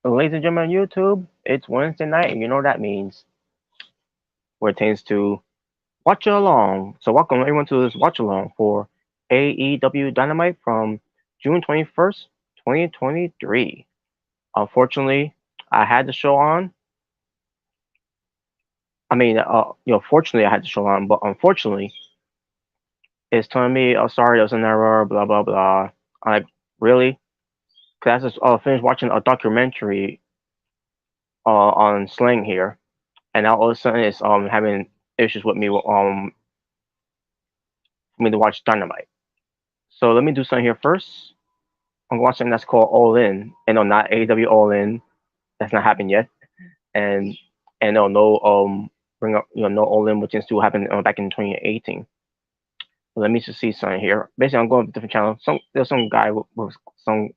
Ladies and gentlemen on YouTube, it's Wednesday night, and you know what that means. Where it tends to watch along. So welcome everyone to this watch along for AEW Dynamite from June 21st, 2023. Unfortunately, I had the show on. Fortunately, I had the show on, but unfortunately, it's telling me, "Oh, sorry, there was an error." Blah blah blah. I'm like, really? Because I just finished watching a documentary on slang here, and now all of a sudden it's having issues with me for me to watch Dynamite. So let me do something here first. I'm watching something that's called All In, and no, not AEW All In. That's not happened yet. And no bring up no All In, which is to happen back in 2018. So let me just see something here. Basically, I'm going to a different channel. There's some guy with some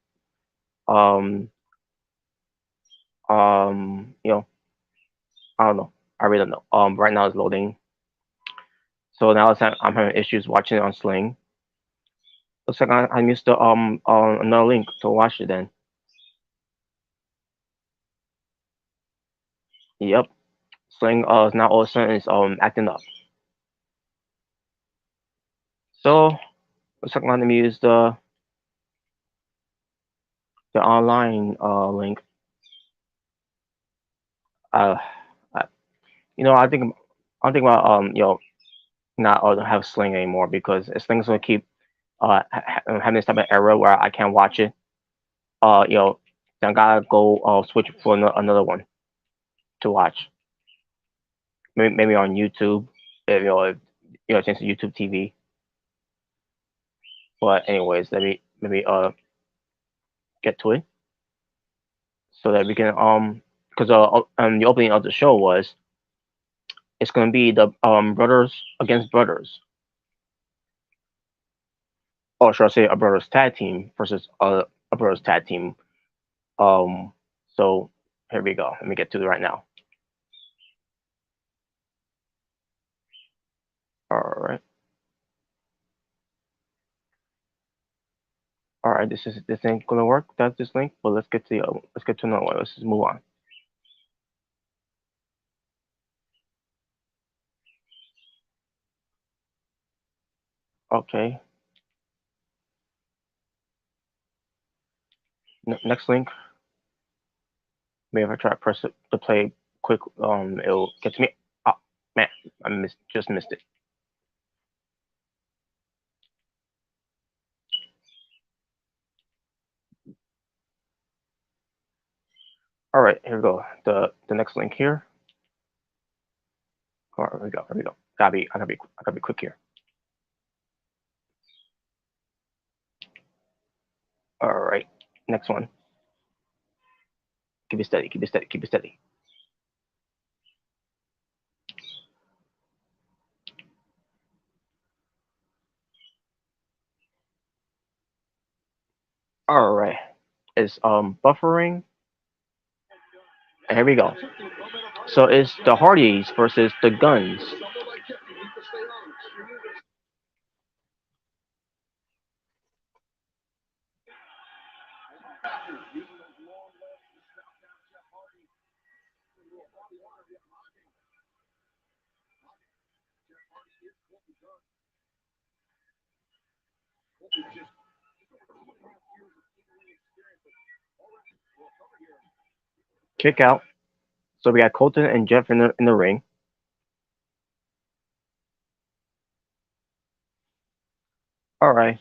um you know I don't know. I really don't know. Right now it's loading. So now I'm having issues watching it on Sling. Looks like I missed the another link to watch it then. Yep. Sling is now all of a sudden is acting up. So looks like let me use the online link. Uh, I, I think about not have Sling anymore because Sling's gonna keep having this type of error where I can't watch it. Then I gotta go switch for another one to watch. Maybe on YouTube, since YouTube TV. But anyways, let me maybe get to it so that we can because the opening of the show was it's gonna be the brothers against brothers, or should I say a brothers tag team versus a brothers tag team. Um, so here we go. Let me get to it right now. All right, all right. This ain't gonna work. That's this link, but let's get to another one. Let's just move on. Okay. Next link. Maybe if I try to press it to play quick, it'll get to me. Oh man, just missed it. All right, here we go. The next link here. All right, here we go. Here we go. I gotta be quick here. All right, next one. Keep it steady. Keep it steady. Keep it steady. All right, it's buffering. And here we go. So it's the Hardys versus the Guns. Kick out. So we got Colton and Jeff in the ring. All right.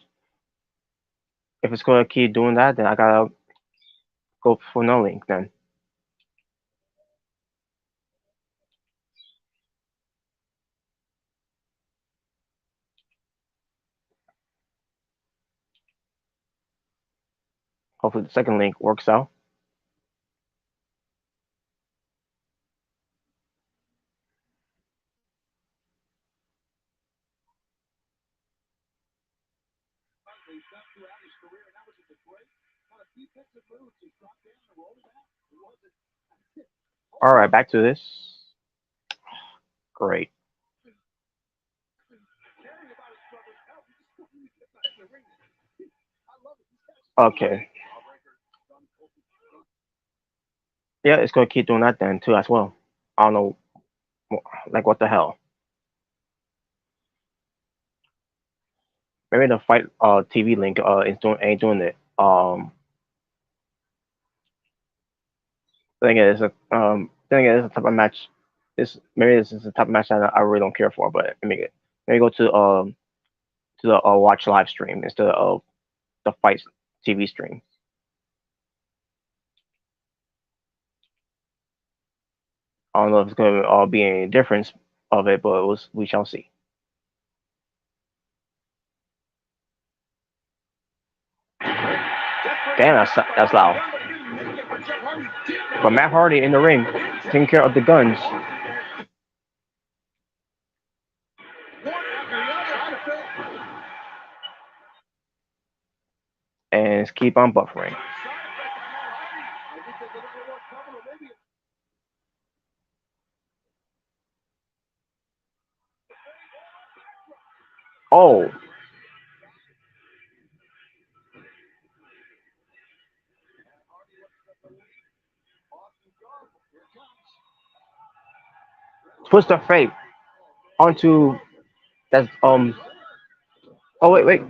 If it's gonna keep doing that, then I gotta go for no link then. Hopefully the second link works out. All right, back to this. Great. Okay. Yeah, it's gonna keep doing that then too as well. I don't know, like what the hell? Maybe the fight TV link is doing ain't doing it. Thing is a type of match. This maybe this is a type of match that I really don't care for. But let me go to the watch live stream instead of the fight TV stream. I don't know if it's going to be any difference of it, but we shall see. Damn, that's loud. But Matt Hardy in the ring, taking care of the guns, and keep on buffering. Oh, twist of fate onto that's Oh wait.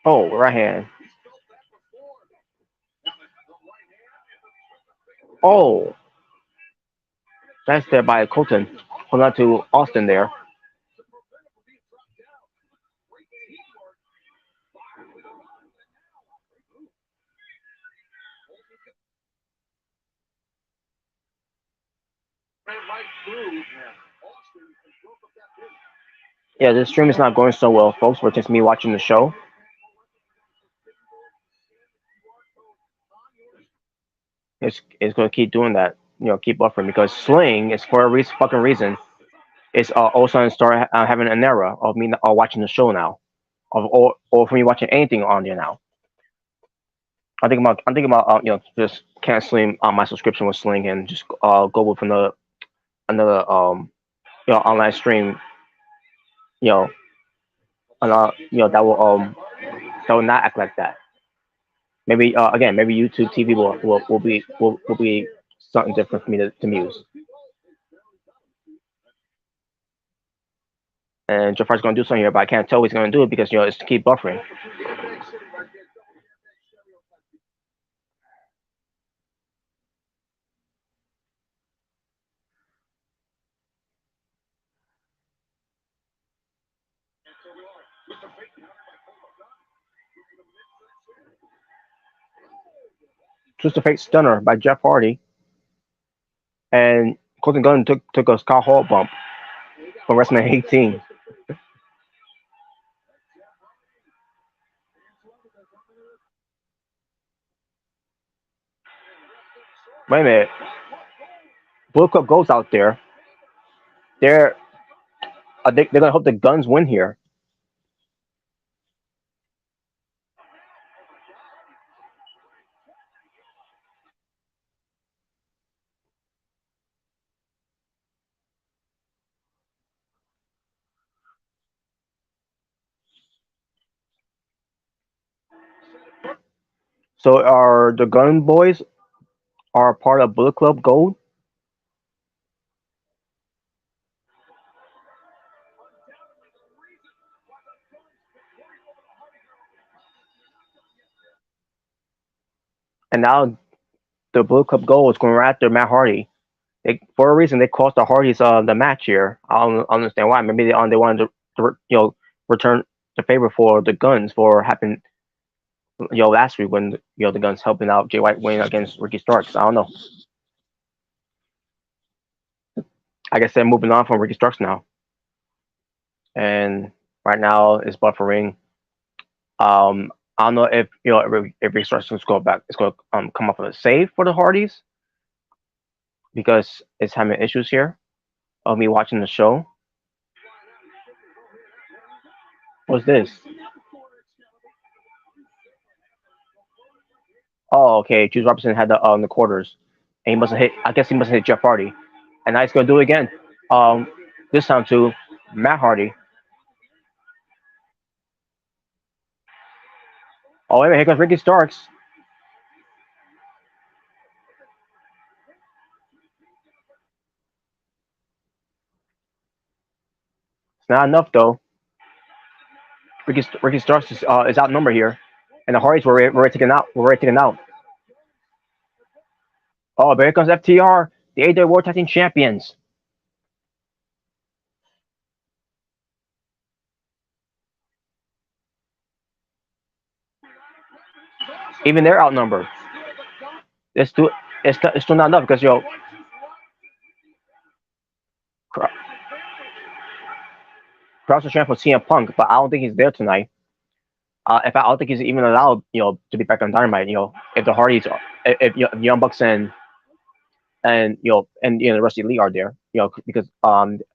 Oh, right hand. Oh, that's there by Colton. Hold on to Austin there. Yeah, this stream is not going so well, folks. We're just me watching the show. It's going to keep doing that. Keep buffering because Sling is for a fucking reason. It's all of a sudden start having an era of me watching the show now, or for me watching anything on there now. I'm thinking about just canceling my subscription with Sling and just go with another online stream you know that will not act like that. Maybe again, maybe YouTube TV will be something different for me to use. And Jafar's gonna do something here, but I can't tell he's gonna do it because it's to keep buffering. Twist of Fate Stunner by Jeff Hardy, and Colton Gunn took a Scott Hall bump from WrestleMania 18. Wait a minute, Blue Cup goes out there. They're they're gonna hope the Guns win here. So are the Gun Boys are part of Bullet Club Gold? And now the Bullet Club Gold is going right after Matt Hardy. For a reason, they cost the Hardys the match here. I don't understand why. Maybe they wanted to return the favor for the Guns for happening last week when the Guns helping out Jay White winning against Ricky Starks. I don't know. I guess they're moving on from Ricky Starks now, and right now it's buffering. I don't know if if Ricky Starks is going back. It's going to come up with a save for the Hardys because it's having issues here of me watching the show. What's this? Oh, okay. Juice Robinson had the quarters, and he must have hit. I guess he must have hit Jeff Hardy, and now he's gonna do it again. Um, this time to Matt Hardy. Oh, wait a minute, here comes Ricky Starks. It's not enough though. Ricky Starks is outnumbered here, and the Hardys were ready to get out. We're ready to get out. Oh, but here comes FTR, the AEW World Tag Team Champions. Even they're outnumbered. It's still it's still not enough because Cross is trying for CM Punk, but I don't think he's there tonight. In fact, I don't think he's even allowed, to be back on Dynamite. If the Hardys, if Young Bucks and the rest of the league are there, because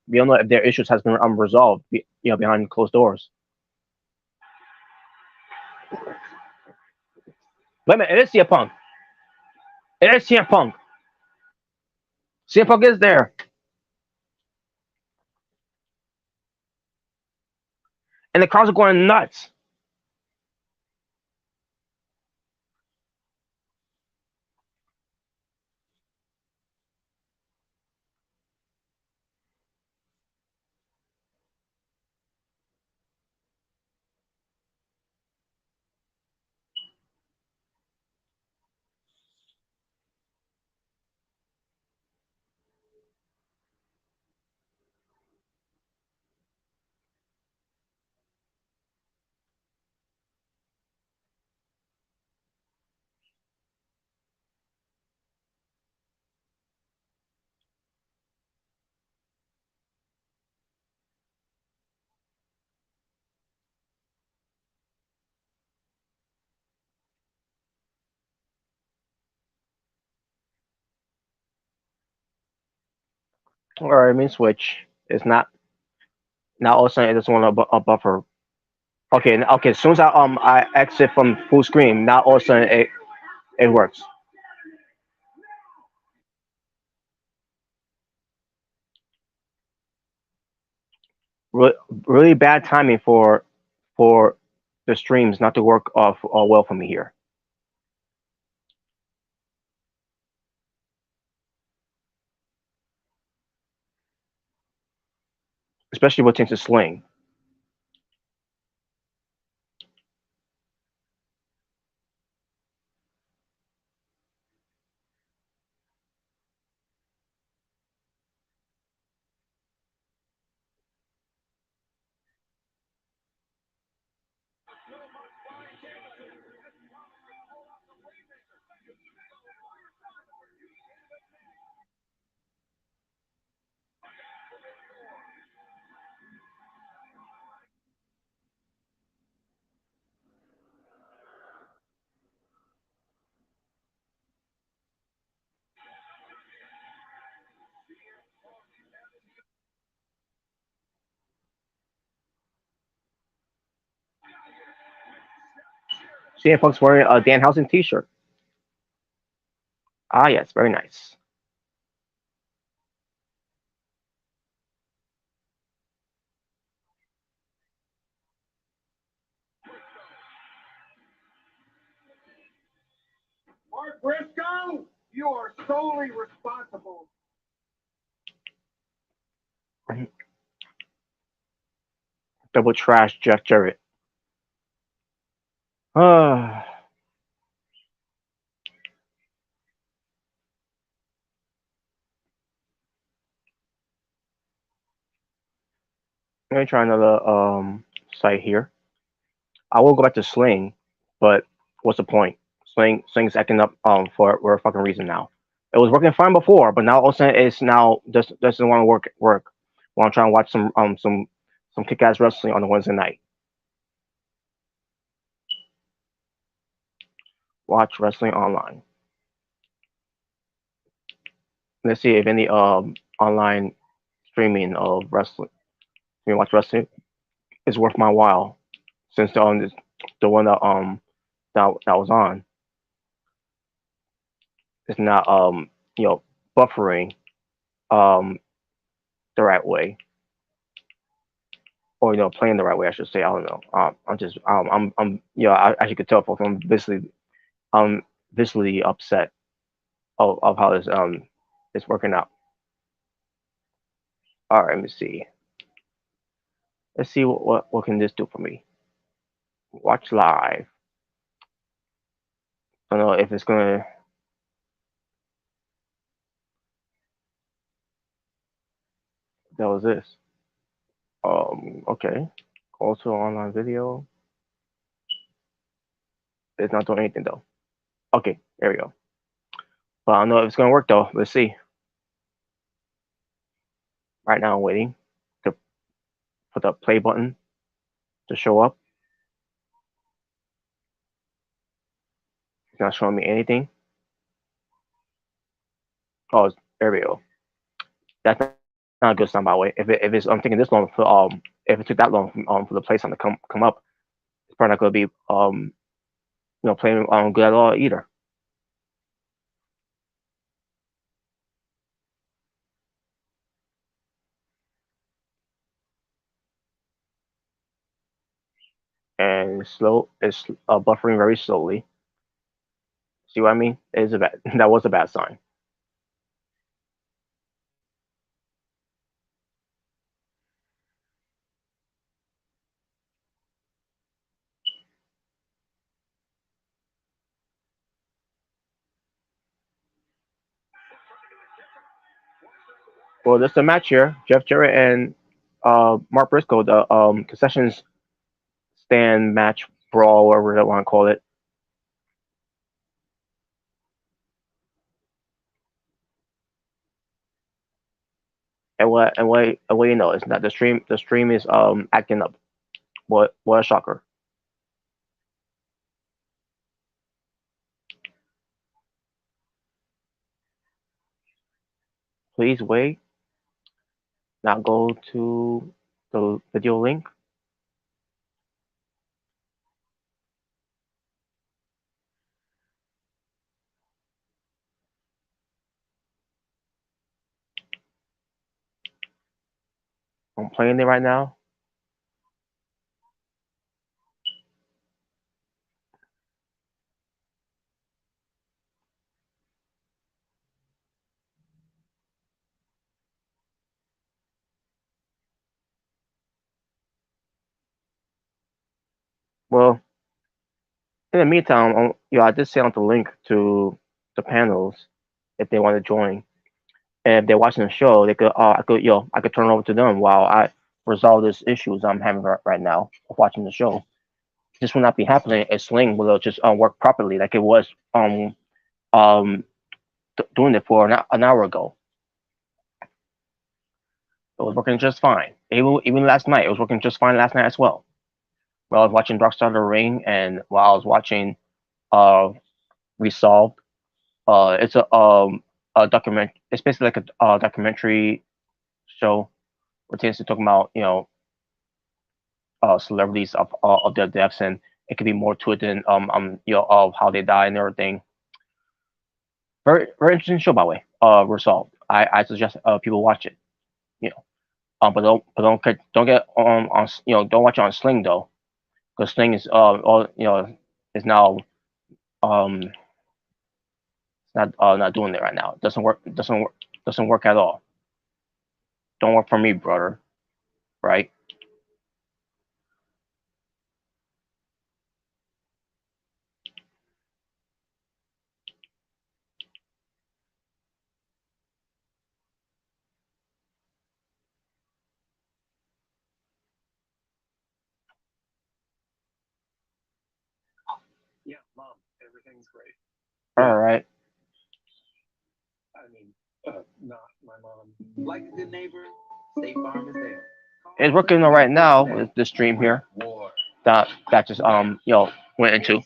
we don't know if their issues has been unresolved, behind closed doors. Wait a minute, it is CM Punk. It is CM Punk. CM Punk is there, and the crowds are going nuts. All right, I mean switch. It's not now. All of a sudden, it doesn't want a buffer. Okay, okay. As soon as I exit from full screen, now all of a sudden it works. Really, really bad timing for the streams not to work off well for me here, especially with Tinted Sling. CM Punk's wearing a Dan Housen T-shirt. Ah, yes, very nice. Mark Briscoe, you are solely responsible. Double trash Jeff Jarrett. Ah, let me try another site here. I will go back to Sling, but what's the point? Sling's acting up for a fucking reason now. It was working fine before, but now all of a sudden it's now just doesn't want to work. While I'm trying to watch some kick ass wrestling on the Wednesday night. Watch wrestling online. Let's see if any online streaming of wrestling, watch wrestling is worth my while. since the one that was on is not you know buffering um the right way, or playing the right way, I should say. I don't know. I'm just as you could tell, folks, I'm visually upset of how this is working out. All right, let me see. Let's see what can this do for me. Watch live. I don't know if it's gonna. That was this. Okay. Also online video. It's not doing anything though. Okay, there we go. But I don't know if it's gonna work though. Let's see. Right now I'm waiting to for the play button to show up. It's not showing me anything. Oh, there we go. That's not a good sign, by the way. If it's I'm taking this long for if it took that long for the play sign to come up, it's probably not gonna be playing good at all either. And it's buffering very slowly. See what I mean? It is a bad that was a bad sign. Well, there's a match here. Jeff Jarrett and Mark Briscoe, the concessions stand match brawl, whatever they want to call it. And what you know, it's not the stream is acting up. What a shocker. Please wait. Now go to the video link. I'm playing it right now. Well, in the meantime, I did send out the link to the panels if they want to join. And if they're watching the show, they could I could turn it over to them while I resolve these issues I'm having right now of watching the show. This will not be happening if Sling will just work properly like it was um doing it for an hour ago. It was working just fine. Even last night, it was working just fine last night as well. While I was watching Dark Side of the Ring and while I was watching uh Resolved, it's a document. It's basically like a documentary show where it tends to talk about celebrities of their deaths, and it could be more to it than of how they die and everything. Very very interesting show, by the way. Resolved. I suggest people watch it. You know, but don't get on don't watch it on Sling though, because Sling is all is now um not doing it right now. It doesn't work at all. Don't work for me, brother. Right? Yeah, Mom, everything's great. All right. I mean, not my mom. Like a good neighbor, State Farm is there. It's working right now with the stream here that just went into.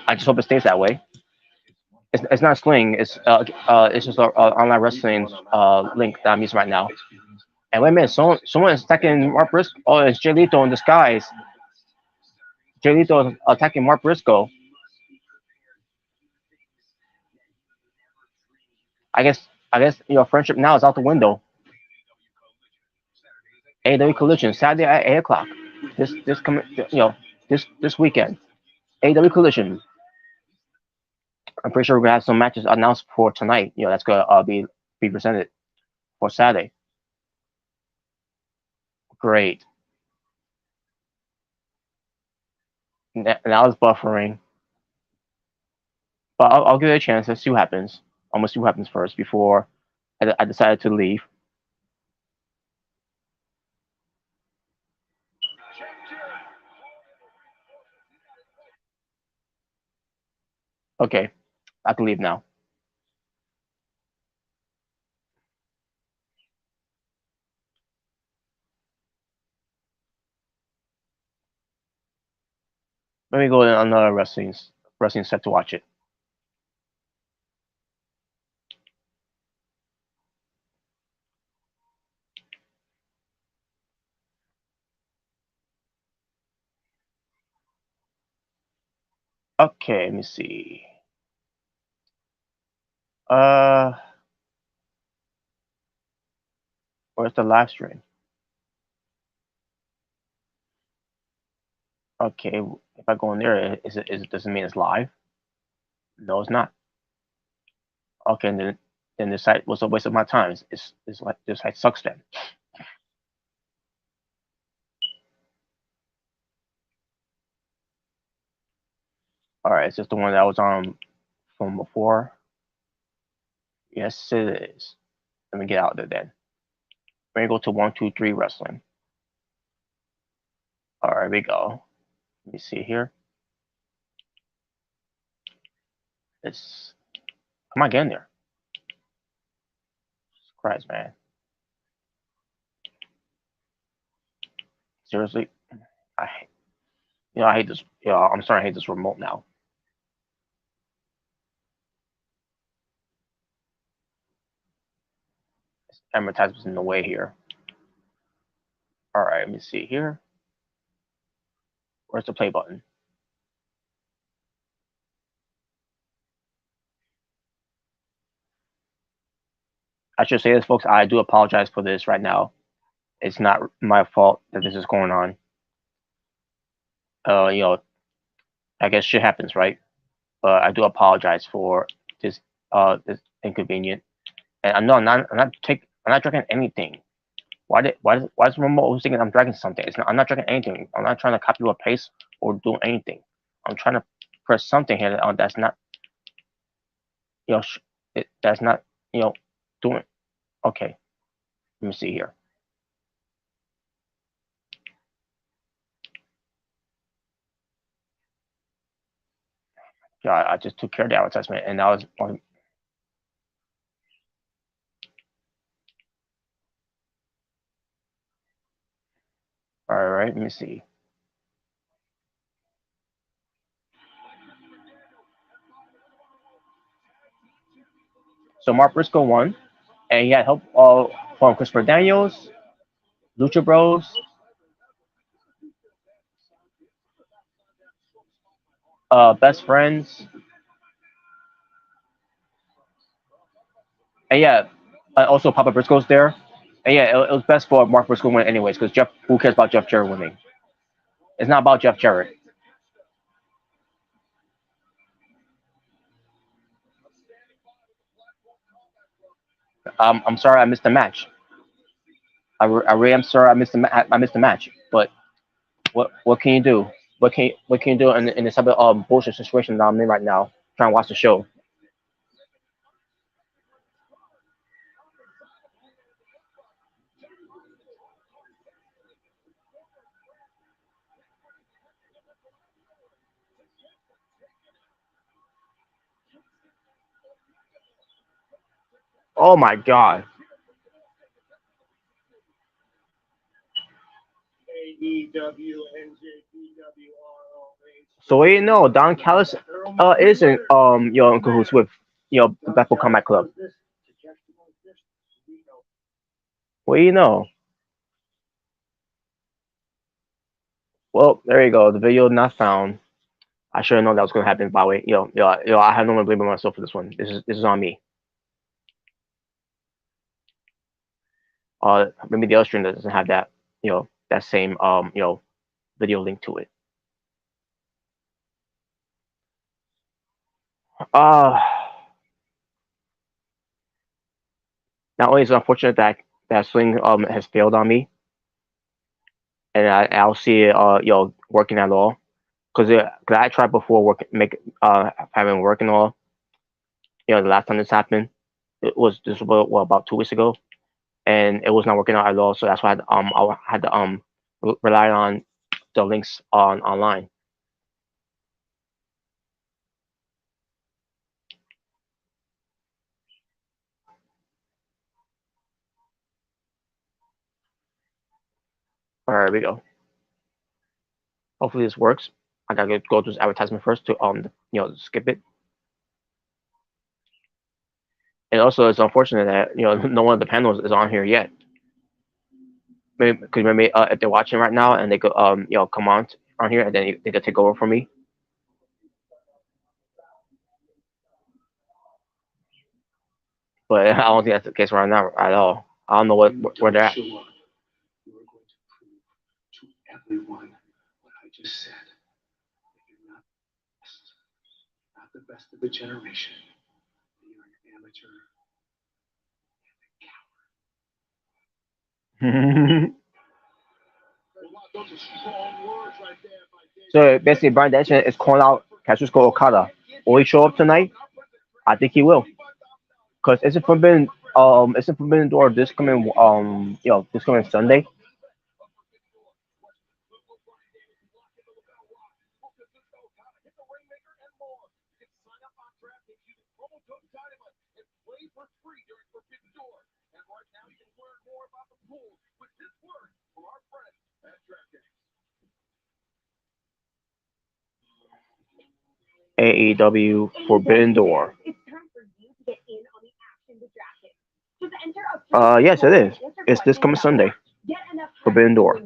I just hope it stays that way. It's not Sling. It's just a online wrestling link that I'm using right now. And wait a minute, someone is attacking Mark Briscoe. Oh, it's Jay Lethal in disguise. Jay Lethal attacking Mark Briscoe. I guess friendship now is out the window. AEW Collision Saturday at 8 o'clock. This coming this weekend. AEW Collision. I'm pretty sure we're gonna have some matches announced for tonight. That's gonna be presented for Saturday. Great. Now it's buffering, but I'll give it a chance. Let's see what happens. I'm gonna see what happens first before I decided to leave. Okay, I can leave now. Let me go on another wrestling set to watch it. Okay, let me see. Uh, where's the live stream? Okay, if I go in there, does it mean it's live? No, it's not. Okay, and then this site was a waste of my time. It's like this site sucks then. All right, it's just the one that was on from before. Yes, it is. Let me get out of there then. We're gonna go to 123 wrestling. All right, we go. Let me see here. It's come on, get in there. Christ, man. Seriously, I I hate this. I'm starting to hate this remote now. Advertisements in the way here. All right, let me see here. Where's the play button? I should say this, folks. I do apologize for this right now. It's not my fault that this is going on. I guess shit happens, right? But I do apologize for this this inconvenient. And I know I'm not drinking anything. Why is remote thinking I'm dragging something? I'm not dragging anything. I'm not trying to copy or paste or do anything. I'm trying to press something here that's not that's not doing. Okay, let me see here. Yeah, I just took care of the advertisement, and I was on. All right, let me see. So Mark Briscoe won, and he had help from Christopher Daniels, Lucha Bros, Best Friends, and also Papa Briscoe's there. And it was best for Mark Briscoe win anyways, because who cares about Jeff Jarrett winning? It's not about Jeff Jarrett. I'm sorry I missed the match. I really am sorry I missed the match. But what can you do? What can you do in this type of bullshit situation that I'm in right now? Trying to watch the show. Oh my god. AEW NJPW. So you know, Don Callis isn't in cahoots with the Blackpool Combat Club. What do you know? Well, there you go. The video not found. I should have known that was gonna happen. By the way, I have no one blaming myself for this one. This is on me. Maybe the other stream doesn't have that, that same video link to it. Uh Not only is it unfortunate that Sling has failed on me, and I don't see it working at all, because I tried before having working all, the last time this happened, this was about 2 weeks ago, and it was not working out at all. So that's why I had to rely on the links online. All right, here we go. Hopefully this works. I gotta go to this advertisement first to skip it. And also, it's unfortunate that no one of the panels is on here yet. Maybe if they're watching right now and they could come on here, and then they could take over for me. But I don't think that's the case right now at all. I don't know where they're at. You are going to prove to everyone what I just said. That you're not the best of the generation. You're an amateur and a coward. So basically, Brian Danielson is calling out Kazuchika Okada. Will he show up tonight? I think he will, because it's a Forbidden Door this coming Sunday. AEW Forbidden Door. Yes, it is. It's this coming Sunday. Forbidden Door.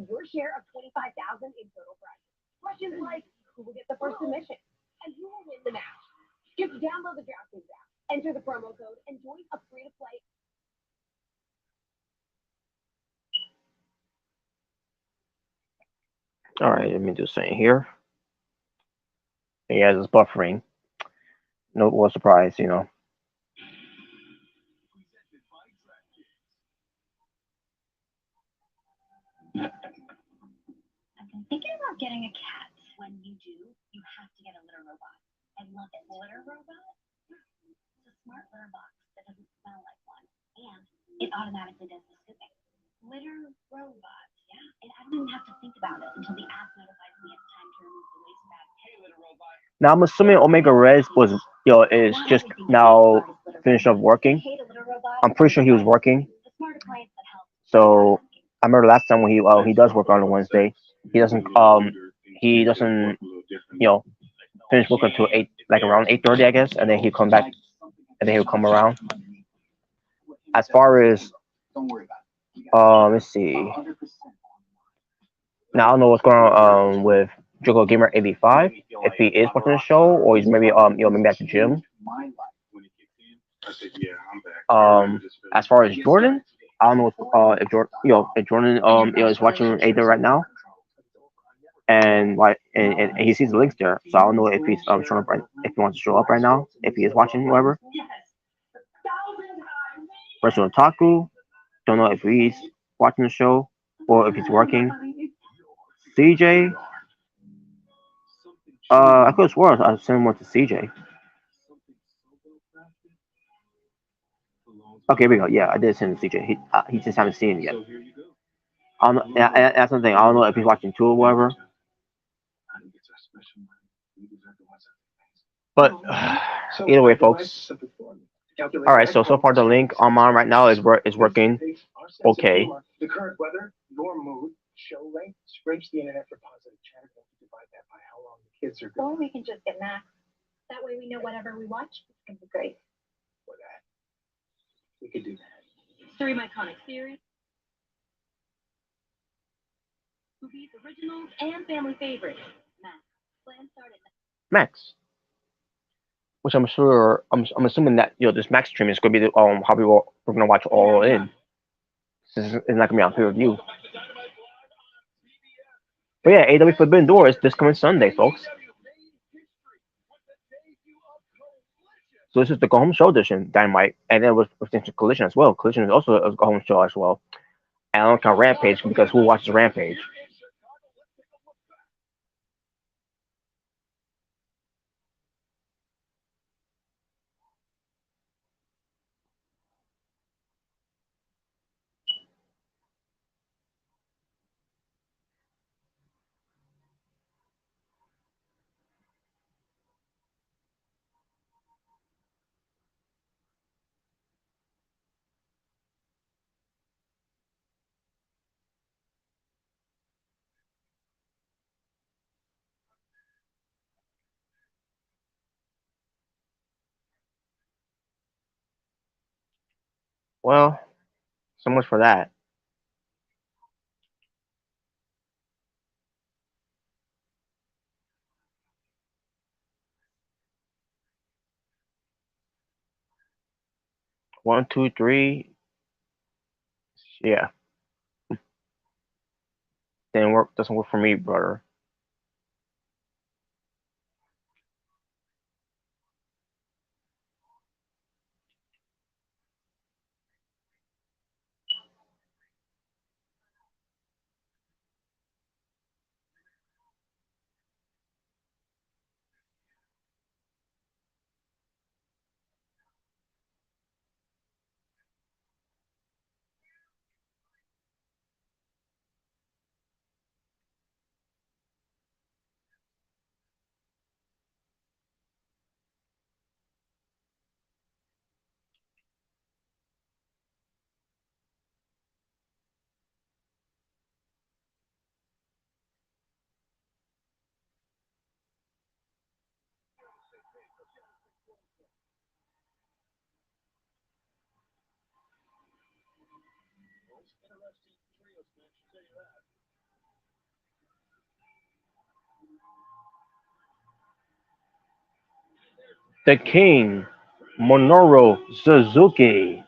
All right, let me do something here. Yeah, it's buffering. No surprise. I've been thinking about getting a cat. When you do, you have to get a litter robot. I love it. Litter robot? It's a smart litter box that doesn't smell like one, and it automatically does the scooping. Litter robot, yeah. And I don't even have to think about it until the app notifies me it's time to remove the waste bag. Hey, litter robot. Now I'm assuming Omega Res is just now finished up working. I'm pretty sure he was working. So I remember last time when he does work on a Wednesday, he doesn't finish work until 8, like around 8:30, I guess, and then he'll come back, and then he'll come around. As far as let's see. Now I don't know what's going on with Jogo Gamer 85, if he is watching the show or he's maybe maybe at the gym. As far as Jordan, I don't know if Jordan is watching either right now, and he sees the links there. So I don't know if he's showing up if he wants to show up right now, if he is watching, whoever. Personal Otaku, don't know if he's watching the show or if he's working. CJ, I could have sworn I sent one to CJ. Okay, here we go. Yeah, I did send it to CJ. He just haven't seen it yet. I don't know, that's something. I don't know if he's watching too or whatever. But either way, folks. All right, so far the link on mine right now is working. Okay. The current weather, your mood, show length, scrapes the internet for positive chatter. Don't divide that by how long the kids are going. Or we can just get Max. That way we know whatever we watch, it's gonna be great. For that, we could do that. Stream iconic series. who beats originals and family favorites. Max. Plan started. Max, which I'm sure I'm assuming that this Max stream is going to be the how we're going to watch all in. This is not going to be on pay per view. But yeah, AEW Forbidden Door is this coming Sunday, folks. So this is the Go Home Show edition, Dynamite, and then with Collision as well. Collision is also a Go Home Show as well. And I don't count Rampage because who watches Rampage? Well, so much for that. One, two, three. Yeah. Didn't work. Doesn't work for me, brother. The King, Minoru Suzuki.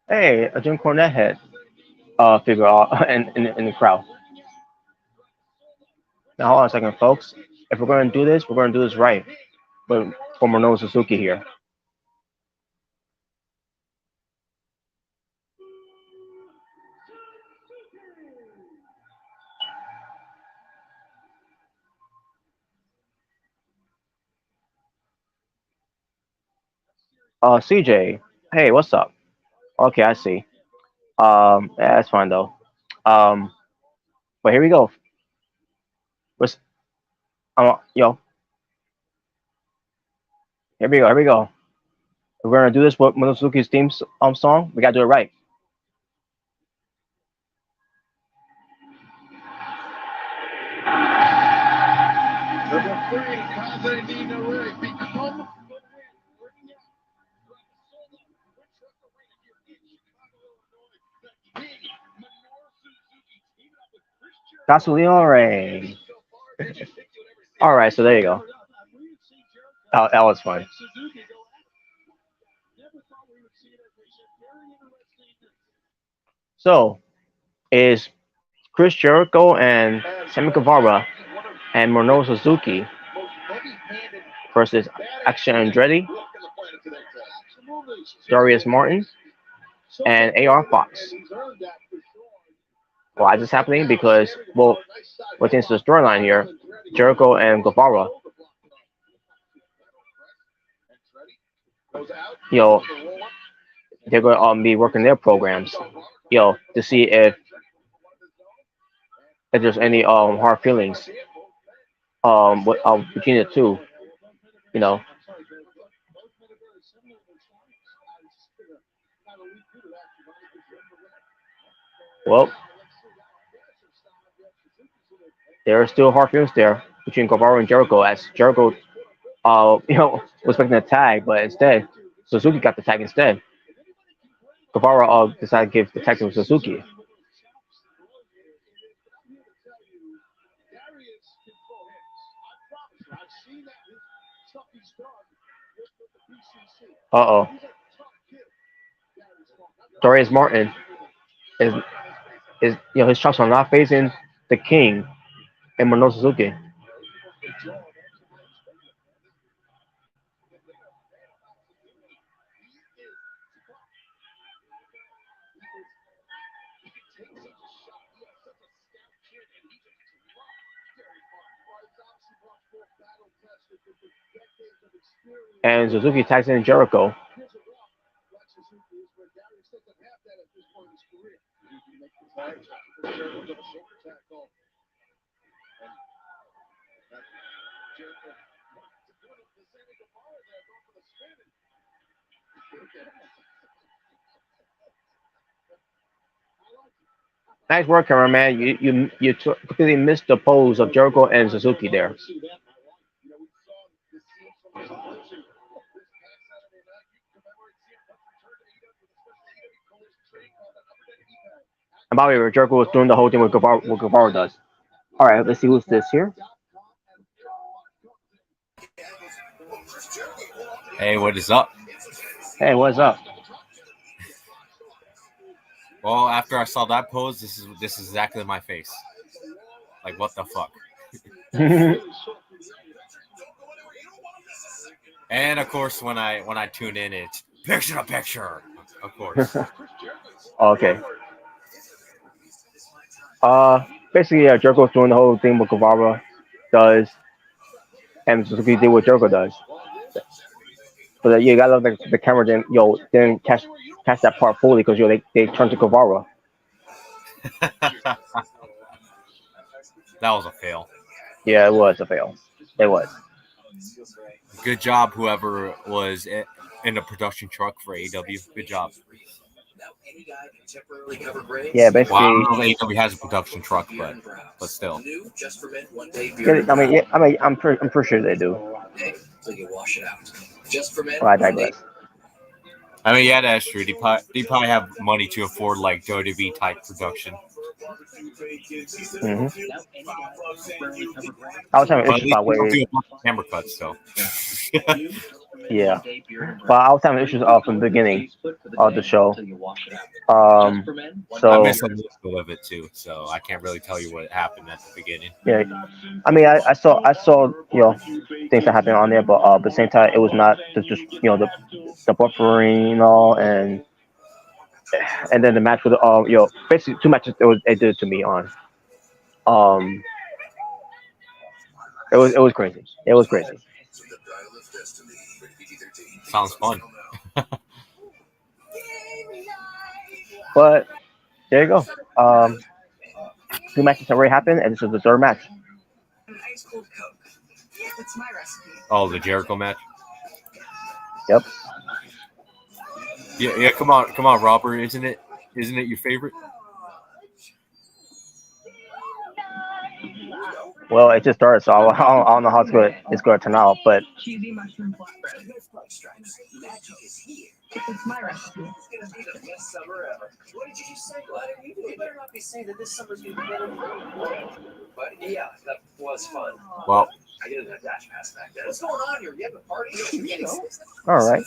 Hey, a Jim Cornette head figure in the crowd. Now hold on a second, folks. If we're going to do this, we're going to do this right. But for Minoru Suzuki here. CJ. Hey, what's up? Okay, I see. Yeah, that's fine though. Um, but here we go. Let's, yo, here we go. Here we go. We're gonna do this with Minoru Suzuki's theme song. We gotta do it right. Number 3, Kaze Inoue, become Castelliore. All right, so there you go. That was fun. So, is Chris Jericho and Sammy Guevara and Minoru Suzuki versus Action Andretti, Darius Martin, and AR Fox. Why is this happening? Because, well, what's into the storyline here, Jericho and Guevara you know, they're going to be working their programs, to see if there's any hard feelings between the two, you know. Well, there are still hard feelings there between Guevara and Jericho, as Jericho, was expecting a tag, but instead Suzuki got the tag instead. Guevara decided to give the tag to Suzuki. Uh-oh. Darius Martin is his chops are not facing the King and Minoru Suzuki. And Suzuki tags in Jericho. Nice work, cameraman. You completely missed the pose of Jericho and Suzuki there. And by the way, Jericho was doing the whole thing with what Guevara does. All right, let's see who's this here. Hey, what is up? Hey, what's up? Well, after I saw that pose, this is exactly my face. Like, what the fuck? And of course, when I tune in, it's picture to picture. Of course. Okay. Basically, Jericho's doing the whole thing what Guevara does, and Suzuki did what Jericho does. But you gotta love the camera didn't catch that part fully because they turned to Guevara. That was a fail. Yeah, it was a fail. It was. Good job, whoever was in the production truck for AEW. Good job. Yeah, basically. Well, I don't know if AEW has a production truck, but still. I'm pretty sure they do. Well, I digress. I mean, yeah, that's true. They probably have money to afford like WWE type production. Mm-hmm. I was having issues by way. Camera cuts, so. Yeah, but I was having issues from the beginning of the show. So I missed a little of it too, so I can't really tell you what happened at the beginning. Yeah, I mean, I saw things that happened on there, but at the same time, it was not just the buffering and all, and then the match with basically two matches it did to me on. It was crazy. It was crazy. Sounds fun. But there you go. Two matches have already happened, and this is the third match. Oh, the Jericho match. Yep. Yeah. Come on, Robert. Isn't it your favorite? Well, it just started, so I don't know how it's going to turn out, but. Cheesy mushroom flatbread. It's my recipe. It's gonna be the best summer ever. What did you just say? You better not be saying that this summer's gonna be better. But yeah, that was fun. Well, I didn't have Dash Pass back then. What's going on here? You have a party? All right.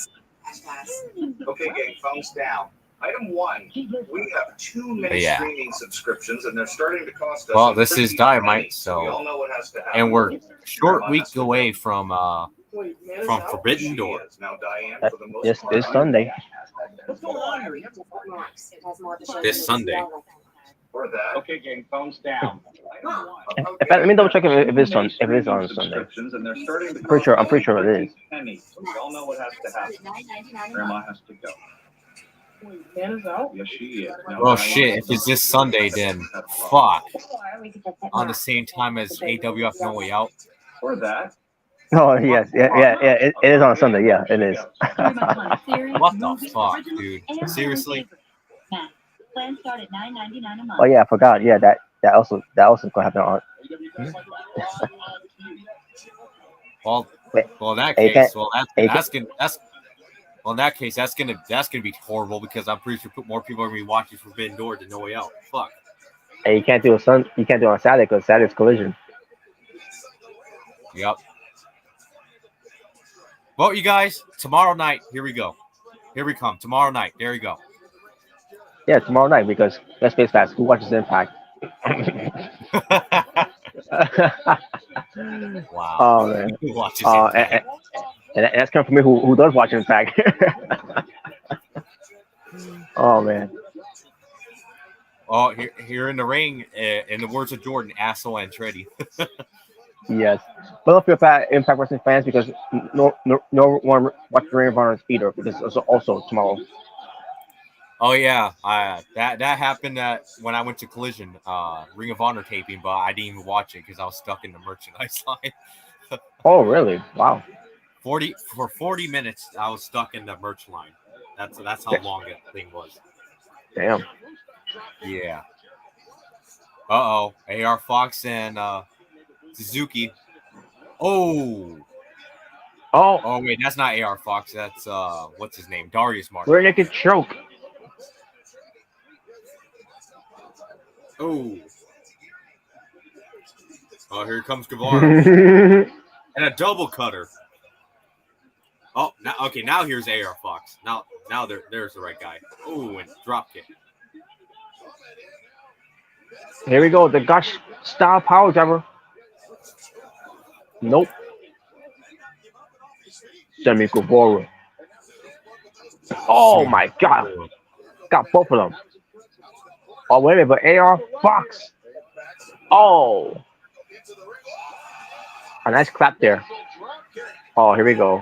Okay, gang, thumbs down. Item 1, we have too many streaming subscriptions, and they're starting to cost us. Well, this is Dynamite, so we all know what has to happen. And we're short week away from Forbidden Door. This Sunday. This Sunday. Or that. Okay, gang, thumbs down. In fact, let me double check if it's on Sunday. And they're starting to I'm pretty sure it is. penny. So we all know what has to happen. Grandma has to go. Hannah's out? Yes, she is. Oh shit! If it's this Sunday, then fuck. On the same time as AWF No Way Out. Or that. Oh yes, yeah. It is on Sunday. Yeah, it is. What the fuck, dude? Seriously? Plans start at $9.99 a month. Oh yeah, I forgot. Yeah, that also gonna happen on. Well, Wait. in that Hey, case, that's gonna be horrible because I'm pretty sure more people are gonna be watching Forbidden Door than No Way Out. Fuck. And you can't do it on Saturday because Saturday's Collision. Yep. Well, you guys, tomorrow night, here we go. Here we come. Tomorrow night. There you go. Yeah, tomorrow night because let's face facts. Who watches Impact? Wow. Oh man. Who watches Impact? And that's coming from me who does watch Impact. Oh man. Oh, here in the ring, in the words of Jordan, asshole and Treddy. Yes. But don't feel bad, Impact Wrestling fans, because no one watch Ring of Honor either, because it's also tomorrow. Oh yeah, that happened when I went to Collision, Ring of Honor taping, but I didn't even watch it because I was stuck in the merchandise line. Oh really? Wow. 40 minutes, I was stuck in the merch line. That's how long that thing was. Damn. Yeah. AR Fox and Suzuki. Oh wait, that's not AR Fox. That's what's his name? Darius Martin. Rear naked choke. Oh, here comes Guevara. And a double cutter. Oh, now here's AR Fox. Now there's the right guy. Oh, and drop kick. Here we go, the Gush style power driver. Nope. Semi Guevara. Oh my god. Got both of them. Oh, wait a minute, but AR Fox. Oh. A nice clap there. Oh, here we go.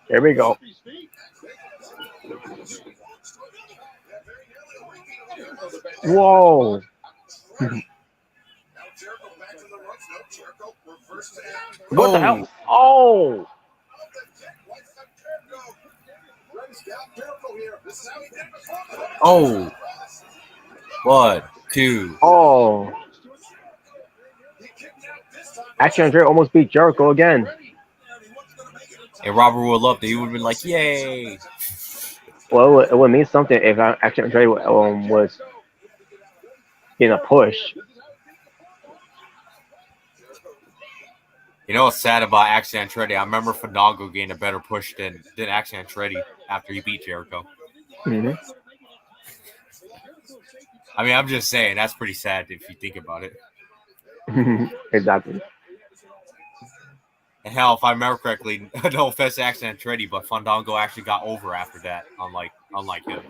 Here we go. Whoa. What the hell? Oh. Oh. 1, 2. Oh. Actually, Andre almost beat Jericho again. And Robert would love that. He would have been like, yay. Well, it would mean something if actually Andre was in a push. You know what's sad about Axe Andretti? I remember Fandango getting a better push than Axe Andretti after he beat Jericho. Mm-hmm. I mean, I'm just saying, that's pretty sad if you think about it. Exactly. And hell, if I remember correctly, no offense to Axe Andretti, but Fandango actually got over after that, unlike him.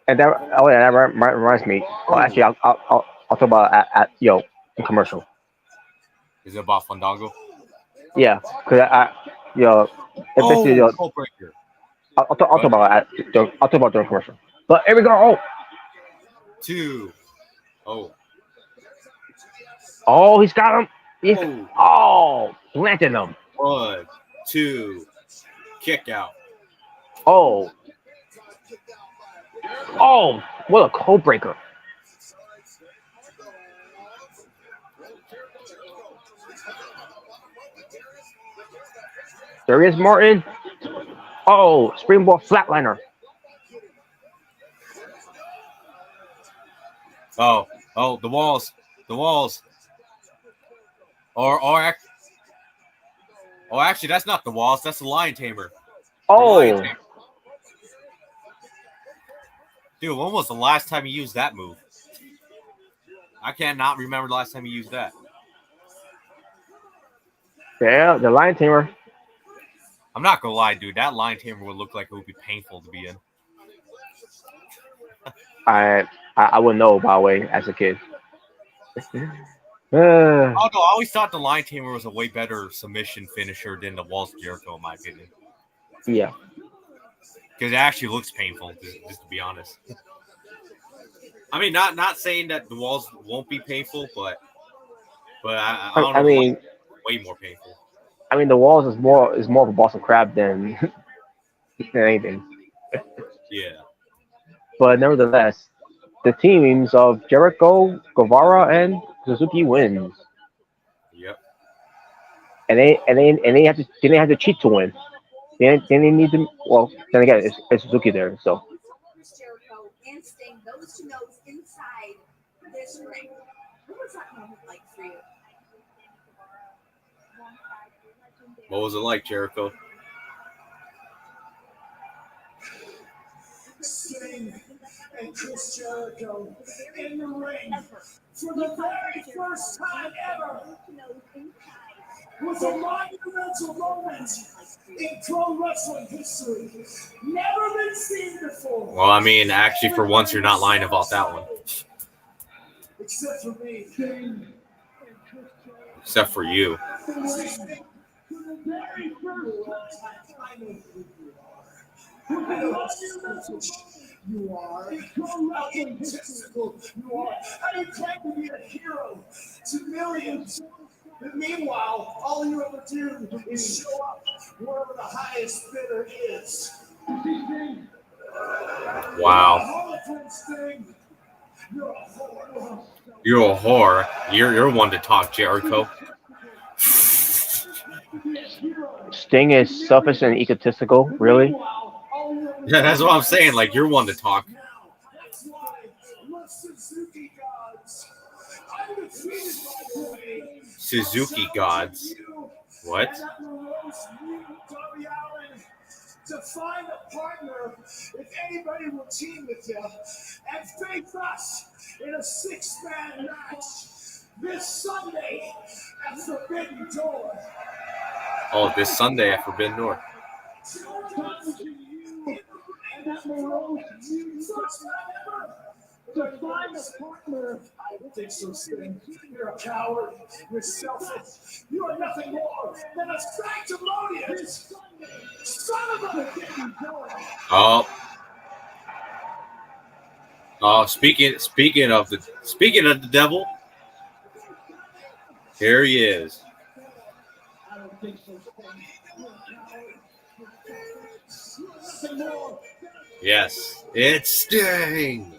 And that reminds me. Oh, actually, I'll talk about at in commercial. Is it about Fandango? Yeah, because I'll talk about during commercial. But here we go. Oh. 2. Oh. Oh, he's got him. Planted him. 1, 2. Kick out. Oh. Oh, what a code breaker. There is Martin. Oh, springboard flatliner. Oh, the walls. Actually, that's not the walls. That's the lion tamer. Oh. Dude, when was the last time you used that move? I cannot remember the last time you used that. Yeah, the lion tamer. I'm not gonna lie, dude. That lion tamer would look like it would be painful to be in. I wouldn't know, by the way, as a kid. Although I always thought the lion tamer was a way better submission finisher than the Walls of Jericho, in my opinion. Yeah. Because it actually looks painful, just to be honest. I mean, not saying that the walls won't be painful, but I don't know. I mean, way more painful. I mean, the walls is more of a Boston Crab than anything. Yeah. But nevertheless, the teams of Jericho, Guevara, and Suzuki wins, Yep. and they have to they didn't have to cheat to win. They didn't need to. Well, then again, it's Suzuki there, so. Jericho and Sting nose to nose inside this ring. What was that moment like for you? What was it like, Jericho? Sting and Chris Jericho in the ring for the very first time ever was a monumental moment in pro wrestling history. Never been seen before. Well, I mean, actually, for once, you're not lying about that one. Except for me. Except for you. You are. How egotistical you are. How you claim to be a hero to millions. And meanwhile, all you ever do is show up wherever the highest bidder is. Wow. You're a whore. You're one to talk, Jericho. Sting is selfish and egotistical, really? Yeah, that's what I'm saying. Like, you're one to talk. Suzuki gods. What? To find a partner, if anybody will team with you, and face us in a 6-man match this Sunday at Forbidden Door. Oh, this Sunday at Forbidden Door. To find a partner, I don't think so, Sting. You're a coward. You're selfish. You are nothing more than a sanctimonious son of a Oh. Oh, speaking of the devil, here he is. I don't think so, Sting. You're a coward. Yes, it's Sting.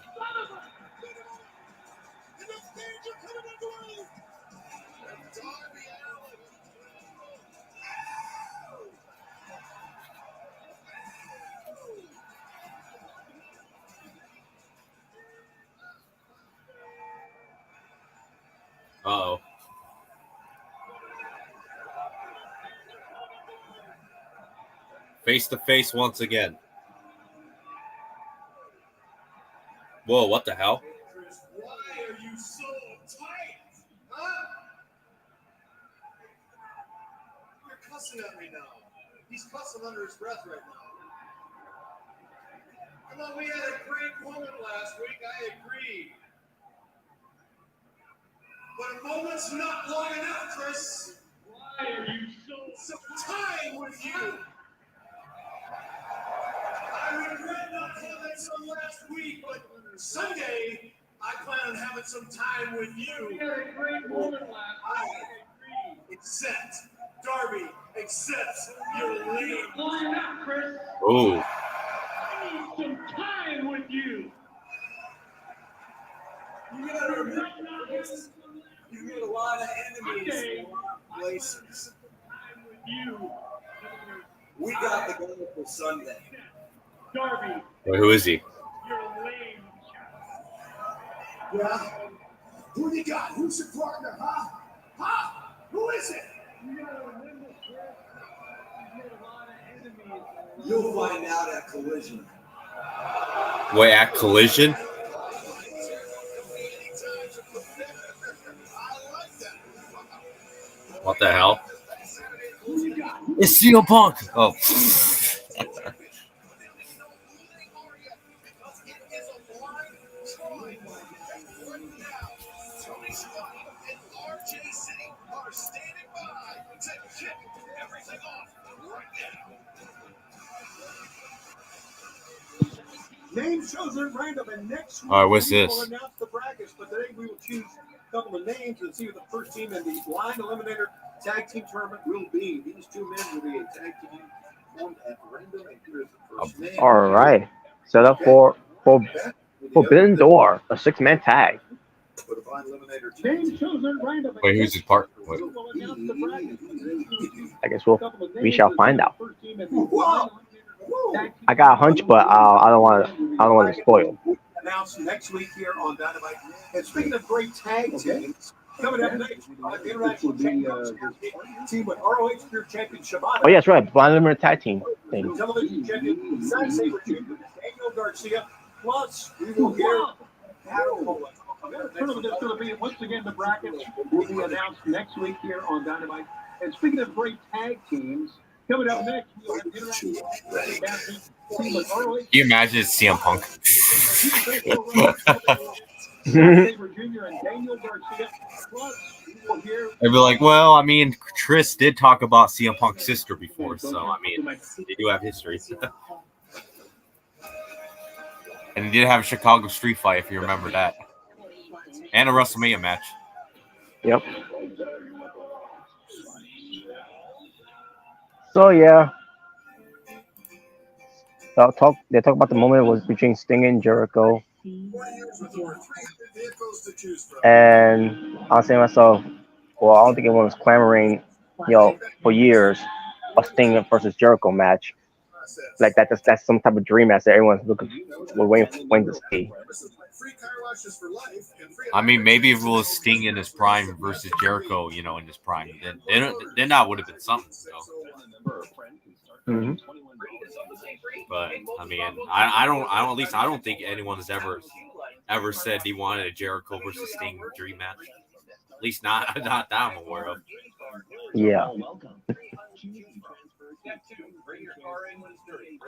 Uh-oh. Face to face once again. Whoa, what the hell? Why are you so tight? Huh? You're cussing at me now. He's cussing under his breath right now. I thought we had a great moment last week. I agree. But a moment's not long enough, Chris. Why are you so time with you? I regret not having some last week, but Sunday I plan on having some time with you. We had a great moment last week. Except Darby, except your lame. Line up, Chris. Ooh. I need some time with you. You gotta remember, you get a lot of enemies in a lot of places. We got the goal for Sunday. Darby. Wait, who is he? You're lame. Yeah? Who you got? Who's your partner, huh? Huh? Who is it? You gotta remember, Chris. You get a lot of enemies. You'll find out at Collision. Wait, at Collision? I like that. What the hell? Who you got? Who It's CM Punk. Oh. Names chosen at random, and next week All right, what's we will this? announce the brackets. But today we will choose a couple of names and see who the first team in the blind eliminator tag team tournament will be. These two men will be a tag team formed at random, and here's the first name. All right. Set up for Forbidden Door, a 6-man tag. For the blind eliminator team chosen at random. Wait, who's his part? Wait. I guess we shall find out. I got a hunch, but I don't want to spoil. Announced next week here on Dynamite. And speaking of great tag teams, coming up next, the International team with ROH Pure Champion Shibata. Oh yeah, that's right. Blind eliminator tag team thing. Television champion Zack Sabre Jr., Daniel Garcia. Plus, we will hear Adam Cole. Tournament is going to be once again the brackets will be announced next week here on Dynamite. And speaking of great tag teams, coming up next, we'll have the International team with ROH. Can you imagine it's CM Punk? They'd be like, well, I mean, Chris did talk about CM Punk's sister before, so I mean, they do have history. And he did have a Chicago street fight, if you remember that, and a WrestleMania match. Yep. So yeah, they talk about the moment was between Sting and Jericho, and I was saying to myself, well, I don't think anyone was clamoring, for years, a Sting versus Jericho match like that. That's some type of dream match that everyone's waiting to see. I mean, maybe if it was Sting in his prime versus Jericho, in his prime, then that would have been something. Mm-hmm. But I mean, I don't think anyone has ever said he wanted a Jericho versus Sting dream match. At least not that I'm aware of. Yeah.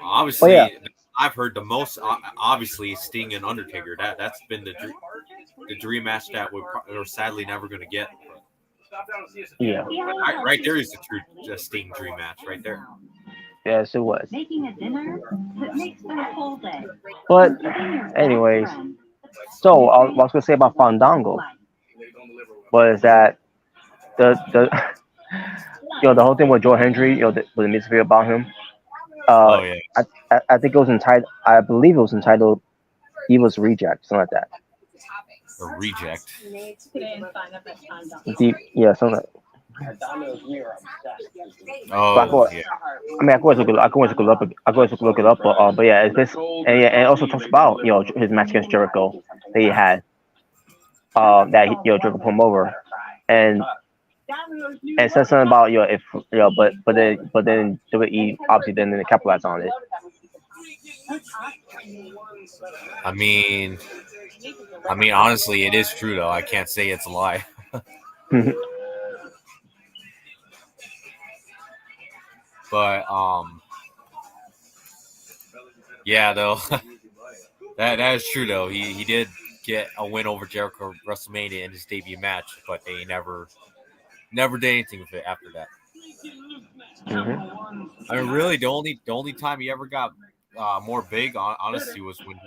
Obviously, Oh, yeah. I've heard the most. Obviously, Sting and Undertaker. That's been the dream match that we're sadly never going to get. Yeah. Right there is the true Sting dream match. Right there. Yes, it was. Making a dinner that makes for a full day. But anyways, so what I was gonna say about Fandango was that the the whole thing with Joe Hendry, with the mystery about him. Oh yeah. I think it was entitled. I believe it was entitled "Evil's Reject," something like that. A reject. Yeah, something like. Oh yeah. I mean, I can always look it up. But yeah, it's this, and it also talks about his match against Jericho that he had. That Jericho put him over, and it says something about if but then WWE obviously didn't capitalize on it. I mean, honestly, it is true though. I can't say it's a lie. But yeah, though that is true though. He did get a win over Jericho at WrestleMania in his debut match, but they never did anything with it after that. Mm-hmm. I mean, really, the only time he ever got more big, honestly, was when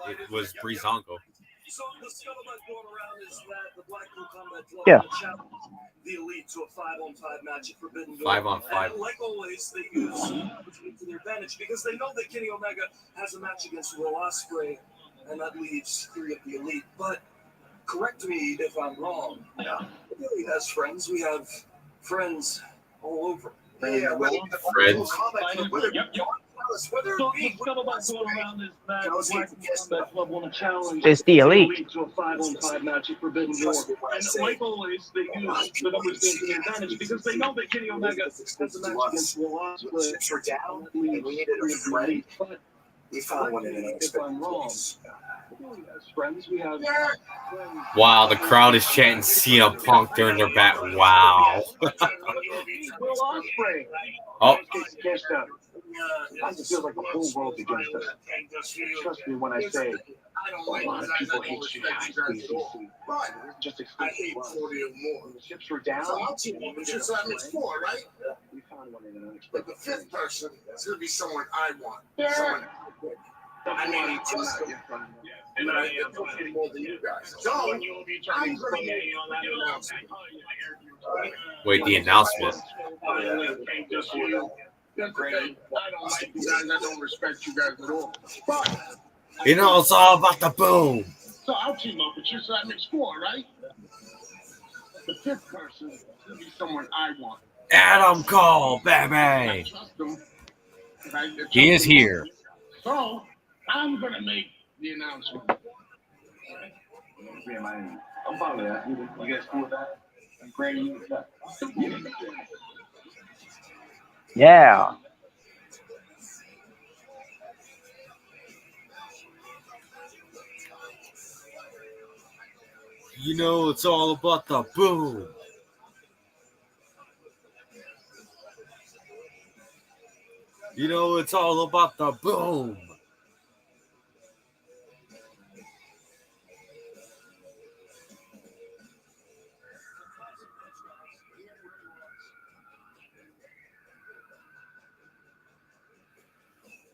it was Breezango. Yeah. The Elite to a 5-on-5 match at Forbidden Door. 5-on-5. And like always, they use to their advantage because they know that Kenny Omega has a match against Will Ospreay, and that leaves 3 of the Elite. But correct me if I'm wrong. Yeah. The Elite has friends. We have friends all over. Yeah, Friends. It's the Elite. To a 5-on-5 match at Forbidden Door. And like always, they use the numbers to their advantage because they know that Kenny Omega has a match against Will Ospreay. Chips are down, and we needed a friend. But We found one in an if I'm wrong, place. as friends, we have friends. Wow, the crowd is chanting CM Punk during their back. Wow. Will Ospreay. Oh, Catch that. I just feel like the whole world's against us. Trust me when I say a lot of people hate you guys. Just explain why. When the chips were down, we found one in an unexpected The fifth place. person is going to be someone I want. Someone I mean, just and I am more than you guys. So I'm going to make an announcement. wait, the announcement. That's great. I don't like you guys. I don't respect you guys at all. But You know, it's all about the boom. so I'll team up with you, so that makes four, right? The fifth person is going to be someone I want. Adam Cole, I baby. trust him. I trust He is him. here. So I'm going to make the announcement. I'm fine with that. You guys cool with that? I'm great. You with that? Yeah. You know, it's all about the boom. You know, it's all about the boom.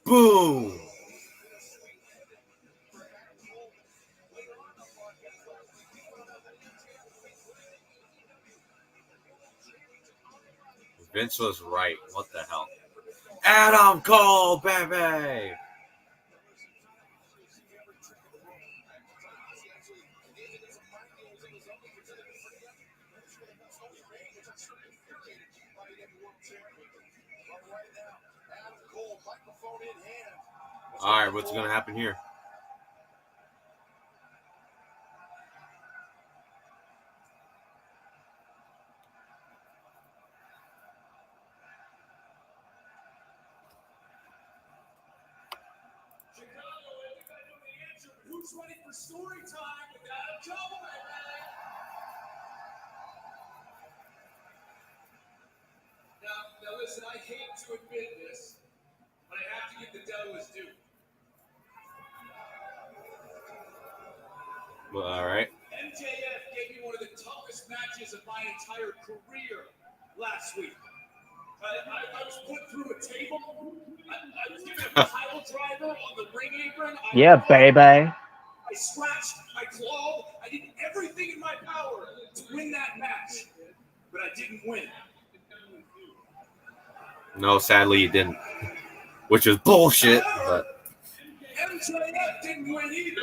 Boom. Vince was right. What the hell? Adam Cole, baby. All right, what's going to happen here? Who's ready for story time with Adam Cole, Now listen, I hate to admit this, but I have to give the devil his due. Well, all right. MJF gave me one of the toughest matches of my entire career last week. I was put through a table. I was given a pile driver on the ring apron. Yeah, baby. I scratched, I clawed, I did everything in my power to win that match, but I didn't win. No, sadly, you didn't. Which is bullshit. However, But MJF didn't win either.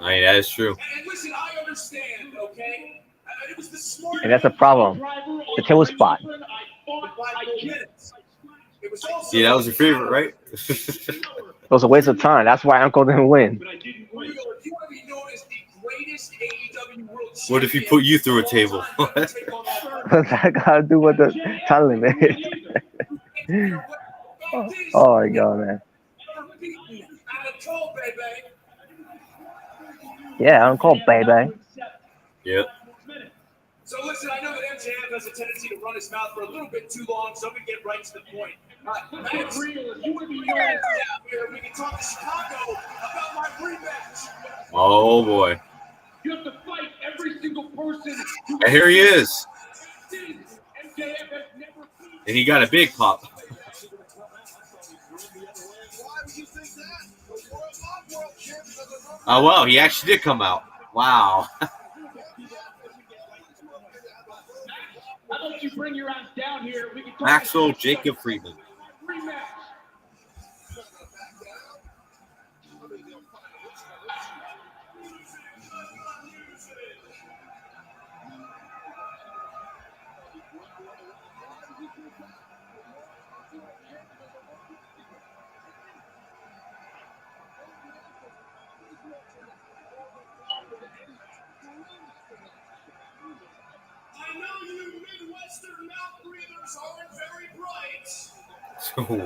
I mean, that is true. And listen, I understand, okay? It was the smart. And that's a problem. The tail spot. I get it. It was also Yeah, that was your favorite, right? It was a waste of time. That's why Uncle didn't win. But I didn't win. You want to be known as the greatest AEW World Champion. What if he put you through a table? What's that got to do with the time limit? Oh my god, man. Yeah, Uncle, baby. Yep. So listen, I know that MJF has a tendency to run his mouth for a little bit too long, so I'm going to get right to the point. Max, you would be down here. We can talk to Chicago about my rematch. Oh boy. You have to fight every single person. And here he is. MJF has never beat. And he got a big pop. Oh, wow. He actually did come out. Wow. How about you bring your ass down here? We can talk Maxwell Jacob Friedman. rematch. I know you Midwestern mouth breathers aren't very bright,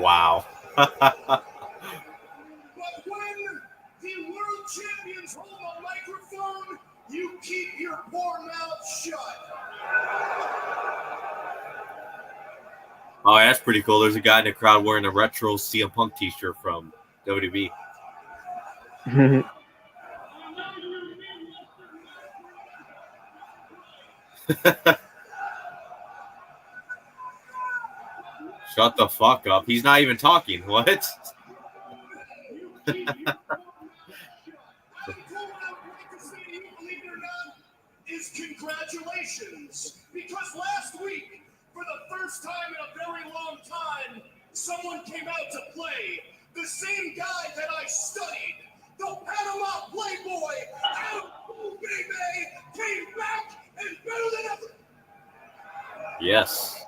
Wow. but when the world champions hold a microphone, You keep your poor mouth shut. Oh, that's pretty cool. There's a guy in the crowd wearing a retro CM Punk t-shirt from WWE. Shut the fuck up. He's not even talking. What? Is congratulations, because last week, for the first time in a very long time, someone came out to play. The same guy that I studied, the Panama Playboy, Adam Cole, baby, came back and better than ever. Yes.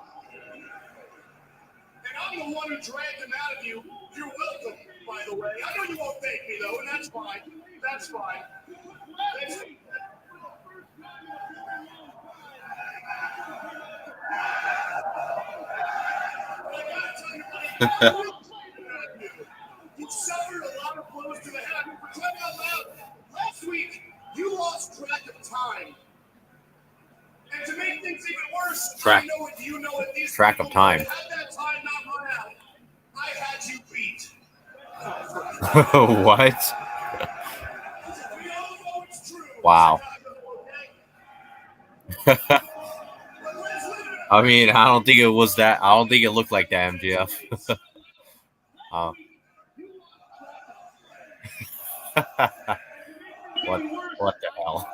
And I'm the one who dragged him out of you. You're welcome, by the way. I know you won't thank me, though, and that's fine. That's fine. You suffered a lot of blows to the head. For crying out loud, last week you lost track of time. And to make things even worse, I know it, you know it. These track of time. Had that time not run out, I had you beat. What? We all know it's true. Wow. I mean, I don't think it was that. I don't think it looked like that, MJF. What the hell?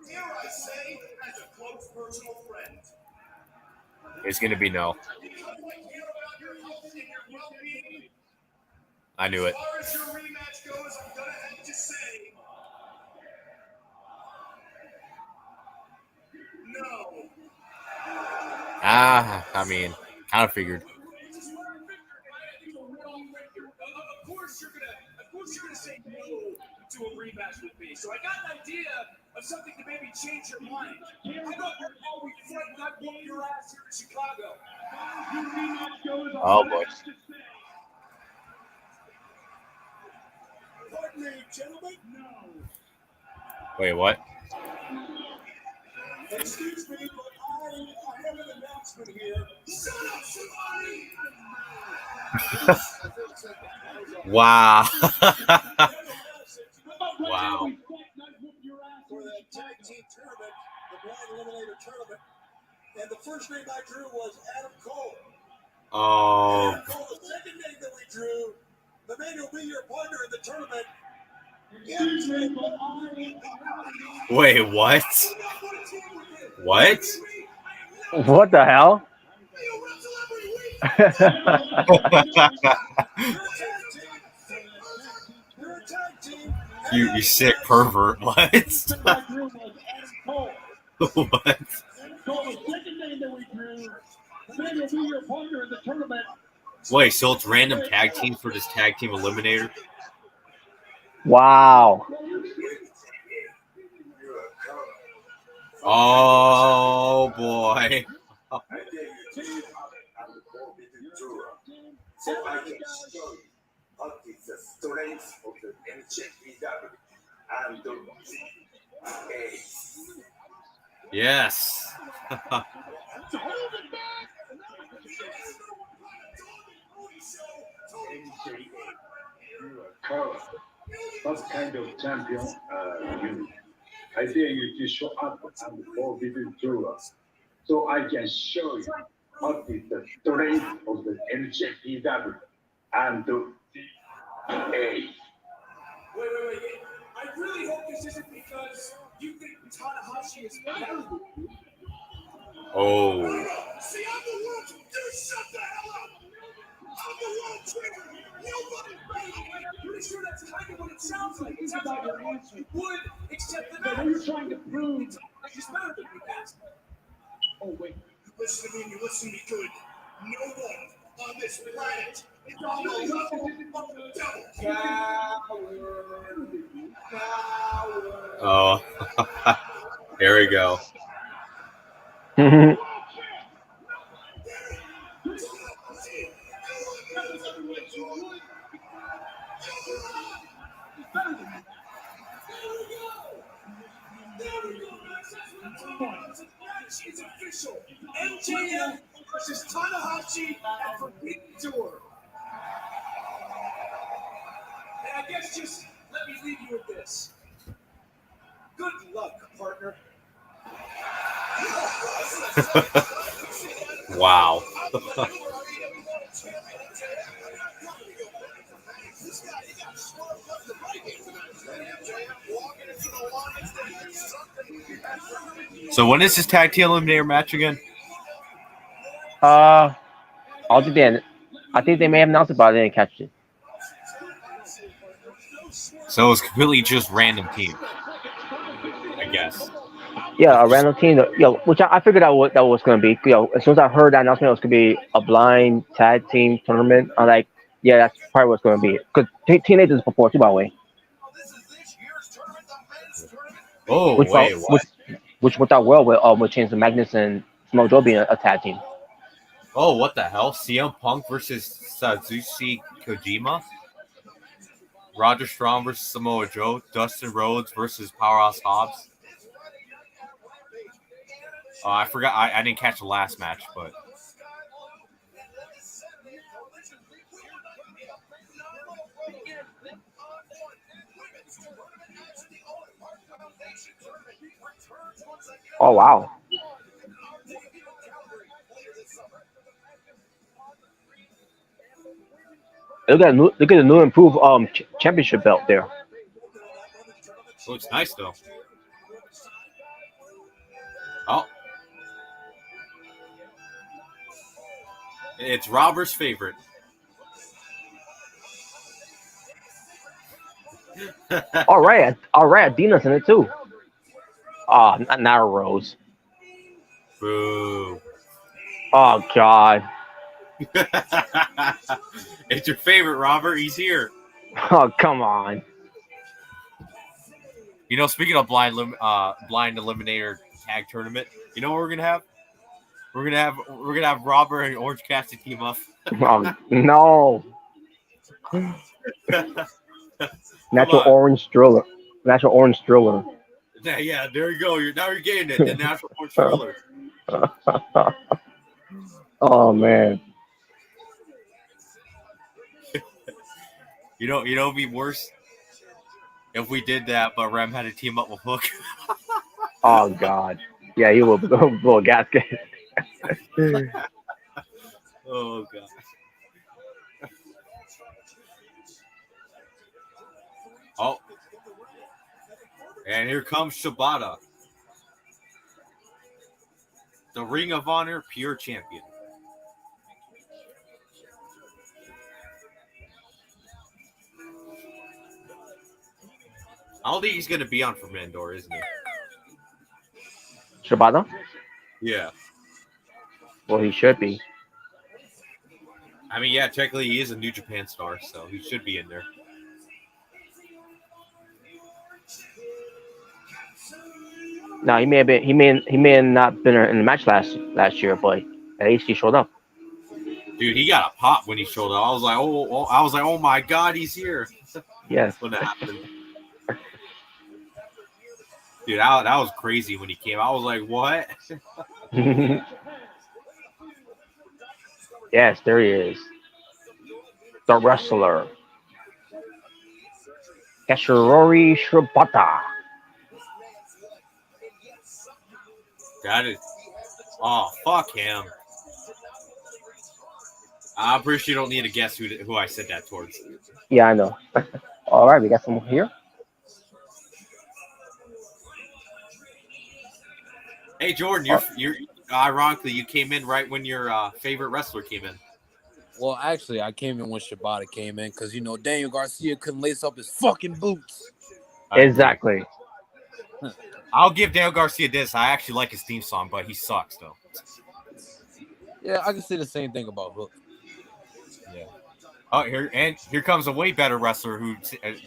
Dare I say, as a close personal friend. It's gonna be no. I knew it. As far as your rematch goes, I'm gonna have to say no. I mean, kind of figured. Of course you're gonna say no to a rematch with me. So I got an idea of something to maybe change your mind. How about you're always frightened I whoop your ass here in Chicago? Oh boy. Pardon me, gentlemen. Wait, what? Excuse me, but I have an announcement here. Shut up, somebody! Wow. Wow. For that tag team tournament, the Blind Eliminator tournament, and the first name I drew was Adam Cole. Oh. Adam Cole, the second name that we drew, the man who'll be your partner in the tournament. Wait, what? What? What the hell? You sick pervert. What? What? Wait, so it's random tag team for this tag team eliminator? Wow. Oh boy. So I can show you what is the strength of the NJPW and the Ace. Yes. What kind of champion you? I dare you to show up on the Forbidden Door, so I can show you what is the strength of the NJPW and the Ace. Wait. I really hope this isn't because you think Tanahashi is better. Oh. See, I'm the world. You shut the hell up. I'm the world champion. Nobody's better. I'm pretty sure that's kind of what it sounds like. It sounds like you would accept the match. You're trying to prove that he's better than you guys. Oh, wait. You listen to me and you listen to me good. No one on this planet is on the level of the devil. Coward. Oh. Here we go. versus Tanahashi and Forbidden Door. And I guess just let me leave you with this. Good luck, partner. Wow. So when is this tag team eliminator match again? I think they may have announced it, but I didn't catch it. So it's completely just random team, I guess. Yeah, a random team. Which I figured that was going to be. As soon as I heard that announcement, it was going to be a blind tag team tournament. I'm like, yeah, that's probably what's going to be. Because teenagers before too, by the way. Oh, Which wait, what? Which worked out well with Chains of Magnus and Samoa Joe being a tag team. Oh, what the hell? CM Punk versus Satoshi Kojima? Roger Strong versus Samoa Joe? Dustin Rhodes versus Powerhouse Hobbs? Oh, I forgot. I didn't catch the last match, but... Oh, wow. Look at the new improved championship belt there. Looks nice, though. Oh. It's Robert's favorite. All right, Dina's in it too. Oh, not a Rose. Boo. Oh God. It's your favorite, Robert. He's here. Oh, come on. You know, speaking of blind eliminator tag tournament, you know what we're gonna have? We're gonna have Robert and Orange Cassidy team up. Oh no. Natural orange thriller. Yeah, there you go. You're getting it. The natural orange thriller. Oh man. You know, it'd be worse if we did that, but Rem had to team up with Hook. Oh God. Yeah, he will blow a gasket. Oh God. Oh. And here comes Shibata. The Ring of Honor Pure Champion. I don't think he's going to be on Forbidden Door, isn't he? Shibata? Yeah. Well, he should be. I mean, yeah, technically he is a New Japan star, so he should be in there. No, he may have not been in the match last year, but at least he showed up. Dude, he got a pop when he showed up. I was like, oh my God, he's here. Yes. When that happened. Dude, that was crazy when he came. I was like, what? Yes, there he is. The wrestler. Kashirori Shibata. That is. Oh, fuck him. I'm pretty sure you don't need to guess who I said that towards. Yeah, I know. All right, we got some here. Hey, Jordan, you're ironically you came in right when your favorite wrestler came in. Well, actually, I came in when Shibata came in because, Daniel Garcia couldn't lace up his fucking boots. Exactly. I'll give Daniel Garcia this. I actually like his theme song, but he sucks, though. Yeah, I can say the same thing about Hook. Yeah. Oh, here comes a way better wrestler who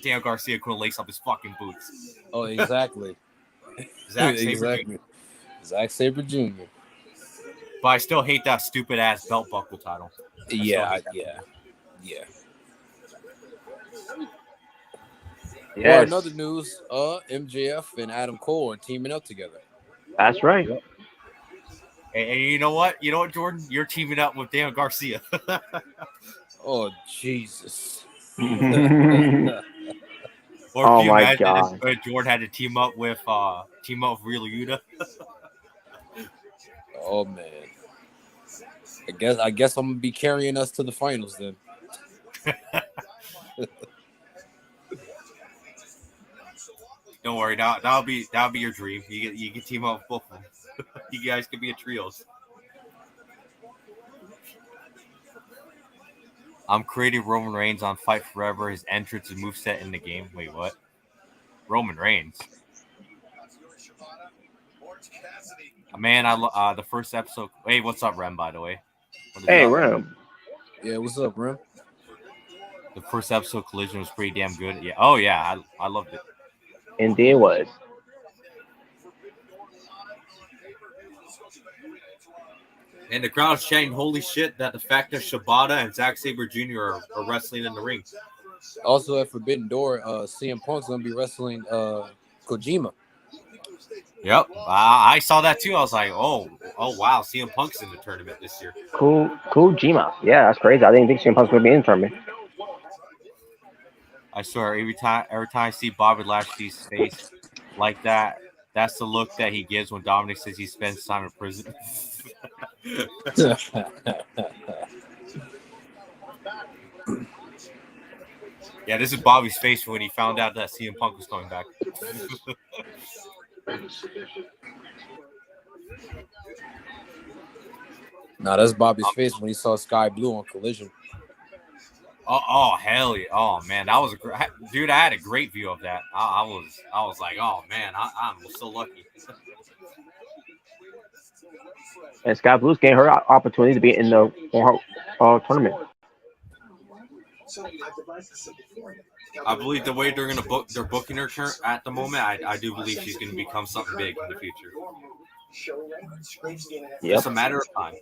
Daniel Garcia couldn't lace up his fucking boots. Oh, exactly. Zack Sabre Exactly. Zack Sabre Jr. But I still hate that stupid ass belt buckle title. Yeah. Yes. Well, in other news, MJF and Adam Cole are teaming up together. That's right. And you know what? You know what, Jordan? You're teaming up with Daniel Garcia. Oh Jesus! Or Oh can you my imagine god. if Jordan had to team up with Real Yuta? Oh man. I guess I'm gonna be carrying us to the finals then. Don't worry, that'll be your dream. You can team up with both of them. You guys could be a trios. I'm creating Roman Reigns on Fight Forever. His entrance and moveset in the game. Wait, what? Roman Reigns. Man, the first episode. Hey, what's up, Rem? By the way. Hey, Ram. Yeah, what's up, Rim? The first episode Collision was pretty damn good. Yeah. Oh yeah, I loved it. Indeed, it was. And the crowd's chanting, "Holy shit!" That the fact that Shibata and Zack Sabre Jr. are wrestling in the ring. Also at Forbidden Door, CM Punk's gonna be wrestling Kojima. Yep, I saw that too. I was like, oh wow, CM Punk's in the tournament this year. Cool Jima. Yeah, that's crazy. I didn't think CM Punk's would be in for me. I swear, every time I see Bobby Lashley's face like that, that's the look that he gives when Dominic says he spends time in prison. Yeah, this is Bobby's face when he found out that CM Punk was coming back. Nah, that's Bobby's face when he saw Sky Blue on Collision. Oh hell yeah! Oh man, that was a great dude. I had a great view of that. I was like, oh man, I'm so lucky. And Sky Blue's getting her opportunity to be in the tournament. I believe the way they're booking her at the moment, I do believe she's gonna become something big in the future. Yep. It's a matter of time.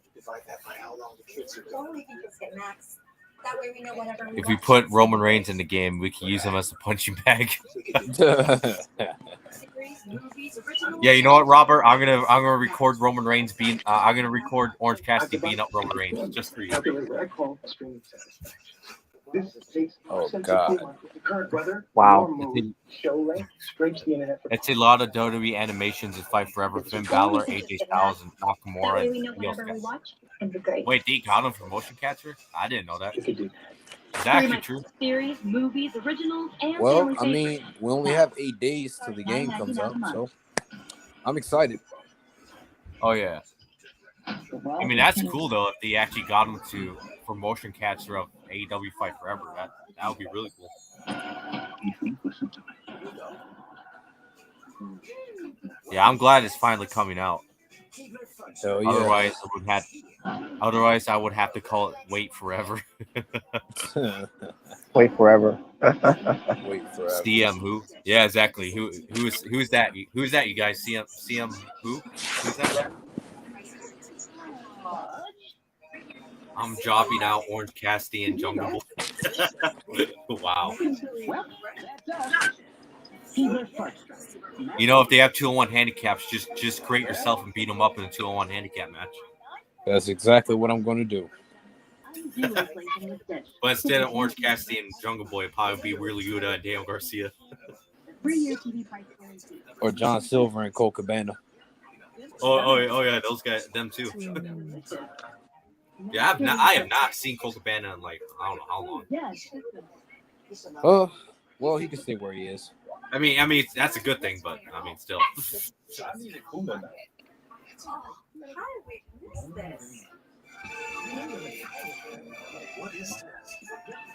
If we put Roman Reigns in the game, we can use him as a punching bag. Yeah, you know what, Robert? I'm gonna record Roman Reigns being. I'm gonna record Orange Cassidy beating up Roman Reigns just for you. Oh God! Wow. It's a lot of WWE animations in Fight Forever. Finn Balor, AJ Styles, and Nakamura. Wait, they got him for motion capture? I didn't know that. Is that actually true? Series, movies, originals, and Well, I mean, we only have 8 days till the game comes out, so I'm excited. Oh yeah. I mean, that's cool though. If they actually got him for motion capture of AEW Fight Forever, that would be really cool. Yeah, I'm glad it's finally coming out. So, yeah. Otherwise, I would have to call it Wait Forever. Wait forever. Wait forever. CM who? Yeah, exactly. Who's that? Who's that? You guys? CM who? Who's that? I'm jobbing out Orange Cassidy and Jungle Boy. Wow. You know, if they have 2-on-1 handicaps, just create yourself and beat them up in a 2-on-1 handicap match. That's exactly what I'm going to do. But instead of Orange Cassidy and Jungle Boy, it'd probably be Wheeler Yuta and Daniel Garcia. Or John Silver and Cole Cabana. Oh yeah, those guys, them too. Yeah, I have not seen Cole Cabana in like I don't know how long. Oh, well, he can stay where he is. I mean that's a good thing, but I mean still.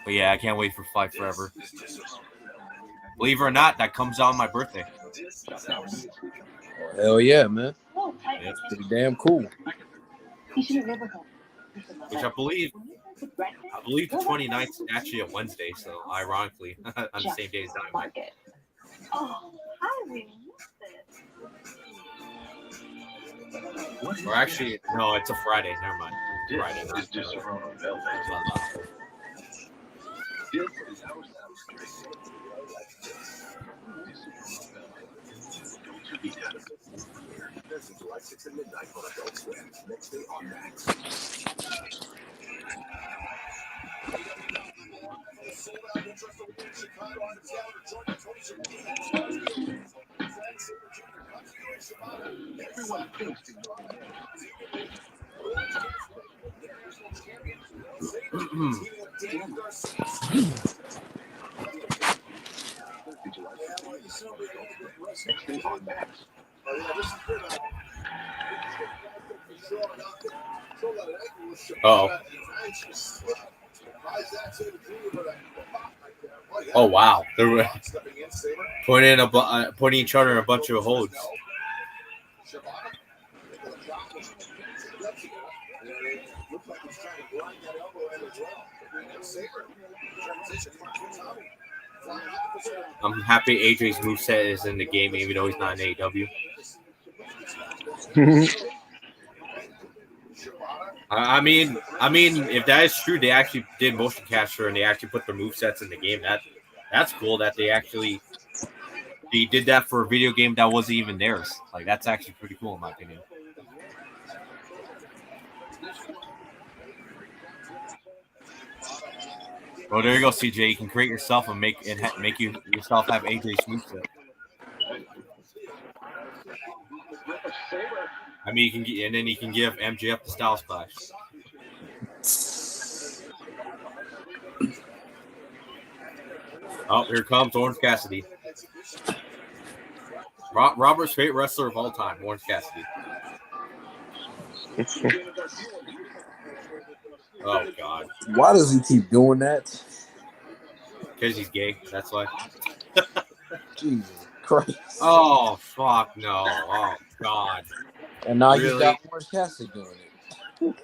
But yeah, I can't wait for Fight Forever. Believe it or not, that comes out on my birthday. Oh, hell yeah, man. Yeah. Pretty damn cool. Which I believe the 29th is actually a Wednesday, so ironically, on the same day as Dynamite. Or actually, no, it's a Friday. Never mind. Friday. Next day on Max. Everyone thinks Oh. Oh wow! They were putting each other in a bunch of holds. I'm happy AJ's moveset is in the game, even though he's not in AEW. I mean, if that is true, they actually did motion capture and they actually put their movesets in the game. That's cool that they did that for a video game that wasn't even theirs. Like that's actually pretty cool in my opinion. Well, there you go, CJ. You can create yourself and make yourself have AJ's moveset. I mean, and then you can give MJF the Style Splash. Oh, here comes Orange Cassidy. Robert's favorite wrestler of all time, Orange Cassidy. Oh, God. Why does he keep doing that? Because he's gay. That's why. Jesus Christ. Oh, fuck no. Oh, God. And now Really? you got Orange Cassidy doing it.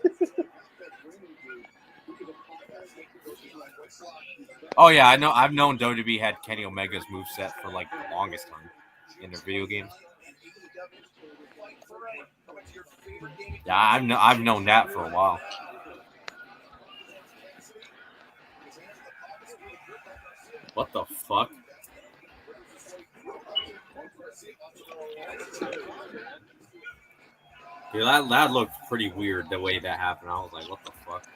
Oh, yeah. I know. I've known WWE had Kenny Omega's moveset for like the longest time in their video games. Yeah, I've known that for a while. What the fuck? Dude, that looked pretty weird the way that happened. I was like, what the fuck?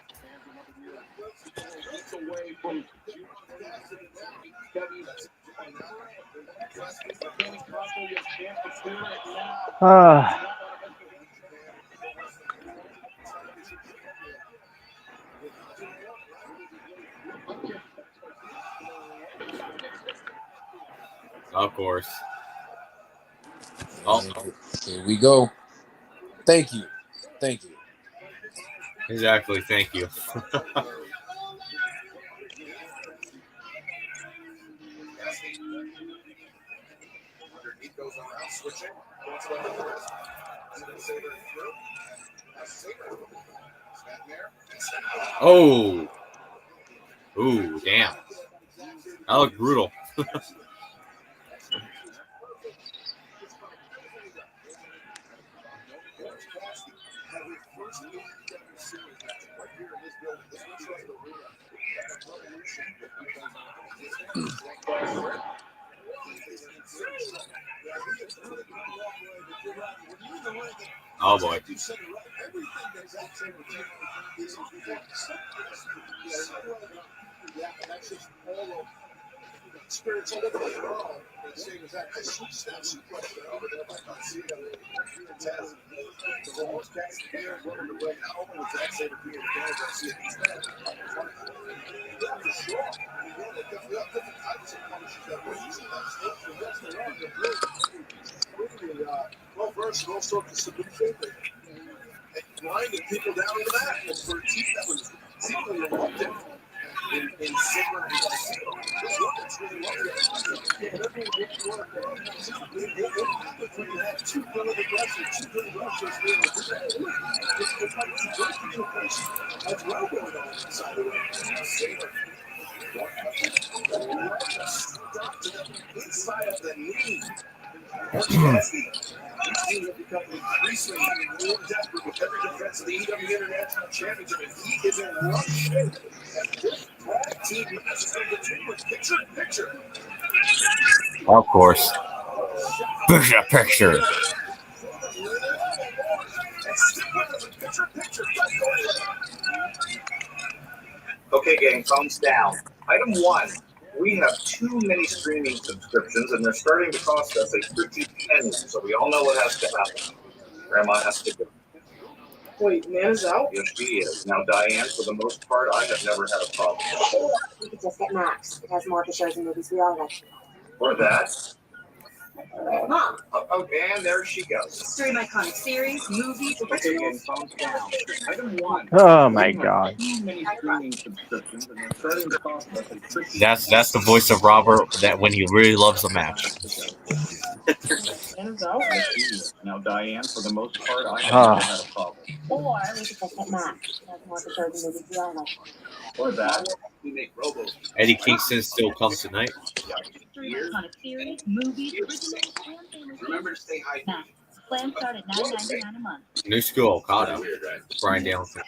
Of course. Oh, here we go. Thank you. Exactly. Thank you. Oh. Ooh, damn. That looked brutal. Oh boy. Well versed in all sorts of solutions and grinding people down in the mat. And for a team that was seemingly reluctant in Sigma and Garcia, this woman's really when you have two prolific wrestlers, two good wrestlers being the it's like two great communication as well going on inside the ring. Inside of the knee. We've seen him become increasingly more desperate with every defense of the AEW International Championship, and he is in rough shape. This tag team match is going to continue with picture in picture. Of course. Picture. Okay, gang, thumbs down. Item 1. We have too many streaming subscriptions, and they're starting to cost us a pretty penny, so we all know what has to happen. Grandma has to go. Wait, Nana's out? Yes, she is. Now, Diane, for the most part, I have never had a problem. We could just get Max. It has more of the shows and movies we all like. Or that. Mom, Oh, and there she goes. stream iconic series, movies, Okay, gang, originals. thumbs down. Item 1. Oh my god. Too many streaming subscriptions, and they're starting to cost us a pretty That's the voice of Robert that when he really loves a match. Nana's out. Now, Diane, for the most part, I have Ah. never had a problem. Or we could just get Max. It has more of the shows and movies we all like. Or that. We make robo. Eddie Kingston still comes tonight. Stream iconic series, movies, originals, and famous Remember to stay hydrated. Max. Plans start at $9.99 a month. New school Okada. Brian Danielson.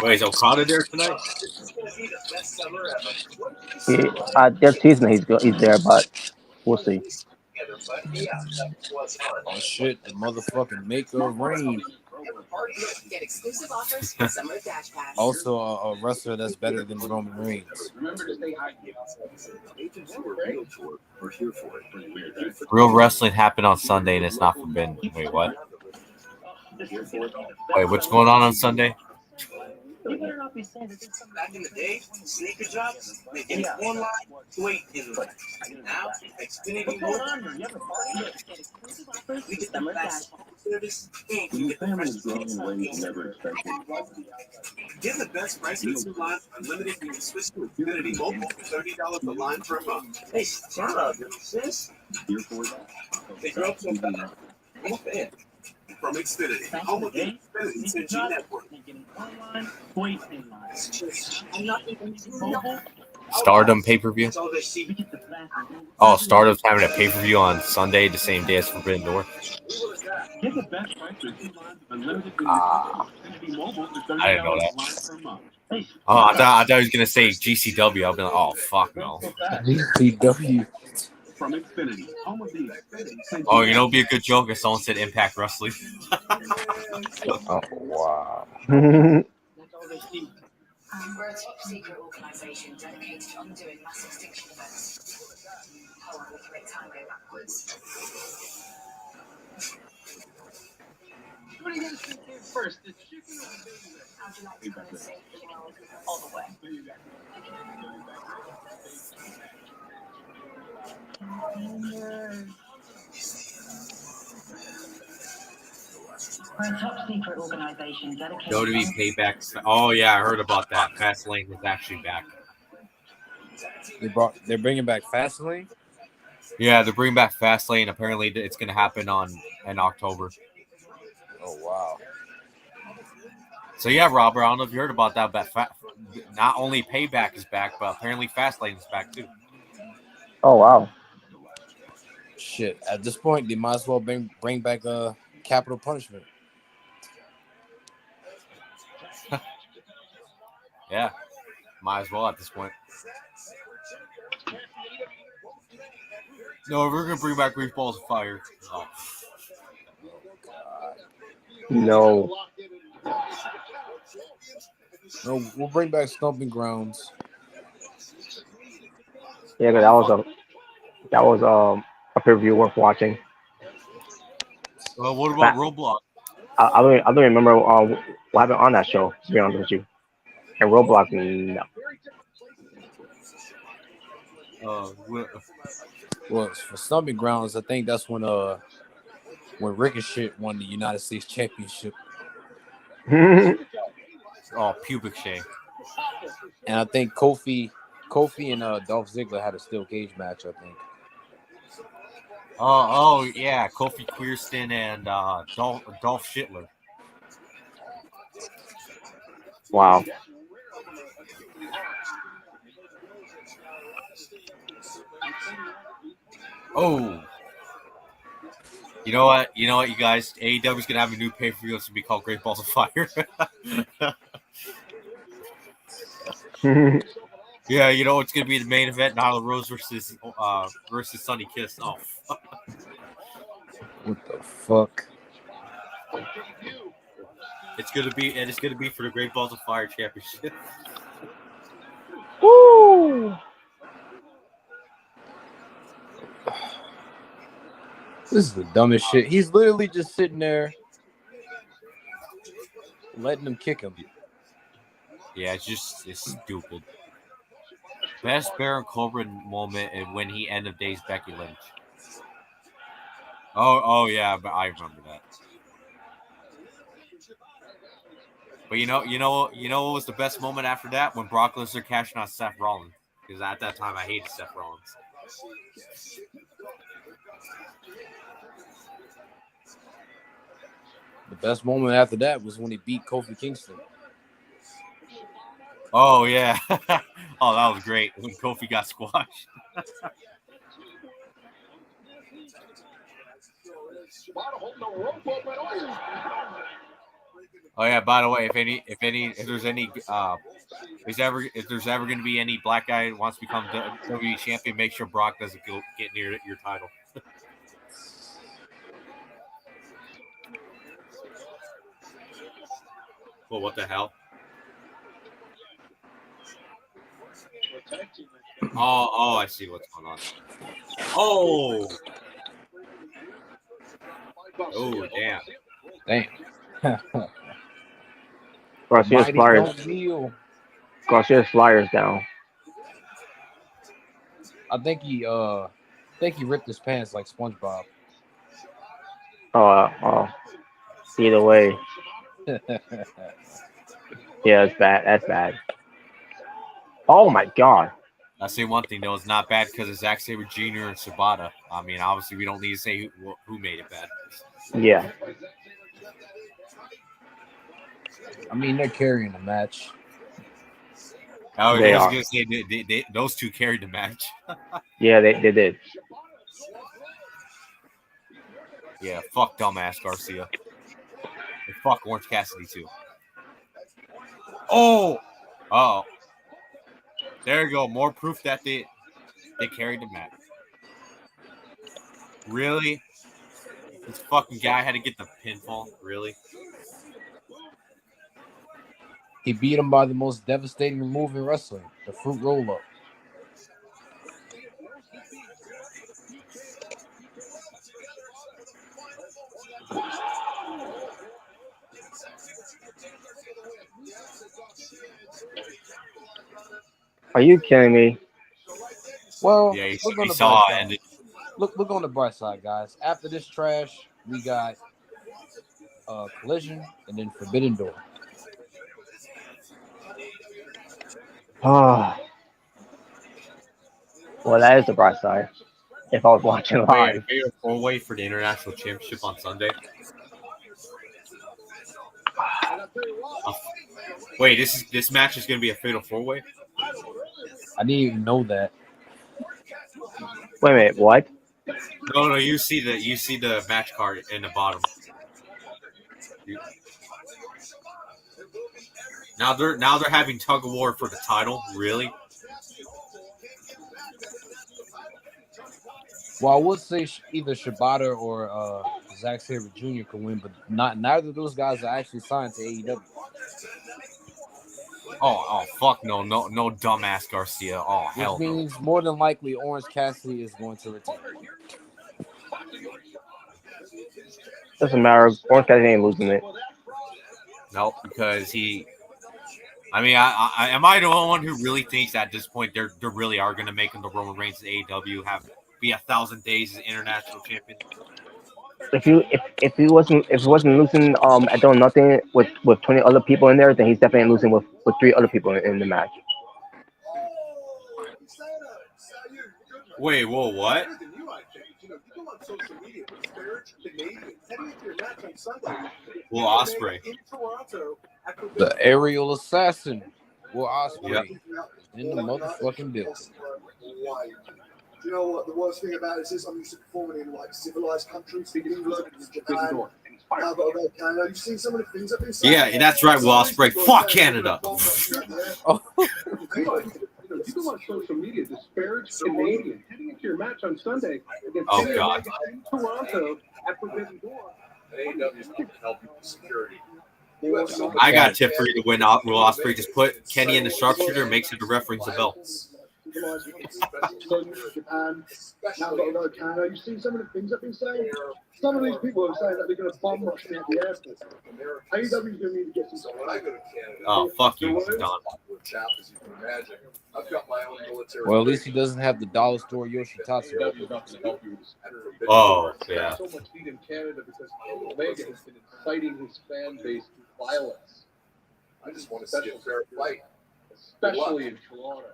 Wait, is Okada there tonight? They're teasing he's there, but we'll see. Oh shit, the motherfucking maker of rain. Get exclusive offers for Summer Dash Pass. Also a wrestler that's better than Roman Reigns. Remember to stay hydrated. Agents who are real for it are here for it. Pretty weird, right? Real wrestling happened on Sunday and it's not forbidden. Wait, what? Wait, what's going on Sunday? Back in the day, sneaker jobs, they gave one line to 8 in line. Now, Xfinity Mobile, we get the best service and you get the best Get the best price for 2 lines unlimited when you switch to Xfinity Mobile for $30 a line per month. Hey, shout out, sis. They grew up so fast. I'm a fan. From Xfinity, home of the Xfinity 10G network. I'm not even mobile. Stardom pay-per-view? That's all they see. Oh, Stardom's having a pay-per-view on Sunday, the same day as Forbidden Door. Get the best price for 2 lines unlimited Xfinity Mobile for I didn't know $30 that. a line per month. Oh, I thought he was gonna say GCW. I'll be like, oh fuck no. GCW. From Xfinity, home of the Xfinity 10G Oh, you know, it'd be a good joke if someone said Impact Wrestling. Oh wow. That's all they see. We're a top secret organisation dedicated to undoing mass extinction events. How long will the correct time go backwards? What are you going to do first? The chicken or the baby? How do you like to come and save the world all the way? We're a top secret organization dedicated WWE Payback. Oh yeah, I heard about that. Fastlane was actually back. They're bringing back Fastlane. Yeah, they're bringing back Fastlane. Apparently, it's gonna happen in October. Oh wow. So yeah, Robert, I don't know if you heard about that, but not only Payback is back, but apparently Fastlane is back too. Oh wow. Shit. At this point, they might as well bring back Capital Punishment. Yeah, might as well at this point. No, we're gonna bring back Grease Balls of Fire. Oh. No. No, we'll bring back Stomping Grounds. Yeah, 'cause that was a pay-per-view worth watching. Well, what about Roblox? I don't remember what happened on that show, to be honest with you. And Roblox, no. Well, for Stomping Grounds, I think that's when Ricochet won the United States Championship. Oh, pubic shame. And I think Kofi and Dolph Ziggler had a steel cage match, I think. Oh yeah, Kofi Queerston and Dolph Ziggler. Wow. Oh. You know what, you guys? AEW's gonna have a new pay-per-view. It's gonna be called Great Balls of Fire. Yeah, it's gonna be the main event: Nyla Rose versus Sonny Kiss. Oh, fuck. What the fuck? It's gonna be for the Great Balls of Fire Championship. Woo! This is the dumbest shit. He's literally just sitting there, letting them kick him. Yeah, it's stupid. Best Baron Corbin moment and when he ended days Becky Lynch. Oh yeah, but I remember that. But you know what was the best moment after that? When Brock Lesnar cashed out Seth Rollins. Because at that time I hated Seth Rollins. The best moment after that was when he beat Kofi Kingston. Oh yeah. Oh, that was great. When Kofi got squashed. Oh yeah, by the way, if there's ever going to be any black guy who wants to become WWE champion, make sure Brock doesn't get near your title. Well, what the hell? Oh, I see what's going on. Oh, damn. Garcia's Mighty flyers. don't kneel. Garcia's flyers down. I think he ripped his pants like SpongeBob. Oh. Either way. Yeah, it's bad. That's bad. Oh my god. I say one thing though, it's not bad because it's Zack Sabre Jr. and Sabata. I mean, obviously we don't need to say who made it bad. Yeah. I mean, they're carrying the match. Oh, They I was are. gonna say those two carried the match. Yeah, they did. Yeah, fuck dumbass Garcia. And fuck Orange Cassidy too. Oh, there you go. More proof that they carried the match. Really? This fucking guy had to get the pinfall. Really? He beat him by the most devastating move in wrestling, the fruit roll-up. Are you kidding me? Well, Yeah, look on he the saw bright and side. Look on the bright side, guys. After this trash, we got Collision and then Forbidden Door. Oh. Well, that is the bright side. If I was watching live. Fatal 4-way for the International Championship on Sunday. Wait, this match is going to be a Fatal 4-way? I didn't even know that. Wait a minute, what? No, you see the match card in the bottom. Now they're having tug of war for the title. Really? Well, I would say either Shibata or Zack Sabre Jr. could win, but neither of those guys are actually signed to AEW. Oh, fuck no, dumbass Garcia. Oh, hell Which means more than likely Orange Cassidy is going to retain. Doesn't matter. Orange Cassidy ain't losing it. No, because he. I mean, am I the only one who really thinks at this point they really are going to make him the Roman Reigns of AEW be 1,000 days as international champion? If he wasn't losing at doing nothing with 20 other people in there, then he's definitely losing with 3 other people in the match. Wait, whoa, what? Will Ospreay. The aerial assassin, Will Ospreay, in the motherfucking building. You know what the worst thing about it is? I'm used to performing in like civilized countries, England, Japan, Canada. You've seen some of the things I've been saying. Yeah, that's right, Will Ospreay. Fuck Canada. You go on social media, disparage Canadians heading into your match on Sunday against God. Toronto at Forbidden Door. AEW is going to help you with security. I got a tip for you to win out, Will Ospreay. Just put Kenny in the sharpshooter and make sure the ref rings the bell. Japan, now got to go to Canada. You see some of the things that have been saying? Some of these people are saying that they're going to bomb rush me at the airport. AEW is going to need to get some. Oh, fuck you, Don. Well, at least he doesn't have the dollar store Yoshitatsu. Oh, yeah. So much heat in Canada because Omega has been inciting his fan base to violence. I just want to see a fair fight. Especially in Toronto,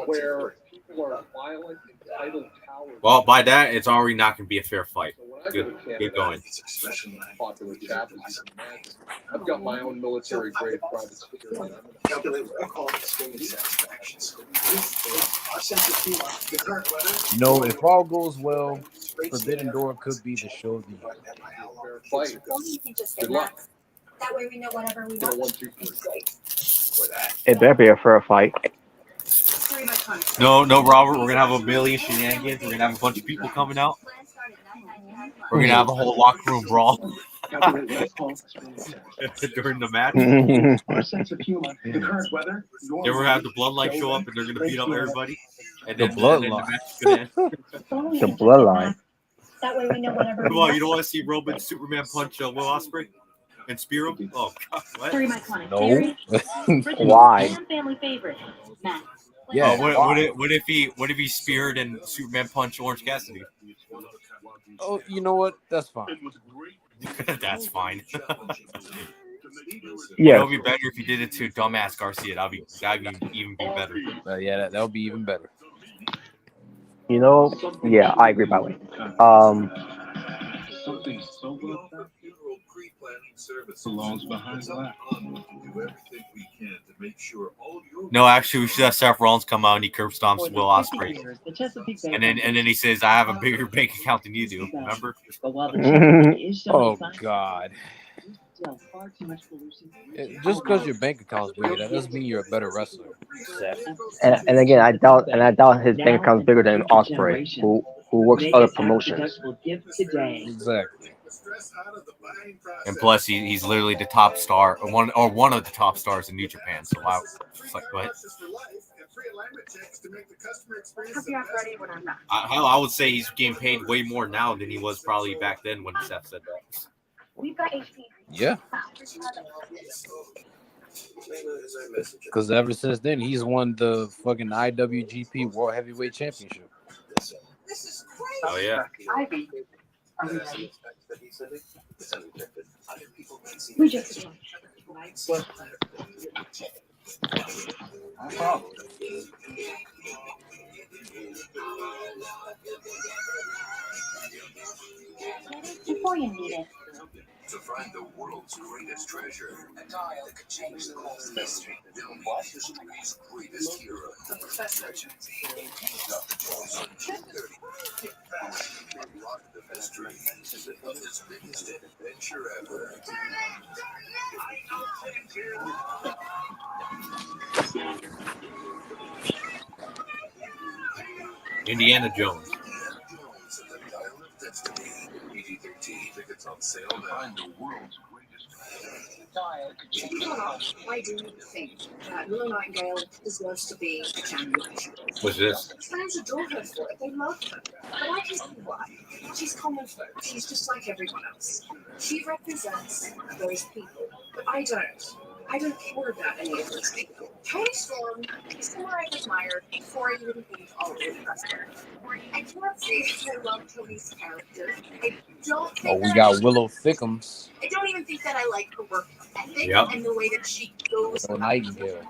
where people are violent, entitled cowards. Well, by that, it's already not going to be a fair fight. So when I go to Canada, Good going. It's especially popular chap, as you can imagine. I've got my own military-grade private security. calculate what I call swinging satisfactions. Our sense of humor, the current weather. You know, if all goes well, Forbidden Door could be the show of the year. Fair fight. Or you can just Good get luck. nuts. That way we know whatever we Get a want. 1-2-3. Great. For that. It better be a fair fight. Sorry, my contact. No, Robert. We're going to have a million shenanigans. We're going to have a bunch of people coming out. Plan started 9:95. We're going to have a whole locker room brawl Calculate what I call swinging satisfactions. during the match. Our sense of humor, the current weather. Then we're going to have the Bloodline show up and they're going to beat up everybody. And The then, Bloodline. the match is going to end. The bloodline. That way we know whatever Come we on, want. you don't want to see Roman Superman punch Will Ospreay and spear him? Oh, God. What? Sorry, my contact. No. Why? And family favorite. Matt. Yeah. What if he speared and Superman punched Orange Cassidy? Oh, you know what? That's fine. That's fine. Yeah. It would be better if you did it to dumbass Garcia. That'd be even be better. Yeah, that would be even better. You know, yeah, I agree. By the way, Something so well done belongs behind glass. No, actually, we should have Seth Rollins come out and he curb stomps Will Ospreay, and then he says, "I have a bigger bank account than you do." Remember? Oh, God. Just because your bank account's bigger, that doesn't mean you're a better wrestler. and again, I doubt his bank account's bigger than Ospreay, who works other promotions. Exactly. And plus, he's literally the top star, or one of the top stars in New Japan. So wow, it's like what? I'll be off ready when I'm back. I would say he's getting paid way more now than he was probably back then when Seth said that. We've got HP. Yeah. Because ever since then, he's won the fucking IWGP World Heavyweight Championship. Oh yeah. Ivy. Are we ready? We just before you need it. To find the world's greatest treasure, a dial that could change the course of history. They'll watch history's greatest hero, the Professor. Dr. Johnson, 2:30. Kick back, rock the history of his biggest adventure ever. Indiana Jones. Tickets on sale now. Find the world's greatest. I do think that Willow Nightingale deserves to be a champion. What's this? Fans adore her for it. They love her. But I can see why. She's common folk. She's just like everyone else. She represents those people. But I don't. I don't care about any of those people. Tony Storm is someone I've admired before I even think all over the wrestler. I can't say that I love Tony's character. I don't think We got Willow Thickums. I don't even think that I like her work ethic Yep. and the way that she goes Willow about Nightingale.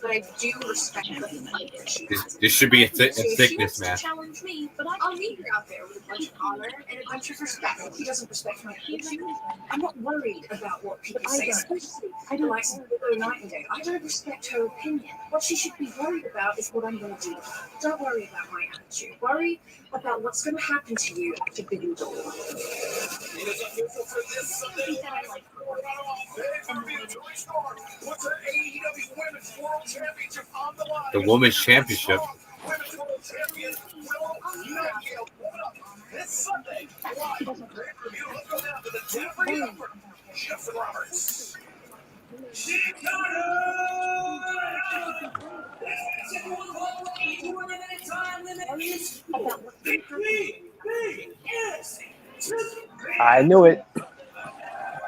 but I do respect the fight that she has. This should be a So if she thickness wants to match. challenge me, but I'll meet her out there with a bunch of honor and a bunch of respect. If he doesn't respect my opinion, I'm not worried about what people say. Especially, I don't like Willow Nightingale. I don't respect her opinion. What she should be worried about is what I'm going to do. Don't worry about my attitude. Worry about what's going to happen to you at Forbidden Door. It is official for this Sunday. Tony Storm puts her AEW Women's World Championship on the line. The Women's Championship. Women's World Champion Willow Nightingale. This Sunday, live on pay-per-view. Let's go down to the Jeffrey Upper. Jeff Roberts. about what's going to happen. I knew it.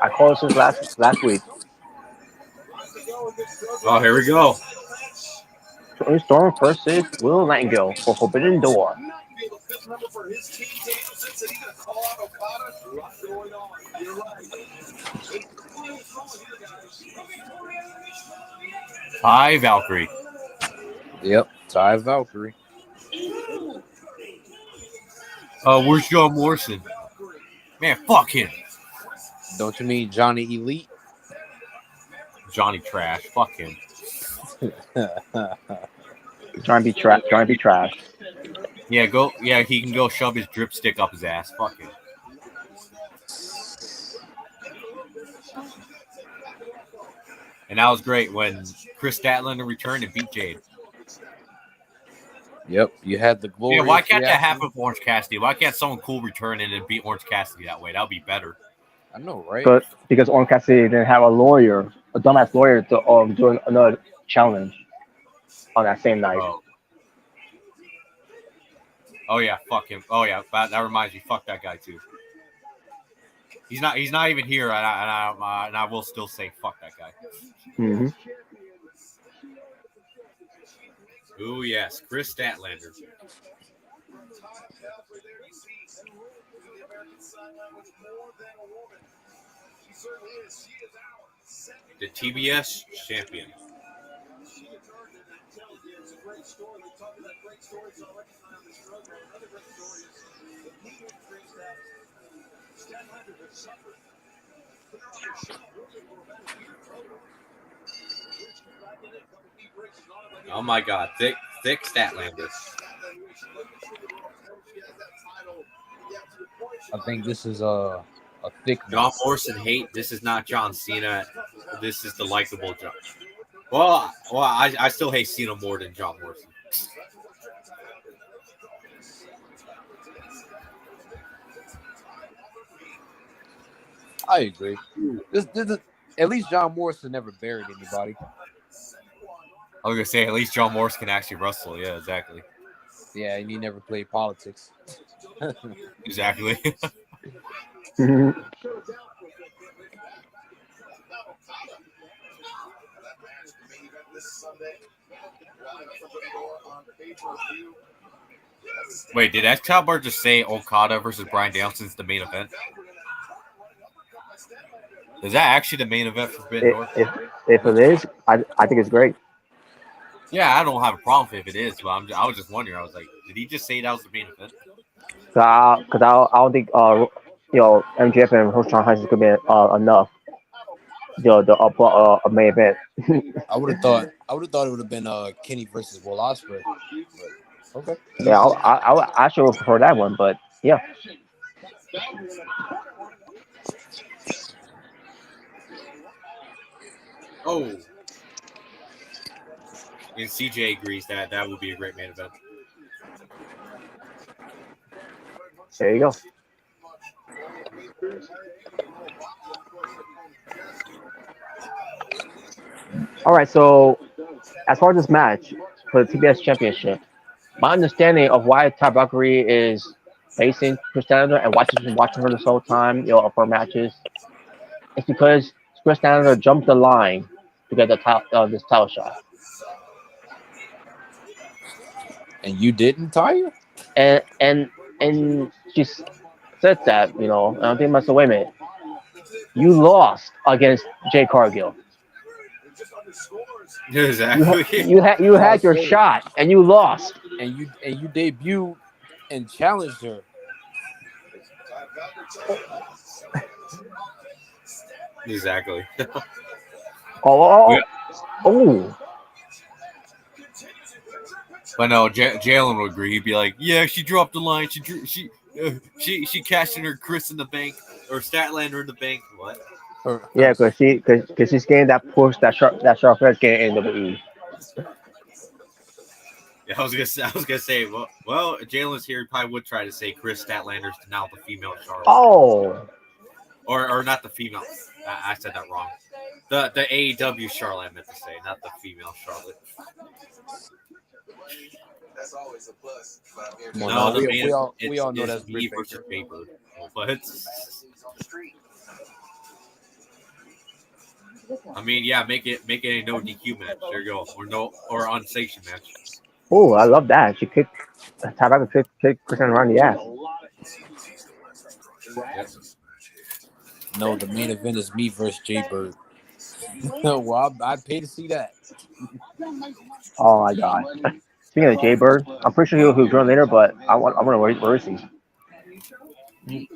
I called it since last week. Oh, here we go. Tony Storm versus Will Nightingale for Forbidden Door. Hi, Valkyrie. Yep, Ty Valkyrie. Where's John Morrison? Man, fuck him. Don't you mean Johnny Elite? Johnny Trash. Fuck him. Trying to be trash. Yeah, go. Yeah, he can go shove his drip stick up his ass. Fuck him. And that was great when Chris Statlander returned and beat Jade. Yep, you had the glory. Yeah, why can't that happen with Orange Cassidy? Why can't someone cool return and beat Orange Cassidy that way? That would be better. I know, right? But because Orange Cassidy didn't have a dumbass lawyer to do another challenge on that same night. Oh yeah, fuck him. Oh yeah, that reminds me. Fuck that guy too. He's not even here, and I will still say fuck that guy. Mm-hmm. Oh yes, Chris Statlander. The TBS champion. Oh my God, thick Statlander. I think this is a thick. John Morrison hate. This is not John Cena. This is the likable John. Well, I still hate Cena more than John Morrison. I agree. This at least John Morrison never buried anybody. I was gonna say at least John Morrison can actually wrestle. Yeah, exactly. Yeah, and he never played politics. Exactly. Wait, did Excalibur just say Okada versus Bryan Danielson's the main event? Is that actually the main event for Forbidden Door? If it is, I think it's great. Yeah, I don't have a problem if it is, but I was just wondering. I was like, did he just say that was the main event? Because I don't think MJF and Roshan Heights could be enough. The main event. I would have thought it would have been Kenny versus Will Ospreay. Okay. Yeah, I actually would prefer that one, but yeah. Oh. And CJ agrees that would be a great main event. There you go. All right, so as far as this match for the TBS Championship, my understanding of why Ty Valkyrie is facing Chris Statlander and watching her this whole time, for matches, is because Chris Statlander jumped the line to get this title shot. And you didn't, Ty? And she said that, and I think I said, wait a minute, you lost against Jay Cargill. Exactly. You had your shot and you lost. And you debuted and challenged her. Exactly. Oh. But no, Jalen would agree. He'd be like, "Yeah, she dropped the line. She cashed in her Chris in the bank or Statlander in the bank." What? Yeah, because she's getting that push that sharp edge getting in WWE. Yeah, I was gonna say. Well, Jalen's here. He probably would try to say Chris Statlander's now the female Charlotte. Oh. Or not the female. I said that wrong. The AEW Charlotte I meant to say, not the female Charlotte. That's always a plus. Come on, No, now. the We man, all know it's that's me Britt versus Baker. Paper. But I mean, yeah, make it a no DQ match. There you go, or unsanctioned match. Oh, I love that. She kicked Tabaka kicked Kristen around the ass. Yep. No, the main event is me versus Jay Bird. Well, I'd pay to see that. Oh my god. Speaking of Jay Bird, I'm pretty sure he'll join later, but I want to where is he?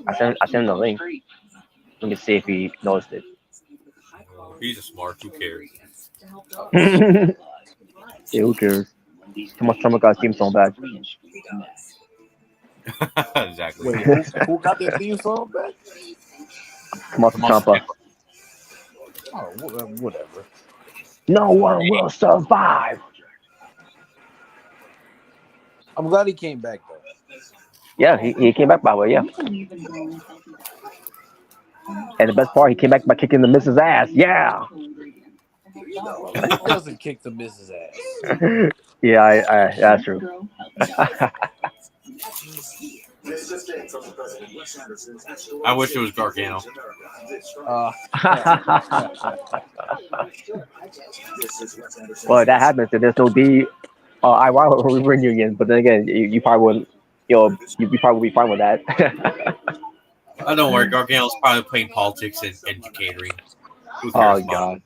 I sent him the link. Let me see if he noticed it. He's a smart. Who cares? Yeah, who cares? Too much Trump got theme song back. Exactly. Wait, who got their theme song back? Tommaso Ciampa. Oh, whatever. No one will survive. I'm glad he came back though. Yeah, he came back by the way, yeah. And the best part, he came back by kicking the Mrs. ass. Yeah. Who doesn't kick the Mrs. ass? Yeah, I that's true. I wish it was Gargano. Well, that happens. There's no IY reunion, but then again, you probably wouldn't. You probably would be fine with that. I don't worry. Gargano's probably playing politics and catering. Who Oh cares about god.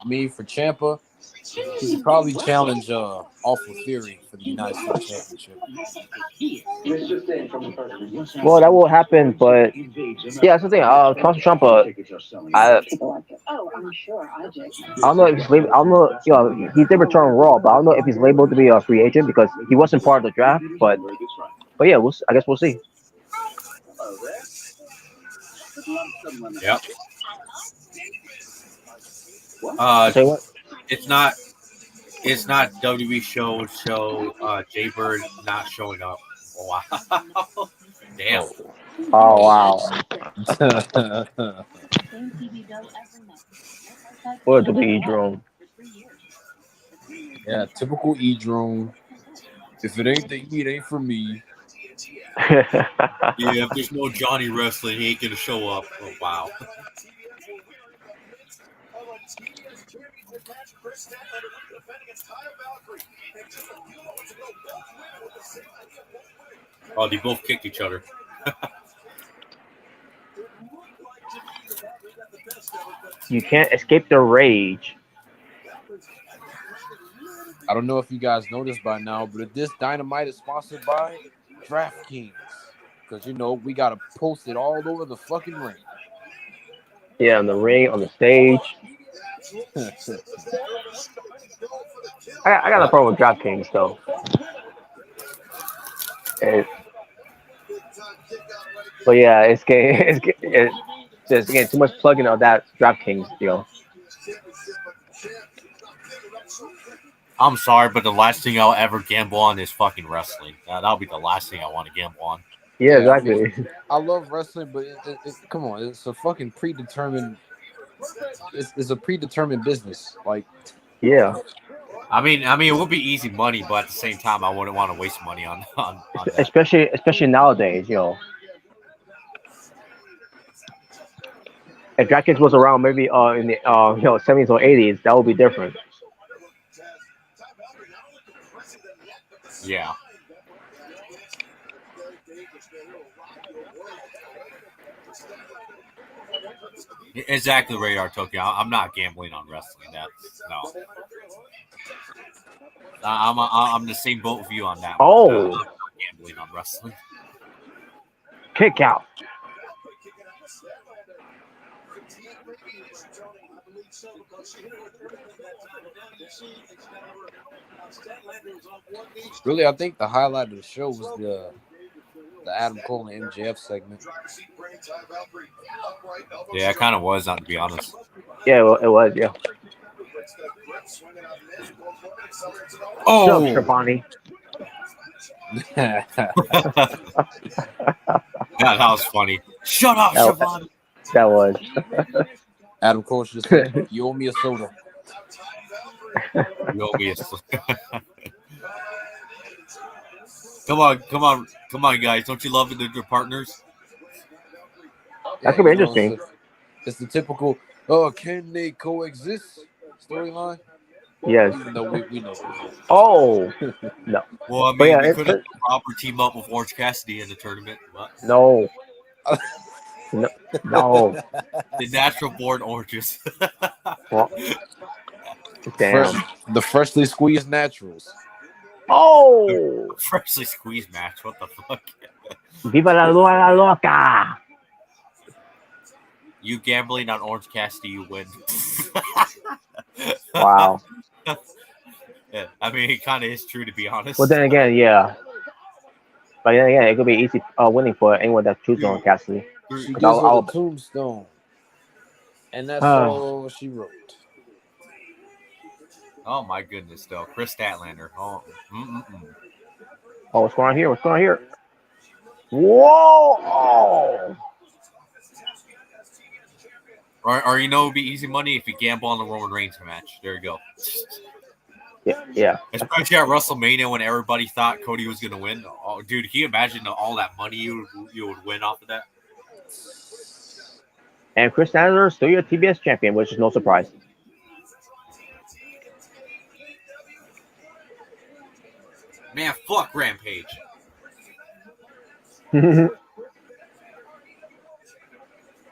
Me for Ciampa, he should probably challenge Awful Theory for the United States Championship. Well, that will happen, but yeah, that's the thing. Tommaso Ciampa, I don't know if he's labeled. I don't know. He did return Raw, but I don't know if he's labeled to be a free agent because he wasn't part of the draft. But yeah, I guess we'll see. Yep. Say what? It's not WWE show Jay Bird not showing up. Wow. Damn. Oh wow. What a WWE drone. Yeah, typical E-drone. If it ain't the E, it ain't for me. Yeah, if there's no Johnny wrestling, he ain't gonna show up. Oh wow. Oh, they both kicked each other. You can't escape the rage. I don't know if you guys noticed by now, but this Dynamite is sponsored by DraftKings. Because, we got to post it all over the fucking ring. Yeah, on the ring, on the stage. I got a problem with DraftKings, though. But yeah, it's just getting too much plugging of that DraftKings deal. I'm sorry, but the last thing I'll ever gamble on is fucking wrestling. That'll be the last thing I want to gamble on. Yeah, exactly. I love wrestling, but come on, it's a fucking predetermined. It's a predetermined business. Like, yeah. I mean, it would be easy money, but at the same time, I wouldn't want to waste money on that. Especially nowadays, If DraftKings was around maybe in the 70s or 80s, that would be different. Yeah. Exactly, Radar Tokyo. I'm not gambling on wrestling. No. I'm the same boat with you on that. Oh. I'm not gambling on wrestling. Kick out. Really, I think the highlight of the show was the Adam Cole and MJF segment. Yeah, it kind of was, not to be honest. Yeah, well, it was, yeah. Oh, Shabani. that was funny. Shut up, Shabani. That was. Adam Cole just said, "You owe me a soda." You owe me a soda. Come on, guys! Don't you love it that they're partners? That could be you know, interesting. it's the typical, can they coexist storyline? Yes. Even though we know they won't. Oh no. Well, I But mean, yeah, we it's could have proper team up with Orange Cassidy in the tournament. What? no. No. The natural born oranges. Well, damn. The freshly squeezed naturals. Oh. Freshly squeezed match. What the fuck? Viva la loca. You gambling on Orange Cassidy, you win. Wow. Yeah, I mean, it kind of is true, to be honest. Well, then again, yeah. But then again, it could be easy winning for anyone that chooses on Cassidy. She gives her the tombstone, and that's all she wrote. Oh my goodness, though, Chris Statlander. Oh, Oh, what's going on here? What's going on here? Whoa! Oh. Or you know, it'd be easy money if you gamble on the Roman Reigns match. There you go. Yeah. Especially at WrestleMania when everybody thought Cody was gonna win. Oh, dude, can you imagine all that money you would win off of that? And Chris Statlander is still your TBS champion, which is no surprise. Man, fuck Rampage.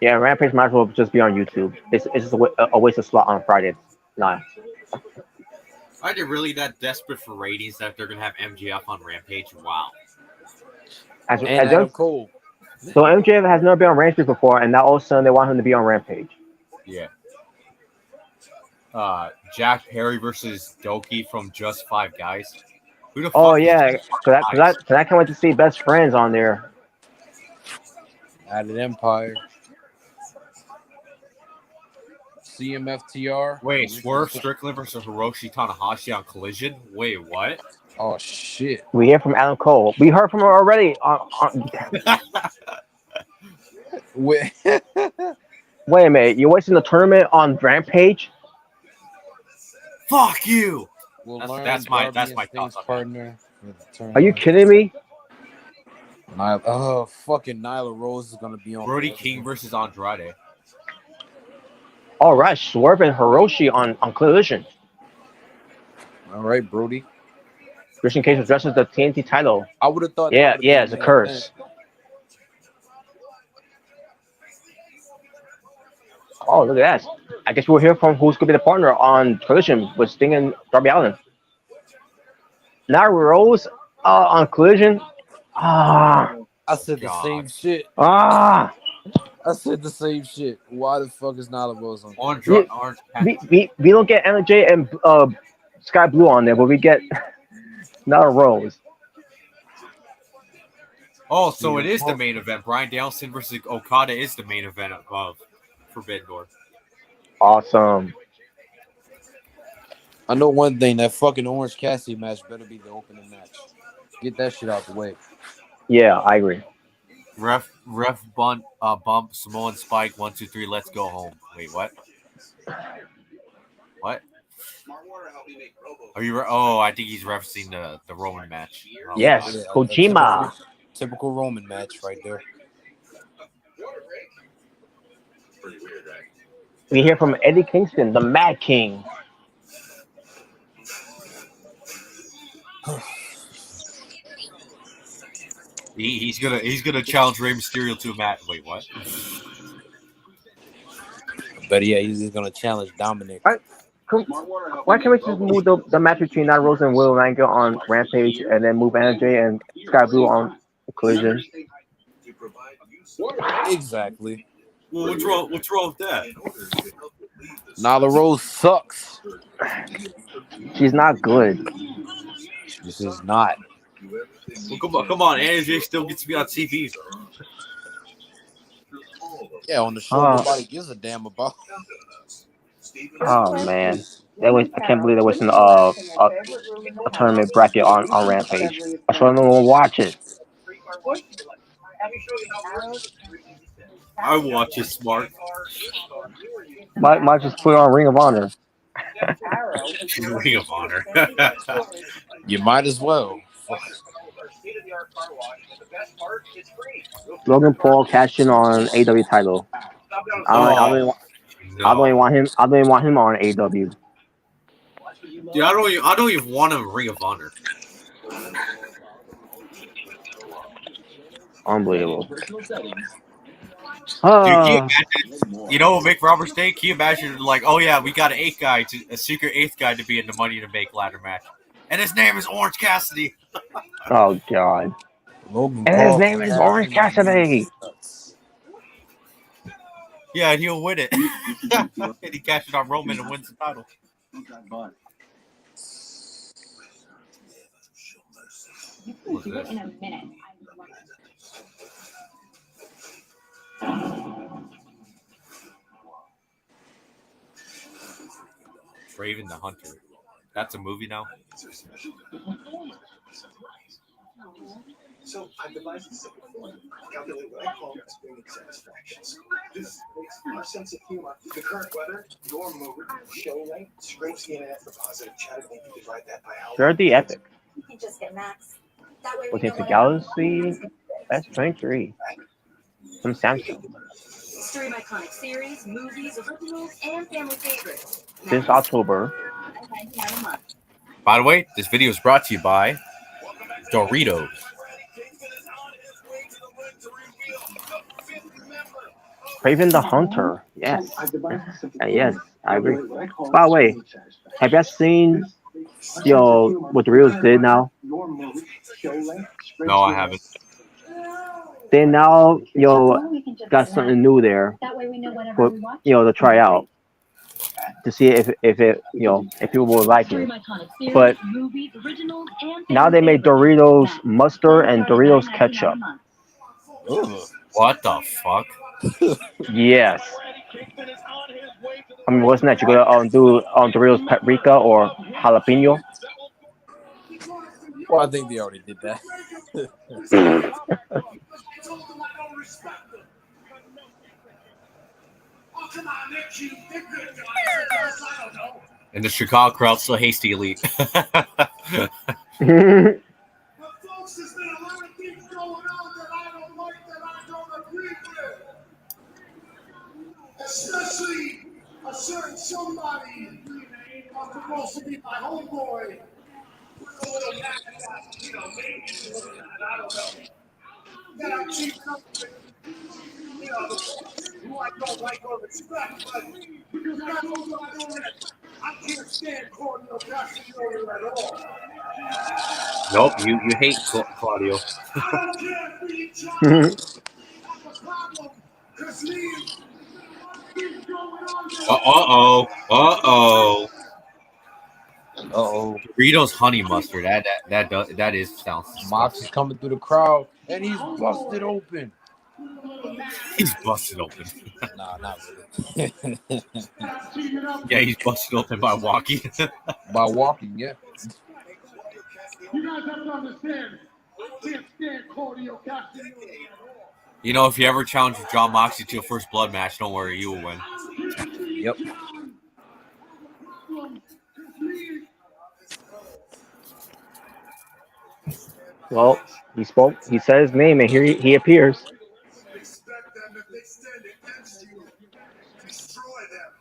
Yeah, Rampage match will just be on YouTube. It's just a waste of slot on Friday night. Are they really that desperate for ratings that they're gonna have MJF on Rampage? Wow. And Adam Cole. So MJF has never been on Rampage before, and now all of a sudden they want him to be on Rampage. Yeah. Jack Perry versus Doki from Just Five Guys. Who the fuck? Oh yeah, because I can't wait to see Best Friends on there. Added Empire. CMFTR. Wait, Swerve Strickland versus Hiroshi Tanahashi on Collision? Wait, what? Oh shit! We hear from Adam Cole. We heard from her already. Wait. Wait a minute, you're wasting the tournament on Rampage? Fuck you! That's my thoughts on partner. Are you kidding me? Fucking Nyla Rose is gonna be on. Brody King versus Andrade. All right, Swerve and Hiroshi on Collision. All right, Brody. Christian Cage addresses the TNT title. I would have thought. Yeah, it's a curse. Oh, look at that. I guess we'll hear from who's going to be the partner on Collision with Sting and Darby Allin. Now Rose on Collision. I said the same shit. I said the same shit. Why the fuck is Nyla Rose on? Orange we don't get NJ and Sky Blue on there, but we get Nyla Rose. Oh, so it is the main event. Bryan Danielson versus Okada is the main event of Forbidden Door. Awesome. I know one thing. That fucking Orange Cassidy match better be the opening match. Get that shit out the way. Yeah, I agree. Ref bump Samoan Spike 1 2 3. Let's go home. Wait, what? What? Are you? I think he's referencing the Roman match. Oh, yes, yeah, Kojima. Typical Roman match right there. We hear from Eddie Kingston, the Mad King. He's gonna challenge Rey Mysterio to a match. Wait, what? But yeah, he's gonna challenge Dominic. Why can't we just move the match between Nyla Rose and Will Rango on Rampage, and then move NJ and Sky Blue on Collision? Exactly. Well, what's wrong with that? Nyla Rose sucks. She's not good. This is not. Well, come on, NJ still gets to be on TV. Yeah, on the show nobody gives a damn about. Oh man, I can't believe there wasn't a tournament bracket on Rampage. I sure no one watch it. I watch it, smart. Might just put on Ring of Honor. Ring of Honor. You might as well. Logan Paul cashing on AW title. Oh I don't even no, want him. I don't even want him on AW. dude, I don't even want him in Ring of Honor. Unbelievable. Dude, you know what Mick Roberts did? Can you imagine, like, oh yeah, we got a secret eighth guy to be in the Money to Make ladder match, and his name is Orange Cassidy. Oh God. Logan And his Paul name is Orange Cassidy. Yeah, and he'll win it. And he cashes on Roman and wins the title. You can do it in a minute. Raven the Hunter. That's a movie now. So I've devised a simple formula. Calculate what I call extreme satisfactions. This makes our sense of humor. The current weather, your mood, show length, scrape skin after positive chat. You divide that by how. They're the epic. You can just get Max. That way we What's know into what Galaxy S23 from Samsung. Stream iconic series, movies, originals, and family favorites. This October. By the way, this video is brought to you by Doritos. Craven the Hunter. Yes. Yes, I agree. By the way, have you guys seen what the Reels did now? No, I haven't. They now got something new there for to try out to see if it if people will like it. But now they made Doritos mustard and Doritos ketchup. Ugh. What the fuck? Yes. I mean, wasn't that you're gonna do Doritos paprika or jalapeno? Well, I think they already did that. And the Chicago crowd so hasty elite. Folks, there's been a lot of things going on that I don't like, that I don't agree with. Especially a certain somebody who's supposed to be my homeboy. With a little maybe I don't know. That I keep up with, who I don't like or respect, but because I know what I know that I can't stand Claudio Castagnoli at all. Nope, you hate Claudio. I don't care if we each other have a problem, because things going on Uh-oh. Uh-oh. Doritos honey mustard. That is sounds Mox is coming through the crowd, and he's busted open. He's busted open. Nah, not really. Yeah, he's busted open by walking. By walking, yeah. You guys have to understand, I can't stand Claudio Castagnoli. You know, if you ever challenge John Moxley to a first blood match, don't worry, you will win. Yep. Well, he spoke. He said his name, and here he appears. Expect them if they stand against you. Destroy them.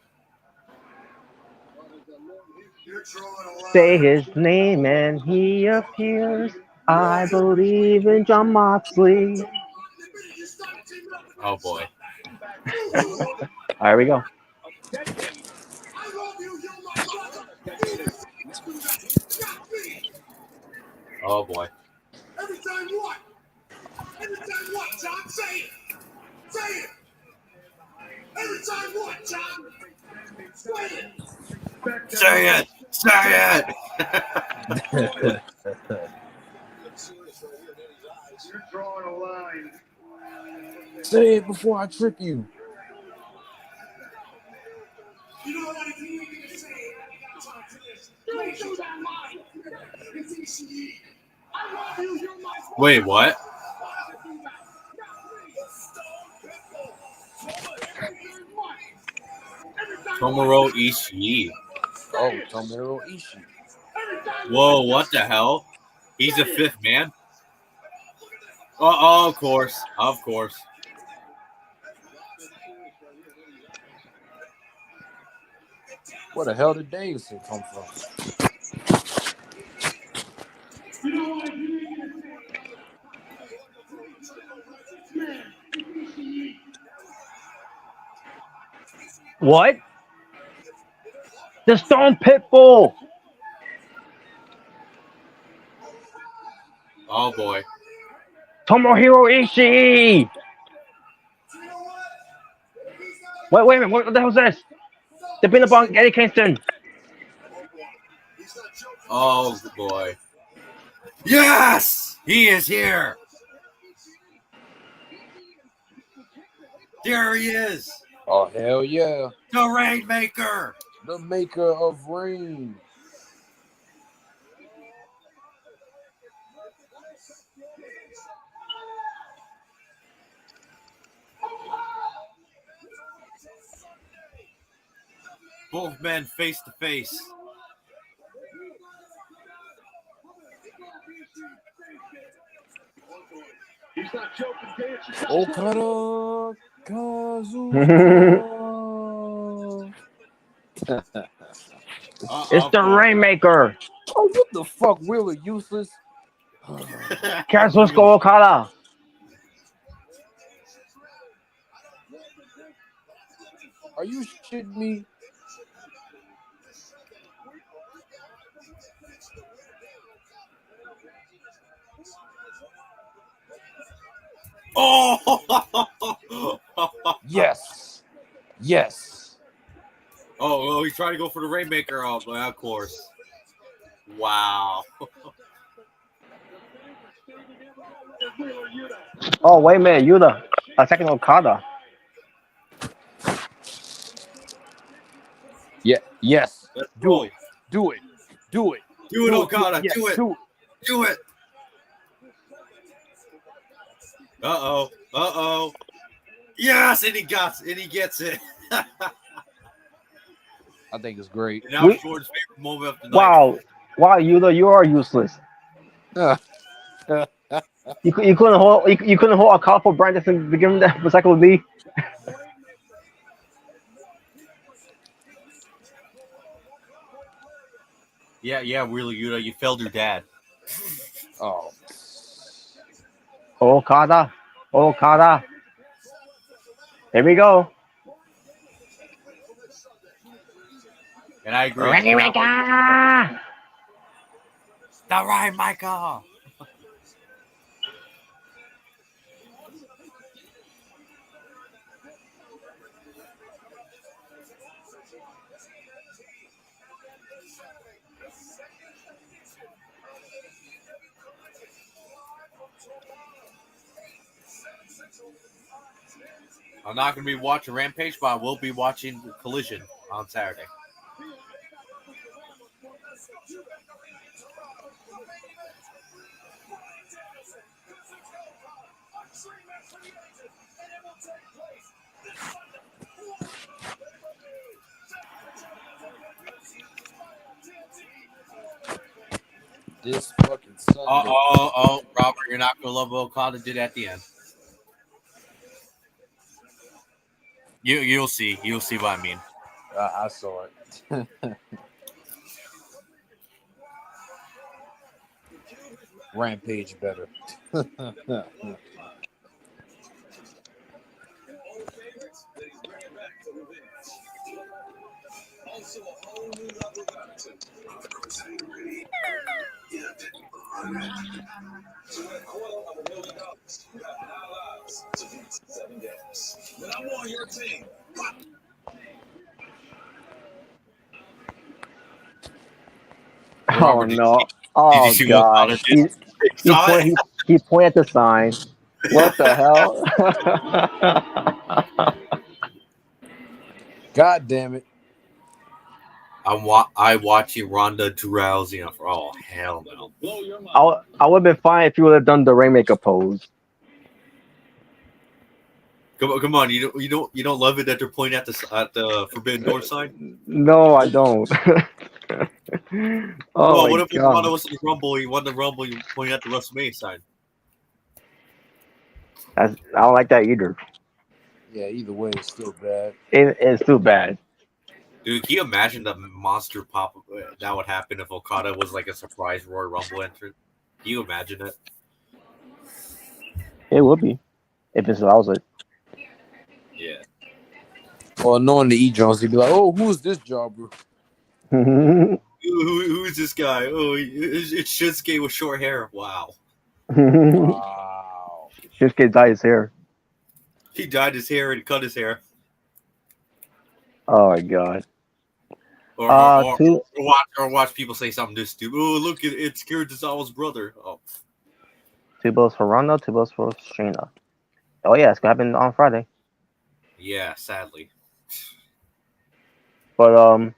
You're drawing a line. Say his name, and he appears. I believe in John Moxley. Oh boy. There we go. Oh boy. Every time what? Every time what, John? Say it. Say it. Every time what, John? Say it. Say it. Say it. You're drawing a line. Say it before I trip you. You don't want to hear me say it. I got time for this. Don't do that line. It's ECE. I love you. You're my Wait, what? Tomoro Ishii. Oh, Tomohiro Ishii. Whoa, what the hell? He's a fifth man? Oh, of course. Where the hell did Danielson come from? What? The Stone Pitbull. Oh boy. Tomohiro Ishii. Wait a minute. What the hell is this? The pin upon Eddie Kingston. Oh boy. Yes! He is here! There he is! Oh, hell yeah. The Rainmaker! The maker of rain. Both men face to face. Okada Kazuchika. It's the Rainmaker. Oh, what the fuck, Wheeler useless? Kazuchika Okada. Are you shitting me? Oh! Yes. Yes. Oh, he's trying to go for the Rainmaker. Oh, well, of course. Wow. Oh, wait a minute. Yuta attacking Okada. Yeah. Yes. Let's Do roll. it. Do it. Do it. Do it, Okada. Yes, Do it. do it. Do it. Uh-oh. Yes, and he gets it. I think it's great. And that was Jordan's favorite moment of the night. Wow, Yuta, you are useless. You couldn't hold a colorful brand to give him that recycled knee. Yeah, really, Yuta, you failed your dad. Oh. Okada. Here we go. And I agree. Rainmaker. The Rainmaker. I'm not going to be watching Rampage, but I will be watching Collision on Saturday. This fucking Sunday. Oh, Robert, you're not going to love what Okada did at the end. You'll see. You'll see what I mean. I saw it. Rampage better. Oh no! Oh god! He pointed at the sign. What the hell? God damn it! I watching Ronda Rousey. Oh hell no! I would have been fine if you would have done the Rainmaker pose. Come on! You don't love it that they're pointing at the Forbidden Door sign? No, I don't. Oh, what if Ronda was in the Rumble? He won the Rumble. You pointing at the WrestleMania sign. I don't like that either. Yeah, either way, it's still bad. It's too bad. Dude, can you imagine the monster pop that would happen if Okada was like a surprise Royal Rumble entrant? Can you imagine it? It would be if it allows it. Yeah. Well, knowing the E Jones, he'd be like, "Oh, who's this jobber?" Who's this guy? Oh, it's Shinsuke with short hair. Wow. Wow. Just get dyed his hair. He dyed his hair and cut his hair. Oh my god. Or, or, or, Two. or watch people say something this stupid. Oh, look, it's Kirizawa's brother. Oh, Two votes for Ronda. Two votes for Shayna. Oh yeah, it's gonna happen on Friday. yeah, sadly. But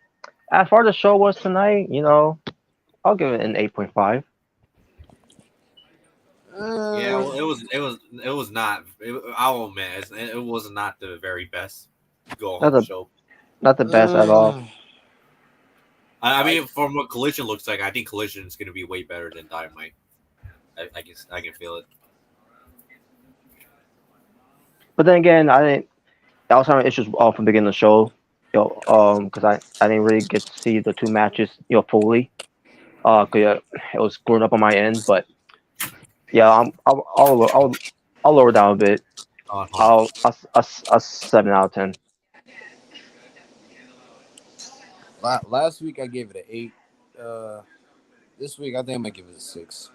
as far as the show was tonight, I'll give it an 8.5. Yeah, well, it was not. I'll admit, it was not the very best go Not home the show. not the best at all. I mean, from what Collision looks like, I think Collision is going to be way better than Dynamite. I can feel it. But then again, I was having issues from the beginning of the show, because I didn't really get to see the two matches, fully. Cause it was screwed up on my end. But yeah, I'll lower down a bit. I'll a 7 out of 10. Last week I gave it an 8. This week I think I might give it a 6.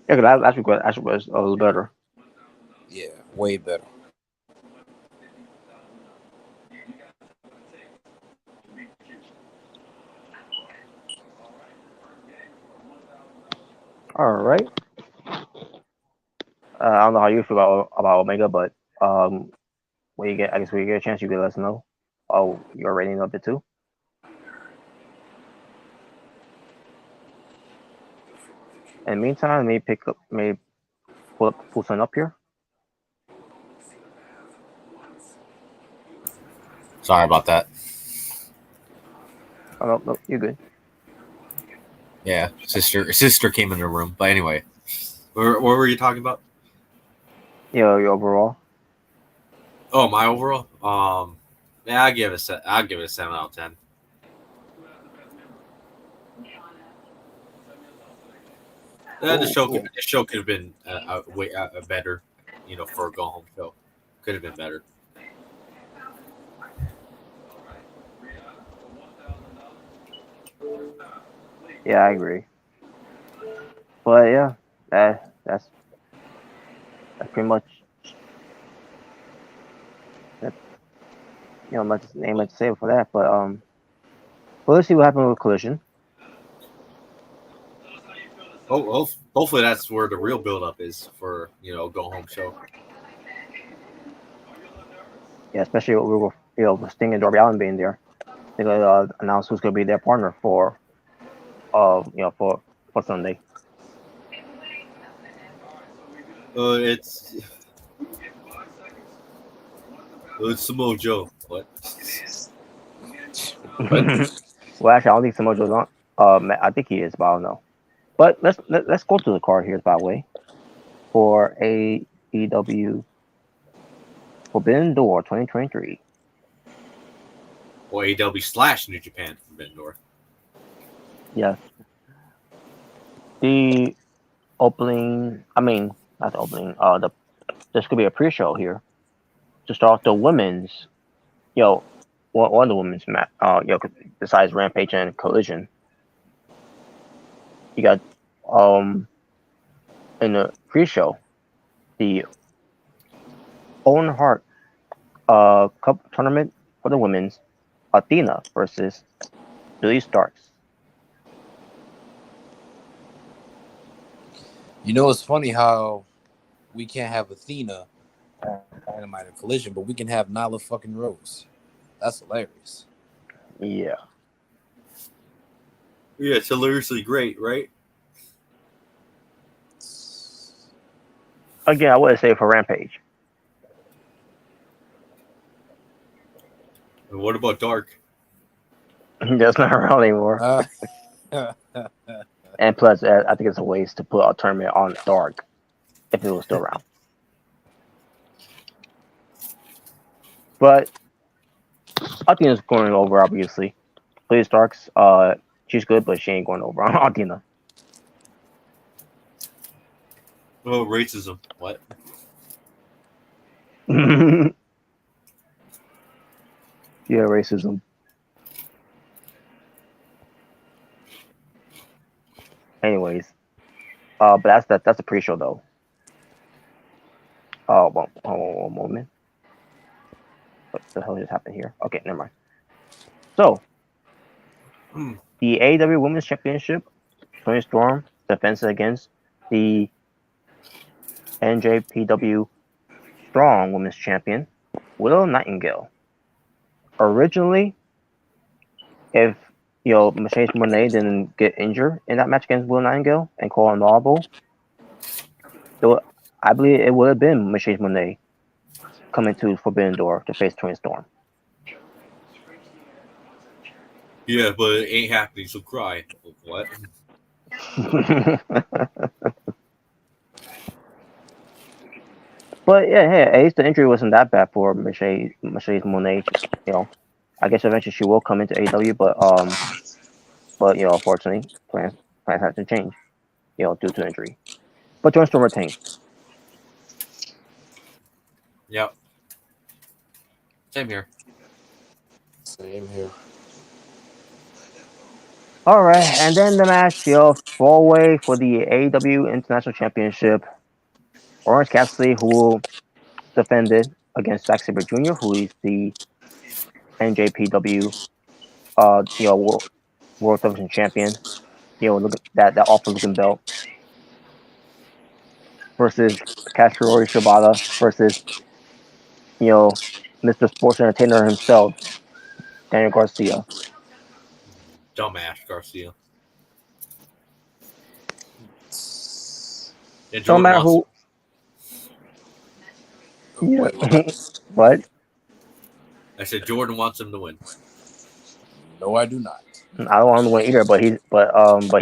Yeah, cause last week was a little better. Yeah, way better. All right. I don't know how you feel about Omega, but when you get a chance, you can let us know. Oh, your rating of it too. In the meantime, maybe pull something up here. Sorry about that. Oh no, you're good. Yeah, sister came in the room. But anyway, what were you talking about? Yeah, your overall. Oh, my overall. Yeah, I'll give it a 7 out of 10. The show could have been way better, for a go home show. Could have been better. Yeah, I agree. But yeah, that's pretty much that. Much ain't much to say for that. But well, let's see what happened with Collision. Hopefully that's where the real build up is for go home show. Yeah, especially with Sting and Darby Allin being there. They're gonna announce who's gonna be their partner for for Sunday. It's Samoa Joe. What? Well, actually, I don't think Samoa Joe's on. I think he is, but I don't know. But let's go to the card here, by the way, for AEW Forbidden Door 2023. Or AEW / New Japan Forbidden Door. Yes. The opening. I mean, not the opening. This could be a pre-show here to start the women's. One of the women's match. Besides Rampage and Collision, you got in the pre-show the Owen Hart Cup tournament for the women's. Athena versus Billy Starks. It's funny how we can't have Athena Dynamite and Collision, but we can have Nyla fucking Rose. That's hilarious. Yeah. Yeah, it's hilariously great, right? Again, I wouldn't say for Rampage. And what about Dark? That's not around anymore. And plus, I think it's a waste to put a tournament on Dark if it was still around. But Athena's going over, obviously. Please, Darks. She's good, but she ain't going over on Athena. Oh, racism. What? Yeah, racism. Anyways, but that's a pre-show though. Oh, well, one moment. What the hell just happened here? Okay, never mind. So, the AEW Women's Championship, Tony Storm defends against the NJPW Strong Women's Champion, Willow Nightingale. Originally, if Mercedes Monet didn't get injured in that match against Willow Nightingale and call an audible, I believe it would have been Mercedes Monet coming to Forbidden Door to face Tony Storm. Yeah, but it ain't happening, so cry. What? But yeah, hey, at least the injury wasn't that bad for Mercedes Monet. I guess eventually she will come into AEW, but unfortunately, plans had to change, due to injury. But Tony Storm retained. Yep. Same here. Same here. All right, and then the match, four-way for the AEW International Championship. Orange Cassidy, who defended against Zack Sabre Jr., who is the NJPW, World Television Champion. Look at that awful-looking belt. Versus Katsuyori Shibata versus, Mr. Sports Entertainer himself, Daniel Garcia. Dumbass Garcia. Yeah, Don't matter who. Yeah. What? I said Jordan wants him to win. No, I do not. I don't want him to win either, but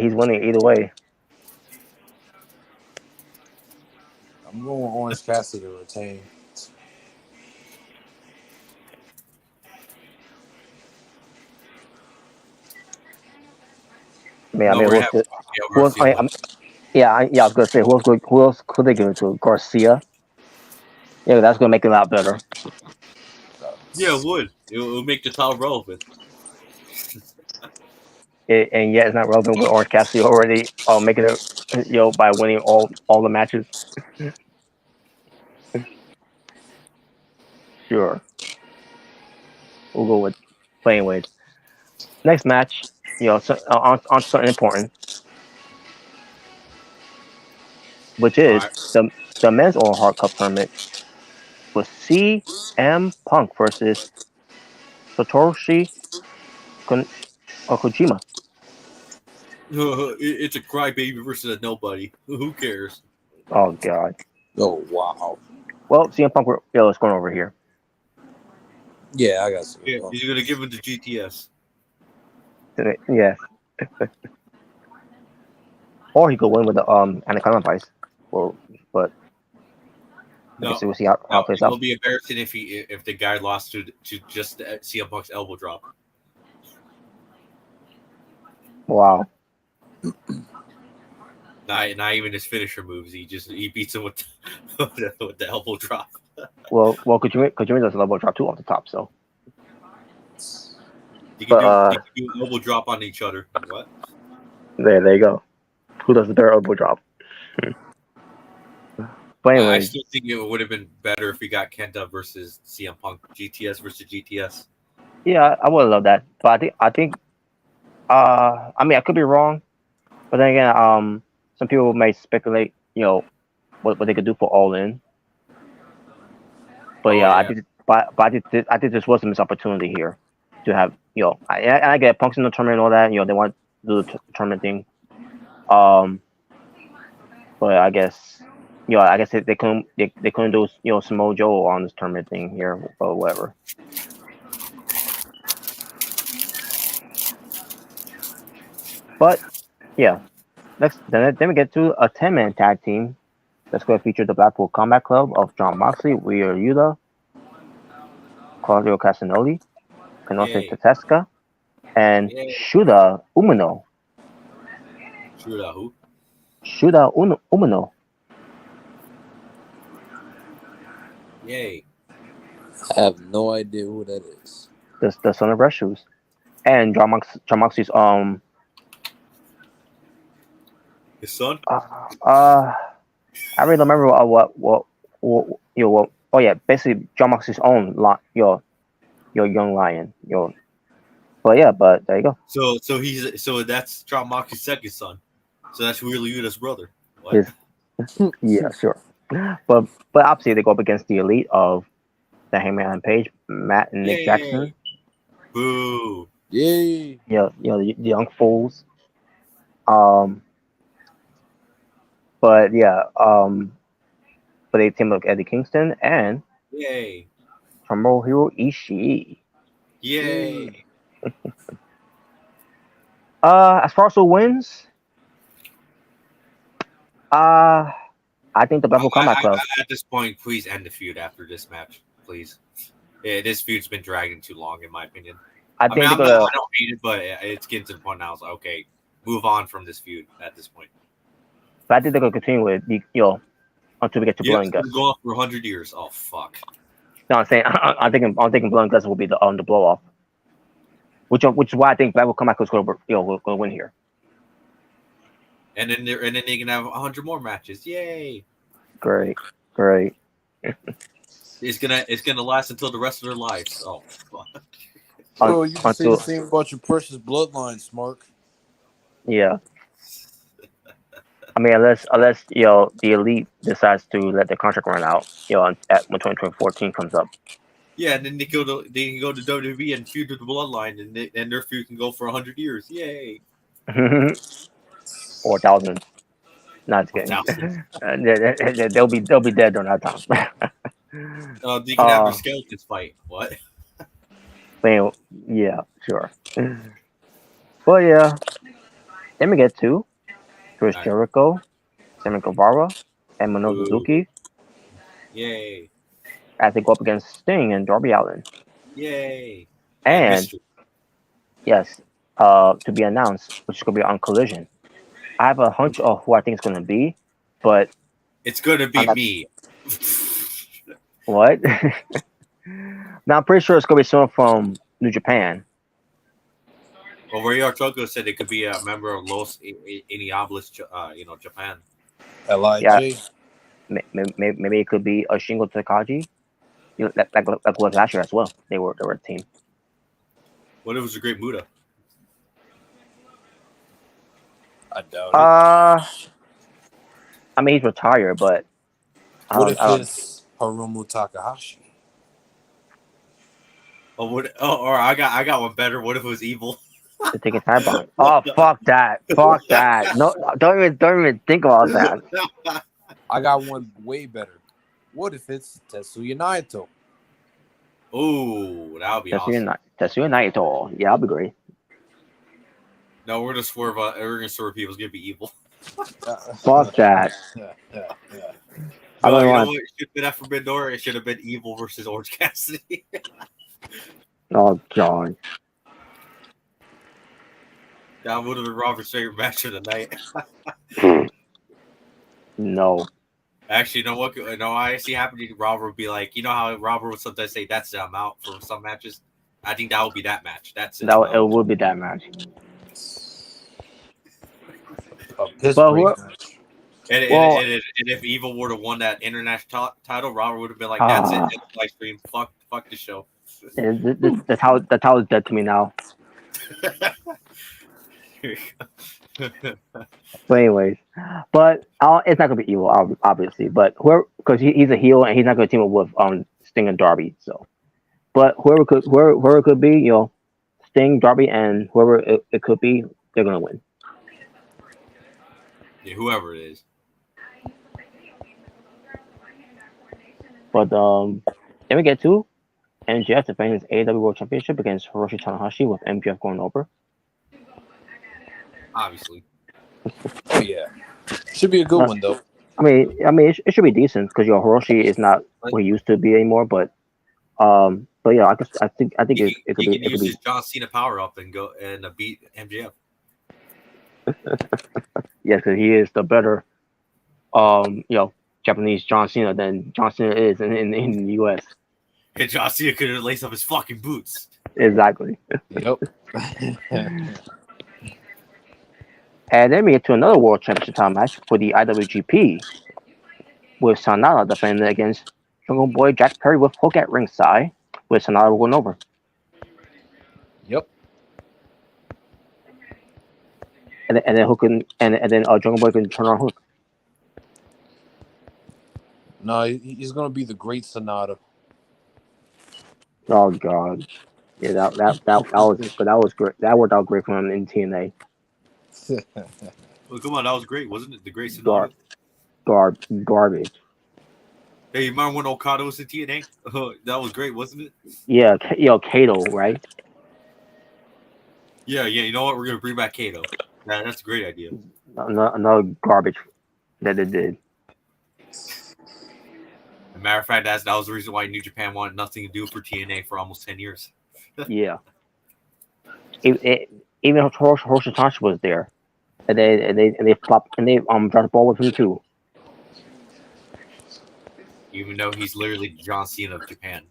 he's winning either way. I'm going with Orange Cassidy to retain. I was gonna say who else could they give it to? Garcia. Yeah, that's gonna make it a lot better. Yeah, it would. It would make the title relevant. And yet it's not relevant with Orange Cassidy already making it by winning all the matches. Sure. We'll go with playing with. Next match, on something important, which is the men's Owen Hart Cup tournament with CM Punk versus Satoshi Kojima. It's a crybaby versus a nobody. Who cares? Oh God. Oh wow. Well, CM Punk, it's going over here. Yeah, I got CM Yeah, Punk. he's gonna give it to GTS. Yeah. Or he could win with the Anaconda Vice. But No, we'll see how it plays out. It'll be embarrassing if the guy lost to just CM Punk's elbow drop. Wow. Not even his finisher moves. He beats him with the elbow drop. Well, Kojima does a elbow drop too off the top, so. You can do elbow drop on each other. What? There you go. Who does the better elbow drop? But anyway, I still think it would have been better if we got Kenta versus CM Punk, GTS versus GTS. Yeah, I would love that, but I think, I could be wrong, but then again, some people may speculate, what they could do for All In. But I think this was a missed opportunity here to have, I get Punk's in the tournament and all that, they want to do the tournament thing. But I guess they couldn't do Samoa Joe on this tournament thing here or whatever. But yeah, Then we get to a 10-man tag team that's going to feature the Blackpool Combat Club of John Moxley, Wheeler Yuta, Claudio Castagnoli, Konosuke Yay. Tateska, and Yay. Shuda Umino. Shoot out who? Umino. Yay. I have no idea who that is. The son of Red Shoes. And John Moxley's His son? I really don't remember what oh yeah, basically John Moxley's own your young lion, but there you go. So that's John Moxley's second son. So that's Wheeler Yuta's brother. What? His- yeah, sure. But obviously they go up against the elite of the Hangman Page, Matt and Nick Yay. Jackson. Boo. Yay! The young fools. But they team up with Eddie Kingston and Yay. Tomohiro Ishii. Yay. As far as who wins, I think the Blackpool Combat Club. At this point, please end the feud after this match, please. Yeah, this feud's been dragging too long, in my opinion. I don't hate it, but it's getting to the point now. I was like, okay, move on from this feud at this point. But I think they're gonna continue with until we get to Blood and Guts. Go on for 100 years. Oh fuck. No, I'm saying I'm thinking Blood and Guts will be the blow off, which is why I think Blackpool Combat Club is gonna win here. And then they can have 100 more matches. Yay! Great. It's gonna last until the rest of their lives. Oh fuck. Oh, you can say the same about your precious bloodline, Smark. Yeah. I mean, unless the elite decides to let the contract run out, when 2014 comes up. Yeah, and then they can go to WWE and feud with the bloodline, and their feud can go for 100 years. Yay! Or thousands. Not kidding. They'll be dead during that time. They can have their skeletons fight. What? Yeah, sure. But yeah, then we get to Chris Jericho, Sammy Guevara, and Minoru Suzuki. Yay! As they go up against Sting and Darby Allin. Yay! And yes, to be announced, which is gonna be on Collision. I have a hunch of who I think it's gonna be, but it's gonna be me. What? Now I'm pretty sure it's gonna be someone from New Japan. Well, Ray Artogo said it could be a member of Los Iniobles, Japan. LIJ. Yeah. Maybe it could be a Shingo Takagi. Like was last year as well. They were a team. What if it was a Great Muta? I doubt it. I mean, he's retired, but what if it's Hiromu Takahashi? Or I got one better. What if it was Evil? To take a time bomb. Oh, fuck that! No, don't even think about that. I got one way better. What if it's Tetsuya Naito? Oh, that would be awesome. Tetsuya Naito. Yeah, that'd be great. No, we're gonna swerve. We're gonna swerve people. It's gonna be Evil. Fuck that. I don't know what it should have been at Forbidden Door. It should have been Evil versus Orange Cassidy. Oh god. That would have been Robert's favorite match of the night. No. Actually, you know what? I see happening. Robert would be like, how Robert would sometimes say, "That's it, I'm out" for some matches. I think that would be that match. That's it. It would be that match. And if Evil would have won that international title, Robert would have been like, "That's it. It's live stream. Fuck the show." That's how it's dead to me now. But anyways, it's not gonna be Evil, obviously. But because he's a heel and he's not gonna team up with Sting and Darby. So, but whoever it could be, Sting, Darby, and whoever it could be, they're gonna win. Yeah, whoever it is. But then we get to NJF defending his AEW World Championship against Hiroshi Tanahashi with MJF going over. Obviously. Oh yeah, should be a good one though. I mean, it should be decent because Hiroshi is not what he used to be anymore. But yeah, I think it could He be can it could use be his John Cena power up and go and beat MJF. yes, because he is the better Japanese John Cena than John Cena is in the U.S. And John Cena could lace up his fucking boots. Exactly. Yep. And then we get to another World Championship title match for the IWGP with Sanada defending against Jungle Boy Jack Perry with Hook at ringside, with Sanada going over. Yep. And then Hook and then Jungle Boy can turn on Hook. No, he's gonna be the great Sonata. Oh God, yeah, that was great. That worked out great for him in TNA. Well, come on, that was great, wasn't it? The great Sonata. Garbage. Hey, you remember when Okada was in TNA? That was great, wasn't it? Yeah, Kato, right? Yeah. You know what? We're gonna bring back Kato. That's a great idea. Another garbage that they did. As a matter of fact, that was the reason why New Japan wanted nothing to do for TNA for almost 10 years. Yeah. Even Hoshitashi was there, and they flopped and they dropped the ball with him too. Even though he's literally John Cena of Japan,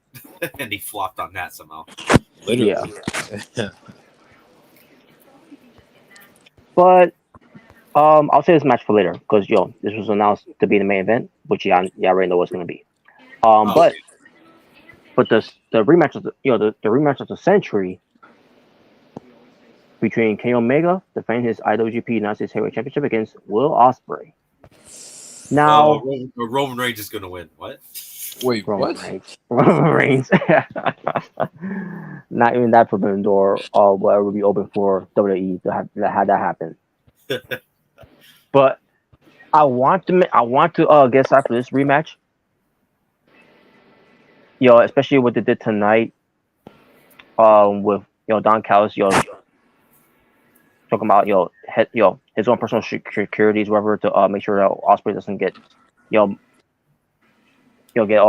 and he flopped on that somehow. Literally. Yeah. But I'll say this match for later because this was announced to be the main event, which you already know what's going to be. But the rematch of the rematch of the century between Kenny Omega defending his IWGP United States Heavyweight Championship against Will Ospreay. Now Roman Reigns is going to win. What? Wait, Roman what? Reigns. Not even that Forbidden Door will be open for WWE to have that happen. But I want to get started for this rematch. Especially what they did tonight. With Don Callis, talking about his own personal securities, whatever, to make sure that Ospreay doesn't get get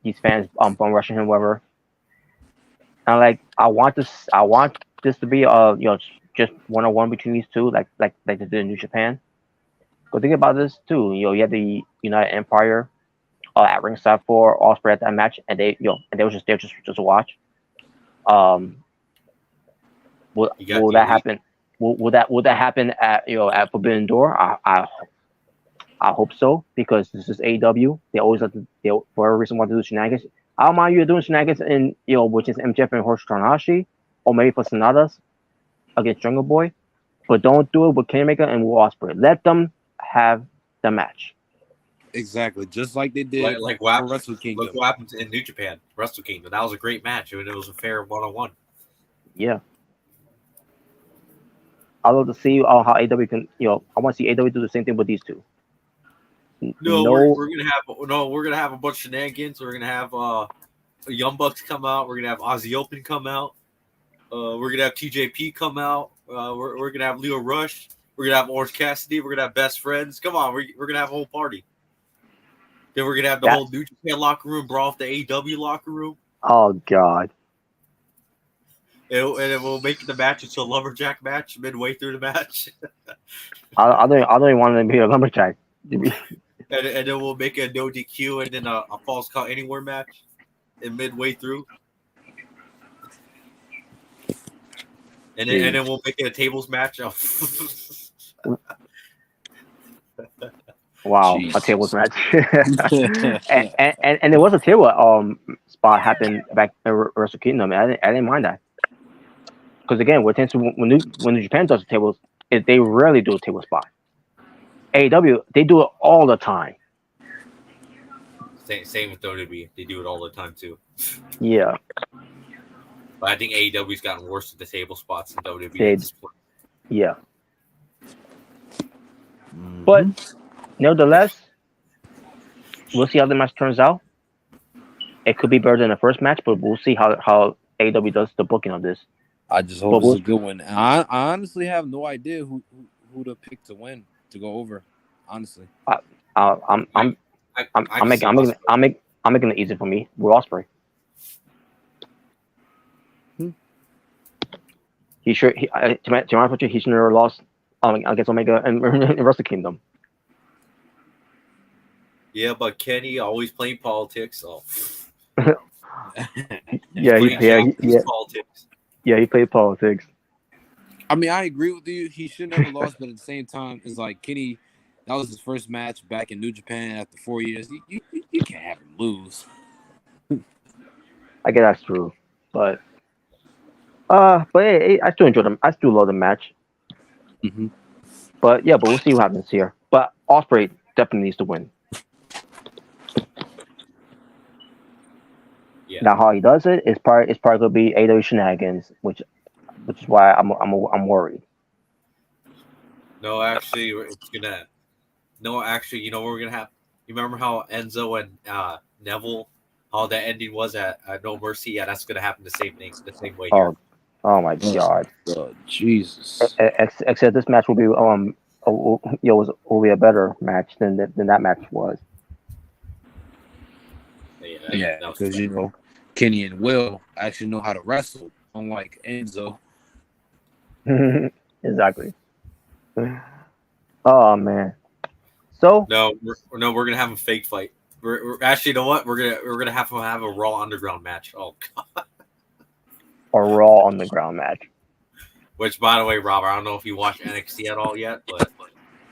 these fans bum rushing him, whatever. And I want this to be just 1-on-1 between these two, like they did in New Japan. But think about this too. You had the United Empire at ringside for Ospreay at that match, and they were just there just to watch. Will that happen? Will that happen at Forbidden Door? I hope so, because this is AEW. They always for whatever reason want to do shenanigans. I don't mind you doing shenanigans in which is MJF and Hiroshi Tanahashi, or maybe for Sonatas against Jungle Boy, but don't do it with Kenny Omega and Will Ospreay. Let them have the match. Exactly, just like they did like Wrestle Kingdom. Look what happened in New Japan, Wrestle Kingdom. That was a great match. It was a fair 1-on-1. Yeah. I'd love to see how AEW can. I want to see AEW do the same thing with these two. We're gonna have a bunch of shenanigans. We're gonna have Young Bucks come out. We're gonna have Ozzy Open come out. We're gonna have TJP come out. We're gonna have Leo Rush. We're gonna have Orange Cassidy. We're gonna have Best Friends. Come on, we're gonna have a whole party. Then we're gonna have the whole New Japan locker room brawl off the AEW locker room. Oh God. And then we'll make the match into a lumberjack match midway through the match. I don't even want them to be a lumberjack. And then we'll make a no DQ and then a false count anywhere match in midway through. And then we'll make it a tables match. Wow, Jeez. a tables match. and there was a table spot happened back in Wrestle Kingdom. I didn't mind that. Because again, when New Japan does the tables, they rarely do a table spot. AEW, they do it all the time. Same with WWE. They do it all the time too. Yeah. But I think AEW's gotten worse with the table spots than WWE. Yeah. But nevertheless, we'll see how the match turns out. It could be better than the first match, but we'll see how AEW does the booking of this. I just hope it's a good one. I honestly have no idea who who to pick to win to go over. Honestly, I'm making it easy for me with Osprey. He sure he to my point, he should never lost against Omega and Wrestle Kingdom. Yeah, but Kenny always playing politics. Oh. Yeah, politics. Yeah, he played politics. I mean, I agree with you. He should never lost, but at the same time, it's like Kenny. That was his first match back in New Japan after 4 years. You can't have him lose. I guess that's true, but hey, I still enjoy them. I still love the match. Mm-hmm. But we'll see what happens here. But Osprey definitely needs to win. Yeah. Now, how he does it is probably gonna be AEW shenanigans, which is why I'm worried. No, actually, it's gonna. No, actually, you know what we're gonna have. You remember how Enzo and Neville, how that ending was at No Mercy? Yeah, that's gonna happen the same way here. Oh my God! Jesus! Except this match will be will be a better match than that match was. Yeah, because you know Kenny and Will actually know how to wrestle, unlike Enzo. Exactly. Oh man. So no, we're gonna have a fake fight. We're actually, you know what? We're gonna have to have a Raw Underground match. Oh God. A Raw Underground match. Which, by the way, Rob, I don't know if you watched NXT at all yet, but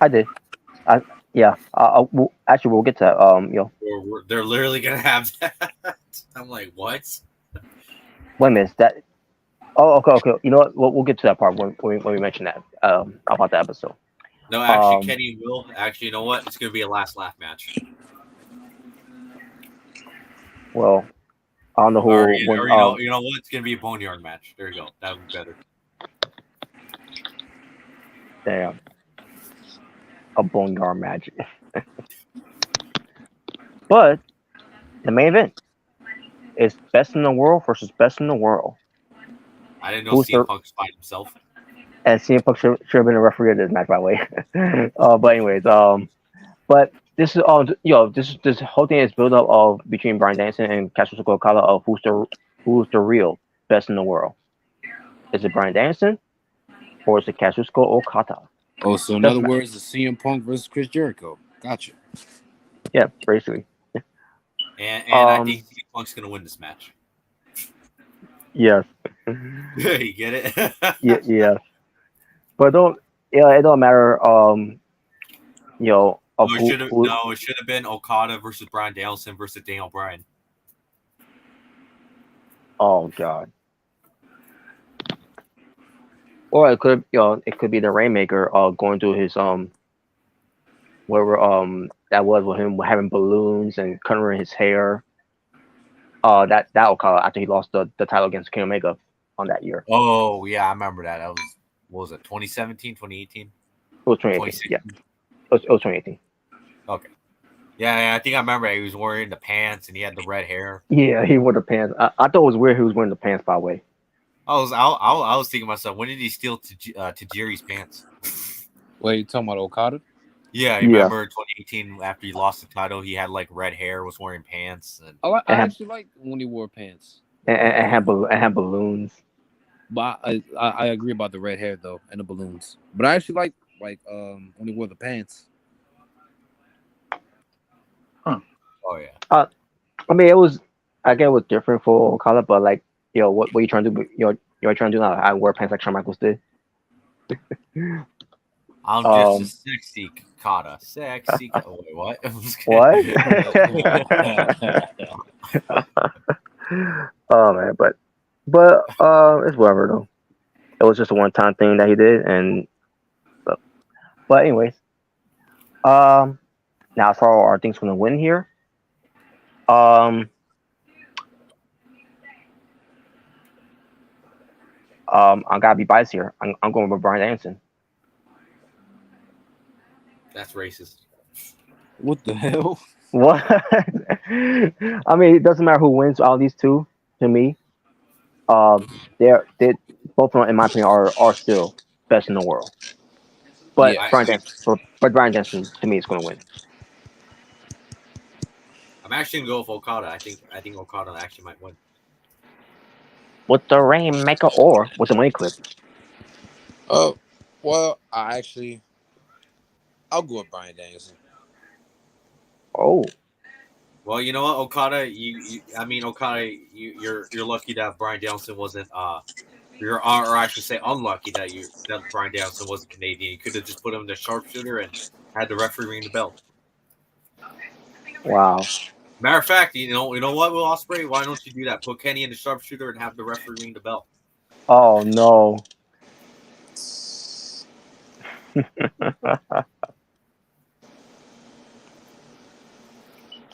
I did. Actually, we'll get to that. They're literally gonna have that. I'm like, what? Wait a minute. That. Oh, okay. You know what? We'll get to that part when we mention that about the episode. No, actually, Kenny will. Actually, you know what? It's gonna be a last laugh match. Well, I don't know who. You know what? It's gonna be a boneyard match. There you go. That would be better. Damn. A boneyard match. But the main event is best in the world versus best in the world. I didn't know CM Punk fight himself. And CM Punk should have been a referee of this match, by the way. But anyways, but this is this whole thing is built up of between Bryan Danielson and Kazuchika Okada of who's the real best in the world. Is it Bryan Danielson or is it Kazuchika Okada? Oh, so in other words, it's CM Punk versus Chris Jericho. Gotcha. Yeah, basically. And I think CM Punk's gonna win this match. Yes. You get it? Yeah. But it don't matter. It should have been Okada versus Bryan Danielson versus Daniel Bryan. Oh God. Or it could be the Rainmaker going through his wherever that was with him having balloons and coloring his hair. That Okada after he lost the title against Kenny Omega on that year. Oh yeah, I remember that. That was, what was it, 2017, 2018? It was 2018. Yeah. It was 2018. Okay. Yeah, I think I remember he was wearing the pants and he had the red hair. Yeah, he wore the pants. I thought it was weird he was wearing the pants, by the way. I was thinking to myself, when did he steal Tajiri's pants? Wait, you talking about Okada? Yeah, you remember in 2018 after he lost the title, he had like red hair, was wearing pants. And I actually liked when he wore pants. And had balloons. But I agree about the red hair though and the balloons. But I actually like when he wore the pants. Huh. Oh yeah. I mean, it was different for Okada, but like, what are you trying to do? You're trying to do now? I wear pants like Shawn Michaels did. I'm just a sexy Okada. Sexy. Oh, wait, what? What? Oh man, but it's whatever though. It was just a one-time thing that he did, and but anyways, now as far as our things going to win here, I gotta be biased here. I'm going with Bryan Danielson. That's racist. What the hell? What? I mean, it doesn't matter who wins all these two to me. They both of them, in my opinion, are still best in the world. But Yeah. Brian Danielson to me is going to win. I'm actually gonna go with Okada. I think Okada actually might win. With the Rainmaker or with the money clip. Oh, well, I'll go with Brian Danielson. Oh, Well, you know what, Okada, Okada, you're lucky that Brian Danielson wasn't or I should say unlucky that Brian Danielson wasn't Canadian. You could have just put him in the sharpshooter and had the referee ring the bell. wow. Matter of fact, you know what, Will Ospreay? Why don't you do that? Put Kenny in the sharpshooter and have the referee ring the bell. Oh no.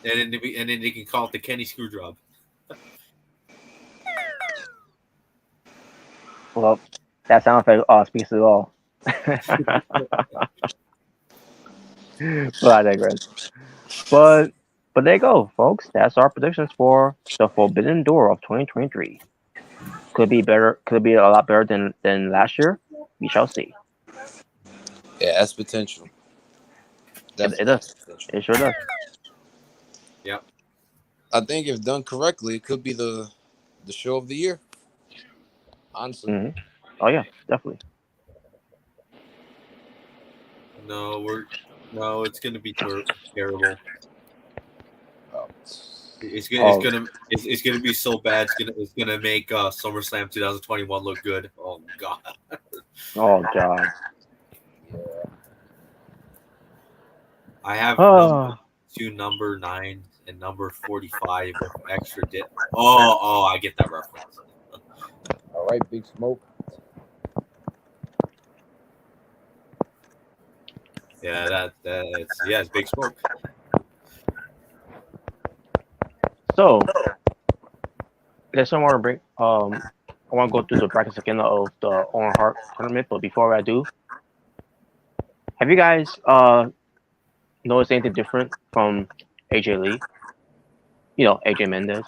And then they can call it the Kenny Screwjob. Well, that sound effect speaks it all. But I digress. But there you go, folks. That's our predictions for the Forbidden Door of 2023. Could be better. Could be a lot better than last year. We shall see. Yeah, that's potential. It does. Potential. It sure does. Yep. I think if done correctly, it could be the show of the year. Honestly. Mm-hmm. Oh yeah, definitely. No, it's gonna be terrible. It's gonna be so bad. It's gonna make SummerSlam 2021 look good. Oh god. Oh god. I have Oh. number 9 and number 45 with extra dip. Oh, I get that reference. All right, Big Smoke. Yeah, it's Big Smoke. So let's want to bring. I want to go through the brackets again of the Owen Hart tournament, but before I do, have you guys noticed anything different from AJ Lee? You know, AJ Mendez.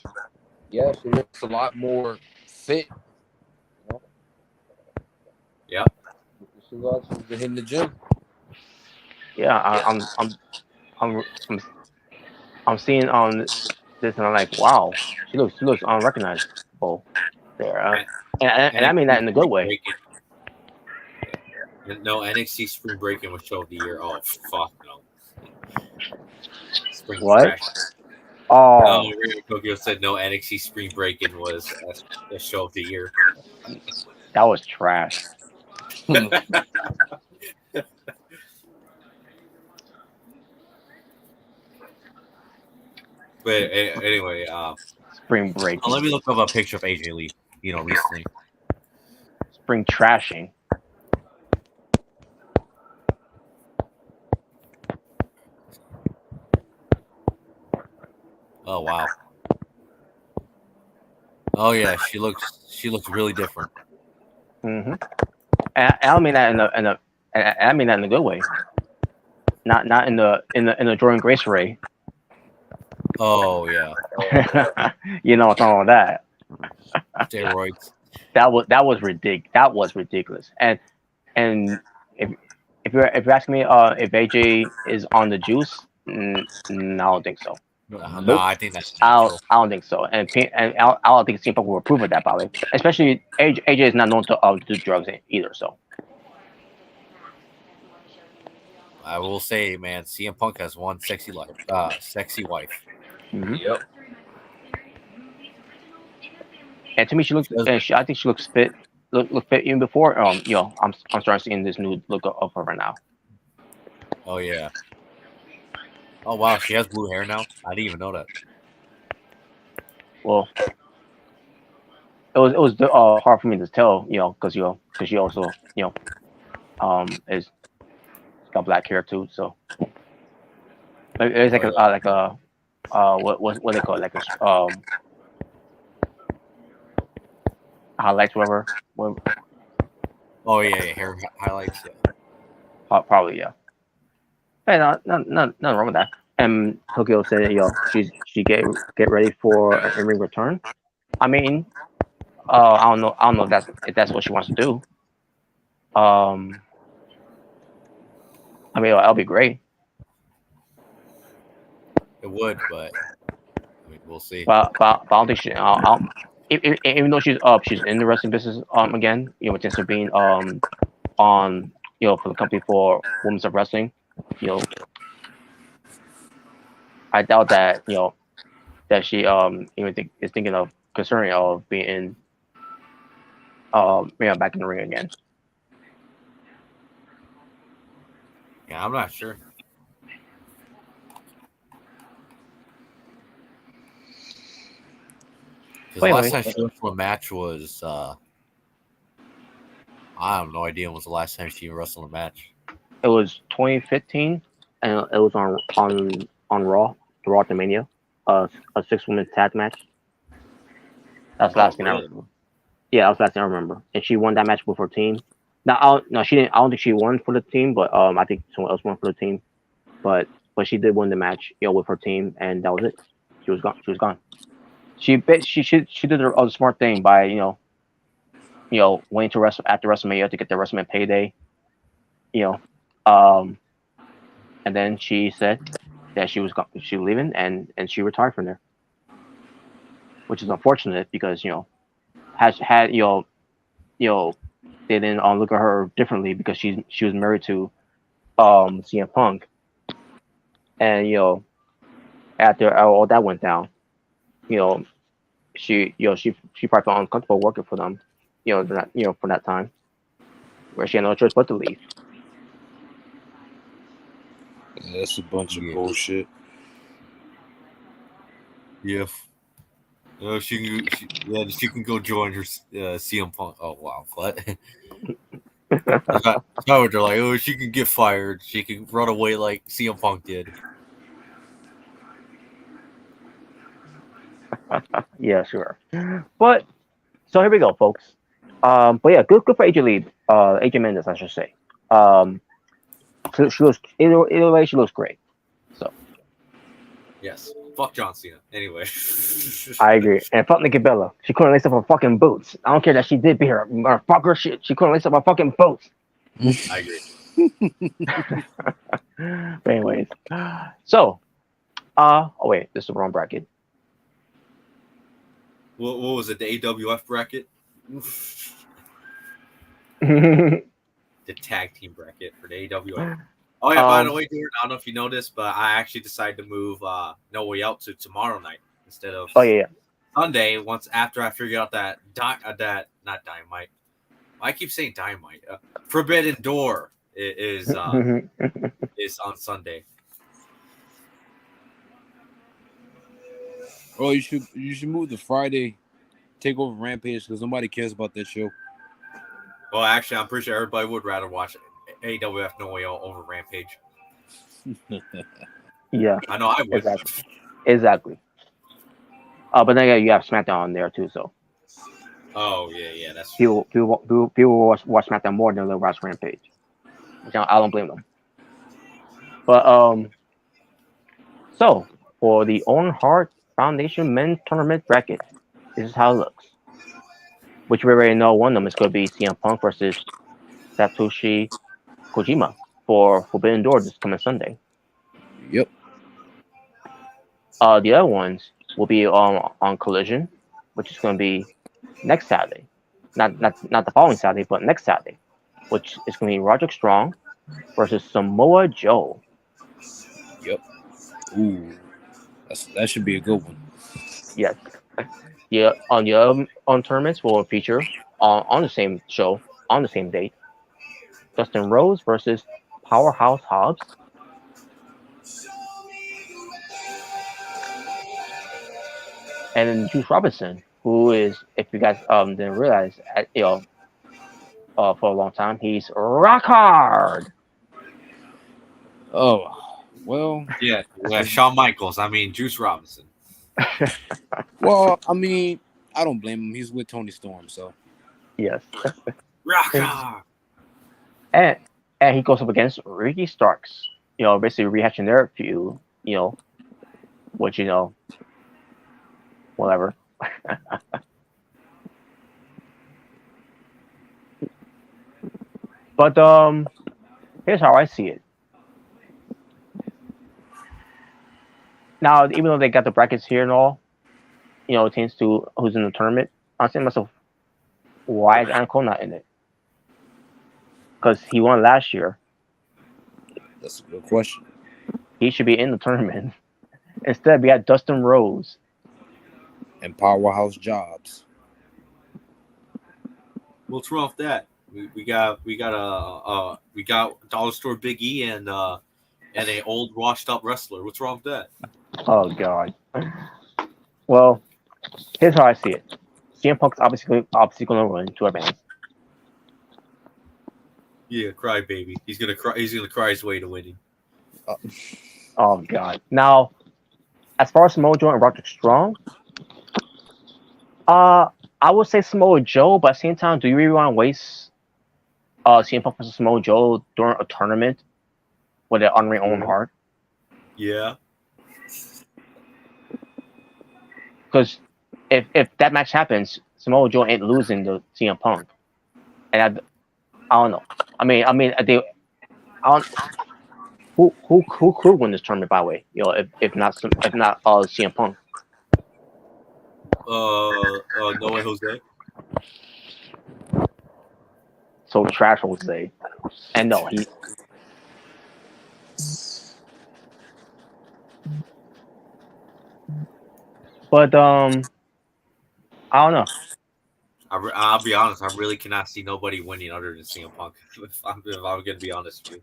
Yeah, she looks a lot more fit. Yeah. She's been hitting the gym. Yeah, I'm seeing on this and I'm like, wow, she looks unrecognizable there, and I mean that in a good way. No, NXT Spring Breaking was show of the year. Oh fuck no. Spring What? Trash. Oh, No, Tokyo said no. NXT Spring Breaking was a show of the year. that was trash. But anyway, Spring break. let me look up a picture of AJ Lee. You know, recently. Spring trashing. Oh wow. Oh yeah, she looks really different. Mm-hmm. And I mean that I mean that in a good way. Not in the Jordan Grace Ray. Oh yeah. You know what's wrong with that? Steroids. That was ridiculous. That was ridiculous. And if you're asking me if AJ is on the juice, no, I don't think so. No, I think that's I don't think so. And I don't think CM Punk will approve of that, probably. Especially AJ is not known to do drugs either. So I will say, man, CM Punk has one sexy wife. Mm-hmm. Yep. And to me, she looks. I think she looks fit. Look fit even before. I'm starting seeing this new look of her right now. Oh yeah. Oh wow, she has blue hair now. I didn't even know that. Well, it was hard for me to tell, because she also is got black hair too. So it's like what they call it, like a highlights, whatever. Oh yeah, hair highlights. Yeah. Probably, yeah. Hey, nothing wrong with that. And Tokyo said, she get ready for an in-ring return. I mean, I don't know if that's what she wants to do. I mean, that'll be great. It would, but I mean, we'll see. But I don't think she. Even though she's in the wrestling business again, you know, with instead of being on for the company for Women's of Wrestling, you know, I doubt that that she even is thinking of considering of being back in the ring again. Yeah, I'm not sure. Because the last time she went for a match was I have no idea when was the last time she wrestled a match. It was 2015, and it was on Raw, the Raw to Mania, a 6-woman tag match. That's the last thing I remember. Yeah, that was the last thing I remember. And she won that match with her team. No, she didn't. I don't think she won for the team, but I think someone else won for the team. But she did win the match, with her team, and that was it. She was gone. She was gone. She did the smart thing by waiting to wrestle after WrestleMania to get the WrestleMania payday. And then she said that she was leaving, and she retired from there, which is unfortunate because had they didn't look at her differently because she was married to CM Punk, and after all that went down, she probably felt uncomfortable working for them, for that time, where she had no choice but to leave. Yeah, that's a bunch of bullshit. Yeah. She can go join her CM Punk. Oh wow, what? They're like, oh, she can get fired. She can run away like CM Punk did. Yeah, sure. But so here we go, folks. But yeah, good for AJ Lee, AJ Mendes, I should say. So she looks either way, she looks great. So yes, fuck John Cena. Anyway, I agree. And fuck Nikki Bella. She couldn't lace up her fucking boots. I don't care that she did beat her or fuck her shit. She couldn't lace up her fucking boots. I agree. But anyways, so oh wait, this is the wrong bracket. What was it? The AWF bracket? The tag team bracket for the AWF. Oh yeah, by the way, Jordan, I don't know if you know this, but I actually decided to move No Way Out to tomorrow night instead of Sunday. Once after I figure out that not Dynamite. I keep saying Dynamite. Forbidden Door is on Sunday. Oh, you should move the Friday Takeover Rampage because nobody cares about that show. Well, actually, I'm pretty sure everybody would rather watch AWF No Way Out over Rampage. Yeah, I know I would. Exactly. But then you have SmackDown on there too, so. Oh yeah, that's people watch SmackDown more than they watch Rampage. Which I don't blame them. But so for the Owen Hart Foundation Men's Tournament bracket, this is how it looks. Which we already know one of them is going to be CM Punk versus Satoshi Kojima for Forbidden Door this coming Sunday. Yep. The other ones will be on Collision, which is going to be next Saturday, not the following Saturday, but next Saturday, which is going to be Roderick Strong versus Samoa Joe. Yep. Ooh, that should be a good one. Yes. Yeah. On the other tournaments will feature on the same show on the same date. Dustin Rhodes versus Powerhouse Hobbs. And then Juice Robinson, who is, if you guys didn't realize, for a long time, he's rock hard. Oh, well. Yeah, Shawn Michaels. I mean, Juice Robinson. Well, I mean, I don't blame him. He's with Tony Storm, so. Yes. Rock hard. And he goes up against Ricky Starks. Basically rehashing their feud. Which whatever. But here's how I see it. Now, even though they got the brackets here and all, teams to who's in the tournament, I'm saying to myself, why is Adam Cole not in it? Because he won last year. That's a good question. He should be in the tournament. Instead, we had Dustin Rhodes and Powerhouse Jobs. What's wrong with that? We got Dollar Store Big E and an old washed up wrestler. What's wrong with that? Oh God. Well, here's how I see it. CM Punk's obviously going to win to advance. Yeah, cry baby. He's gonna cry. He's gonna cry his way to winning. Oh God. Now, as far as Samoa Joe and Roderick Strong, I would say Samoa Joe, but at the same time, do you really want to waste CM Punk versus Samoa Joe during a tournament with an honoring Owen Hart? Yeah. Because if that match happens, Samoa Joe ain't losing to CM Punk, and I don't know. I mean, who could win this tournament, by the way? If not CM Punk. No way, Jose. So trash Jose, and no, he. But I don't know. I'll be honest. I really cannot see nobody winning other than CM Punk. If I'm going to be honest with you.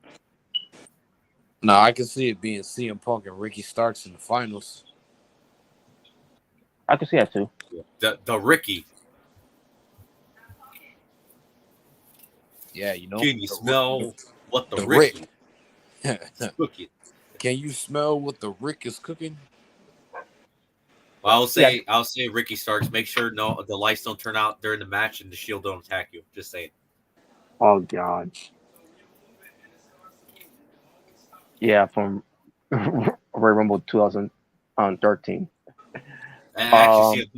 No, I can see it being CM Punk and Ricky Starks in the finals. I can see that too. The Ricky. Yeah, you know. Can you smell what the Ricky is cooking? Can you smell what the Rick is cooking? Well, I'll say Ricky Starks. Make sure the lights don't turn out during the match and the Shield don't attack you. Just saying. Oh God. Yeah, from Royal Rumble 2013. And actually,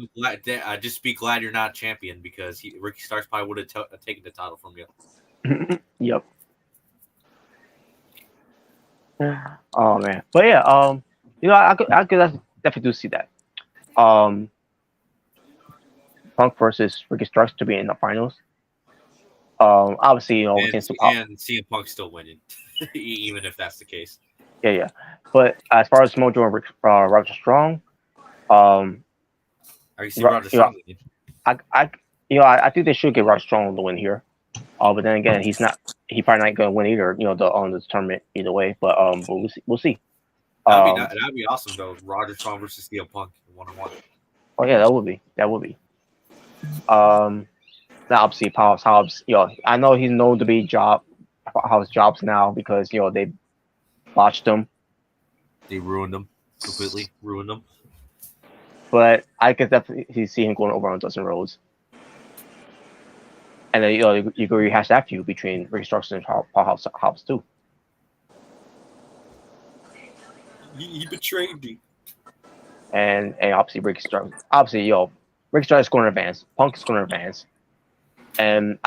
I'd just be glad you're not champion because Ricky Starks probably would have taken the title from you. Yep. Oh man, but yeah, I could definitely do see that. Punk versus Ricky Starks to be in the finals. Obviously, and CM Punk still winning, even if that's the case. Yeah. But as far as Samoa Joe and Roger Strong, I see Roger Strong. I think they should get Roger Strong the win here. But then again, he probably not going to win either. On this tournament either way. But we'll see. That'd be awesome though. Roger Strong versus CM Punk 1-on-1. Oh yeah, that would be. Now obviously Powerhouse Hobbs. I know he's known to be Powerhouse Jobs now because they botched him. They ruined him completely. Ruined him. But I could definitely see him going over on Dustin Rhodes. And then you could rehash that feud between Ricky Starks and Powerhouse Hobbs too. He betrayed me. And obviously Ricky Starks. Ricky Starks is going to advance. Punk is going to advance. And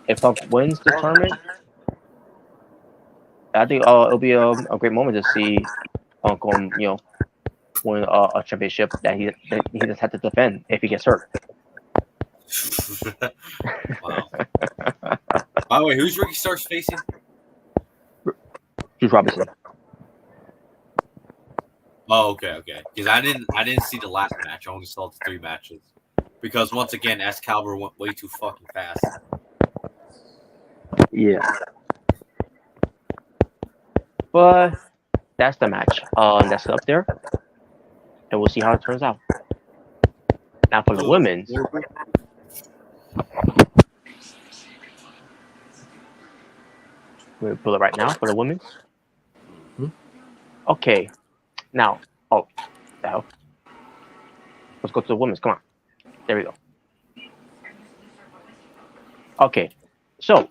if Punk wins the tournament, I think it'll be a great moment to see Punk win a championship that he just had to defend if he gets hurt. Wow. By the way, who's Ricky Starks facing? Juice Robinson. Oh, okay. Because I didn't see the last match. I only saw the 3 matches. Because once again, Excalibur went way too fucking fast. Yeah. But that's the match. That's up there. And we'll see how it turns out. Now for the women's. We'll pull it right now for the women's. Okay. Now, the hell. Let's go to the women's. Come on. There we go. Okay. So,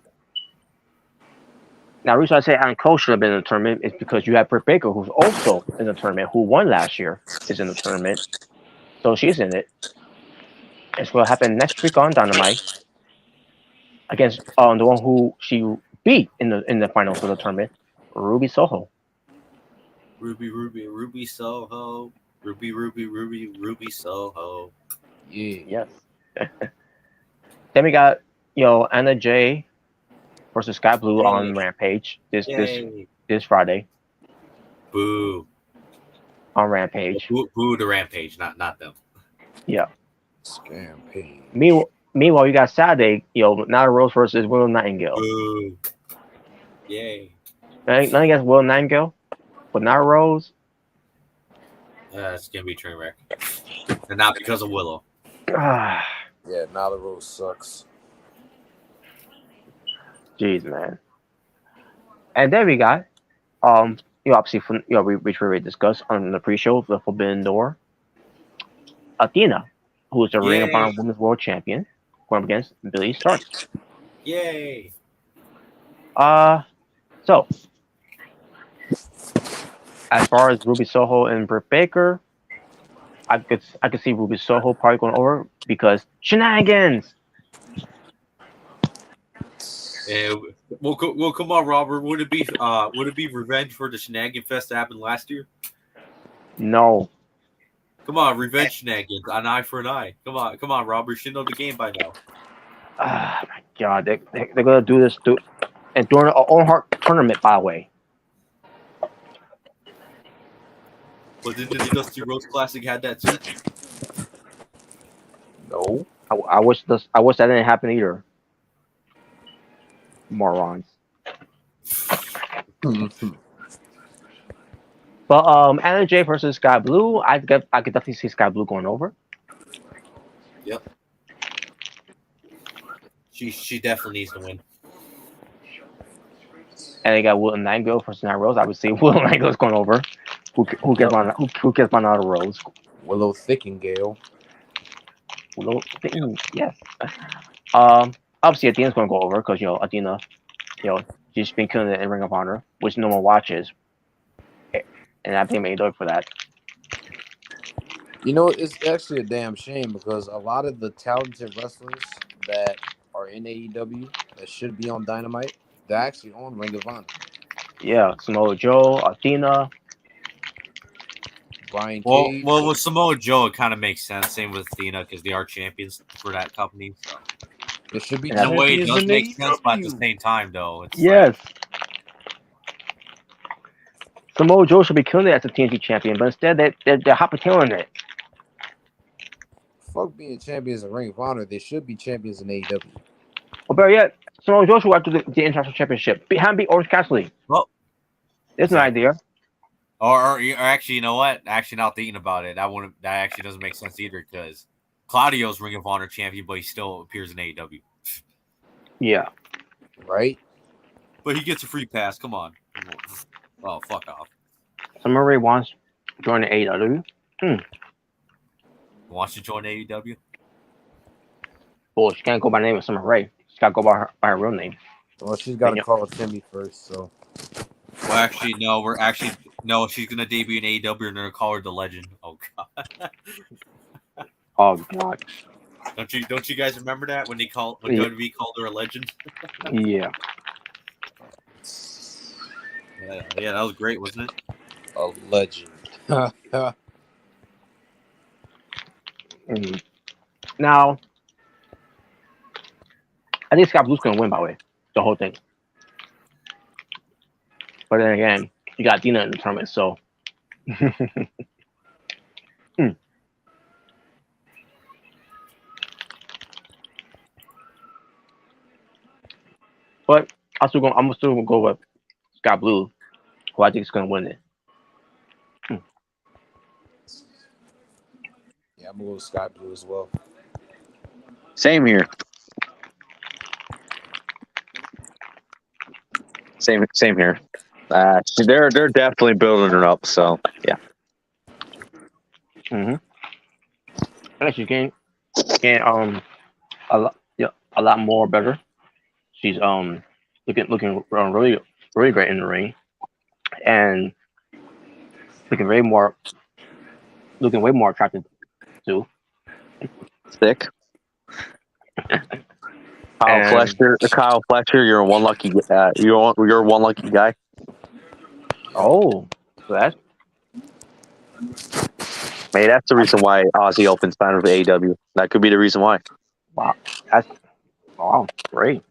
now the reason I say Adam Cole should have been in the tournament is because you have Britt Baker, who's also in the tournament, who won last year, is in the tournament. So she's in it. It's going to happen next week on Dynamite against the one who she beat in the finals of the tournament, Ruby Soho. Ruby, Ruby, Ruby Soho. Ruby, Ruby, Ruby, Ruby Soho. Yeah. Yes. Then we got Anna Jay versus Sky Blue on Rampage Yay. this Friday Boo. on Rampage. Boo to Rampage, not them. Yeah. Scam page. Meanwhile, you got Saturday. Nada Rose versus Willow Nightingale. Boo. Yay. Nothing against Willow Nightingale, but Nada Rose. It's gonna be a train wreck, and not because of Willow. Ah, Yeah, now the rose sucks. jeez, man. And then we got obviously which we already discussed on the pre-show, the Forbidden Door. Athena, who is the Ring of Honor Women's World Champion, going up against Billy Starks. Yay. So as far as Ruby Soho and Britt Baker, I could see Ruby Soho probably going over because shenanigans. Well, come on, Robert. Would it be revenge for the shenanigan fest that happened last year? No. Come on, revenge shenanigans, an eye for an eye. Come on, Robert. You should know the game by now. Oh my God, they're gonna do this and during our own heart tournament, by the way. But did the Dusty Rose Classic had that too? No. I wish that didn't happen either. Morons. But Anna Jay versus Sky Blue, I could definitely see Sky Blue going over. Yep. She definitely needs to win. And they got Willow Nightingale versus Nada Rose. I would say Willow Nightingale's going over. Who gets on Nada Rose? Willow Thickingale. Willow, yes. Obviously Athena's going to go over because Athena, she's been killing it in Ring of Honor, which no one watches, and I blame AEW for that. It's actually a damn shame because a lot of the talented wrestlers that are in AEW that should be on Dynamite, they're actually on Ring of Honor. Yeah, Samoa Joe, Athena, Brian Cage. Well, with Samoa Joe, it kind of makes sense. Same with Athena because they are champions for that company. So. It should be in a way, it does make AEW. sense, but at the same time, though, it's yes. Samoa Joe should be killing it as a TNT champion, but instead they're hot-potatoing it. Fuck being champions in Ring of Honor. They should be champions in AEW. Or better yet, Samoa Joe should go after the international championship. Have him beat Orange Cassidy. Well, there's an idea. Or actually, you know what? Actually, not thinking about it, that actually doesn't make sense either because Claudio's Ring of Honor champion, but he still appears in AEW. Yeah. Right? But he gets a free pass. Come on. Oh, fuck off. Summer Rae wants to join the AEW. Wants to join AEW? Well, she can't go by the name of Summer Rae. She's got to go by her real name. Well, she's got to call Timmy first, so. Well, actually, no. She's gonna debut in AEW, and they're gonna call her the Legend. Oh god. Oh god. Don't you guys remember that when WWE called her a Legend? Yeah. Yeah, that was great, wasn't it? A legend. Now, I think Scott Blue's gonna win, by the way, the whole thing. But then again, you got Dina in the tournament, so. But I'm still gonna go with Scott Blue, who I think is gonna win it. Yeah, I'm gonna go with Sky Blue as well. Same here. Same here. They're definitely building her up. So yeah. Actually, getting a lot more better. She's looking really great in the ring, and looking way more attractive too. Sick. Kyle Fletcher, you're one lucky guy. Oh, so Maybe that's the reason why Ozzy Open signed with AEW. That could be the reason why. Wow, great.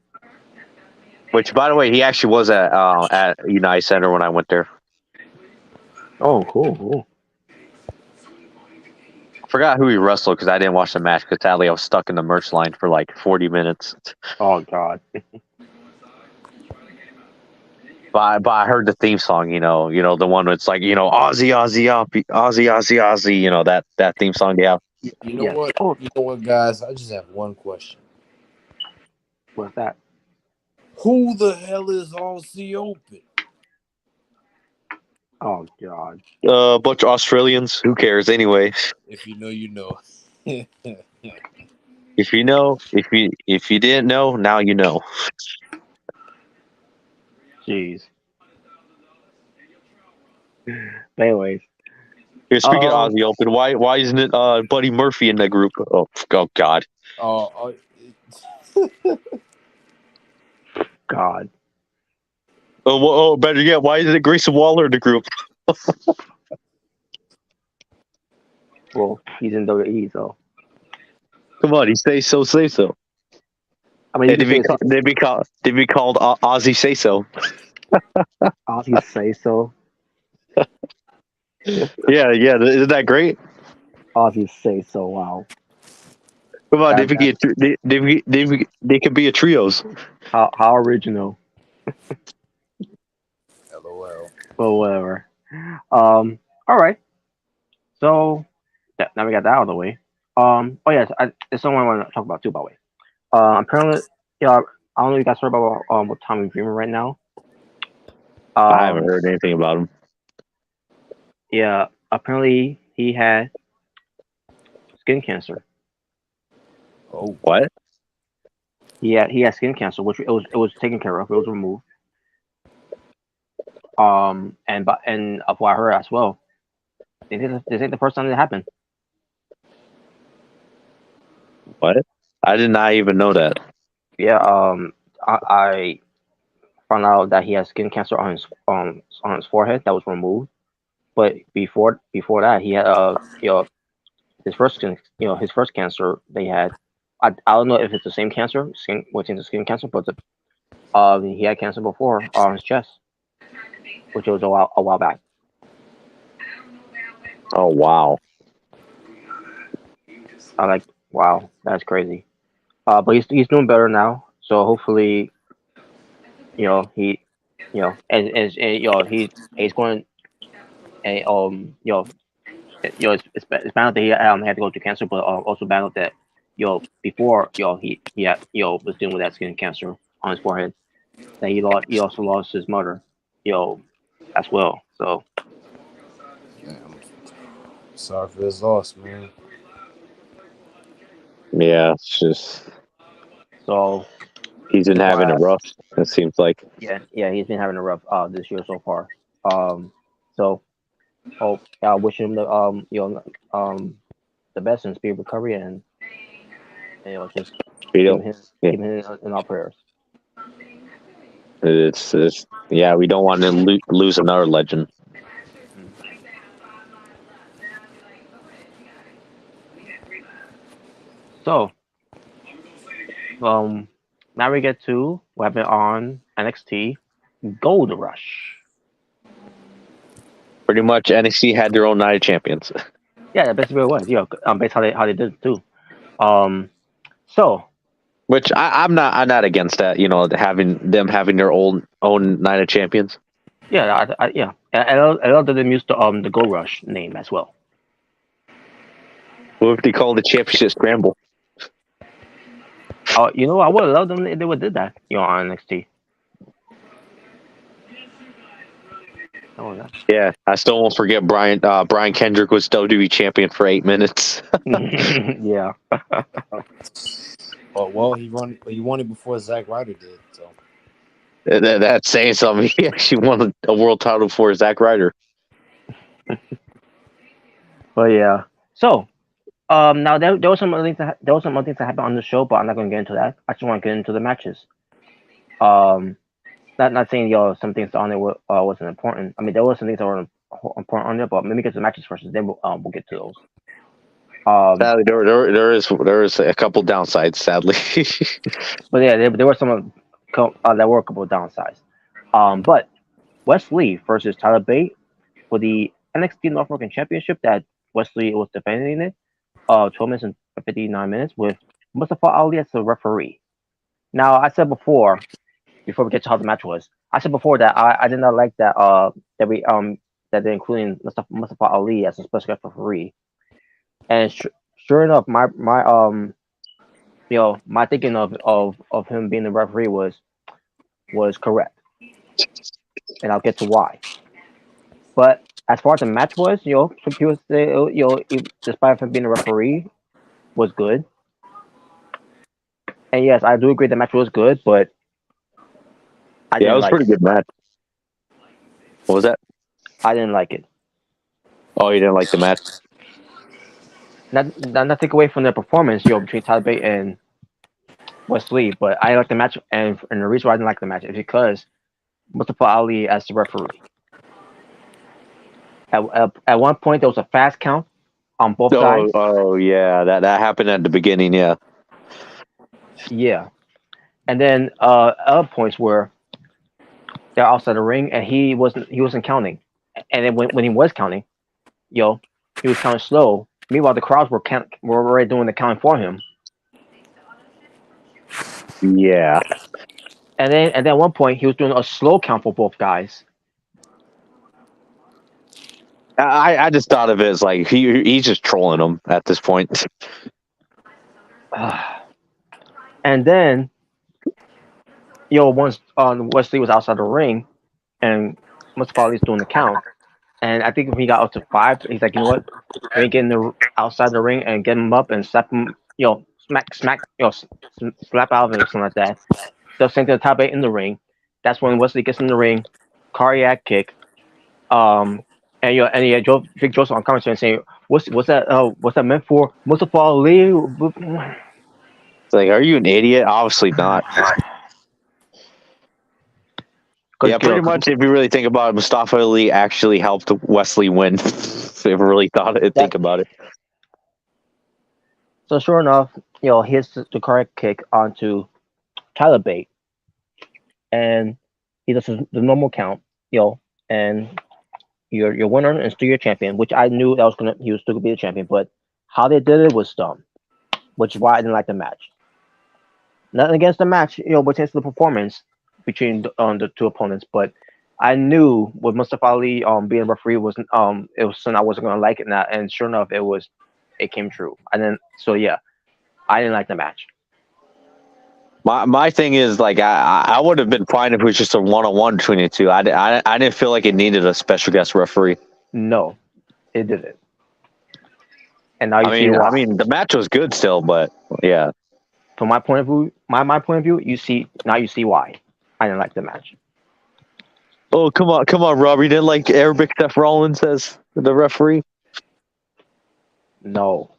Which, by the way, he actually was at United Center when I went there. Oh, cool. I forgot who he wrestled because I didn't watch the match because sadly I was stuck in the merch line for like 40 minutes. Oh God. But I heard the theme song, you know, the one that's like, Ozzy, that theme song, yeah. You know Yeah. what? Oh, You know what, guys? I just have one question. what's that? Who the hell is Aussie Open? Oh God. A bunch of Australians. Who cares anyway? If you know, you know. If you know, if you didn't know, now you know. Jeez. But anyways, Here, speaking of Aussie Open, why isn't it Buddy Murphy in that group? Oh God. God. Oh, better yet, why isn't it Grayson Waller in the group? Well, he's in WWE, so. Come on, he say so. I mean, They'd be called Ozzy Say So. Ozzy say so. Yeah, isn't that great? Ozzy say so. Wow. Come on, they could be a trios. How original. LOL. But whatever. All right. So now we got that out of the way. Oh yes, there's someone I want to talk about too. By the way, apparently, yeah, I don't know if you guys heard about with Tommy Dreamer right now. I haven't heard anything about him. Yeah, apparently he had skin cancer. Oh, what? He had skin cancer, which it was taken care of. It was removed. And of what I heard as well, this ain't the first time it happened. What? I did not even know that. Yeah. I found out that he has skin cancer on his forehead that was removed. But before that, he had his first cancer they had. I don't know if it's the same cancer, within the skin cancer, but he had cancer before on his chest, which was a while back. Oh wow! I like, wow, that's crazy. But he's doing better now, so hopefully, he, he's going, and it's bad that he had to go through cancer, but also bad that before he was dealing with that skin cancer on his forehead, that he also lost his mother, as well. So Damn. Sorry for his loss, man. Yeah, it's just so he's been having it rough. It seems like. yeah, he's been having a rough this year so far. So I wish him the best in speed recovery, and just keep him in our prayers. It's we don't want to lose another legend. So, now we get to what happened on NXT Gold Rush. Pretty much, NXT had their own night of champions. Yeah, that's basically what it was. Based how they did it too. So, which I'm not against that. Having their own night of champions. Yeah, yeah. I love that they used the Gold Rush name as well. What if they call the championship scramble? I would have loved them if they would did that. On NXT. Oh, yeah, I still won't forget Brian Kendrick was WWE champion for 8 minutes. Yeah. Well, he won it before Zack Ryder did. So that's saying something. He actually won a world title for Zack Ryder. But yeah, so now there were some other things that happened on the show, but I'm not going to get into that. I just want to get into the matches. Not saying some things on it wasn't important. I mean, there were some things that were point on there, but let me get to the matches first, and then we'll get to those. Sadly, there is a couple downsides. Sadly, But yeah, there were some there were a couple of downsides. But Wesley versus Tyler Bate for the NXT North American Championship that Wesley was defending it. 12 minutes and 59 minutes with Mustafa Ali as the referee. Now, I said before we get to how the match was, I said before that I did not like that that they're including Mustafa Ali as a special guest referee. And sure enough, my my thinking of him being the referee was correct, and I'll get to why. But as far as the match was, some people say, despite him being a referee, was good. And yes, I do agree the match was good, but I it didn't was a like pretty it. good match. What was that? I didn't like it. Oh, you didn't like the match? Not take away from their performance, between Tyler Bate and Wesley, but I like the match, and the reason why I didn't like the match is because Mustafa Ali as the referee. At one point, there was a fast count on both sides. Oh yeah, that happened at the beginning. Yeah. Yeah, and then other points where they're outside the ring, and he wasn't counting, and then when he was counting, he was counting slow. Meanwhile, the crowds were already doing the counting for him. Yeah. And then at one point, he was doing a slow count for both guys. I just thought of it as like he's just trolling them at this point. And then, once Wesley was outside the ring, and Mustafa Ali's doing the count, and I think when he got up to 5, he's like, you know what, let me get outside the ring and get him up and slap him, smack, slap out of him or something like that. Does something to the top 8 in the ring. That's when Wesley gets in the ring, cardiac kick, and Vic Joseph on commentary saying, what's that meant for? Mustafa Ali? It's like, are you an idiot? Obviously not. Yeah, pretty much. If you really think about it, Mustafa Ali actually helped Wesley win. If you ever really think about it. So sure enough, he hits the correct kick onto Tyler Bate, and he does the normal count, and your winner and still your champion, which I knew he was still gonna be the champion, but how they did it was dumb, which is why I didn't like the match. Nothing against the match, but it's the performance between the two opponents, but I knew with Mustafa Ali being a referee wasn't it was something I wasn't gonna like it, and sure enough it came true. And then I didn't like the match. My thing is, like, I would have been fine if it was just a 1-on-1 between the two. I didn't feel like it needed a special guest referee. No, it didn't. And now see why. I mean, the match was good still, but yeah. From my point of view, my point of view, you see why I didn't like the match. Oh, come on, Rob! You didn't like Arabic Seth Rollins as the referee? No.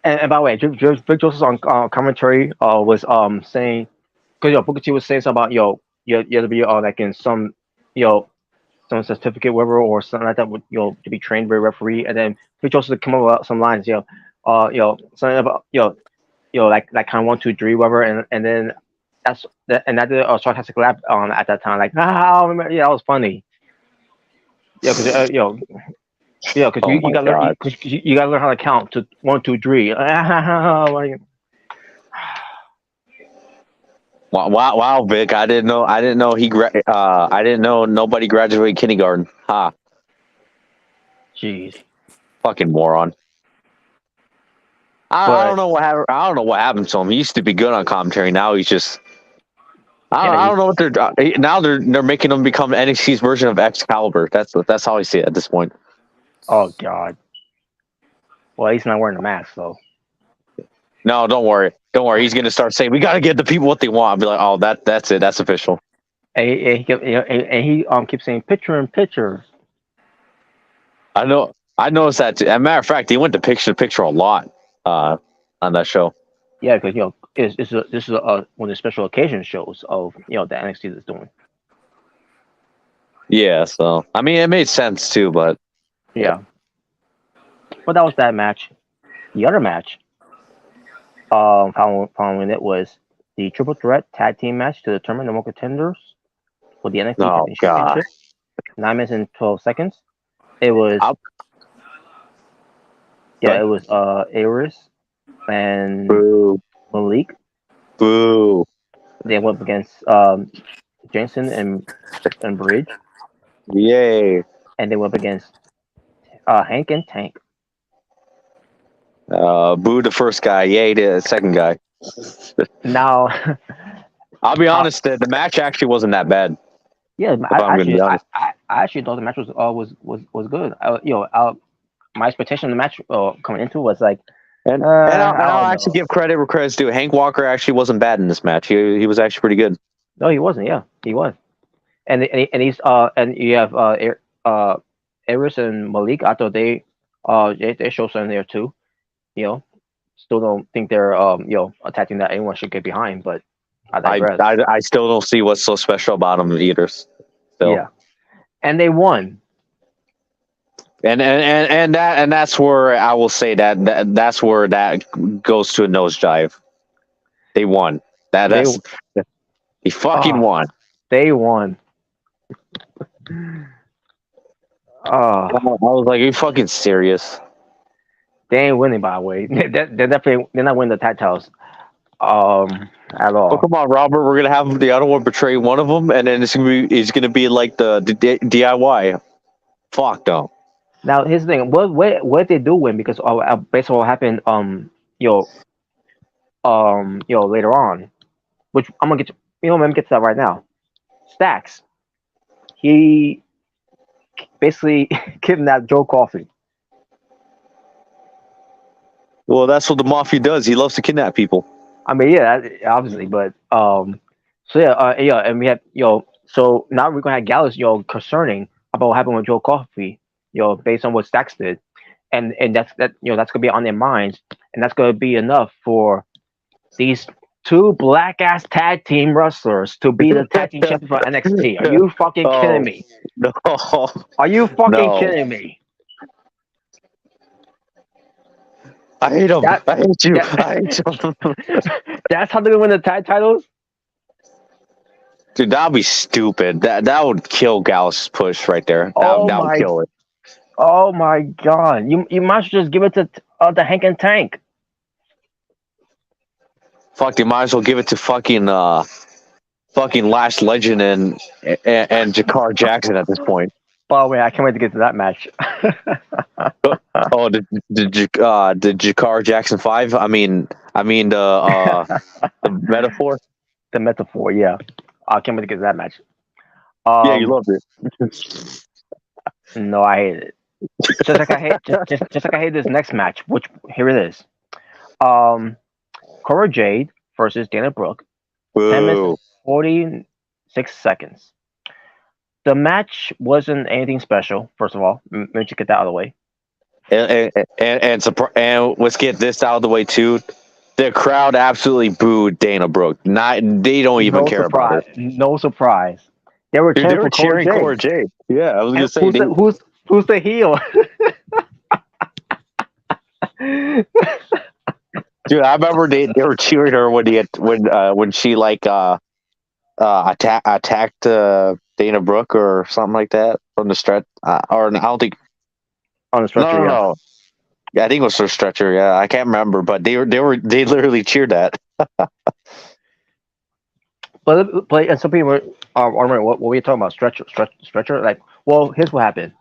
And by the way, Vic Joseph on commentary was saying, because Booker T was saying something about you have to be like in some some certificate whatever or something like that to be trained by a referee, and then Vic Joseph come up with some lines something about like kind of 1, 2, 3 whatever, and then that did a sarcastic laugh at that time, like I remember, that was funny. Because because you gotta learn how to count to 1, 2, 3. Wow, Vic! I didn't know I didn't know nobody graduated kindergarten. Ha! Jeez, fucking moron! I don't know what happened. I don't know what happened to him. He used to be good on commentary. Now he's just. I don't know what they're now. They're making him become NXT's version of Excalibur. That's how I see it at this point. Oh God. Well, he's not wearing a mask, though. No, don't worry. Don't worry. He's gonna start saying we got to give the people what they want. I'll be like, oh, that's it. That's official. And he keeps saying picture in picture. I know. I noticed that too. As a matter of fact, he went to picture a lot on that show. Yeah, because this is one of the special occasion shows of the NXT is doing. Yeah, so I mean, it made sense too, but Yeah. But that was that match. The other match, following it was the triple threat tag team match to determine the more contenders for the NXT Tag oh Team god, Championship. 9 minutes and 12 seconds. It was I'll- it was Aries and boo, Malik. boo. They went up against Jensen and Bridge, Yay. and they went up against Hank and Tank. Boo the first guy, yay the second guy. Now, I'll be honest, the match actually wasn't that bad. yeah, If I'm gonna be honest. I actually thought the match was good. My expectation of the match coming into was like, And I I'll don't actually know. give credit where credit's due. Hank Walker actually wasn't bad in this match. He was actually pretty good. No, he wasn't. Yeah, he was. And he's and you have Aries and Malik. I thought they showed something there too. Still don't think they're attacking that anyone should get behind, but I digress. I still don't see what's so special about them either. Still. Yeah, and they won. And that's where I will say that's where that goes to a nosedive. They won. He fucking won. They won. I was like, are you fucking serious? They ain't winning, by the way. They're not winning the tag titles at all. Oh, come on, Robert. We're gonna have the other one betray one of them, and then it's gonna be like the DIY. Fuck no. Now here's the thing. What they do win because based on what happened later on, which I'm gonna get to, I'm gonna get to that right now. Stacks, he basically kidnapped Joe Coffey. Well, that's what the mafia does. He loves to kidnap people. I mean, yeah, obviously, but and we have so now we're gonna have Gallus concerning about what happened with Joe Coffey, based on what Stacks did, and that's gonna be on their minds, and that's gonna be enough for these two black ass tag team wrestlers to be the tag team champion for NXT. Are you fucking kidding me? No. Are you fucking kidding me? I hate him. I hate you. I hate you. That's how they're gonna win the tag titles? Dude, that'd be stupid. That would kill Gallus' push right there. That would kill it. Oh my god! You must just give it to the Hank and Tank. Fuck, you might as well give it to fucking Last Legend and Jakar Jackson at this point. By the way, I can't wait to get to that match. Oh, the Jakar Jackson 5. I mean the metaphor. The metaphor, yeah. I can't wait to get to that match. Yeah, you loved it. No, I hate it. Just like I hate this next match, which here it is. Cora Jade versus Dana Brooke. 10 minutes and 46 seconds. The match wasn't anything special. First of all, let me just get that out of the way. And let's get this out of the way too. The crowd absolutely booed Dana Brooke. They don't even care about it. No surprise. They were cheering Cora Jade. Yeah, I was gonna say who's the heel? Dude, I remember they were cheering her when she attacked Dana Brooke or something like that from the stretch. Or I don't think on the stretcher. No. Yeah, I think it was her stretcher. Yeah, I can't remember, but they literally cheered that. But and some people were wondering what were you talking about? Stretcher. Like, well, here's what happened.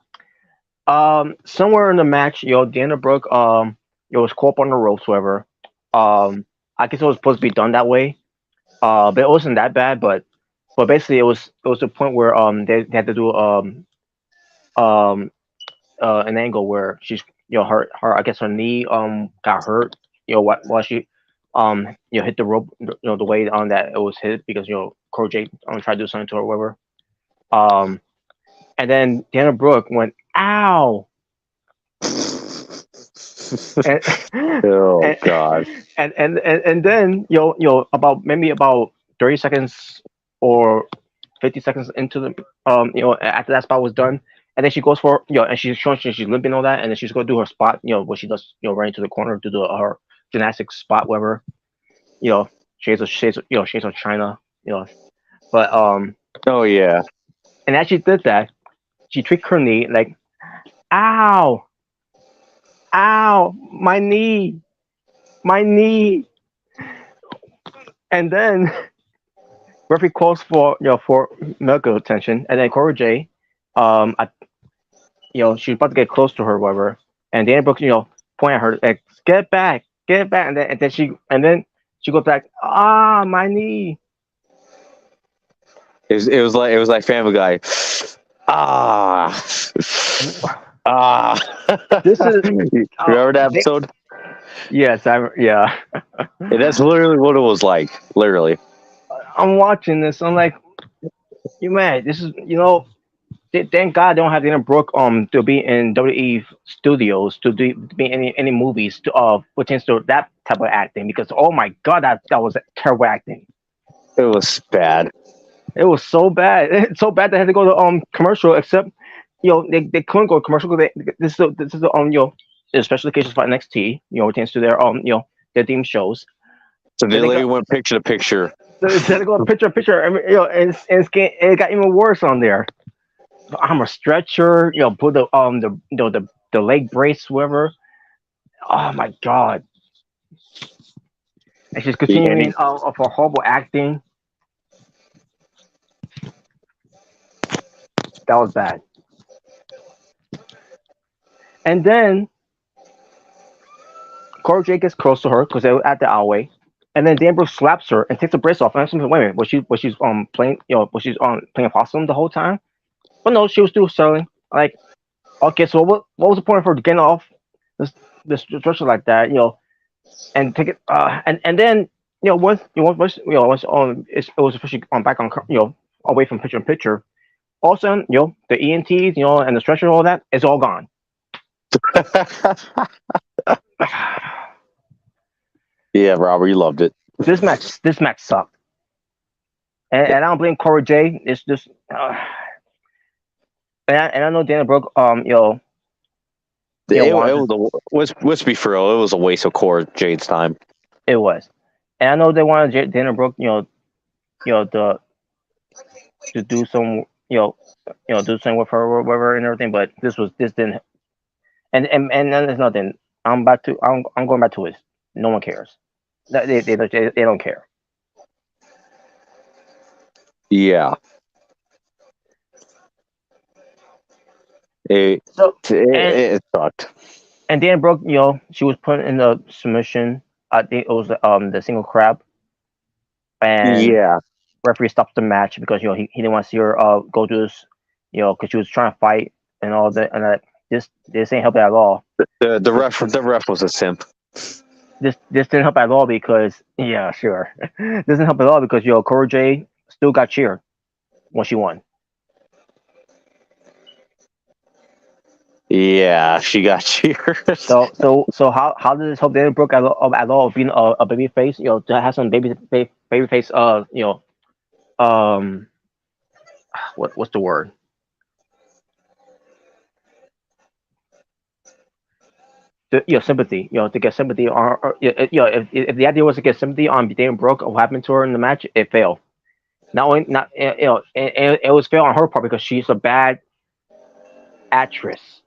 Somewhere in the match, Dana Brooke was caught up on the ropes, whatever. I guess it was supposed to be done that way. But it wasn't that bad. But basically, it was the point where they had to do an angle where she's her I guess her knee got hurt while she hit the rope the way on that it was hit because Cora Jade tried to do something to her or whatever. And then Dana Brooke went ow. God. And then about 30 seconds or 50 seconds into the after that spot was done, and then she goes for and she's showing she's limping and all that, and then she's gonna do her spot, what she does, right into the corner to do her gymnastics spot, whatever, shades of China, but Oh yeah. and as she did that, she tweaked her knee like, ow, ow, my knee, and then referee calls for medical attention, and then Cora J, I, she was about to get close to her, whatever, and Dana Brooke, point at her like, get back, and then she goes back, my knee. It was like Family Guy. Ah. This is remember that episode? Yes, yeah. And that's literally what it was like. Literally. I'm watching this. I'm like, man, this is thank God I don't have Dana Brooke to be in WWE studios to be in any movies to pertains to that type of acting, because oh my God, that was terrible acting. It was bad. It was so bad. It's so bad they had to go to commercial. Except they couldn't go to commercial because this is the special occasions for NXT. Pertains to their theme shows. So they literally went picture to picture. So they had to go picture to picture. I mean, and it got even worse on there. I'm a stretcher. Put the leg brace, whatever. Oh my God! And she's continuing for horrible acting. That was bad. And then Cora Jade gets close to her because they were at the alleyway, and then Dan Brooks slaps her and takes the brace off. And I'm thinking, wait a minute, was she playing playing a possum the whole time? But no, she was still selling. Like, okay, so what was the point of her getting off this stretcher like that? And take it. And then once it was officially back on away from picture in picture. All of a sudden, the ENTs, and the stretcher, all that, it's all gone. Yeah, Robert, you loved it. This match sucked, and I don't blame Cora J. It's just, and I know Dana Brooke, let's be for real, it was a waste of Cora Jade's time. It was, and I know they wanted Dana Brooke, to do some. Do something with her or whatever and everything, but this didn't, and there's nothing. I'm going back to it. No one cares. They don't care. Yeah. It sucked. And Dan Brooke, she was put in the submission. I think it was the single crab. And yeah. Referee stopped the match because he didn't want to see her go through this, because she was trying to fight and all that, and this ain't helping at all. The ref was a simp. This didn't help at all because sure, this didn't help at all because Cora J still got cheered when she won. Yeah, she got cheered. So how does this help Dana Brooke at all being a baby face? To have some baby face what's the word? Sympathy. To get sympathy on, if the idea was to get sympathy on Dana Brooke, what happened to her in the match, it failed. It was failed on her part because she's a bad actress.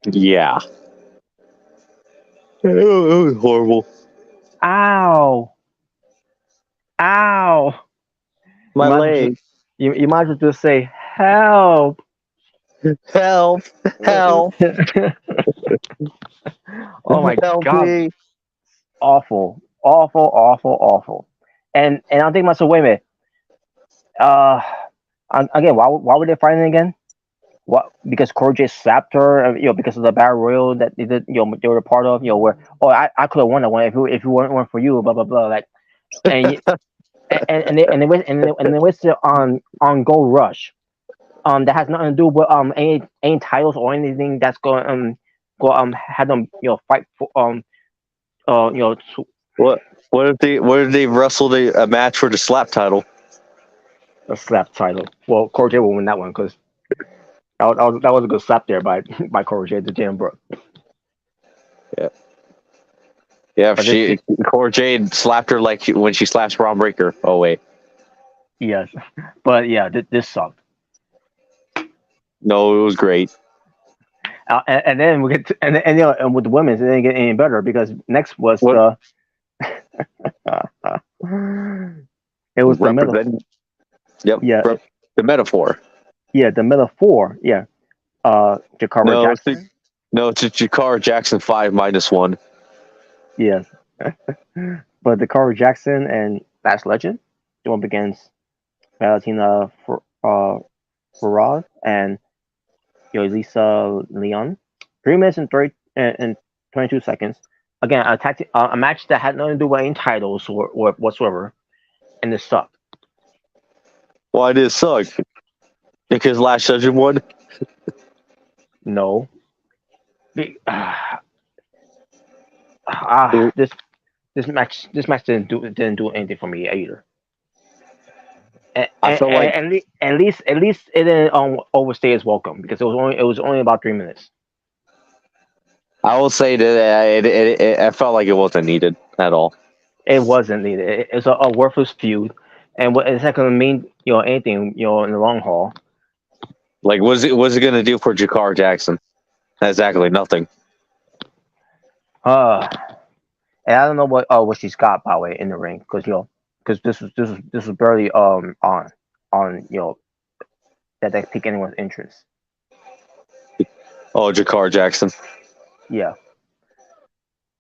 Yeah. It was horrible. Ow. My leg. You might as well just say help. Help. Oh my God. Me. Awful. And I'm thinking myself, wait a minute. Again, why were they fighting again? What? Because Cora J slapped her, because of the battle royal that they did, they were a part of, where I could have won that one if it weren't for you, blah blah blah, like, and they wasted on Gold Rush, that has nothing to do with any titles or anything that's going have them fight for What if they wrestled a match for the slap title? a slap title. Well, Cora Jade will win that one because that was a good slap there by by Cora Jade to Jim Brooke. Yeah. Yeah, if But this, Cora Jade slapped her like when she slaps Braun Breaker. Oh wait, yes, but yeah, this sucked. no, it was great. And then we get to, and you know, and with the women's, it didn't get any better because next was What the it was the middle. represent? Yep, Yeah, the metaphor. yeah, the middle four. Yeah, Jakara No, Jackson. it's a Jakara Jackson 5-1. Yes, but Jakara Jackson and Last Legend going up against Valentina Farad and Lisa Leon. 3 minutes and 22 seconds. Again, a match that had nothing to do with any titles or whatsoever, and it sucked. Why did it suck? Because Last Legend won. No. This match didn't do anything for me either. I feel like At least it didn't overstay its welcome because it was only about 3 minutes. I will say that I felt like it wasn't needed at all. It wasn't needed. It's a worthless feud, and it's not going to mean anything in the long haul. Like, what's it going to do for Jakara Jackson? Exactly nothing. And I don't know what she's got by the way in the ring because this was barely on that piqued anyone's interest. Oh, Jakara Jackson. Yeah.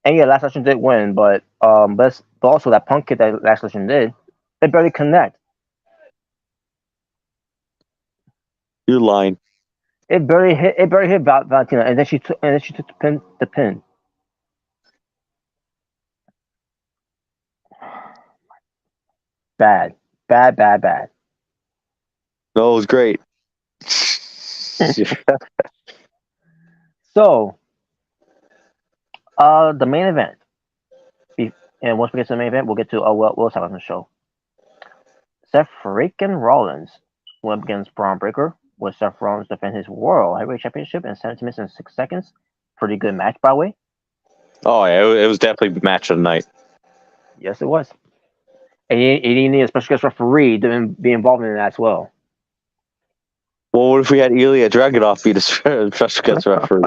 And yeah, Last Legend did win, but also that Punk kid that Last Legend did, they barely connect. You're lying. It barely hit Valentina, and then she took the pin. Bad. No, it was great. So, the main event. And once we get to the main event, we'll get to we'll talk on the show. Seth freaking Rollins went against Braun Breaker, with Seth Rollins defend his World Heavyweight Championship in 17 minutes and 6 seconds. Pretty good match, by the way. Oh yeah, it was definitely the match of the night. Yes, it was. And you didn't need a special guest referee to be involved in it as well. Well, what if we had Ilya Dragunov be the special guest referee?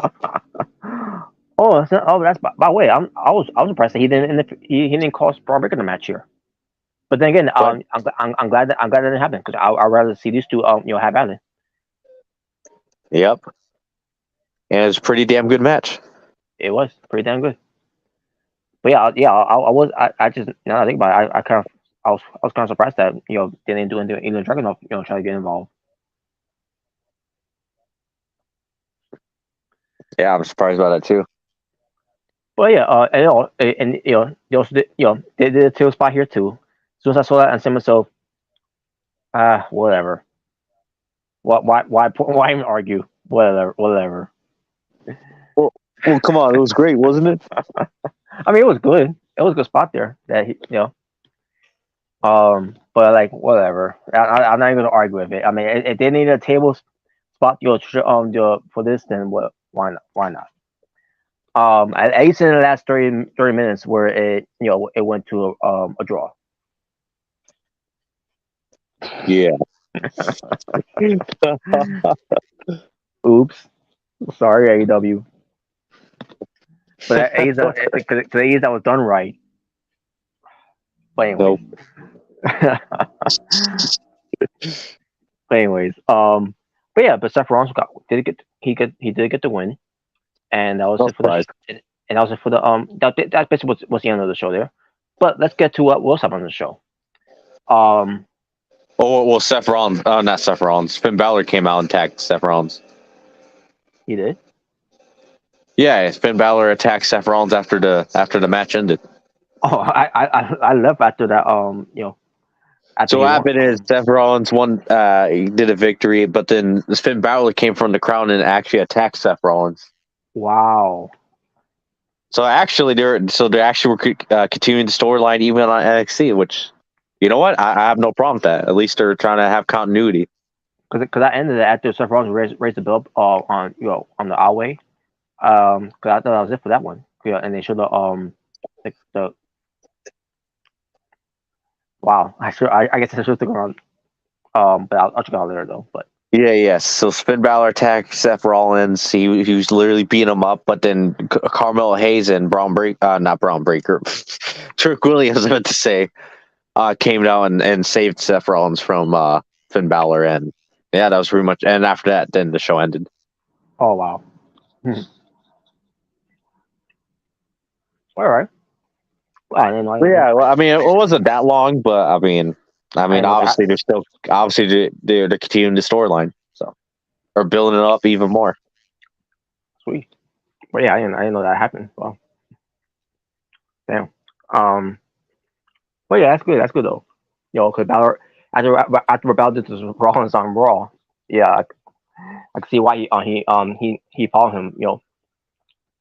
That's by the way. I was surprised that he didn't cost Braun Breaker the match here. But then again, I'm glad that didn't happen because I'd rather see these two have at it. Yep. And it was a pretty damn good match. It was pretty damn good. But I just now that I think about it, I was kind of surprised that they didn't do anything. Ilya Dragunov try to get involved. Yeah, I'm surprised by that too. But yeah, they also did, they did a tail spot here too. As soon as I saw that, I said to myself, whatever. Why even argue? Whatever. Well, come on, it was great, wasn't it? I mean, it was good. It was a good spot there. But like whatever. I'm not even gonna argue with it. I mean, if they need a table spot, for this, then why not? At least in the last 30 minutes, where it went to a draw. Yeah. Oops. Sorry, AEW. But today that was done right. But anyways. But Seth Rollins did get the win, and that was it for that basically was the end of the show there. But let's get to what else happened on the show. Seth Rollins. Not Seth Rollins. Finn Balor came out and attacked Seth Rollins. He did. Yeah, Finn Balor attacked Seth Rollins after the match ended. Oh, I left after that. So what happened is Seth Rollins won. He did a victory, but then Finn Balor came from the crowd and actually attacked Seth Rollins. Wow. So actually, they actually were continuing the storyline even on NXT, which You know what? I have no problem with that. At least they're trying to have continuity. Because I ended it after Seth Rollins raised the belt on on the our way. Because I thought that was it for that one. Yeah, and they showed the wow. I guess I should stick around. But I'll check it out later though. But Yeah. So Finn Balor attacked Seth Rollins. He was literally beating him up, but then Carmelo Hayes and not Braun Breaker, Trick Williams, I meant to say, came down and saved Seth Rollins from Finn Balor, and yeah, that was pretty much. And after that, then the show ended. oh wow. All right. Well, I didn't know. Yeah, well, I mean, it wasn't that long, but I mean, obviously they're continuing the storyline, so or building it up even more. Sweet. But yeah, I didn't know that happened. Well, damn. But yeah, that's good. That's good though. Because Balor after Balor did this Rollins on Raw, yeah, I can see why he followed him.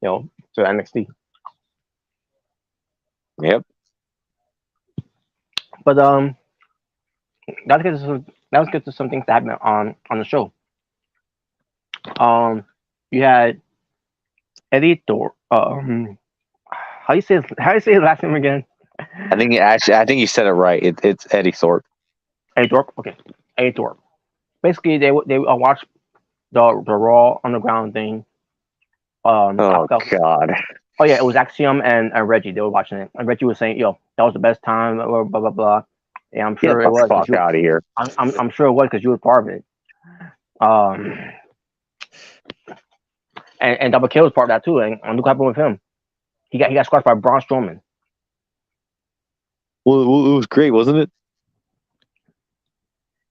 To NXT. Yep. But that was good to some things that happened on the show. You had Eddie Thor. How do you say his last name again? I think you said it right. It's Eddie Thorpe. Eddie Thorpe. Okay, Eddie Thorpe. Basically, they watched the Raw Underground thing. Oh God. Oh yeah, it was Axiom and Reggie. They were watching it, and Reggie was saying, "Yo, that was the best time." Blah blah blah. Blah. Yeah, I'm sure it was. Fuck out of here. I'm sure it was because you were part of it. And Double K was part of that too. And look what happened with him. He got squashed by Braun Strowman. Well, it was great, wasn't it?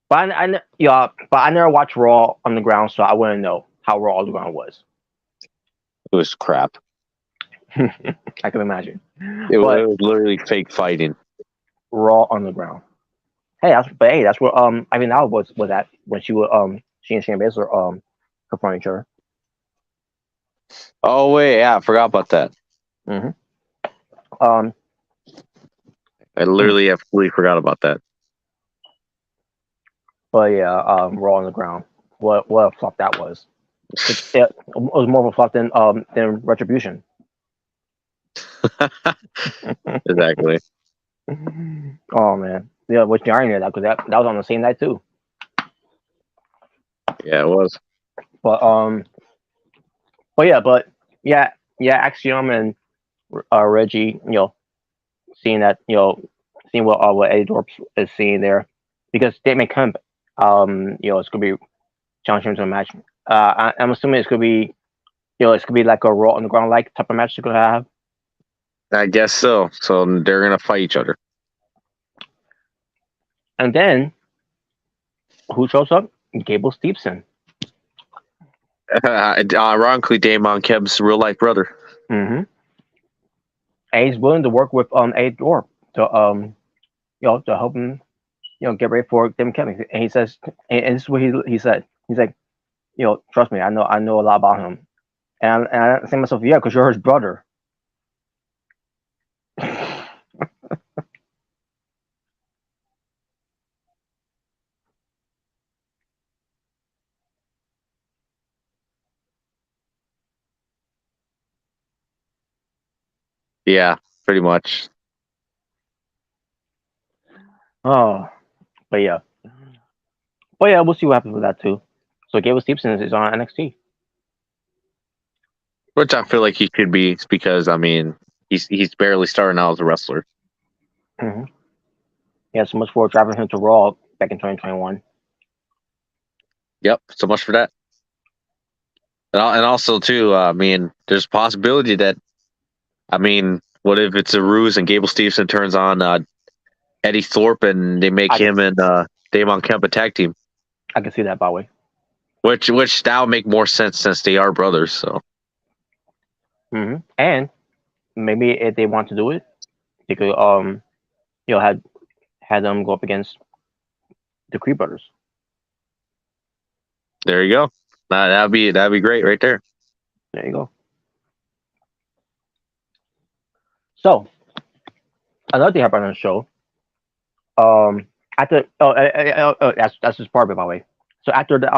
But I never watched Raw Underground, so I wouldn't know how Raw Underground was. It was crap. I can imagine. It was literally fake fighting. Raw Underground. Hey, that's where Ivy Now was at when she and Shayna Baszler confronting each other. Oh wait, yeah, I forgot about that. Mm-hmm. I literally absolutely forgot about that. But yeah, Raw Underground. What a flop that was. It was more of a flop than Retribution. Exactly. Oh man, yeah, which the irony of that because that was on the same night too. Yeah, it was. But Axiom and Reggie, seeing that, seeing what Eddie Thorpe is seeing there, because they may come, it's gonna be challenging to a match. I'm assuming it's gonna be, it's gonna be like a Raw Underground like type of match they're gonna have. I guess so. So they're gonna fight each other. And then, who shows up? Gable Stevenson. Ironically, Damon Keb's real life brother. Mm-hmm. And he's willing to work with Eddie Thorpe to to help him, get ready for Damon Keb. And he says, and this is what he said. He's like, trust me, I know a lot about him. And I say to myself, yeah, because you're his brother. Yeah, pretty much. Oh, but yeah, we'll see what happens with that too. So Gable Stevenson is on NXT. Which I feel like he could be because he's barely starting out as a wrestler. Mm-hmm. Yeah, so much for driving him to Raw back in 2021. Yep, so much for that. And also too, there's a possibility that, what if it's a ruse and Gable Stevenson turns on Eddie Thorpe and they make him and Damon Kemp a tag team? I can see that, by the way. Which that would make more sense since they are brothers. So. Mm-hmm. And maybe if they want to do it, they could had them go up against the Creed brothers. There you go. That'd be great right there. There you go. So another thing happened on the show. After that's just part of it, by the way. So after the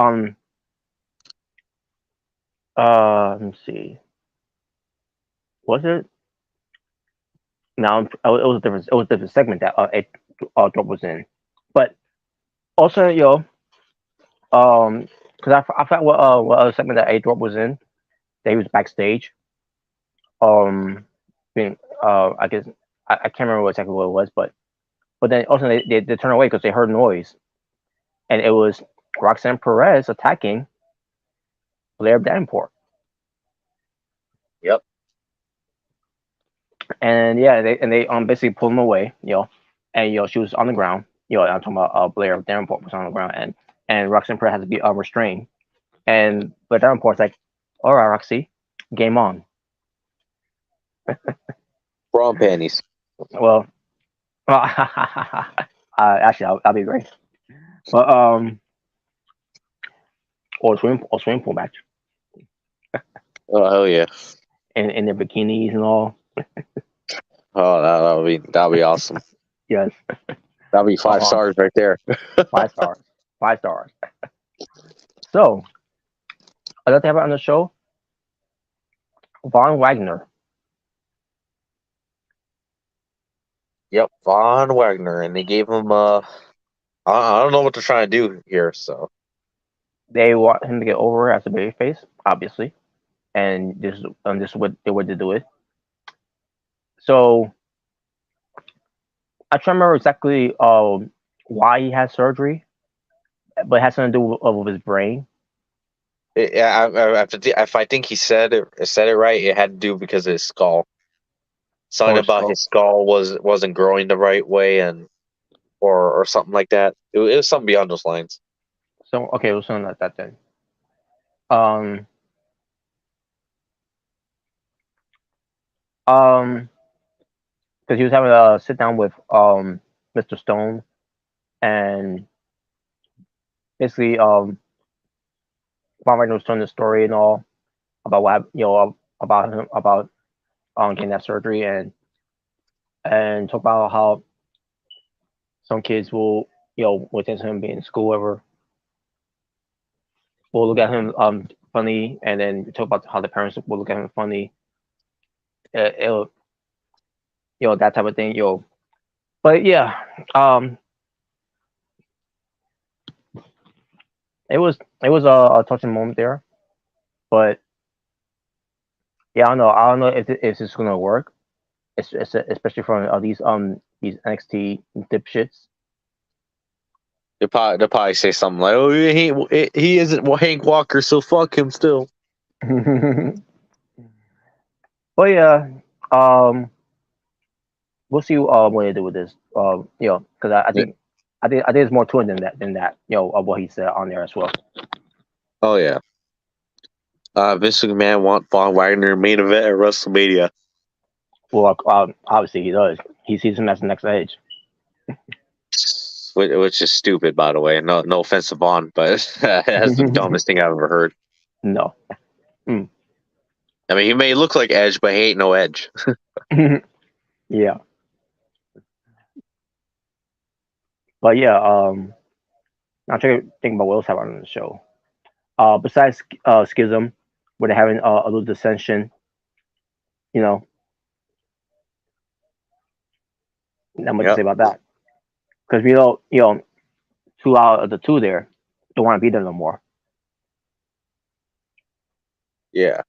let me see, was it? No, it was a different. It was a different segment that Thorpe was in, but also because I forgot what other segment that A Thorpe was in. That he was backstage. Being I guess I can't remember exactly what it was, but then also they turned away because they heard noise, and it was Roxanne Perez attacking Blair Davenport. Yep. And yeah, they basically pulled him away, and she was on the ground. I'm talking about Blair Davenport was on the ground, and Roxanne Perez had to be restrained. And Blair Davenport's like, "All right, Roxy, game on." Bra and panties. Well, actually, I'll be great. But or swimming pool match, Oh hell yeah! in their bikinis and all. Oh, that'll be awesome. Yes, That'll be 5 stars right there. 5 stars, 5 stars. So, I'd like to have it on the show. Von Wagner. Yep, Von Wagner, and they gave him I don't know what they're trying to do here, so They want him to get over as a babyface, obviously, and this is what they were to do it. So I try to remember exactly why he had surgery, but it has something to do with his brain. if I think he said it right, it had to do because of his skull. Something about his skull wasn't growing the right way, and or something like that. It was something beyond those lines. So okay, it was something like that then. Um, because he was having a sit down with Mr. Stone, and basically Von Wagner was telling the story and all about what about him about getting that surgery, and talk about how some kids will within him being in school ever will look at him funny, and then talk about how the parents will look at him funny. It'll, that type of thing. But yeah, it was a touching moment there, but yeah, I don't know if it's gonna work. It's especially from these NXT dipshits. They'll probably say something like, "Oh, he isn't Hank Walker, so fuck him still." But yeah, we'll see what they do with this. Because I think there's more to it than that. Of what he said on there as well. Oh yeah. Vince McMahon want Von Wagner main event at WrestleMania. Well, obviously he does. He sees him as the next Edge. Which is stupid, by the way. No offense to Vaughn, but that's the dumbest thing I've ever heard. No. I mean, he may look like Edge, but he ain't no Edge. Yeah. But yeah, I'm trying to think about what else have on the show. Besides Schism, where they're having a little dissension, not much to say about that. Because we know, 2 out of the 2 there don't want to be there no more. Yeah.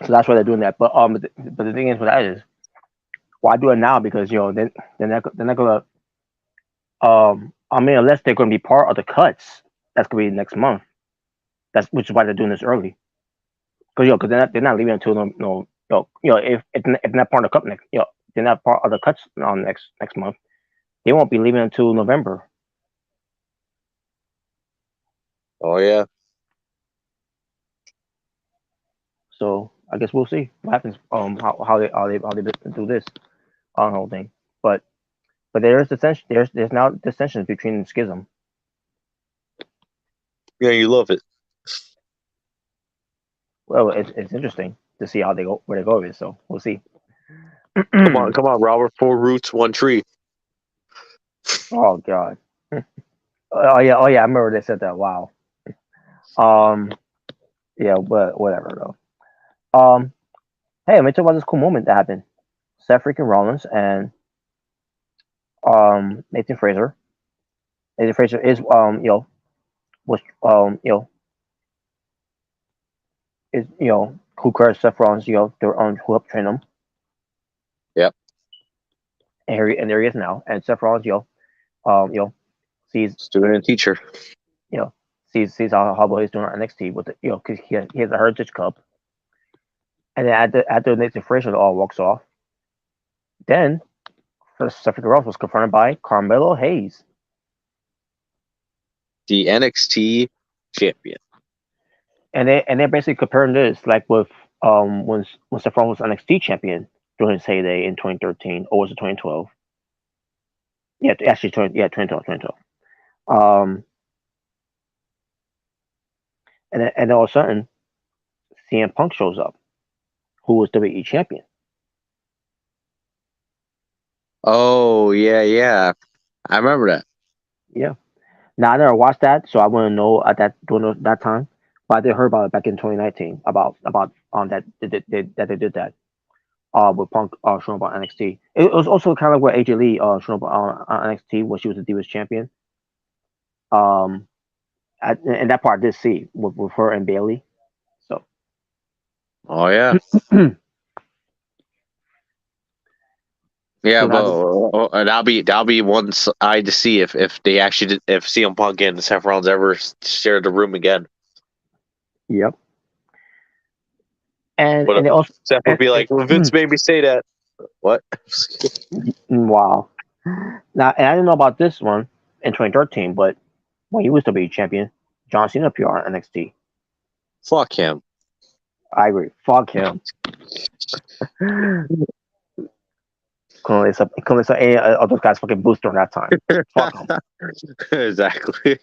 So that's why they're doing that. But the thing is with that is, why do it now? Because then they're not gonna. I mean, unless they're gonna be part of the cuts, that's gonna be next month. Which is why they're doing this early. Because they're not leaving until if they're not part of the cut next, they're not part of the cuts on next month. They won't be leaving until November. Oh yeah. So I guess we'll see what happens. How they do this whole thing. But there is dissension. There's now dissensions between Schism. Yeah, you love it. Well, it's interesting to see where they go with it. So we'll see. Come on, Robert. 4 roots, 1 tree. Oh God. Oh yeah. I remember they said that. Wow. Um. Yeah, but whatever though. Hey, let me talk about this cool moment that happened. Seth freaking Rollins and Nathan Fraser. Nathan Fraser is was is who cares Seth Rollins their who helped train him, Yep. and there he is now, and Seth Rollins sees Student and teacher. you know sees how well he's doing on NXT with the because he has a Heritage Cup, and then after Nathan Fraser all walks off, then Seth freaking Rollins was confronted by Carmelo Hayes. The NXT champion. And they're basically comparing this like with when Seth Rollins was NXT champion during his heyday in 2013 or was it 2012? Yeah, actually 2012. And then all of a sudden CM Punk shows up, who was WWE champion. Oh yeah. I remember that. Yeah. Now I never watched that, so I wouldn't know at that during that time. But I did hear about it back in 2019 about that they did that. With Punk showing up on NXT. It was also kind of like what AJ Lee showing up on NXT when she was the Divas champion. And that part I did see with her and Bailey. So. Oh yeah. Yeah, but that'll be one eye to see if they actually if CM Punk and Seth Rollins ever share the room again. Yep. And they also Seth would be like, well, Vince made me say that. What? Wow. Now, and I didn't know about this one in 2013, but when he was WWE champion, John Cena appeared on NXT. Fuck him. I agree. Fuck him. Couldn't let any of those guys fucking boost during that time. Fuck them. Exactly.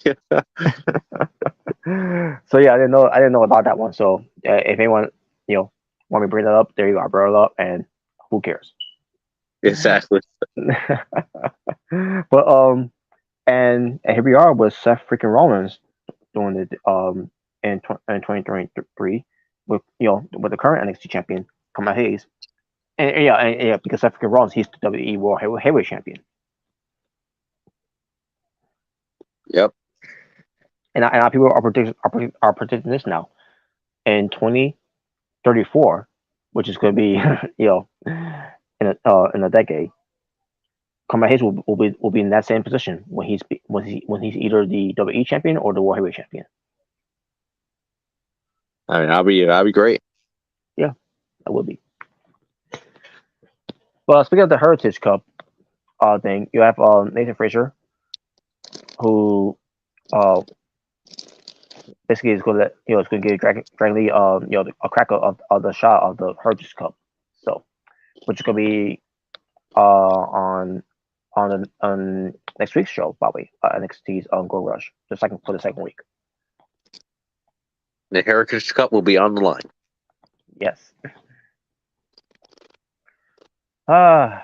So yeah, I didn't know about that one. So if anyone want me to bring that up, there you go. I brought it up, and who cares? Exactly. But and here we are with Seth freaking Rollins doing it in 2023 with with the current NXT champion Carmelo Hayes. And yeah, because Seth freaking Rollins, he's the WWE World Heavyweight Champion. Yep. And people are predicting this now in 2034, which is going to be in a decade. Carmelo Hayes will be in that same position when he's either the WWE champion or the World Heavyweight Champion. I mean, that'll be great. Yeah, that would be. But speaking of the Heritage Cup thing, you have Nathan Fraser, who basically is going to it's going to give Dragon Lee a crack of the shot of the Heritage Cup, so which is going to be on next week's show probably NXT's Gold Rush for the second week. The Heritage Cup will be on the line. Yes. No,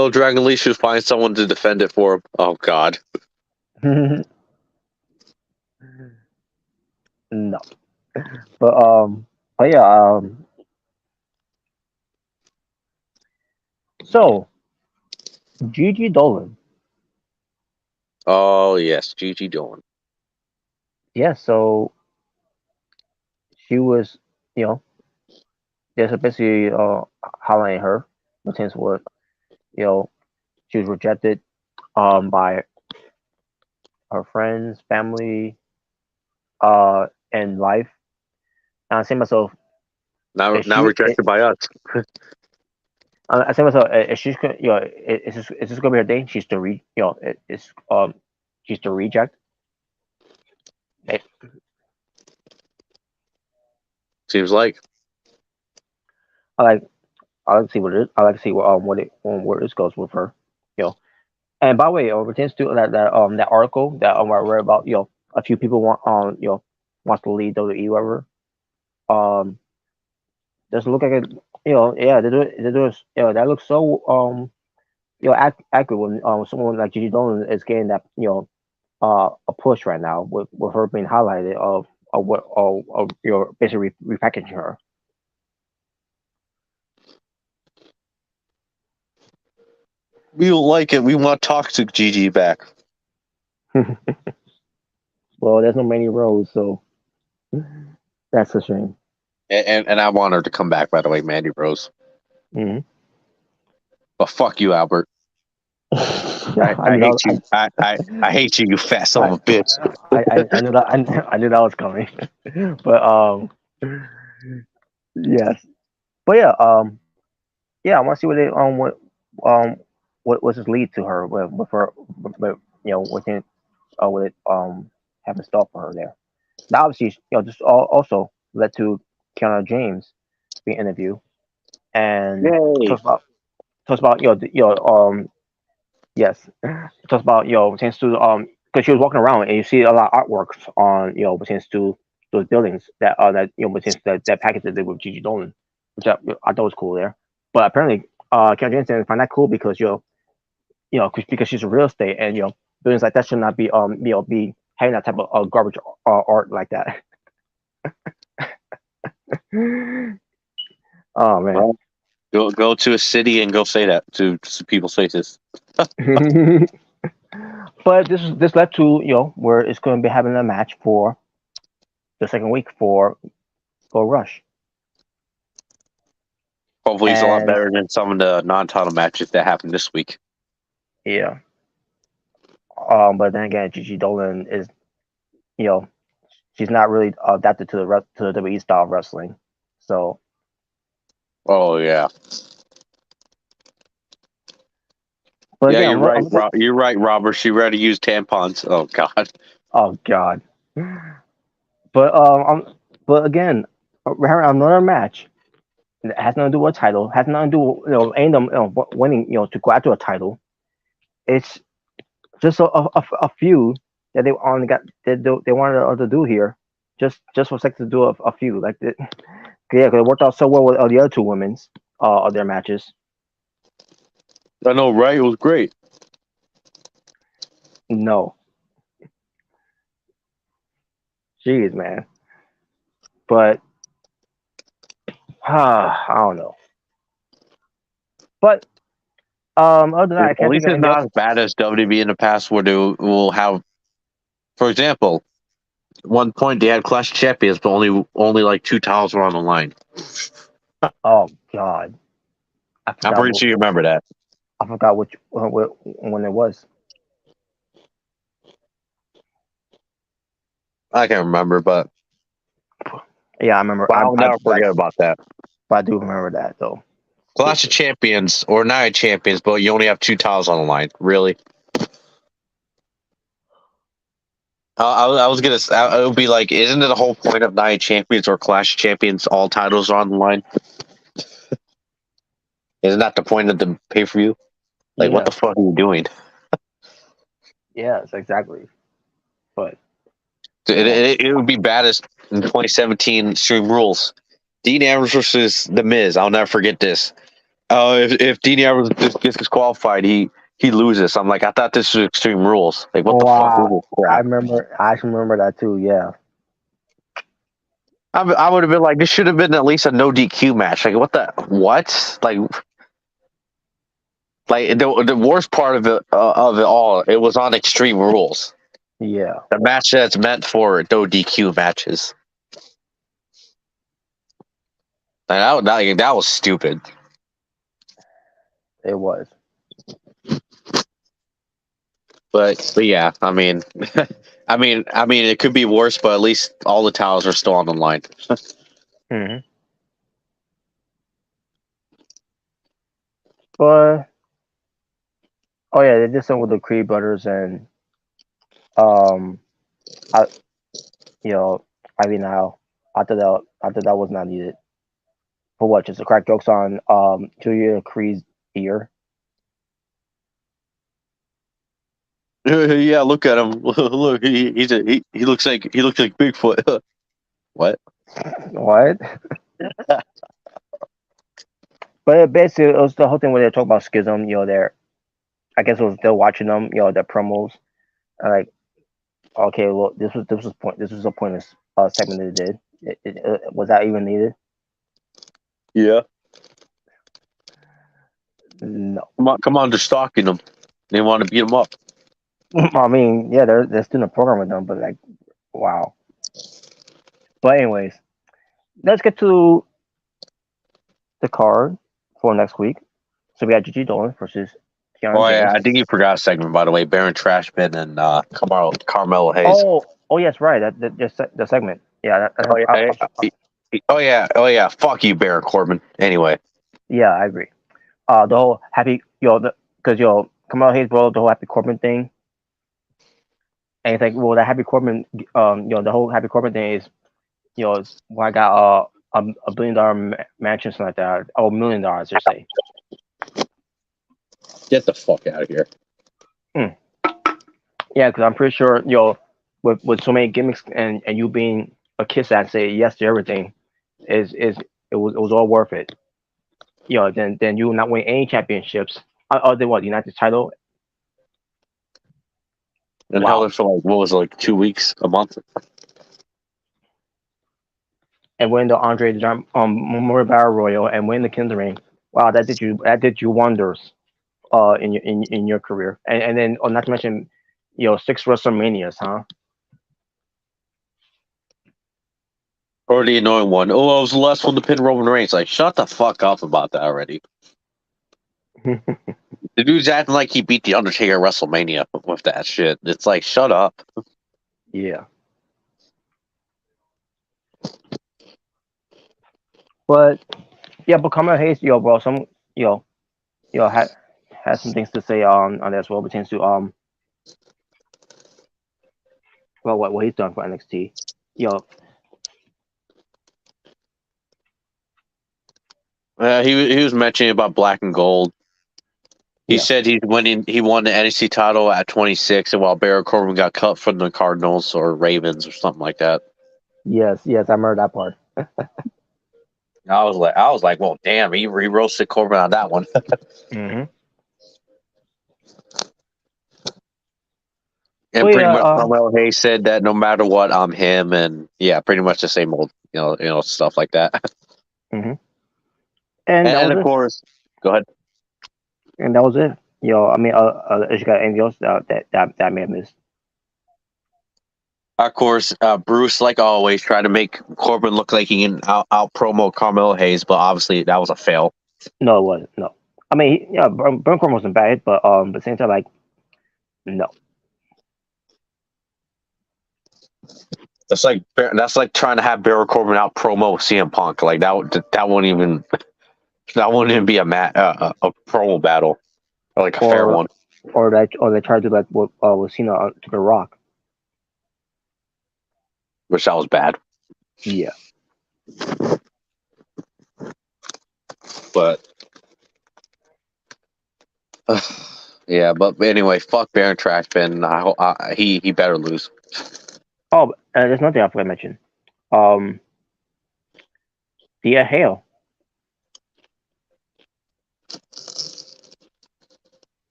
Dragon Lee should find someone to defend it for him. Oh God. No. But yeah, so Gigi Dolan. Oh yes, Gigi Dolan. Yeah, so she was, just basically highlighting her, since what, she was rejected by her friends, family, and life. And I say to myself, now rejected by us. I say to myself, is she's is this gonna be her day? She's the she's the reject. Seems like. I like to see what it is. I like to see where this goes with her. And by the way, pertains to that article that I read about, a few people wants to lead WWE, whatever. Doesn't look like it. Yeah, they do it. That looks so accurate when someone like Gigi Dolan is getting that a push right now with her being highlighted of what of basically repackaging her. We don't like it. We want toxic Gigi back. Well, there's no Manny Rose, so that's a shame. And I want her to come back, by the way, Mandy Rose. Mm-hmm. But fuck you, Albert. I hate you. I hate you, you fat son of a bitch. I knew that. I knew that was coming. But yes. But yeah. I want to see what they um, what this lead to her with her, with, what can with it have in store for her there. Now, obviously, just also led to Kiana James being interviewed and Yay. talks about yes, talks about pertains to because she was walking around and you see a lot of artworks on pertains to those buildings that pertains to that package that they did with Gigi Dolan, which I thought was cool there. But apparently, Kiana James didn't find that cool because because she's a real estate and buildings like that should not be be having that type of garbage art like that. Oh man. Go to a city and go say that to people's faces. But this led to where it's going to be having a match for the second week for Rush. Hopefully, it's a lot better than some of the non-title matches that happened this week. Yeah. But then again, Gigi Dolan is, she's not really adapted to the WWE style of wrestling. So. Oh yeah. But yeah, again, you're right, Robert. She ready to use tampons. Oh god. Oh god. But again, we're having another match. It has nothing to do with a title. Has nothing to do with any of them winning to go after a title. It's just a few that they only got they wanted to do here, just for sex to do a few like yeah, because it worked out so well with the other two women's of their matches. I know, right? It was great. No. Jeez, man. But I don't know. But other than that, I can't at least think it's of not as bad as WWE in the past, where they will have, for example, one point they had Clash of Champions, but only like 2 titles were on the line. Oh god. I'm pretty sure you remember that. I forgot which when it was. I can't remember, but yeah, I remember. I'll never forget about that. But I do remember that though. Clash of Champions or Night of Champions, but you only have 2 titles on the line. Really? I was gonna. It would be like, isn't it the whole point of Night of Champions or Clash of Champions? All titles are on the line. Isn't that the point of the pay-per-view? Like, what the fuck are you doing? Yes, exactly. But it would be bad as in 2017 Extreme Rules. Dean Ambrose versus The Miz. I'll never forget this. If Dean Ambrose gets disqualified, he loses. I'm like, I thought this was Extreme Rules. Like, what the fuck is this crap? I actually remember that too. Yeah. I would have been like, this should have been at least a no DQ match. Like, what? Like the worst part of it all, it was on Extreme Rules. Yeah. The match that's meant for no DQ matches. And that was stupid. It was. But yeah, I mean, it could be worse, but at least all the titles are still on the line. Mm-hmm. But yeah, they did something with the Creed brothers and Ivy now. I thought that was not needed. For what? Just to crack jokes on Julia Creed's ear. Yeah, look at him. Look, he looks like Bigfoot. What? What? But basically, it was the whole thing where they talk about schism. There, I guess it was still watching them, the promos. Like, okay, well, this was a pointless segment that they did. Was that even needed? Yeah. No. Come on, they're stalking them. They want to beat them up. I mean, yeah, they're still in a program with them, but like, wow. But anyways, let's get to the card for next week. So we got Gigi Dolan versus Keanu Oh yeah, James. I think you forgot a segment by the way. Baron Trashman and Carmelo Hayes. Oh yes, right. The segment. Yeah. Oh yeah. Fuck you, Baron Corbin. Anyway. Yeah, I agree. The whole happy, because Kamala Hayes brought up the whole happy Corbin thing, and it's like, well, that happy Corbin, the whole happy Corbin thing is, I got a $1 billion mansion, something like that, or $1 million, I say. Get the fuck out of here. Yeah, because I'm pretty sure, with so many gimmicks and you being a kiss that say yes to everything, it was all worth it. Then you will not win any championships other than what, United title. And held it for like, what was it, like 2 weeks, a month? And win the Andre the Giant Memorial Battle Royal and win the Kingdom Ring. Wow, that did you wonders in your career. And then, not to mention, 6 WrestleManias, huh? Or the annoying one. Oh, I was the last one to pin Roman Reigns. Like, shut the fuck up about that already. The dude's acting like he beat the Undertaker at WrestleMania with that shit. It's like, shut up. Yeah. But Kamala Hayes, bro, had some things to say on that as well, pertains to what he's done for NXT. He was mentioning about Black and Gold. He said he won the NXT title at 26, and while Baron Corbin got cut from the Cardinals or Ravens or something like that. Yes, I remember that part. I was like, well, damn, he roasted Corbin on that one. Mm-hmm. And pretty much Carmelo Hayes said that no matter what, I'm him, and yeah, pretty much the same old, stuff like that. Mm-hmm. And of course, go ahead. And that was it. I mean, if you got anything else that I may have missed? Of course, Bruce, like always, tried to make Corbin look like he can out promo Carmelo Hayes, but obviously that was a fail. No, it wasn't. No, I mean, Baron Corbin wasn't bad, but at the same time, like, no. That's like trying to have Baron Corbin out promo CM Punk. Like that wouldn't even be a promo battle, or like a fair one. Or they tried to like what was Cena to The Rock, which that was bad. Yeah. But yeah, but anyway, fuck Baron Trashman. He better lose. Oh, there's nothing I forgot to mention. Thea Hale.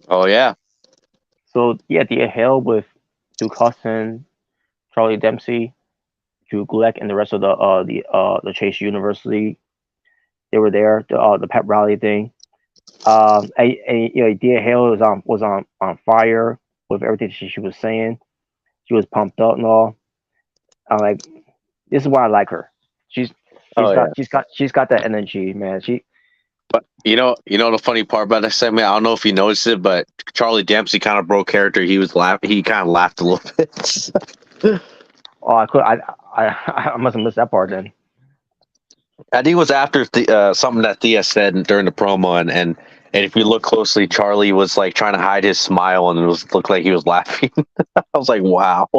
Oh yeah. So Thea Hale with Duke Hudson, Charlie Dempsey, Drew Gulak, and the rest of the Chase University. They were there. The pep rally thing. Thea Hale was on fire with everything she was saying. She was pumped up and all. I'm like, this is why I like her. She's got that energy, man. But you know the funny part about that segment, I don't know if you noticed it, but Charlie Dempsey kind of broke character. He was laughing. He kind of laughed a little bit. I must have missed that part then. I think it was after something that Thea said during the promo, and if you look closely, Charlie was like trying to hide his smile, and looked like he was laughing. I was like, wow.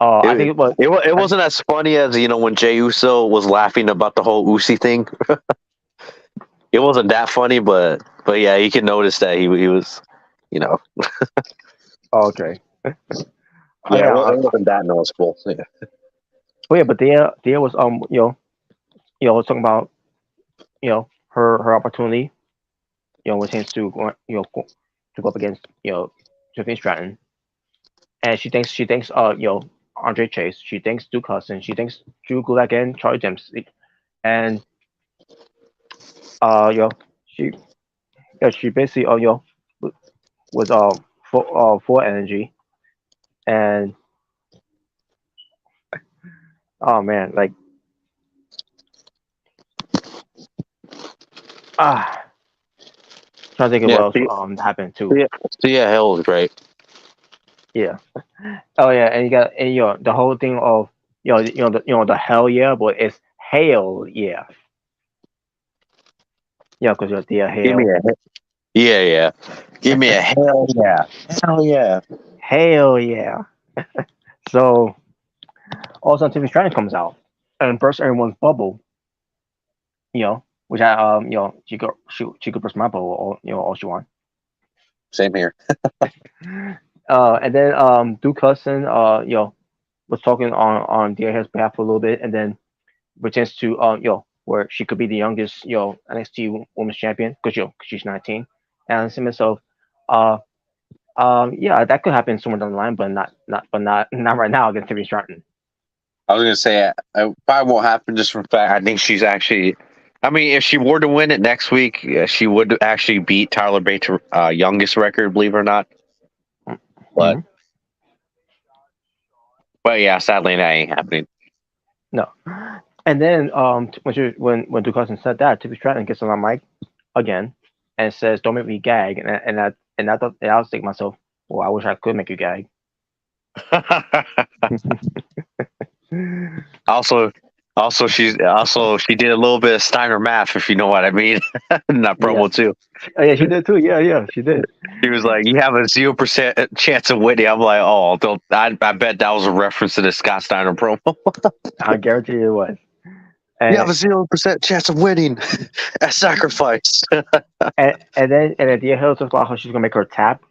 I think it wasn't as funny as when Jey Uso was laughing about the whole Usi thing. It wasn't that funny, but yeah, you can notice that he was, Okay. Yeah, it wasn't that noticeable. Yeah. Oh yeah, but Thea was talking about her opportunity retains to to go up against Tiffany Stratton, and she thinks Andre Chase, she thinks Duke Hudson, she thinks Drew Gulak and Charlie Dempsey, and uh you know she she basically was full energy, and oh man, like ah trying to think of Yeah, what else happened too. yeah, Hill was great. Yeah. Oh yeah, and you got and the whole thing of the hell yeah, but it's hail yeah. Yeah, because you're the Give me hail. a yeah. Give me a hell yeah. Hell yeah. Hell yeah. So all of a sudden TV Strand comes out and bursts everyone's bubble, which I she could burst my bubble all she wants. Same here. And then Duke Hudson was talking on DA's behalf for a little bit, and then pretends to where she could be the youngest NXT Women's Champion because 'cause she's 19, and I see myself yeah, that could happen somewhere down the line, but not right now against Timmy Stratton. I was gonna say it probably won't happen just for the fact I think she's actually. I mean, if she were to win it next week, she would actually beat Tyler Bates' youngest record, believe it or not. But Mm-hmm. but yeah, sadly that ain't happening. No. And then when Duke Hudson said that, Timmy Stratton gets on the mic again and says, "Don't make me gag," and I thought and I was thinking to myself, well, I wish I could make you gag. also, she did a little bit of Steiner math, if you know what I mean. In that promo Yes. too. Oh, yeah, she did too. Yeah, she did. He was like, "You have a 0% chance of winning." I'm like, "Oh, I bet that was a reference to the Scott Steiner promo." I guarantee you it was. You have And a 0% chance of winning at sacrifice. and then Dia Hill talks about how she's gonna make her tap.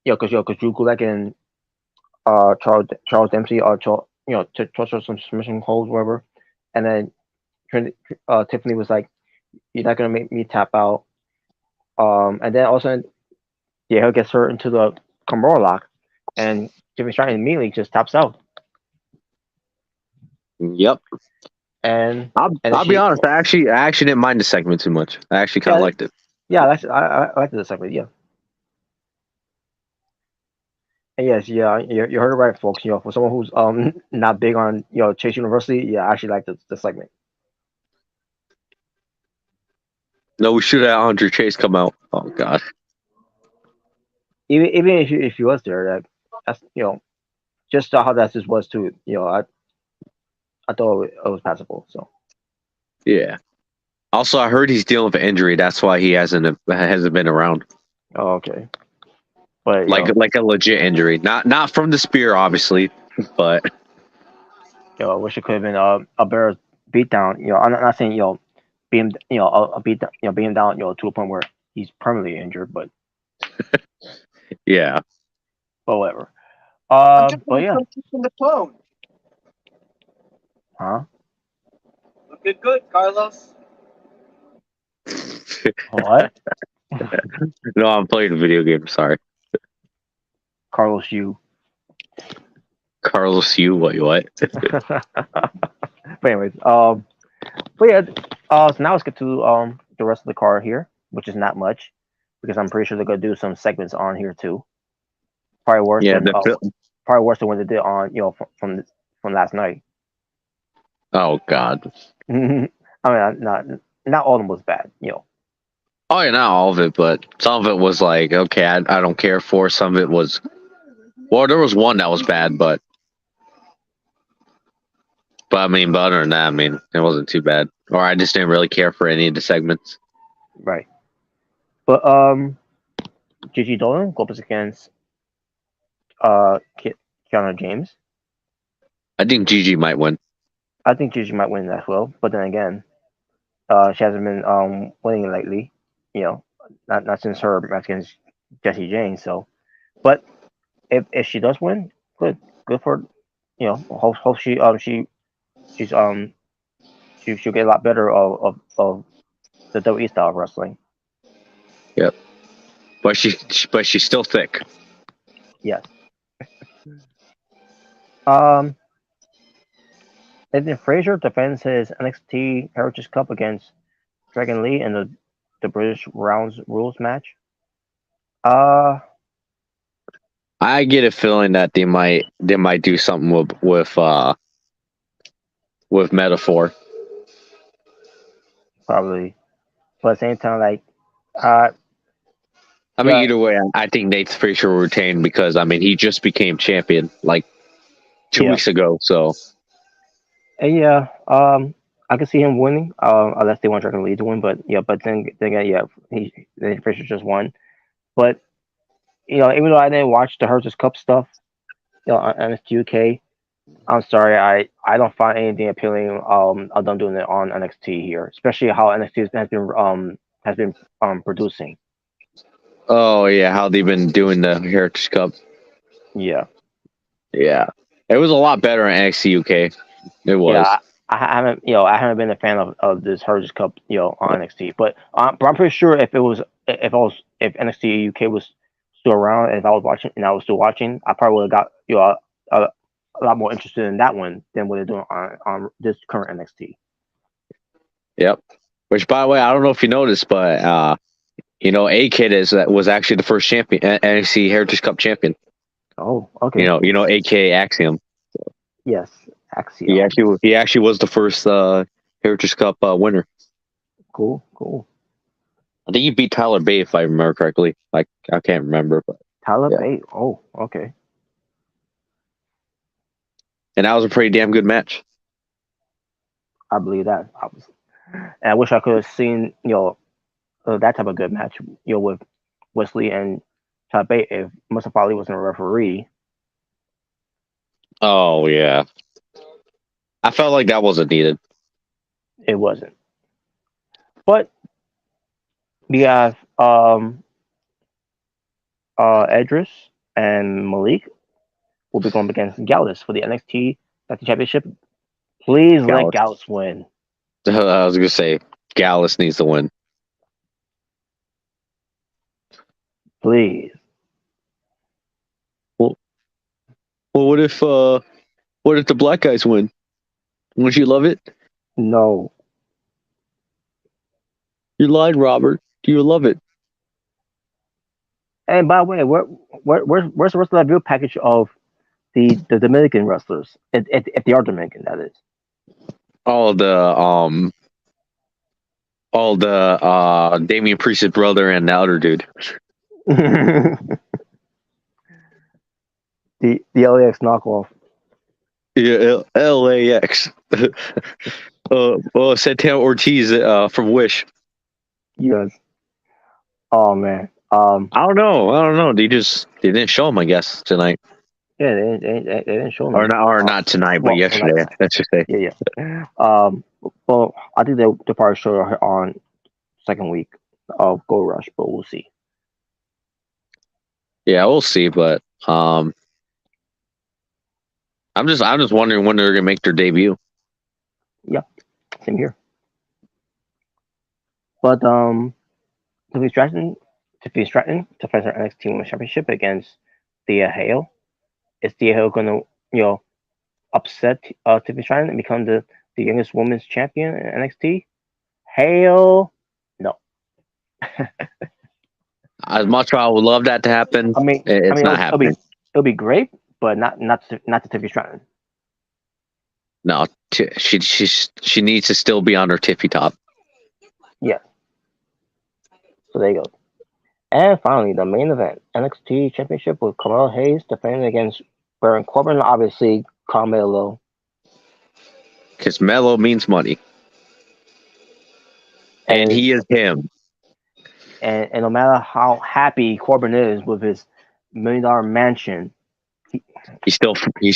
Because Drew Gulak and Charles Dempsey are to touch some submission holds, whatever. And then Tiffany was like, "You're not gonna make me tap out." And then also Dia gets her into the Kimura lock, and Tiffany Stratton immediately just taps out. Yep. And I'll be honest. I actually didn't mind the segment too much. I actually kind of liked it. Yeah, I liked the segment. Yeah. And yes, yeah, you heard it right, folks. For someone who's not big on Chase University, yeah, I actually like the segment. No, we should have Andre Chase come out. Oh God. Even if he was there, that's just how that just was too. I thought it was passable. So Yeah. Also, I heard he's dealing with an injury. That's why he hasn't been around. oh, okay, but Like a legit injury, not from the spear, obviously, but I wish it could have been a better beatdown. I'm not saying beat him a beat beat him down to a point where he's permanently injured, but yeah. whatever. I'm But yeah, from the phone. huh? Looking good, Carlos. What? No, I'm playing a video game. Sorry, Carlos Yu. Carlos. You what? But anyways, but yeah, so now let's get to the rest of the card here, which is not much, because I'm pretty sure they're gonna do some segments on here too. Probably worse Yeah. than probably worse than what they did on from last night. Oh God. I mean, not all of them was bad, Oh yeah, not all of it, but some of it was like, okay, I don't care for. Some of it was, well, there was one that was bad, but I mean, but other than that, I mean, it wasn't too bad. Or I just didn't really care for any of the segments. Right. But Gigi Dolan go up against Kiana James. I think Gigi might win. I think Gigi might win as well, but then again, she hasn't been winning lately. Not since her match against Jesse James. So, but if she does win, good for her. Hope she's she'll get a lot better of the WWE style of wrestling. Yep. But she's still thick. Yes. Nathan Frazier defends his NXT Heritage Cup against Dragon Lee in the British Rounds Rules match. I get a feeling that they might do something with Metaphor. Probably, but at the same time, like, I mean, either way, I think Nate Frazier will retain because he just became champion like 2 weeks ago. So, yeah, I can see him winning, unless they want Dragon Lee to win. But then again, Nathan Frazier just won. But even though I didn't watch the Heritage Cup stuff, on NXT UK, I'm sorry, I don't find anything appealing of them doing it on NXT here, especially how NXT has been producing. oh yeah, how they've been doing the Heritage Cup. Yeah, it was a lot better in NXT UK. It was. Yeah, I haven't been a fan of this Heritage Cup on NXT, but I'm pretty sure if NXT UK was still around and if I was watching and I was still watching, I probably would have got a lot more interested in that one than what they're doing on this current NXT. Yep. Which, by the way, I don't know if you noticed, but A-Kid was actually the first champion, NXT Heritage Cup champion. Oh, okay. A.K.A. Axiom. Yes, Axiom. He actually was the first Heritage Cup winner. Cool. I think he beat Tyler Bate, if I remember correctly. I can't remember, but Tyler Bate. Oh, okay. And that was a pretty damn good match. I believe that. And I wish I could have seen that type of good match with Wesley and Tyler Bate if Mustafa Ali wasn't a referee. Oh yeah, I felt like that wasn't needed. It wasn't. But we have Edris and Malik will be going against Gallus for the NXT Championship. Please let Gallus win. I was gonna say Gallus needs to win. Please. Well, what if the black guys win? Wouldn't you love it? No. You lied, Robert. You love it. And by the way, where's the rest of that video package of the Dominican wrestlers? If they are Dominican, that is. All the Damian Priest's brother and the other dude. the LAX knockoff. Yeah, LAX. Santana Ortiz from Wish. Yes. Oh man. I don't know. They didn't show him, I guess, tonight. Yeah, they didn't show him. Or not tonight, but yesterday. Let's just say. Yeah. Well, I think they'll probably show her on second week of Gold Rush, but we'll see. Yeah, we'll see, but I'm just wondering when they're gonna make their debut. Yeah, same here. But Tiffany Stratton defends her NXT Women's Championship against Thea Hale. Is Thea Hale gonna upset Tiffany Stratton and become the youngest women's champion in NXT? Hell no. As much as I would love that to happen, it's not happening. It'll be great, but not to Tiffany Stratton. No, she needs to still be on her tippy top. Yeah. So there you go. And finally, the main event, NXT Championship with Carmelo Hayes defending against Baron Corbin. Obviously, Carmelo. Because Melo means money. And he is him. And no matter how happy Corbin is with his $1 million mansion, he's still fucking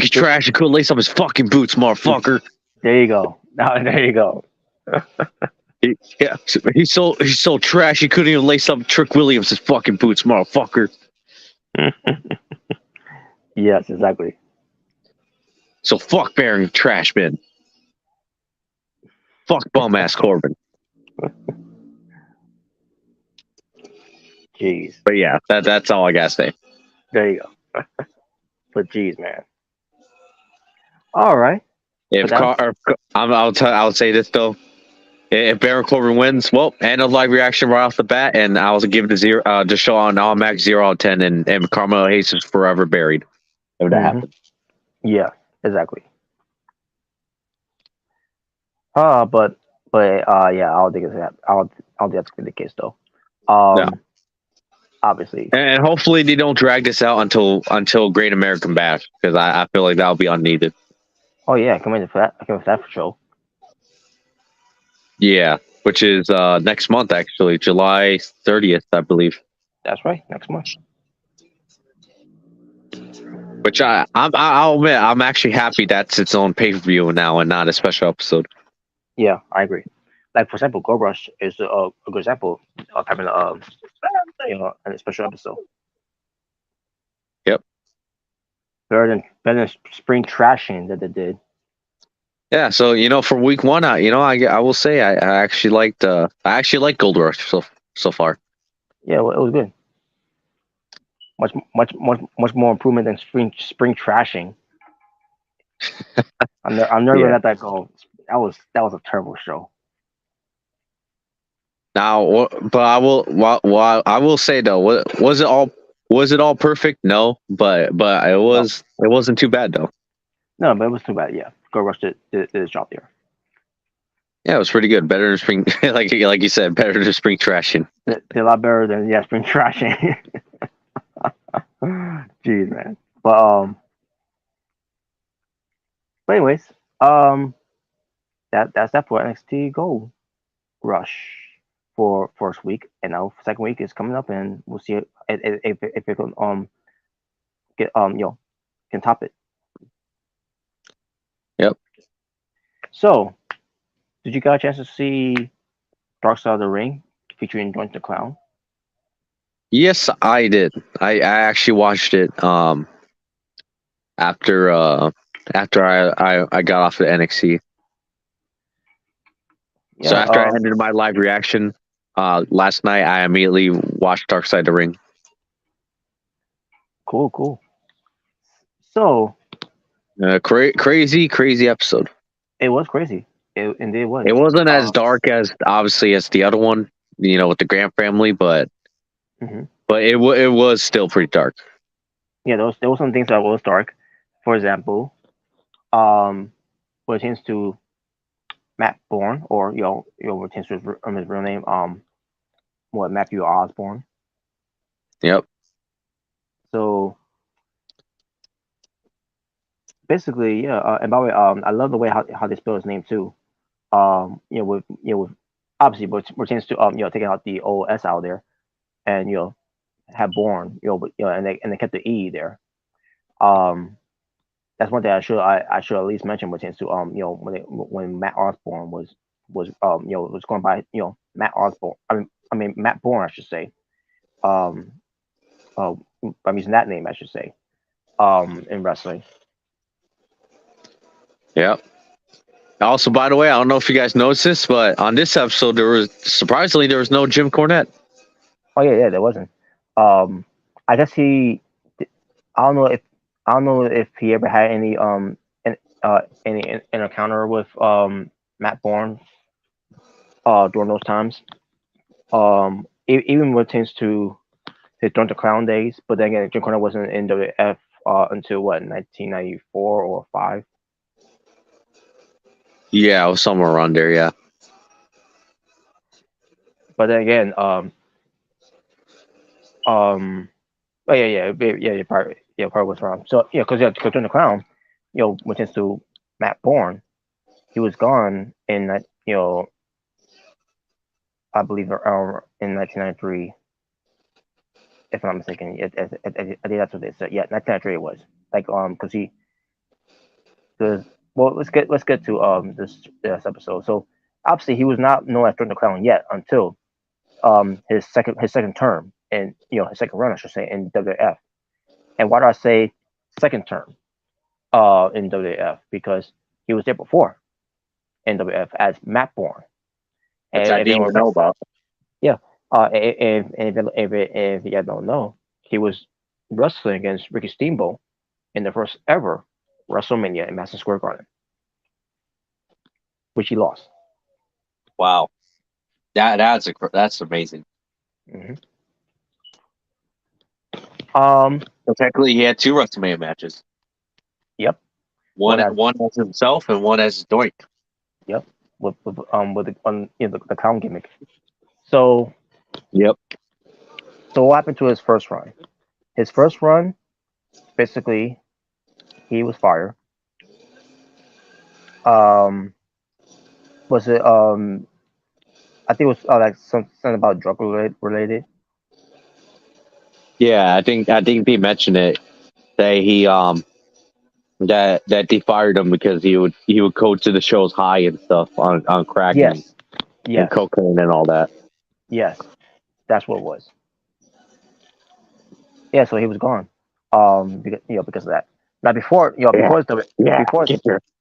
trash. He couldn't lace up his fucking boots, motherfucker. There you go. There you go. He's so trash. He couldn't even lace up Trick Williams' fucking boots, motherfucker. Yes, exactly. So fuck Baron Trashman. Fuck bum ass Corbin. Jeez. But yeah, that's all I gotta say. There you go. But jeez, man. All right. If But that's I'll say this though. If Baron Corbin wins, well, and a live reaction right off the bat, and I'll give it a zero. Just show on automatic 0 out of 10, and Carmelo Hayes is forever buried. If that happens. Yeah, exactly. But yeah, I don't think it's that. I don't think that's gonna be the case though. No. Obviously. And hopefully they don't drag this out until Great American Bash, because I feel like that'll be unneeded. Oh yeah, I can wait for that. I can wait for that for sure. Yeah, which is next month actually, July 30th, I believe. That's right, next month. Which I'll admit, I'm actually happy that's its own pay-per-view now and not a special episode. Yeah, I agree. Like for example, Gold Rush is a good example of having a special episode. Yep. Better than spring trashing that they did. Yeah, so for week 1, I will say I actually liked Gold Rush so far. Yeah, well, it was good. Much more improvement than spring trashing. I'm never gonna let that go. That was a terrible show. Now, but I will say though, was it all perfect? No, but it wasn't too bad though. No, but it was too bad. Yeah, Gold Rush did his job there. Yeah, it was pretty good. Better than spring, like you said, better than spring trashing. They're a lot better than spring trashing. Jeez, man. But anyways, that's that for NXT Gold Rush for first week, and now second week is coming up, and we'll see if it can get can top it. Yep. So, did you get a chance to see Dark Side of the Ring featuring Joint the Clown? Yes, I did. I actually watched it after I got off of NXT. Yeah, so after I ended my live reaction last night, I immediately watched Dark Side of the Ring. Cool. So crazy episode. It was crazy. Indeed was. It wasn't as dark as obviously as the other one, with the Grant family, but it was still pretty dark. Yeah, there were some things that was dark. For example, when it comes to Matt Bourne, or when it comes to his real name, Matthew Osborne. Yep. So basically, yeah. And by the way, I love the way how they spell his name too. With obviously, but pertains to taking out the OS out there, and have Born, and they kept the E there. That's one thing I should at least mention pertains to when Matt Osborne was going by Matt Osborne. I mean Matt Bourne, I should say. I'm using that name, I should say. In wrestling. Yep. Also, by the way, I don't know if you guys noticed this, but on this episode, there was no Jim Cornette. Oh yeah, there wasn't. I guess I don't know if he ever had any encounter with Matt Bourne during those times. Even when it comes to his Drunk the Clown days, but then again, Jim Cornette wasn't in WF until 1994 or 5. Yeah, it was somewhere around there. Yeah. But then again, oh yeah, probably was wrong. So because Drunk the Clown, when it comes to Matt Bourne, he was gone in that I believe in 1993, if I'm not mistaken. I think that's what they said. Yeah, 1993 it was let's get to this episode. So obviously he was not known as Jordan the Clown yet until his second term, and his second run, I should say, in WF. And why do I say second term in WF? Because he was there before in WF as Matt Bourne. Which I didn't even know about. Yeah, If you guys don't know, he was wrestling against Ricky Steamboat in the first ever WrestleMania in Madison Square Garden, which he lost. Wow, that's amazing. hmm Um. So technically, he had two WrestleMania matches. Yep. One as himself and one as Doink. Yep. With the clown gimmick. So Yep. so what happened to his first run? His first run, basically, he was fired. Um. Was it I think it was like something about drug related. Yeah, I think they mentioned it that that they fired him because he would go to the shows high and stuff on crack and Yes. Yes. cocaine and all that. Yes. That's what it was. Yeah. So he was gone. Because of that. Now before before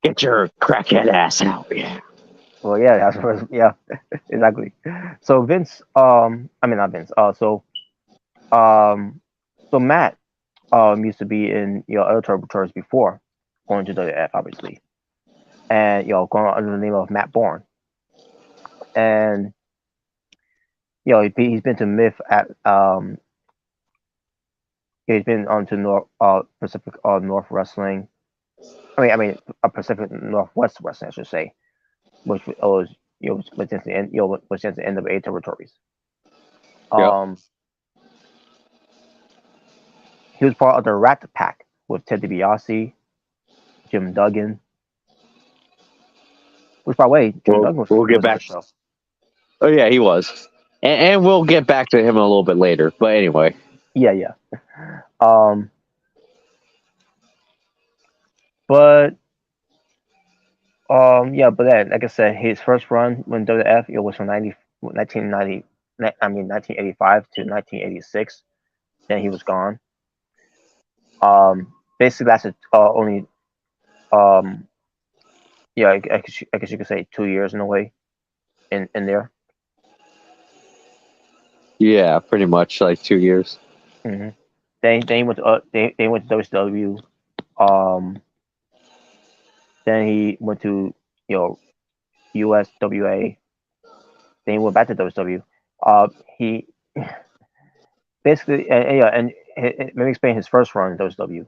Get your crackhead ass out. Yeah. well yeah that's what, yeah exactly. So Vince I mean not Vince um so Matt used to be in other territories before going to WF obviously, and going under the name of Matt Bourne, and he's been to Myth at he's been on to Pacific North Wrestling. Pacific Northwest Wrestling, I should say, which was was since the end was since the NWA territories. Yep. He was part of the Rat Pack with Ted DiBiase, Jim Duggan. Which, by the way, Jim Duggan was, we'll get was on back. the show. Oh yeah, he was, and we'll get back to him a little bit later. But anyway, Yeah. But but then, like I said, his first run when WF was from 1985 to 1986. Then he was gone. Basically lasted only I guess you could say 2 years in a way, in there. yeah, pretty much like 2 years. Mm-hmm. Then he went to WCW. Then he went to USWA. Then he went back to WCW. He basically let me explain his first run in WCW.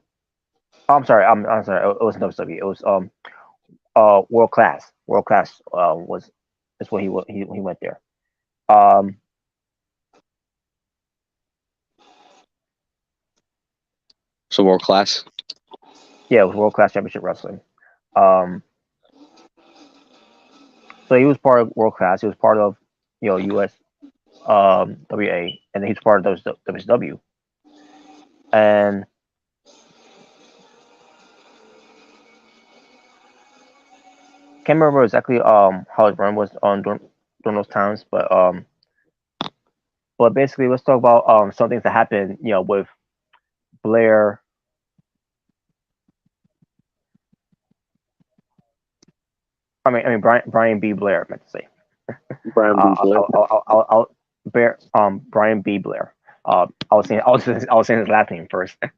Oh, I'm sorry. I'm sorry. It wasn't WCW. It was World Class. World Class was that's what he went there. So World Class. Yeah, it was World Class Championship Wrestling. So he was part of World Class. He was part of US WA, and then he's part of WCW. And can't remember exactly how his run was on during those times, but basically let's talk about some things that happened with Blair. Brian B. Blair, I meant to say. Brian B. Blair. Brian B. Blair. I was saying his last name first. You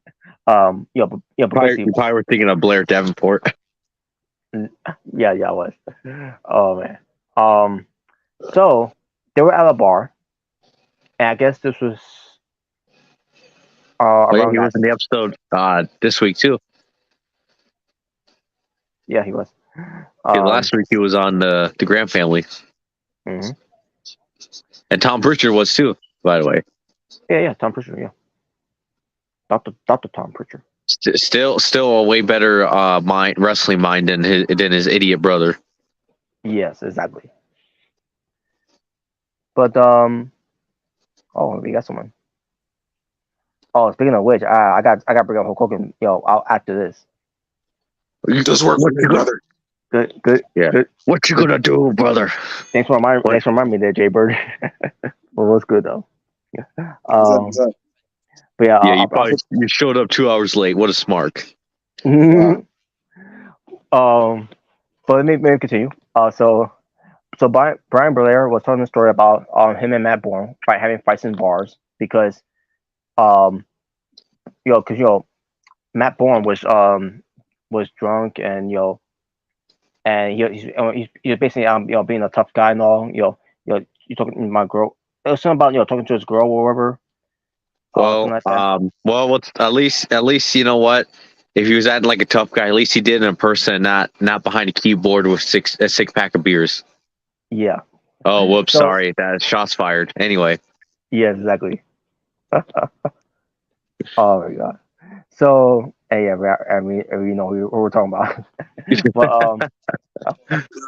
probably were thinking of Blair Davenport. Yeah, I was. Oh man. So they were at a bar, and I guess this was. He was in the episode this week too. Yeah, he was. Last week he was on the Graham family. Mm-hmm. And Tom Pritchard was too, by the way. Yeah, Tom Pritchard, yeah. Dr. Tom Pritchard. Still a way better wrestling mind than his idiot brother. Yes, exactly. But we got someone. Oh, speaking of which, I got to bring up Hulk Hogan, after this. You just work with me, brother. Good. Yeah. Good. What you gonna do, brother? Thanks for reminding me there, Jay Bird. Well, it was good though. What's up? But yeah, you showed up 2 hours late. What a smart. But let me continue. So So Brian Blair was telling the story about him and Matt Bourne having fights in bars because um because Matt Bourne was drunk and and he's basically being a tough guy and all you talking to my girl. It was something about talking to his girl or whatever. Something Well, like that. what's at least you know what? If he was acting like a tough guy, at least he did it in person, not behind a keyboard with a 6-pack of beers. Yeah. Oh, whoops! So Sorry, that shots fired. Anyway, yeah, exactly. Oh my god. So hey, yeah, we know who we're talking about. But I don't know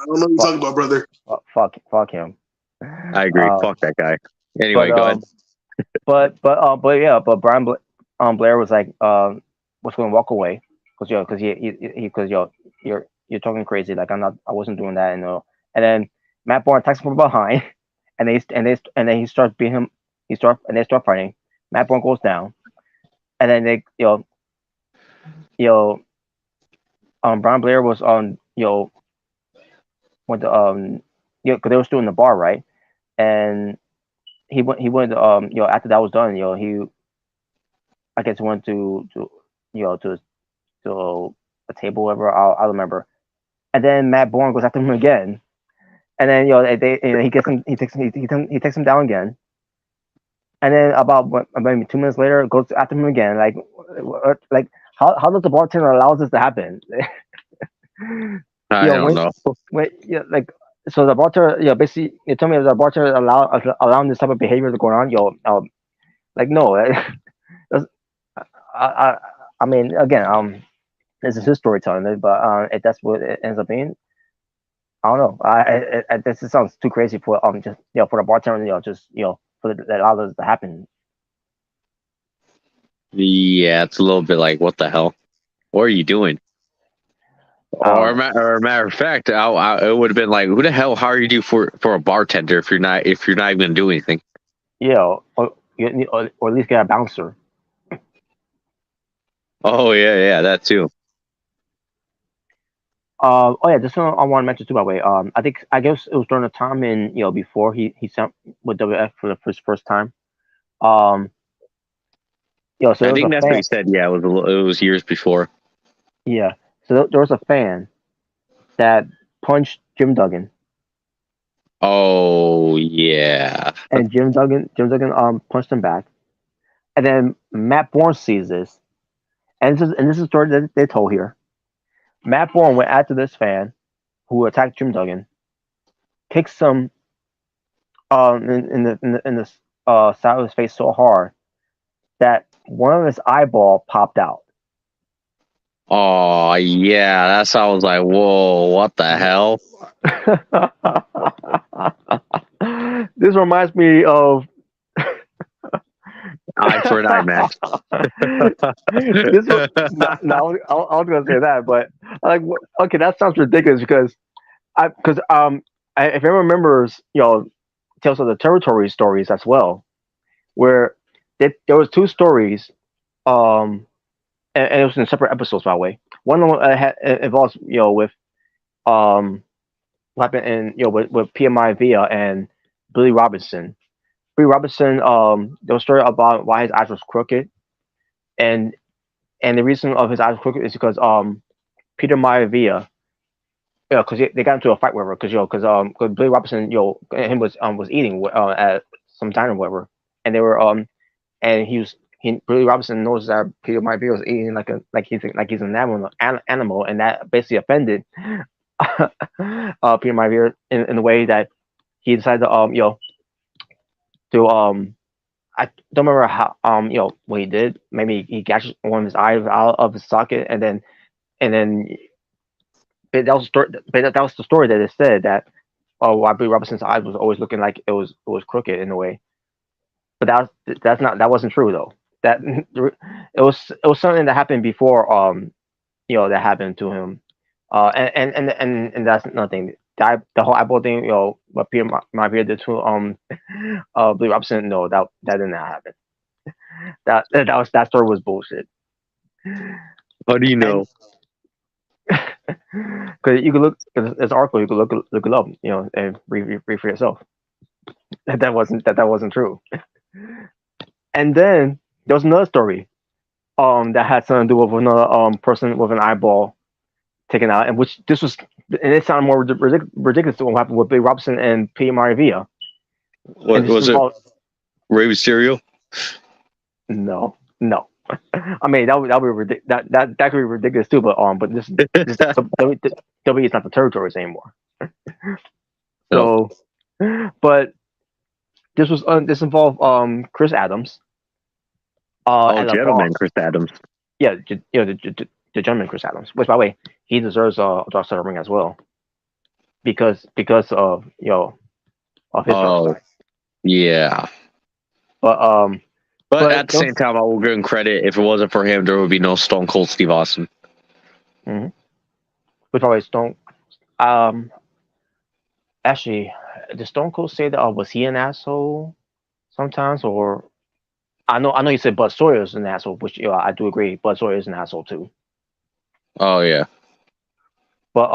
what you're talking about, brother. fuck him. I agree. Fuck that guy. Anyway, But go ahead. but Blair was like was going to walk away because you're talking crazy, like I wasn't doing that, and then Matt Bourne attacks him from behind and then he starts beating him, and they start fighting. Matt Bourne goes down, and then they you know Brian Blair was on went to because they were still in the bar, right? And he went after that was done, he I guess went to to a table, whatever. I don't remember. And then Matt Bourne goes after him again, and then he gets him, he takes him down again, and then about maybe 2 minutes later goes after him again. Like how does the bartender allow this to happen? I don't know. Like so the bartender, basically you tell me the bartender allowing this type of behavior to go on, like no. That's- I, I I mean, again, this is his storytelling, but if that's what it ends up being, I don't know. This just sounds too crazy for just for the bartender, just for that allow this to happen. Yeah, it's a little bit like, what the hell? What are you doing? Or a matter of fact, it would have been like, who the hell hire you for a bartender if you're not even going to do anything? Yeah, or at least get a bouncer. Oh yeah, that too. Oh yeah, this one I want to mention too. By the way, I guess it was during the time in before he sent with WF for his first time. Um, so I there was think a that's what fan. he said. Yeah, it was years before. Yeah, so there was a fan that punched Jim Duggan, Oh yeah. and Jim Duggan punched him back, and then Matt Bourne sees this, and this is a story that they told here. Matt Bourne went after this fan who attacked Jim Duggan, kicked him in the side of his face so hard that one of his eyeball popped out. Oh yeah, that's how I was like, whoa, what the hell? This reminds me of Eye for an eye match. this. No, I was gonna say that, but okay, that sounds ridiculous because if everyone remembers, Tales of the Territory stories as well, where there was two stories, and it was in separate episodes, by the way. One of them involves with what happened in with PMI Via and Billy Robinson. Billy Robinson, there was a story about why his eyes was crooked, and the reason of his eyes crooked is because Peter Maivia, because they got into a fight with her because Billy Robinson and him was eating at some diner or whatever, and they were and Billy Robinson knows that Peter Maivia was eating like he's an animal, and that basically offended Peter Maivia in a way that he decided to I don't remember how what he did. Maybe he gashed one of his eyes out of his socket, and then but that was the story. But that was the story that it said that why Billy Robinson's eyes was always looking like it was crooked in a way. But that wasn't true though. That it was something that happened before that happened to him. And that's nothing. The whole Apple thing, what Peter Maivia did to Billy Robinson, no, that did not happen. That story was bullshit. How do you know? Because you could look, cause it's an article, you could look it up, and read for yourself. That wasn't true. And then there was another story, that had something to do with another person with an eyeball taken out, and which this was, and it sounded more ridiculous than what happened with Big Robinson and Pete Maravilla. What was it? Rey Mysterio? No, no. I mean that would be that could be ridiculous too, but this WWE is not the territories anymore. No. So, but this involved Chris Adams. At a Gentleman, bar. Chris Adams. Yeah, the gentleman Chris Adams. Which, by the way, he deserves a Dark Side of the Ring as well, because of of his dark side. Yeah. But But at the same time, I will give him credit. If it wasn't for him, there would be no Stone Cold Steve Austin. Mm-hmm. Which always don't. Actually, did Stone Cold say that? Was he an asshole sometimes? Or I know you said Bud Sawyer is an asshole, which I do agree. Bud Sawyer is an asshole too. Oh yeah. But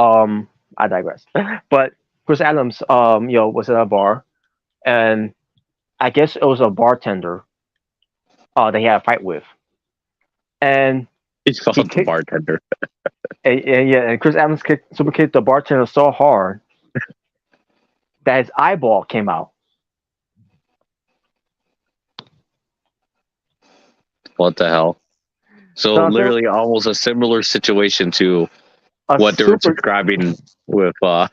I digress. But Chris Adams, was at a bar, and I guess it was a bartender. That he had a fight with, and He's called the bartender. and Chris Adams kicked the bartender so hard that his eyeball came out. What the hell? So literally almost a similar situation to what they were describing with a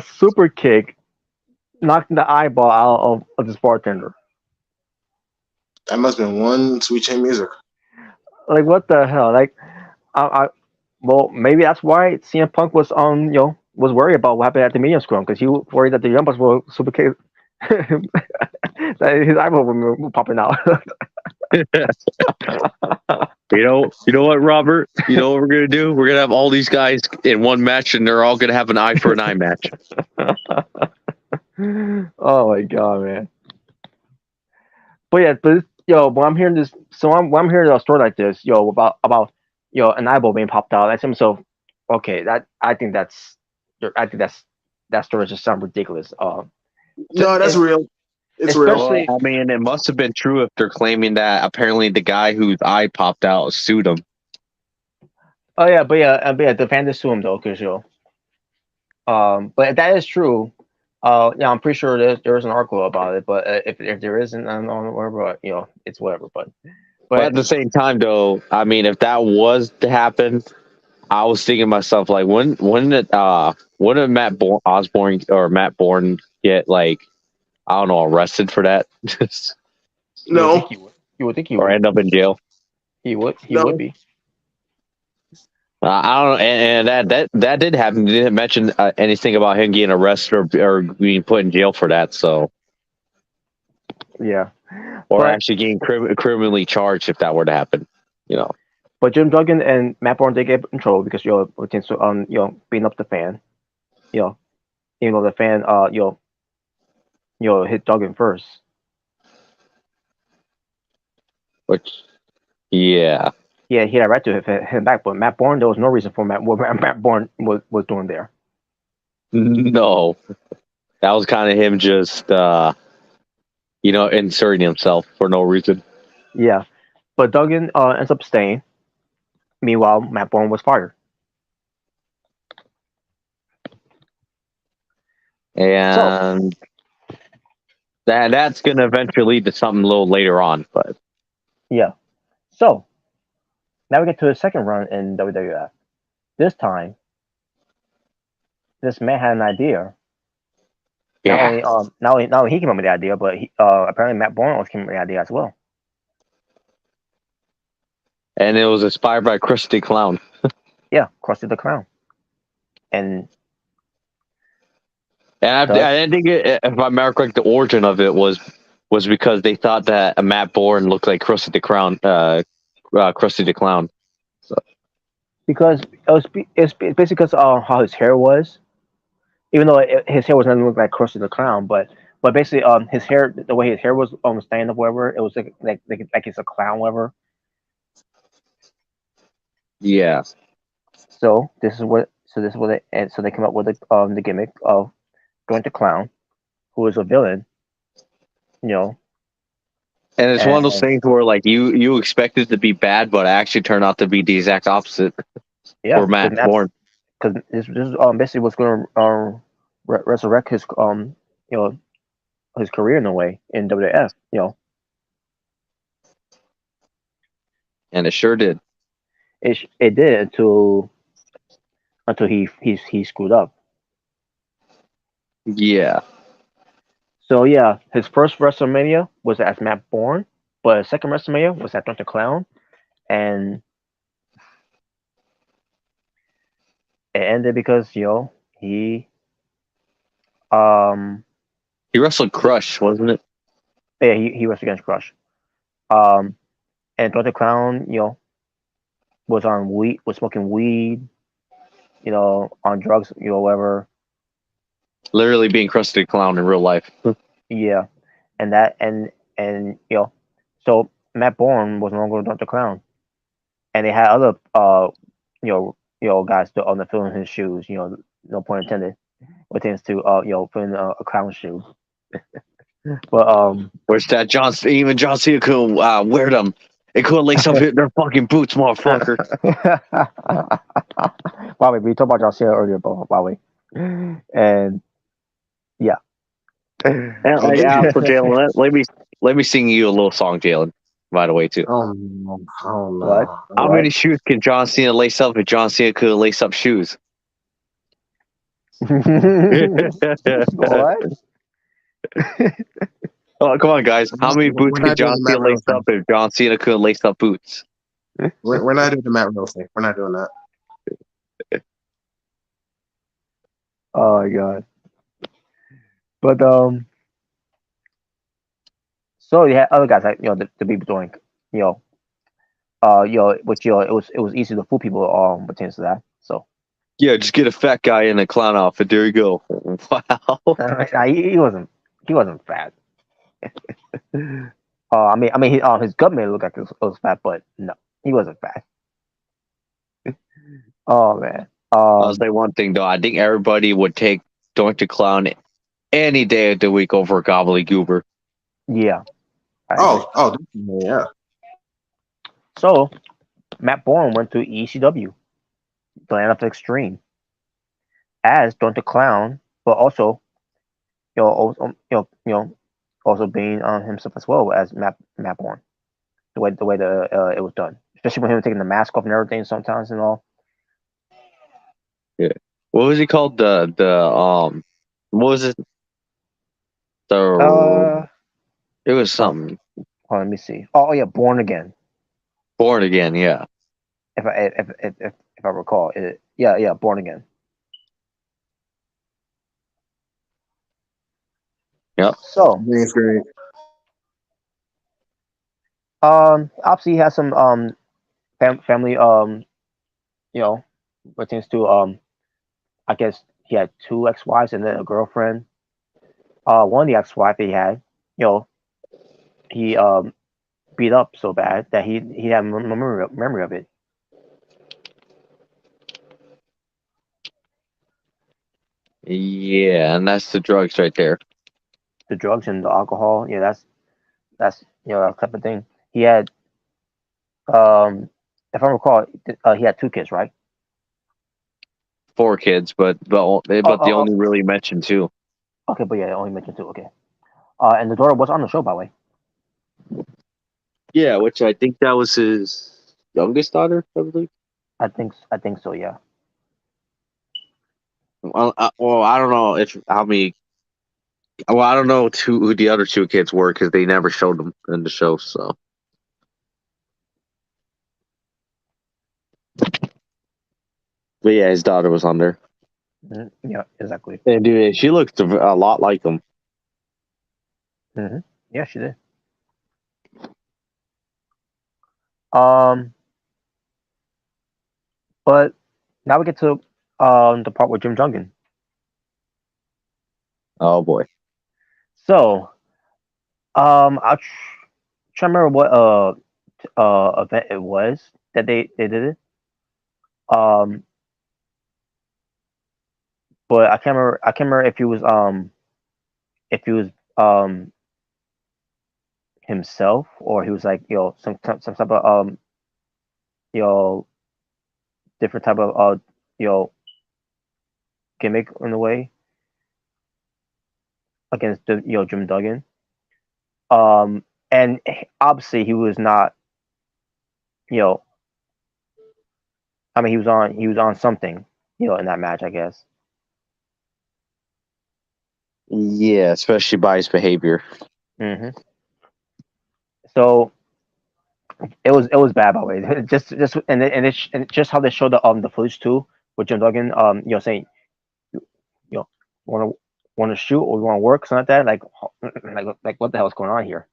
super kick knocked the eyeball out of this bartender. That must have been one Sweet Chin Music. Like, what the hell? Like, well, maybe that's why CM Punk was was worried about what happened at the Medium Scrum, because he was worried that the Young Bucks will super kick that his eyeball would popping out. You know what, Robert? You know what we're gonna do? We're gonna have all these guys in one match, and they're all gonna have an eye for an eye match. Oh my god, man! But yeah, when I'm hearing this, when I'm hearing a story like this, about an eyeball being popped out, I say to myself, okay, I think that story just sounds ridiculous. No, that's real. It's real. Well, I mean, it must have been true if they're claiming that apparently the guy whose eye popped out sued him. Oh yeah, the fan did sue him though, because but if that is true, I'm pretty sure there is an article about it. But if there isn't, I don't know whatever. It's whatever. But at the same time, though, I mean, if that was to happen, I was thinking to myself, like, wouldn't Matt Bourne get, like, I don't know, arrested for that? No. You would think he would. Or end up in jail. He would be. I don't know, and that did happen. They didn't mention anything about him getting arrested or being put in jail for that. So, yeah, or actually getting criminally charged if that were to happen. But Jim Duggan and Matt Bourne did get in trouble because beating up the fan. Even though the fan hit Duggan first. Which, yeah. Yeah, he had a right to hit him back, but Matt Bourne, there was no reason for what Matt Bourne was doing there. No. That was kind of him just, inserting himself for no reason. Yeah. But Duggan ends up staying. Meanwhile, Matt Bourne was fired. And that's going to eventually lead to something a little later on. But yeah. So, now we get to the second run in WWF. This time, this man had an idea. Yeah. Not only he came up with the idea, but apparently Matt Bourne also came up with the idea as well. And it was inspired by Krusty the Clown. Yeah, Krusty the Clown. And I think, if I remember correct, the origin of it was because they thought that Matt Bourne looked like Krusty the Clown. Krusty the Clown. So. Because it's basically because how his hair was, even though his hair was nothing look like Krusty the Clown, but basically his hair, the way his hair was stand up, whatever, it was like it's a clown, whatever. Yeah. So this is what they and so they come up with the gimmick of going to Clown, who is a villain, you know, And it's one of those and things where like you expect it to be bad, but it actually turned out to be the exact opposite yeah, for Matt Bourne. because this is basically what's going to resurrect his you know his career in a way in WWF, you know. And it sure did. It did until he screwed up. Yeah. So yeah, his first WrestleMania was as Matt Bourne, but his second WrestleMania was as Dr. Clown, and it ended because um He wrestled Crush, wasn't it? yeah he was against Crush, um and Dr. Clown was smoking weed, on drugs, whatever. Literally being Krusty Clown in real life. Yeah, and that and so Matt Bourne was no longer Dr. Clown, and they had other guys to on the filling his shoes. No pun intended. When it to filling a clown shoe. But Where's that even John Cena couldn't wear them. They couldn't lace up their fucking boots, motherfucker. Bobby, we talked about John Cena earlier, Bobby, and yeah. Yeah, so Jalen, let me sing you a little song, Jalen. By the way, too. Oh no! What? How many shoes can John Cena lace up if John Cena could lace up shoes? What? Oh, come on, guys. How many boots can John Cena lace up if John Cena could lace up boots? We're not doing the Matt Riddle thing. We're not doing that. Oh my god. But so you had other guys like the people doing which it was easy to fool people pertains to that. So Yeah, just get a fat guy in a clown outfit. There you go. Wow. he wasn't fat. His gut may look like it was fat, but no, he wasn't fat. Oh man. I'll say one thing though. I think everybody would take Dr. Clown any day of the week over Gobbledygoober. Yeah. Yeah. So Matt Bourne went to ECW, the Land of Extreme, as Dr. Clown, but also also being himself as well as Matt Bourne. The way it was done, especially when he was taking the mask off and everything sometimes and all. Yeah. What was he called? What was it? It was something. Oh, let me see. Oh yeah, Born Again. Born Again, yeah. If I recall, yeah, Born Again. Yep. So that's great. Obviously he has some family pertains to I guess he had two ex-wives and then a girlfriend. One of the ex-wife he had, he beat up so bad that he had memory of it. Yeah, and that's the drugs right there. The drugs and the alcohol, yeah, that's that type of thing. He had, if I recall, he had two kids, right? 4 kids, but they only really mentioned 2. Okay, but yeah, only mentioned 2. Okay, and the daughter was on the show, by the way. Yeah, which I think that was his youngest daughter, I believe. I think so. Yeah. Well, I don't know how many. Well, I don't know who the other 2 kids were because they never showed them in the show. So, but yeah, his daughter was on there. Mm-hmm. Yeah, exactly. And dude, she looked a lot like him. Mm-hmm. Yeah, she did. But now we get to the part with Jim Duggan. Oh boy. So, I'll try to remember what event it was that they did it. but I can't remember if he was himself or he was like some type of you know different type of you know gimmick in a way against the Jim Duggan. And obviously he was not you know I mean he was on something in that match, I guess. Yeah, especially by his behavior. hmm So it was bad by the way. Just and just how they showed the footage too with Jim Duggan saying you know want to shoot or you want to work something like that like what the hell is going on here?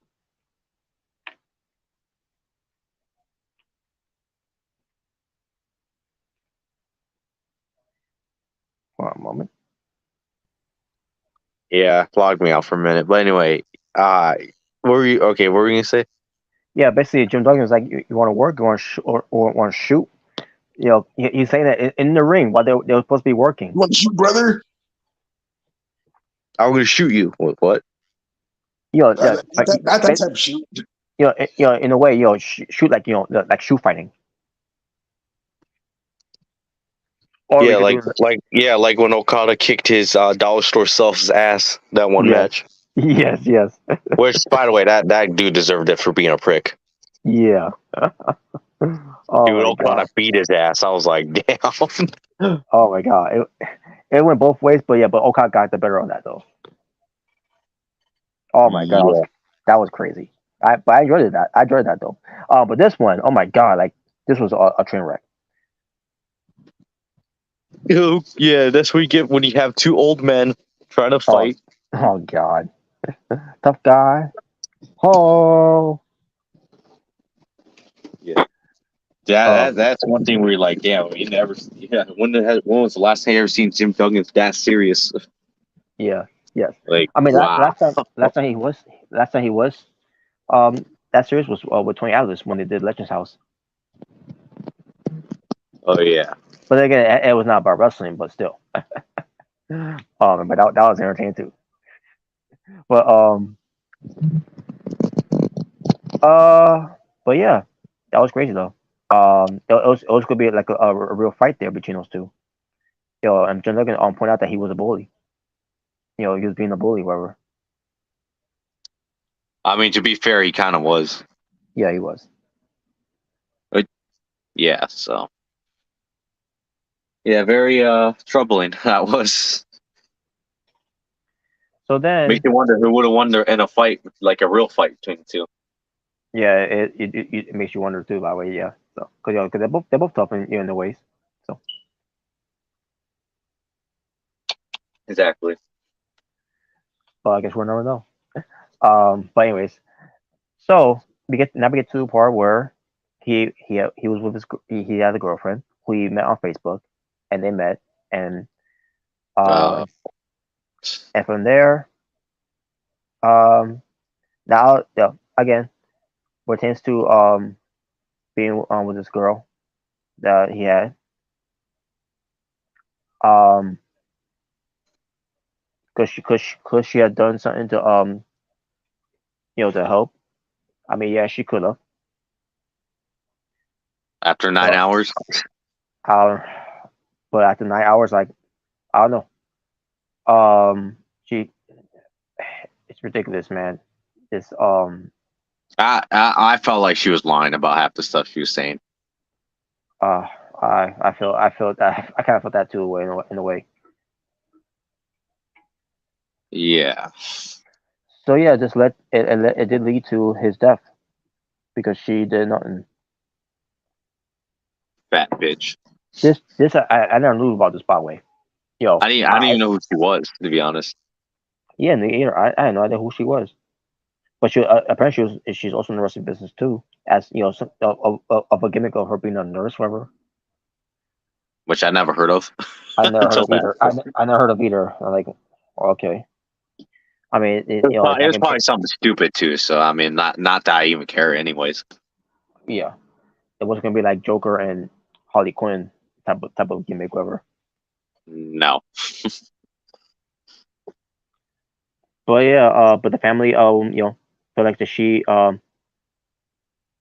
Hold on a moment. Yeah, logged me out for a minute. But anyway, what were you gonna say? Yeah, basically Jim Duggan was like, you want to work, you want to or want to shoot. He's saying that in the ring while they were supposed to be working. You want to shoot, brother? I'm gonna shoot you. What? Not that type of shoot. In a way, shoot like like shoe fighting. Or Yeah, like when Okada kicked his dollar store self's ass that one match. Yes. Which, by the way, that dude deserved it for being a prick. Yeah. Oh Dude, my Okada god. beat his ass. I was like, damn. Oh my god. It went both ways, but Okada got the better on that though. Oh my god, Yeah. that was crazy. But I enjoyed that. I enjoyed that though. But this one, oh my god, like this was a train wreck. Yeah, that's what you get when you have two old men trying to fight. Oh god. Tough guy. Oh. Yeah. That's one thing where you're like, damn, you never. Yeah, when was the last time you ever seen Jim Duggan that serious? Yeah. Yes. Like, I mean, wow. last time he was that series was with Tony Atlas when they did Legends House. Oh yeah. But again, it was not about wrestling, but still. But that was entertaining too. But but yeah, that was crazy though. It was gonna be like a real fight there between those two. And John Duggan point out that he was a bully. He was being a bully, whatever. I mean, to be fair, he kind of was. Yeah, he was. Yeah, so. Yeah, very troubling that was. So then makes you wonder who would have won in a fight, like a real fight between the two. Yeah, it makes you wonder too. By the way, yeah. So because they're both tough in the ways. So Exactly. I guess we'll never know. But anyways, so we get to the part where he was with he had a girlfriend who he met on Facebook, and they met, and and from there, now again pertains to being with this girl that he had because she had done something to to help. I mean, yeah, she could have. After 9 hours. But after 9 hours, like I don't know. She, it's ridiculous, man. It's I felt like she was lying about half the stuff she was saying. I feel that I kind of felt that too in a way. Yeah. So yeah, just it did lead to his death because she did nothing. Fat bitch. This I never knew about this, by the way. I didn't even know who she was, to be honest. Yeah, me either. I had no idea who she was. But she apparently she's also in the wrestling business too, as some, of a gimmick of her being a nurse, whatever. Which I never heard of. I never heard of either. I never heard of either. I'm like, okay. I mean, it was probably something stupid too. So I mean, not that I even care, anyways. Yeah, it was gonna be like Joker and Harley Quinn type of gimmick, whatever. No. But yeah, but the family, felt like that she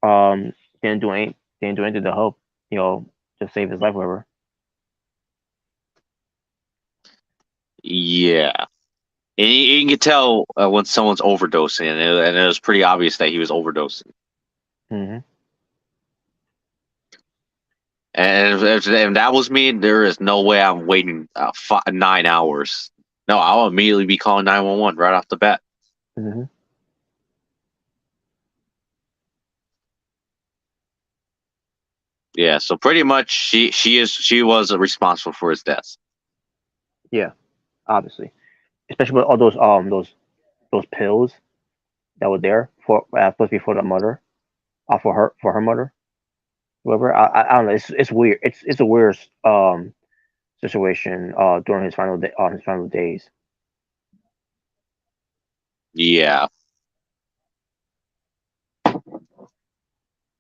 didn't do anything to help, to save his life, whatever. Yeah. And you can tell when someone's overdosing, and it was pretty obvious that he was overdosing. Mm-hmm. And if that was me, there is no way I'm waiting 9 hours. No, I'll immediately be calling 911 right off the bat. Mm-hmm. Yeah, so pretty much she was responsible for his death. Yeah, obviously, especially with all those pills that were there for supposed to be for the mother, for her mother, whoever. I don't know. It's weird. It's a weird situation during his final days. Yeah.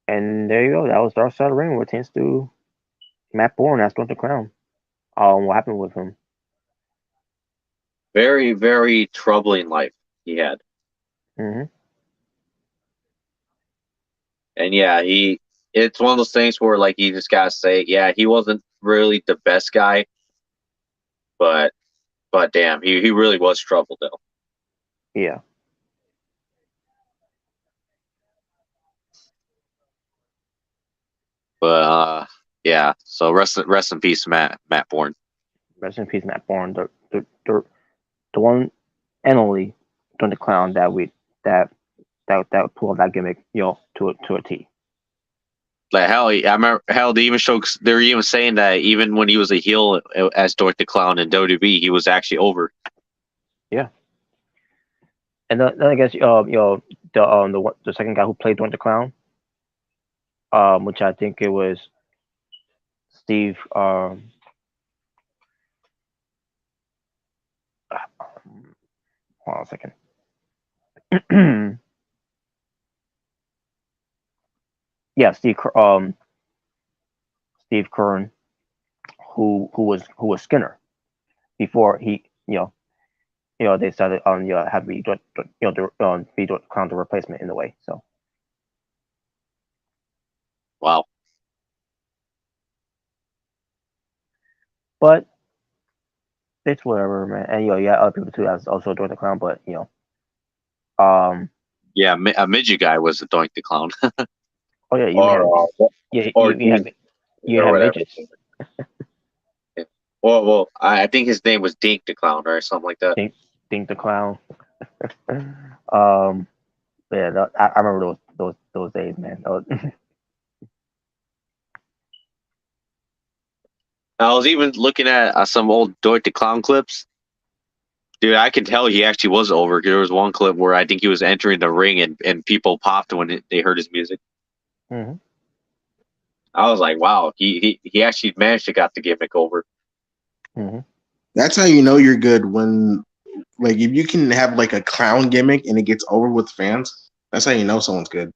And there you go. That was Dark Side of the Ring, retains to Matt Bourne as Dr. Crown. What happened with him? Very, very troubling life he had. Mm-hmm. And yeah, it's one of those things where like you just gotta say, yeah, he wasn't really the best guy, but damn, he really was trouble though. Yeah. But yeah, so rest in peace, Matt Bourne. Rest in peace, Matt Bourne, the one and only Dr. Clown that pulled that gimmick, to a T. Like hell, I remember hell. They were even saying that even when he was a heel as Dork the Clown in WWE, he was actually over. Yeah. And then I guess the second guy who played Dork the Clown, which I think it was Steve. Hold on a second. Yeah, Steve Curran, who was Skinner before he they decided have be be Clown the replacement in a way. So wow. But it's whatever, man. And yeah, other people too as also Doink the Clown, but yeah, a midget guy was the Doink the Clown. Oh yeah, you had midgets. Well, I think his name was Dink the Clown or something like that. Dink the Clown. Yeah, I remember those days, man. I was even looking at some old Doink the Clown clips. Dude, I can tell he actually was over. There was one clip where I think he was entering the ring and people popped when they heard his music. Mm-hmm. I was like, wow, he actually managed to got the gimmick over. Mm-hmm. That's how you know you're good when, like, if you can have like a clown gimmick and it gets over with fans. That's how you know someone's good.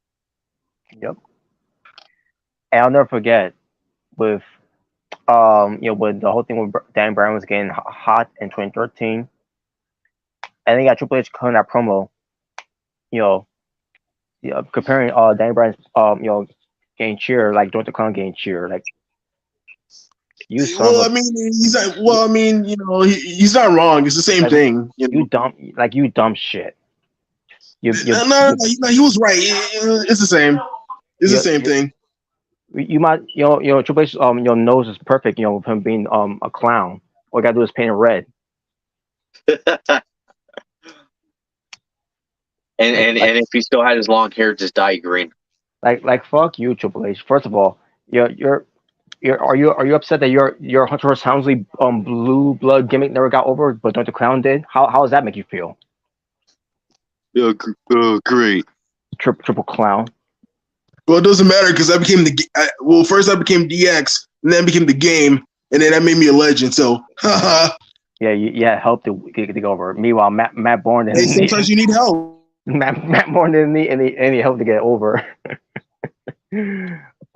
Yep. And I'll never forget with when the whole thing with Dan Bryan was getting hot in 2013, and then you got Triple H cutting that promo, comparing Dan Bryan's getting cheer like Dr. Clown getting cheer, like you son Well, of I mean, he's like, well, I mean, he's not wrong. It's the same thing. You dumb shit. No, he was right. It's the same. It's the same thing. You might, Triple H, your nose is perfect, with him being a clown. All you gotta do is paint it red. and if he still had his long hair, just dye it green. Like fuck you, Triple H. First of all, are you upset that your Hunter Hearst Helmsley blue blood gimmick never got over, but Dr. Clown did? How does that make you feel? Yeah, great. Triple Clown. Well, it doesn't matter because I became first I became DX, and then I became the game, and then that made me a legend. So, yeah, help to get over. Meanwhile, Matt Bourne. Hey, sometimes you need help. Matt Bourne didn't need any help to get over.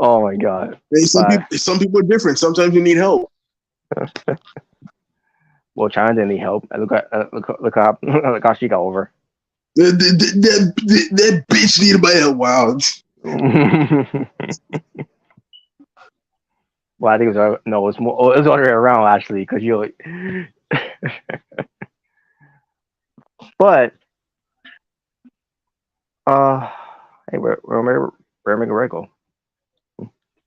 Oh my god. Hey, some people are different. Sometimes you need help. Well, China didn't need help. And look how look how she got over. That bitch needed my help. Wow. Well, I think it was no, it's more. Oh, it was the other way around actually, because you. But hey, where McGregor?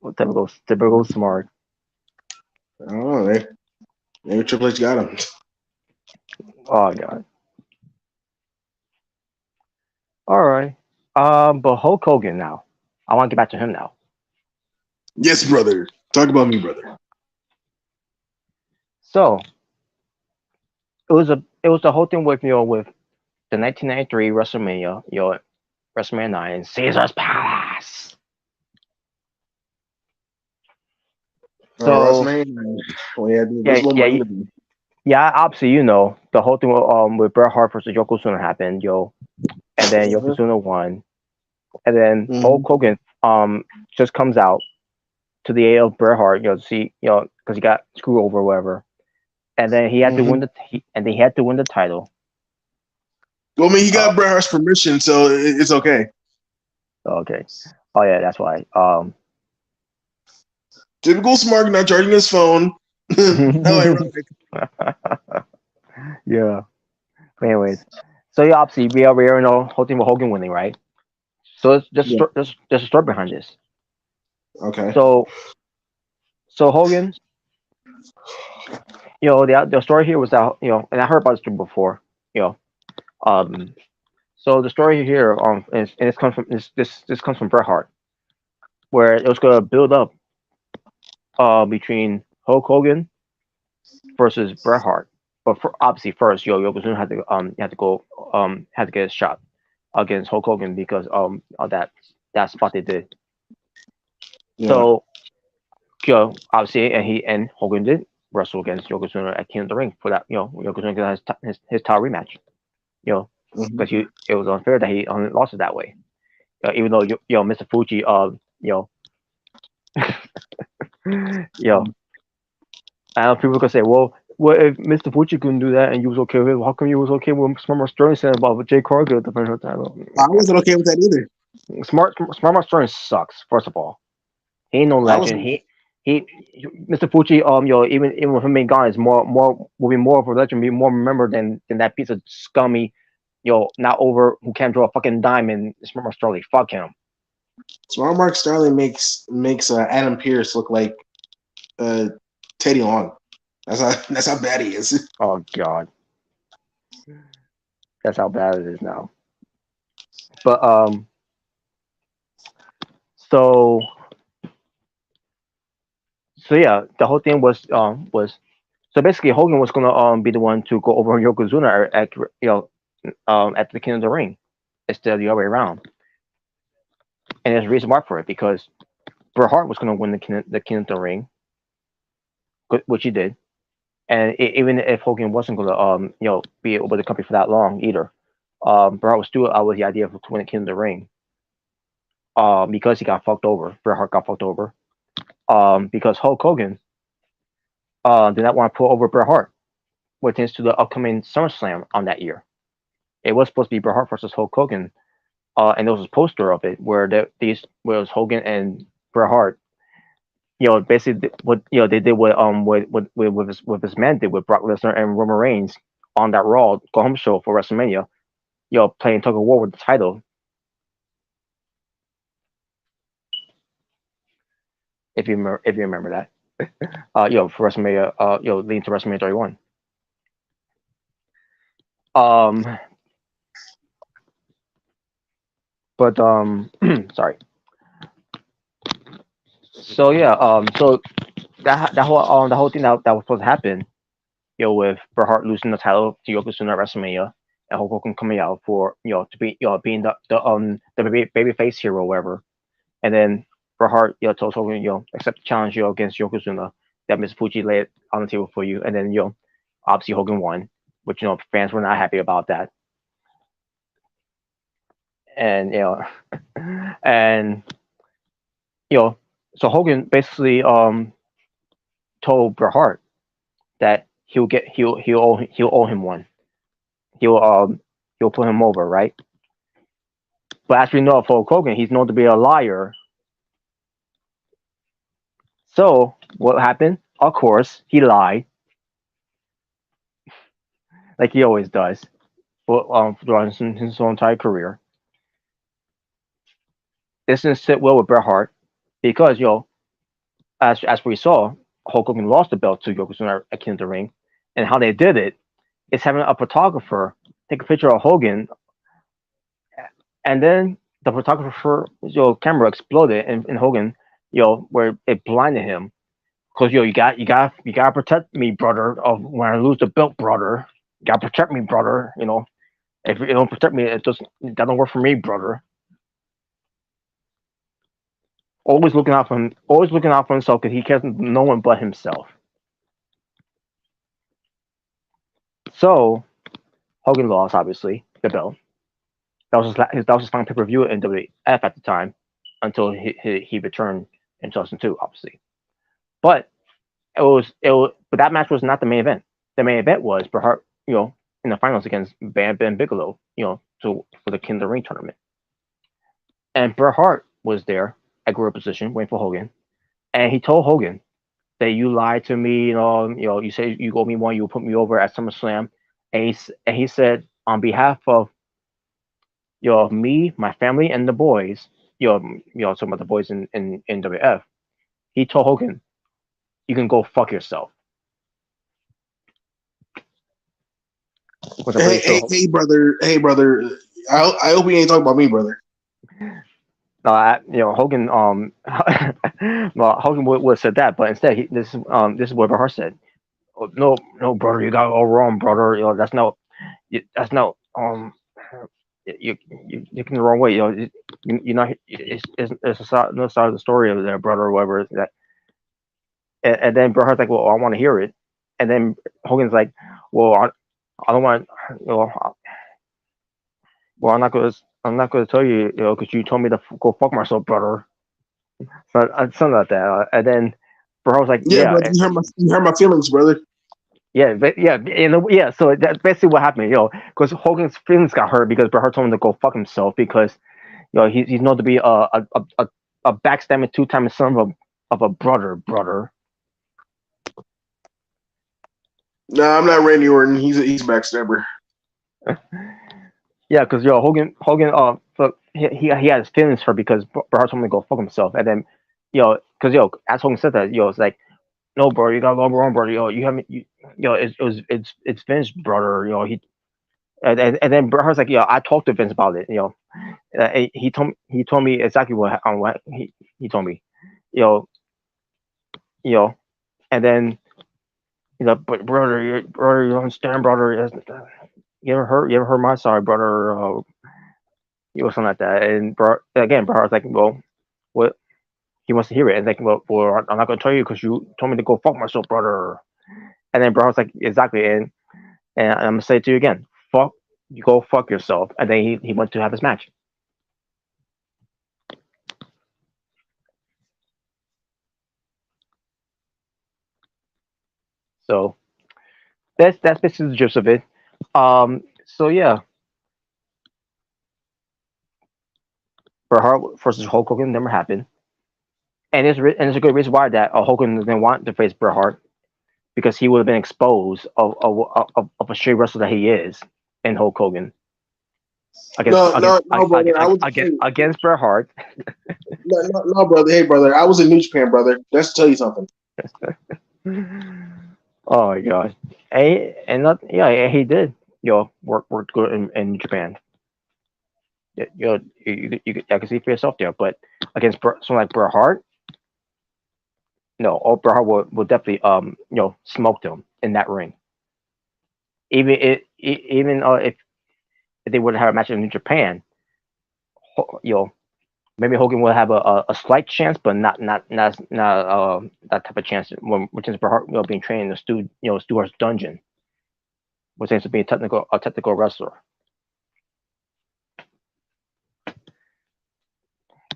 Well, typical smart. I don't know. Maybe Triple H got him. Oh god. All right. But Hulk Hogan now. I want to get back to him now. Yes, brother. Talk about me, brother. So it was the whole thing with with the 1993 WrestleMania, WrestleMania 9, Caesar's Palace. So WrestleMania. Oh, yeah, yeah. Obviously, you know the whole thing with Bret Hart versus Yokozuna happened, and then Yokozuna won, and then Hulk Hogan just comes out to the AL Bret Hart, to see because he got screwed over or whatever, and then he had to win the title. Well, I mean, he got Bret Hart's permission, so it's okay. Okay. Oh yeah, that's why. Typical smart, not charging his phone. How ironic. Yeah. But anyways, so yeah, obviously we already know whole thing with Hogan winning, right? So it's just there's a story behind this. Okay. So Hogan, the story here was that and I heard about this before, so the story here and this comes from this comes from Bret Hart, where it was gonna build up between Hulk Hogan versus Bret Hart. But obviously first, Yokozuna had to get a shot against Hulk Hogan because of that spot they did. Yeah. So obviously and Hogan did wrestle against Yokozuna at King of the Ring for that. Yokozuna got his title rematch. Because it was unfair that he only lost it that way. Even though Mr. Fuji I know people could say, well, if Mr. Fuji couldn't do that and you was okay with it, how come you was okay with Smart Sterling saying about Jay Cargill defending her title? I wasn't okay with that either. Smart Sterling sucks. First of all, he ain't no legend. He Mr. Fuji even with him being gone is will be more of a legend, be more remembered than that piece of scummy not over who can't draw a fucking dime and Smart Sterling. Fuck him. Smart Mark Sterling makes Adam Pearce look like Teddy Long. That's how bad he is. Oh god, that's how bad it is now. But so yeah, the whole thing was so basically Hogan was gonna be the one to go over Yokozuna at at the King of the Ring instead of the other way around. And there's a reason why for it, because Bret Hart was gonna win the King of the Ring, which he did. And even if Hogan wasn't gonna be with the company for that long either, Bret Hart was still out with the idea of winning King of the Ring. Because he got fucked over. Bret Hart got fucked over. Because Hulk Hogan did not want to put over Bret Hart, which is to the upcoming SummerSlam on that year. It was supposed to be Bret Hart versus Hulk Hogan, and there was a poster of it where where it was Hogan and Bret Hart. Basically what they did with his man did with Brock Lesnar and Roman Reigns on that Raw Go Home show for WrestleMania. Playing tug of war with the title. If you remember that, for WrestleMania, leading to WrestleMania 31. But sorry. So yeah, so that whole thing that was supposed to happen, with Bret Hart losing the title to Yokozuna at WrestleMania, and Hulk Hogan coming out for to be being the baby face hero or whatever, and then Bret Hart told Hogan accept the challenge against Yokozuna that Mr. Fuji laid on the table for you, and then obviously Hogan won, which fans were not happy about that, and and so Hogan basically told Bret Hart that he'll owe him one. He'll put him over, right? But as we know of Hulk Hogan, he's known to be a liar. So what happened? Of course, he lied, like he always does, throughout his whole entire career. This didn't sit well with Bret Hart because as we saw, Hulk Hogan lost the belt to Yokozuna at King of the Ring, and how they did it is having a photographer take a picture of Hogan, and then the photographer camera exploded in Hogan, where it blinded him. Cause you gotta protect me, brother. Of when I lose the belt, brother. You gotta protect me, brother. If you don't protect me, that don't work for me, brother. Always looking out for him. Always looking out for himself because he cares no one but himself. So Hogan lost, obviously, the belt. That was his final pay-per-view in WWF at the time, until he returned in 2002, obviously. But but that match was not the main event. The main event was Bret Hart, in the finals against Bam Bam Bigelow, for the King of the Ring tournament. And Bret Hart was there at gorilla position, waiting for Hogan, and he told Hogan that you lied to me. You say you owe me one, you put me over at SummerSlam, and he said on behalf of me, my family, and the boys, talking about the boys in WF, he told Hogan, you can go fuck yourself. Hey, brother. I hope you ain't talking about me, brother. Hogan. Well, Hogan would have said that, but instead, this is what Bret Hart said. Oh, no, brother, you got it all wrong, brother. That's no. You're looking the wrong way. You're not. It's another side of the story of that, brother, or whatever. That. And then Bret Hart's like, well, I want to hear it. And then Hogan's like, well, I don't want. Well, I'm not gonna tell you, because you told me to go fuck myself, brother. So, something like that. And then Bret was like, yeah, brother, you hurt my feelings, brother. Yeah, So that's basically what happened, because Hogan's feelings got hurt because Bret Hart told him to go fuck himself because, he's known to be a backstabbing two-time son of a brother. No, I'm not Randy Orton. He's a backstabber. Yeah, because Hogan he had his feelings hurt because Bret Hart told him to go fuck himself, and then because as Hogan said that, it's like, no, bro, you got it all wrong, brother. You haven't, it's Vince, brother. And then Bret Hart's like, I talked to Vince about it. He told me exactly what he told me. And then but brother, you don't understand, brother. You ever heard my side, brother? Something like that. And Bret Hart's like, well, what? He wants to hear it. And like, well, I'm not gonna tell you because you told me to go fuck myself, brother. And then Bret Hart's like, exactly. And I'm gonna say it to you again, you go fuck yourself. And then he went to have his match. So that's basically the gist of it. So yeah, Bret Hart versus Hulk Hogan never happened, and it's a good reason why that Hogan didn't want to face Bret Hart, because he would have been exposed of a straight wrestler that he is in Hulk Hogan against Bret Hart. No, brother. Hey, brother. I was in New Japan, brother. Let's tell you something. Oh my gosh, he did. Worked good in Japan. You can see for yourself there. But against someone like Bret Hart, no, Bret Hart will definitely smoke him in that ring. Even if they would have a match in New Japan, maybe Hogan will have a slight chance, but not that type of chance. Which is Bret Hart being trained in the Stewart's dungeon, which seems to be a technical wrestler.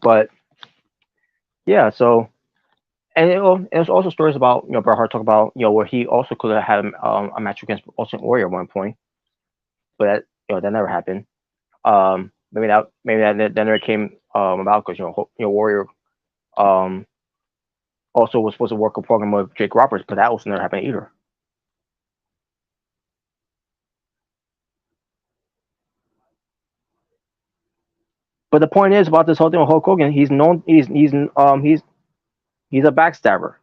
But yeah, so And it was also stories about Bret Hart talk about where he also could have had a match against Austin Warrior at one point, but that never happened. Maybe that never came about because Warrior um also was supposed to work a program with Jake Roberts, but that also never happened either. But the point is about this whole thing with Hulk Hogan, he's known he's a backstabber.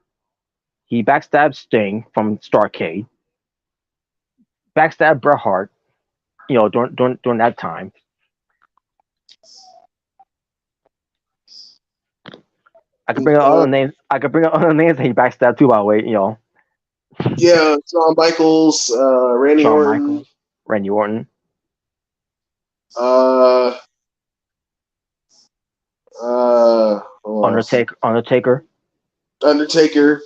He backstabbed Sting from Starcade, backstabbed Bret Hart, during that time. I could bring up other names. I could bring up other names that he backstabbed too. By the way, Yeah, Shawn Michaels, Randy Shawn Orton, Michaels, Randy Orton, uh, who else? Undertaker. Undertaker.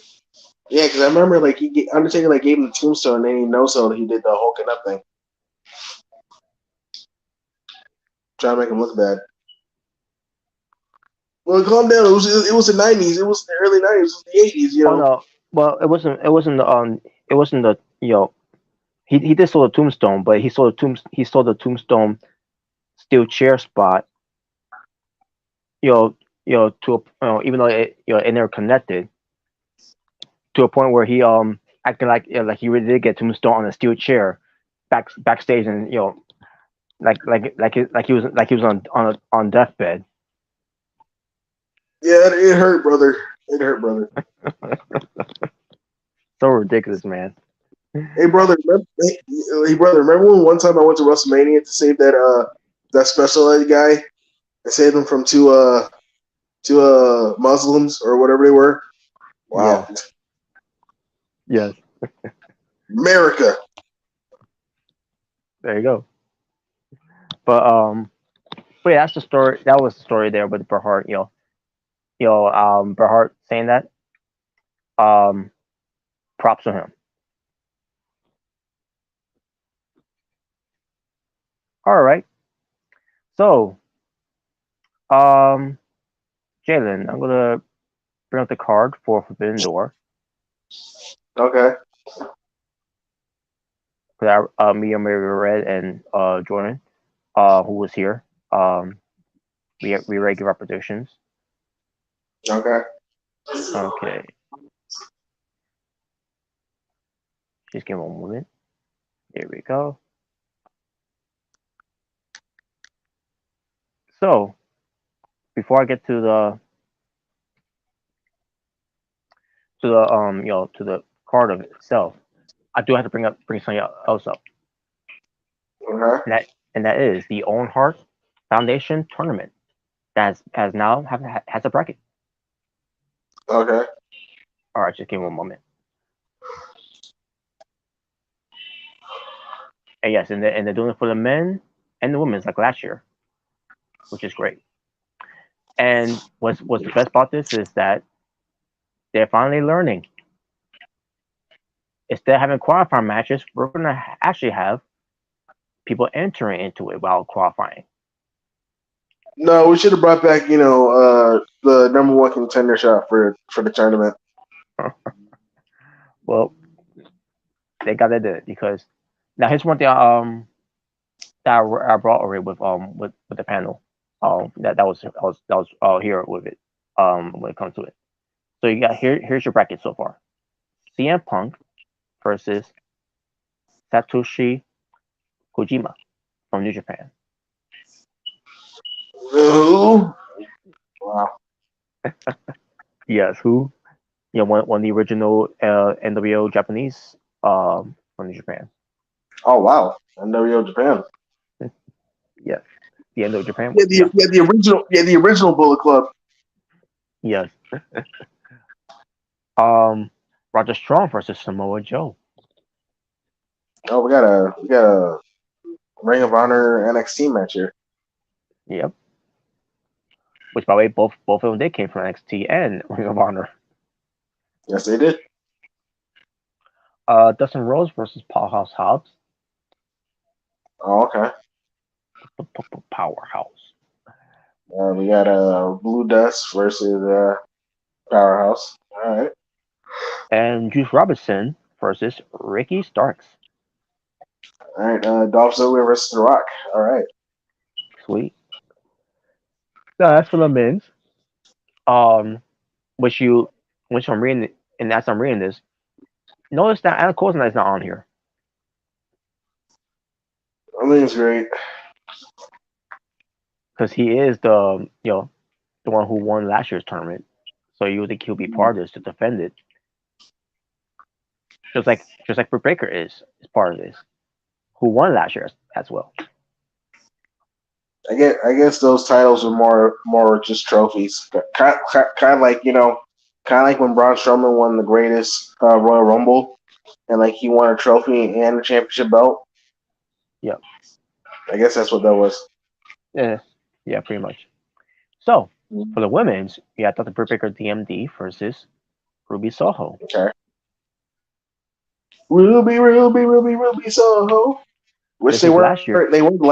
Yeah, because I remember like Undertaker like gave him the tombstone, and then he no-sold. He did the hulking up thing, trying to make him look bad. Well, calm down. It was the '90s. It was the early '90s. It was the '80s. Oh no, well it wasn't the he did sold the tombstone, but he sold the tombstone steel chair spot. To even though and they're connected to a point where he acting like he really did get tombstone on a steel chair backstage, and like he was on deathbed. Yeah, it hurt, brother. It hurt, brother. So ridiculous, man. Hey, brother. Remember when one time I went to WrestleMania to save that special ed guy and saved him from two Muslims or whatever they were? Wow. Yeah. Yes. America. There you go. But yeah, that's the story. That was the story there with Bret Hart. Bret Hart saying that. Props to him. All right. So, Jalen, I'm gonna bring up the card for Forbidden Door. Okay. Me and Mary Red and Jordan, who was here. We already give our predictions. Okay. Okay. Just give me one moment. There we go. So, before I get to the to the card of itself, I do have to bring something else up. Okay. And that is the Owen Hart Foundation tournament that has now has a bracket. Okay. All right, just give me one moment. And yes, and they're doing it for the men and the women's like last year, which is great. And what's the best about this is that they're finally learning. Instead of having qualifying matches, we're gonna actually have people entering into it while qualifying. No, we should have brought back, the number one contender shot for the tournament. Well, they gotta do it because now here's one thing that I brought already with the panel. That was here with it when it comes to it. So you got here's your bracket so far. CM Punk versus Satoshi Kojima from New Japan. Who? Wow. Yes, who? One of the original NWO Japanese from New Japan. Oh wow, NWO Japan. Yes, the NWO Japan. The original Bullet Club. Yes. Roger Strong versus Samoa Joe. Oh, we got a Ring of Honor NXT match here. Yep. Which, by the way, both of them they came from NXT and Ring of Honor. Yes, they did. Dustin Rhodes versus Powerhouse Hobbs. Oh, okay. Powerhouse. We got Blue Dust versus Powerhouse. All right. And Juice Robinson versus Ricky Starks. All right. Dolph Ziggler versus The Rock. All right. Sweet. So that's for the men's. Um, which you, which I'm reading, and as I'm reading this, notice that Adam Coulson is not on here I think it's great. because he is the one who won last year's tournament. So you would think he'll be part of this to defend it, just like Britt Baker is part of this, who won last year as well. I guess those titles are more just trophies. Kind of like kind of like when Braun Strowman won the greatest Royal Rumble, and like he won a trophy and a championship belt. Yep. I guess that's what that was. Yeah, pretty much. So for the women's, you got Dr. Britt Baker DMD versus Ruby Soho. Okay. Ruby Soho. Which This they is were last year. they were the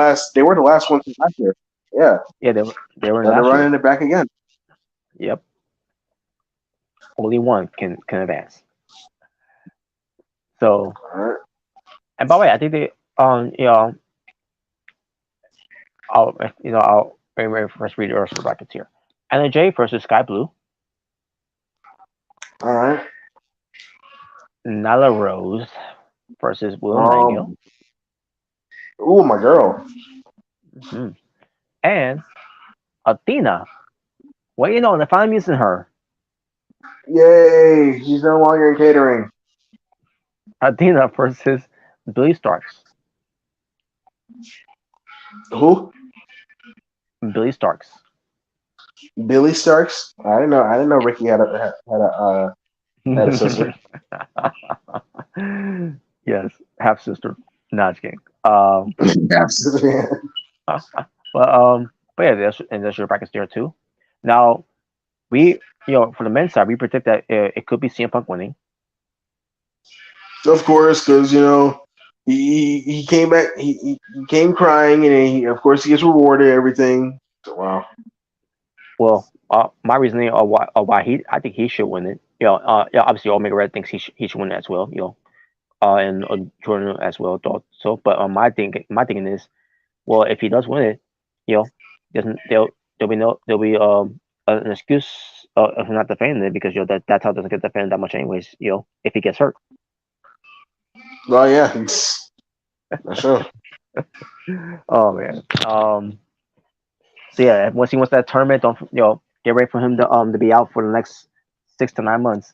last one from last year. Yeah. Yeah, they were in Now they're last year. running it back again. Yep. Only one can advance. So, All right. and by the way, I think they I'll first read the rest of the brackets here. NJ versus Sky Blue. All right. Nyla Rose versus Willow Nightingale. Ooh, my girl. Hmm. And Athena. Well, they're finally using her. Yay! She's no longer in catering. Athena versus Billy Starks. Who? Billy Starks. Billy Starks. I didn't know Ricky had a sister. Yes, half sister. Not just kidding. Absolutely. But yeah, there's your brackets there too. Now we, for the men's side, we predict that it could be CM Punk winning. Of course, because he came back. He came crying, and of course he gets rewarded everything. So, wow. Well, my reasoning of why I think he should win it. Obviously Omega Red thinks he should win it as well. And Jordan as well thought so. But my thinking is, well, if he does win it, doesn't there'll be an excuse of not defending it because that title doesn't get defended that much anyways. If he gets hurt. Well, yeah, that's true. Oh man. So yeah, once he wins that tournament, don't get ready for him to be out for the next 6 to 9 months.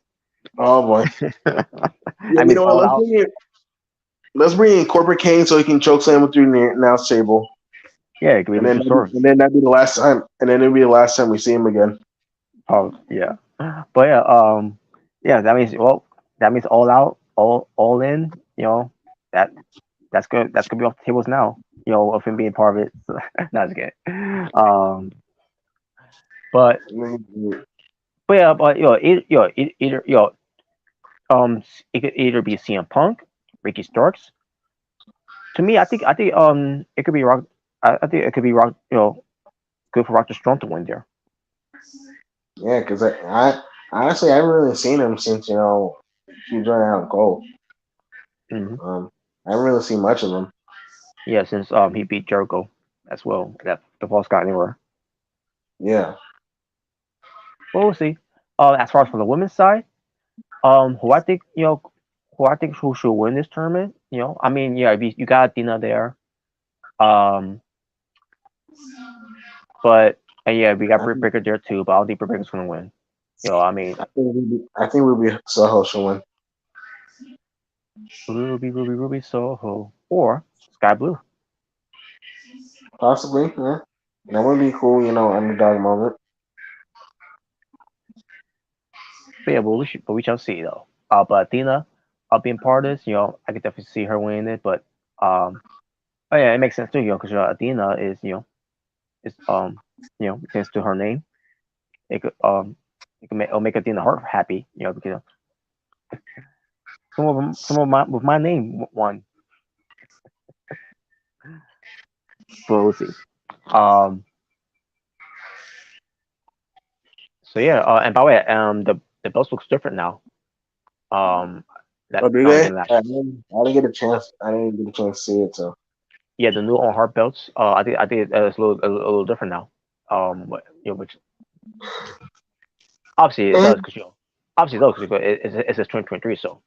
Oh boy. I mean, all out. Let's bring in Corporate Kane so he can choke slam through the announce table. Yeah, it could be and then that'd be the last time. And then it'll be the last time we see him again. Oh yeah, but yeah, that means all out, all in. That's good. That's gonna be off the tables now. Of him being part of it. Not just kidding. But yeah, but it could either be CM Punk, Ricky Starks. To me, I think it could be Rock. I think it could be Rock. Good for Roger Strong to win there. Yeah, because I honestly I haven't really seen him since he joined Adam Cole. Mm-hmm. I haven't really seen much of him. Yeah, since he beat Jericho as well. That the Falls got anywhere. Yeah. Well, we'll see. As far as for the women's side, who I think who should win this tournament. I mean, yeah, you got Dina there. But yeah, we got Britt Baker there too. But I don't think Britt Baker's gonna win. I mean, I think Ruby Soho should win. Ruby Soho or Sky Blue. Possibly, yeah. That would be cool, underdog moment. But yeah, but we shall see though. But Athena, being part of this, I could definitely see her winning it. But oh yeah, it makes sense too, because Athena is thanks to her name, it'll make Athena her happy, because some of my with my name won. But we'll see. So yeah, and by the way, the belts looks different now. Um, that Oh, do on the they? last. I didn't get a chance. I didn't get a chance to see it. So, Yeah, the new on heart belts. I think it's a little different now. Which obviously it all does because obviously it does because it's 2023. So,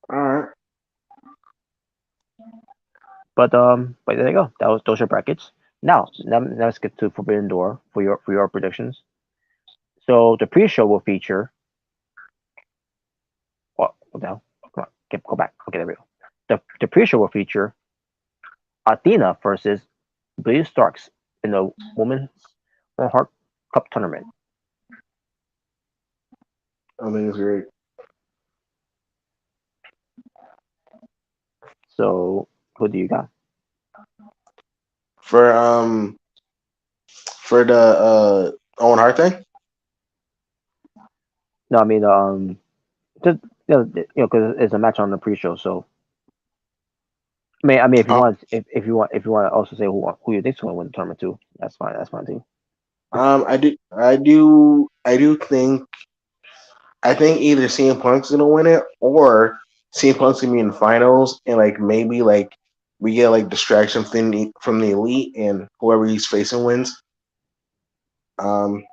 right. but there you go. Those are brackets. Now let's get to Forbidden Door for your predictions. So the pre-show will feature. What the hell? Come on, go back. Okay, there we go. The pre-show will feature Athena versus Billy Starks in the Women's Heart Cup tournament. I think it's great. So who do you got? For for the Owen Hart thing. No, I mean just because it's a match on the pre-show. So I mean, Um, if you want to also say who you think's going to win the tournament too, that's fine. That's fine too. I do think either CM Punk's gonna win it or CM Punk's gonna be in the finals and like maybe like we get like distraction from the elite and whoever he's facing wins. Um,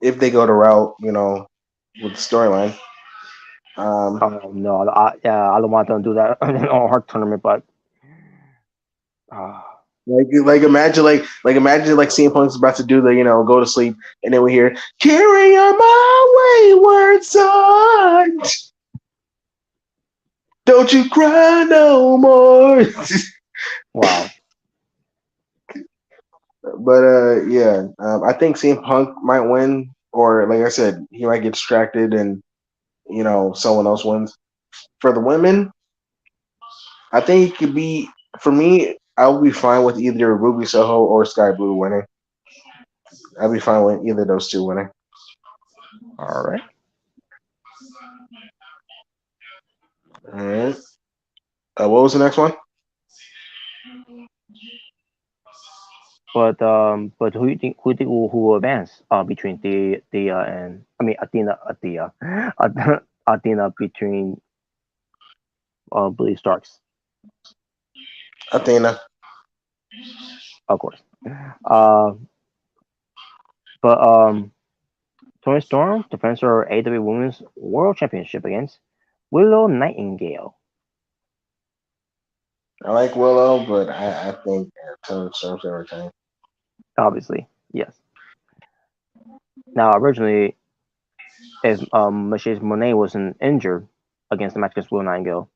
if they go the route, with the storyline. Um, No, I don't want them to do that on Heart tournament, but uh, imagine like CM Punk's about to do the go to sleep and then we hear carry on my wayward son. Don't you cry no more. wow. But yeah, I think CM Punk might win, or like I said, he might get distracted and someone else wins. For the women, I think it could be for me. I'll be fine with either Ruby Soho or Sky Blue winning. I'll be fine with either of those two winning. All right. All right. What was the next one? But who you think who will advance between the and I mean Athena Athena between Billy Starks, Athena. of course. Uh, but Tony Storm defends her AEW Women's World Championship against Willow Nightingale. I like Willow, but I think Tony Storm's gonna retain. Obviously, yes. Now originally, if Mercedes Monet wasn't injured against the match against Willow Nightingale,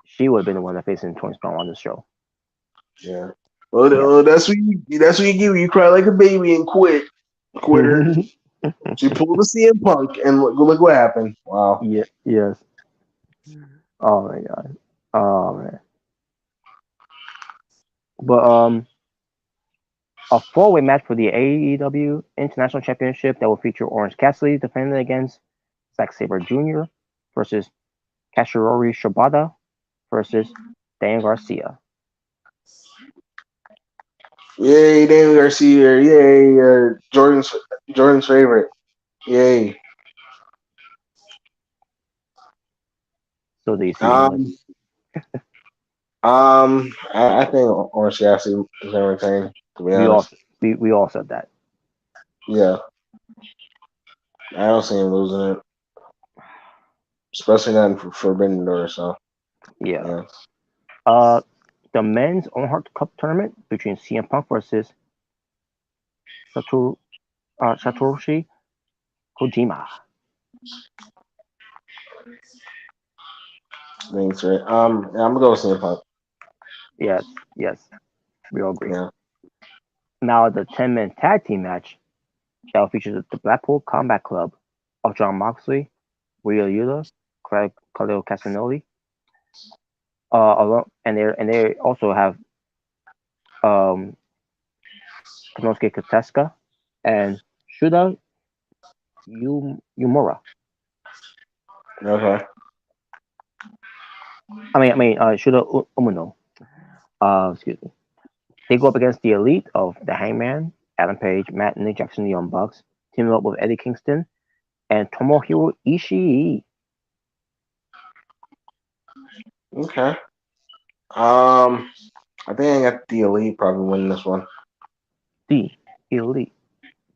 she would have been the one that facing Tony Storm on this show. Yeah. Well, Yes. that's what you get when you cry like a baby and quitter. She pulled the CM Punk, and look what happened. Wow. Yeah. Yes. Oh my god. Oh man. But a four-way match for the AEW International Championship that will feature Orange Cassidy defending against Zack Sabre Jr. versus Kashirori Shibata versus Dan Garcia. Yay, Daniel Garcia. Yay, Jordan's favorite. Yay. So do you see him win? I think Orange Cassidy is gonna retain. To be We all honest, we all said that. yeah, I don't see him losing it, especially not in Forbidden Door. So Yeah. yeah, The men's Own Heart Cup tournament between CM Punk versus Satoshi Kojima. thanks, right. Yeah, I'm gonna go with CM Punk. Yes, yes, we all agree. Yeah, Now the 10-man tag team match that will feature the Blackpool Combat Club of John Moxley, Rhea Yuta, Khalil Casanoli, and they also have um, Konosuke Kateska and Shuda Yumura. okay. I mean, Shuda Umuno. Excuse me. They go up against the Elite of the Hangman, Adam Page, Matt and Nick Jackson, the Young Bucks, teaming up with Eddie Kingston and Tomohiro Ishii. Okay. I think I got the Elite probably winning this one. The Elite.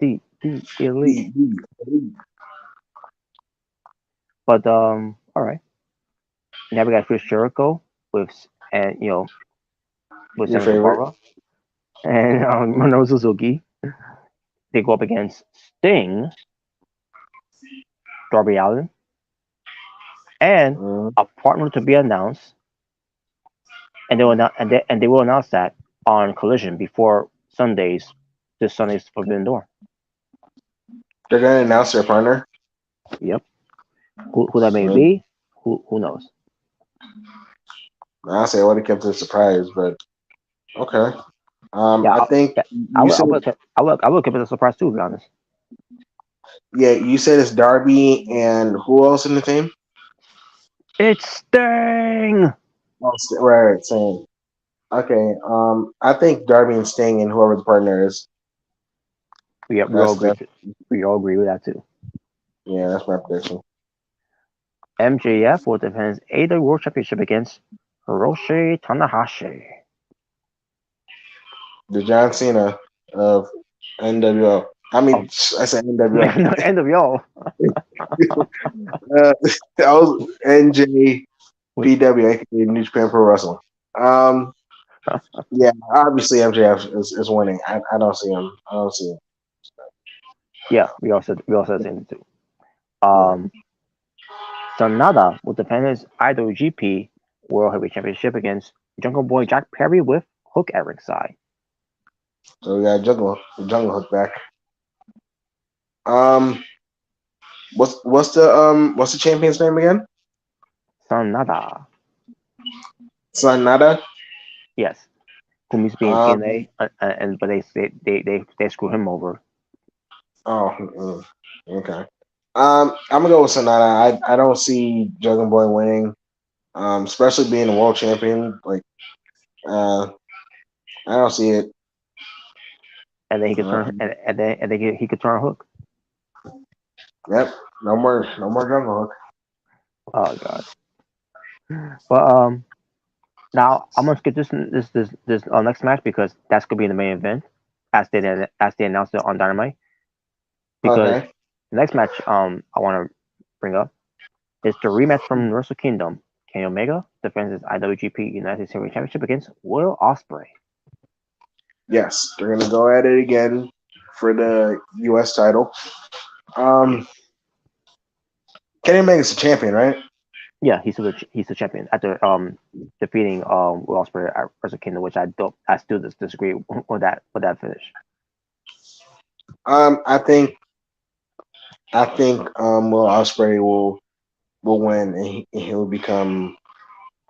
The Elite. But all right. Now we got Chris Jericho with with Your Sammy favorite? Guevara and Minoru Suzuki. They go up against Sting, Darby Allin, and a partner to be announced. And they will they will announce that on Collision before this Sunday's Forbidden Door. They're gonna announce their partner. Yep. Who that may Really? be? Who knows? Honestly, I would have kept it a surprise, but okay. Yeah, I think I you said would keep it a surprise too, to be honest. yeah. You said it's Darby and who else in the team? It's Sting. Oh, right, same. Okay. I think Darby and Sting and whoever the partner is. Yeah, we all agree. We all agree with that too. Yeah, that's my prediction. MJF will defend AEW World Championship against Hiroshi Tanahashi. The John Cena of NWO. I mean, I said NWO. No, NWO. I was NJPW, aka New Japan Pro Wrestling. Yeah, obviously MJF is winning. I don't see him. I don't see him. Yeah, we all said the same too. Sonata will defend his IWGP World Heavyweight Championship against Jungle Boy Jack Perry with Hook at ringside. So we got Jungle Hook back. What's the champion's name again? Sonata. Sonata. Yes, whom used to be in TNA, but they screwed him over. Oh, okay. I'm gonna go with Sonata. I don't see Jungle Boy winning, especially being a world champion. Like, I don't see it. And then he could turn, and then he could turn Hook. Yep. No more Jungle Hook. Oh god. But now I'm gonna skip this next match because that's gonna be in the main event as they announced it on Dynamite. Because the next match I want to bring up is the rematch from Wrestle Kingdom. Kenny Omega defends his IWGP United States Heavyweight Championship against Will Ospreay. Yes, they're gonna go at it again for the U.S. title. Kenny Omega's the champion, right? Yeah, he's the champion after defeating Will Ospreay at Wrestle Kingdom, which I still disagree with that finish. I think Will Ospreay will win and he will become.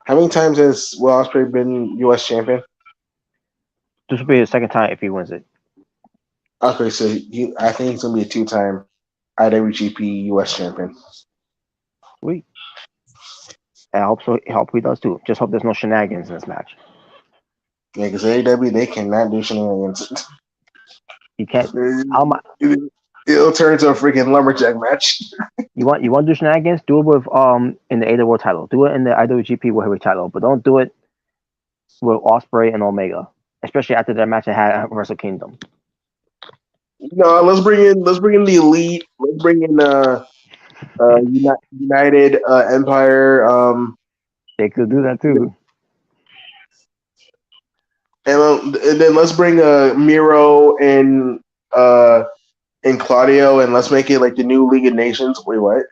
How many times has Will Ospreay been U.S. champion? This will be the second time if he wins it. Okay, so I think he's gonna be a 2-time IWGP U.S. champion. Sweet. And I hope he does too. Just hope there's no shenanigans in this match. Yeah, because AEW they cannot do shenanigans. You can't. It'll turn into a freaking lumberjack match. You want to do shenanigans? Do it with in the AEW title. Do it in the IWGP World Heavyweight title, but don't do it with Ospreay and Omega, especially after that match they had at Wrestle Kingdom. No, let's bring in the Elite. Let's bring in United Empire. They could do that too. And then let's bring Miro and Claudio, and let's make it like the new League of Nations. Wait, what?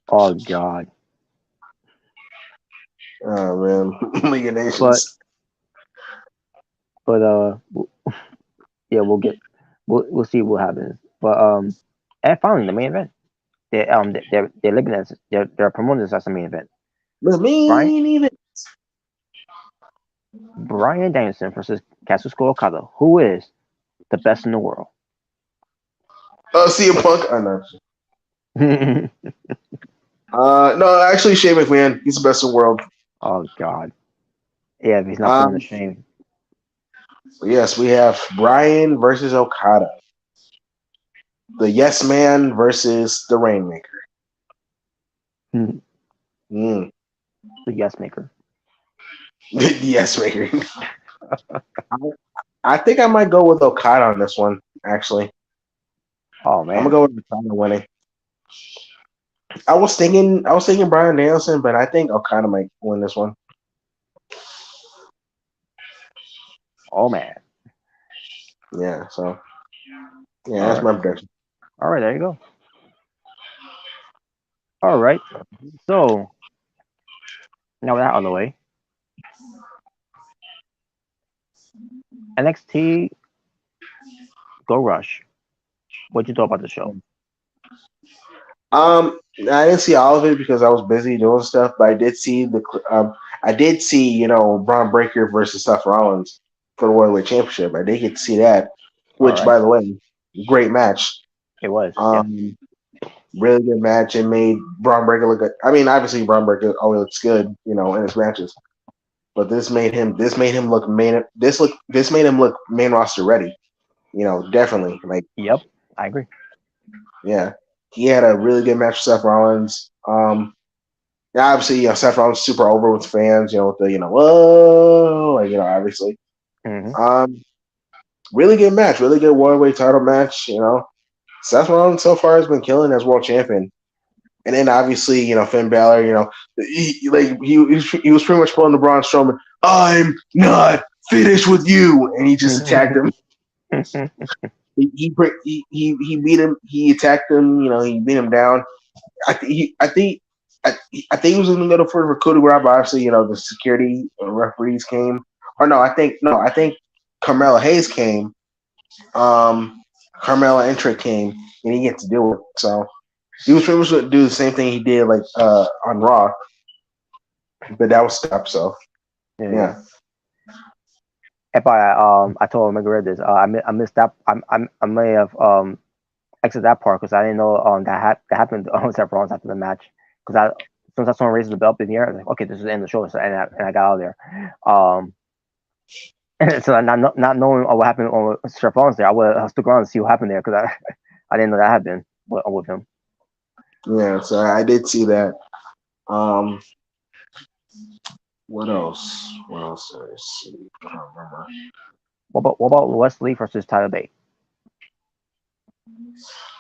Oh God. Oh man, League of Nations. But yeah, we'll see what happens. But and finally the main event. They're looking at they're promoting this as the main event. The main event. Bryan Danielson versus Kazuchika Okada, who is the best in the world. CM Punk. No, actually, Shane McMahon. He's the best in the world. Oh God. Yeah, if he's not putting the shame. Yes, we have Bryan versus Okada. the Yes Man versus the Rainmaker. Hmm. Mm. The Yes Maker. The Yes Maker. I think I might go with Okada on this one. Actually, Oh I'm gonna man. go with Okada winning. I was thinking Brian Danielson, but I think Okada might win this one. Oh man. Yeah. So yeah, All that's right. my prediction. All right. There you go. All right. So now that out of the way, NXT Go Rush. What'd you thought about the show? I didn't see all of it because I was busy doing stuff, but I did see Braun Breaker versus Seth Rollins for the World Heavyweight Championship. I did get to see that, All which, right. by the way, great match. It was. Yeah. Really good match and made Braun Breaker look good. I mean, obviously Braun Breaker always looks good, in his matches. But this made him look main roster ready. Definitely. Like, Yep. I agree. yeah. He had a really good match with Seth Rollins. Yeah, obviously, Seth Rollins is super over with fans, with the, whoa, like, obviously. Hmm. Really good match, really good worldwide title match, Seth Rollins so far has been killing as world champion. And then obviously, Finn Balor, he was pretty much pulling the Braun Strowman. I'm not finished with you, and he just attacked him. He beat him. He attacked him. He beat him down. I think he was in the middle for the coup de grace. Obviously, the security referees came. Or no, I think Carmella Hayes came. Carmella Entra came, and he get to do it. So he was pretty much going to do the same thing he did on Raw, but that was stopped. So yeah. If I told McGregor this. I missed that. I may have exited that part because I didn't know that happened on Seth Rollins after the match. Because since I saw him raise the belt in the air, I was like, okay, this is the end of the show. So, and I got out of there. And so not knowing what happened on Seth Rollins there, I would have stuck around and see what happened there because I didn't know that happened with him. Yeah, so I did see that. What else? What else did I see? I don't remember. What about Wesley versus Tyler Bate?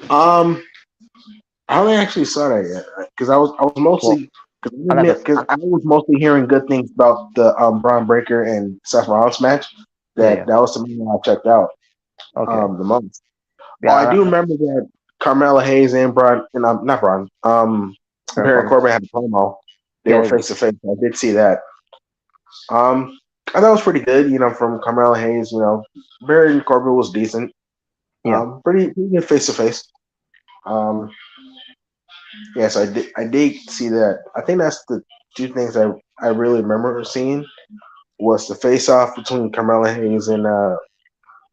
I haven't actually saw that yet because I was mostly because I was mostly hearing good things about the Braun Breaker and Seth Rollins match. That was something I checked out. Okay. The most. Yeah, I do remember that Carmella Hayes and Braun and not Braun. Baron Corbin had a promo. They were face to face. I did see that. I thought it was pretty good. From Carmella Hayes. Baron Corbin was decent. Yeah. Pretty good face to face. Yes, I did see that. I think that's the two things I really remember seeing was the face off between Carmella Hayes and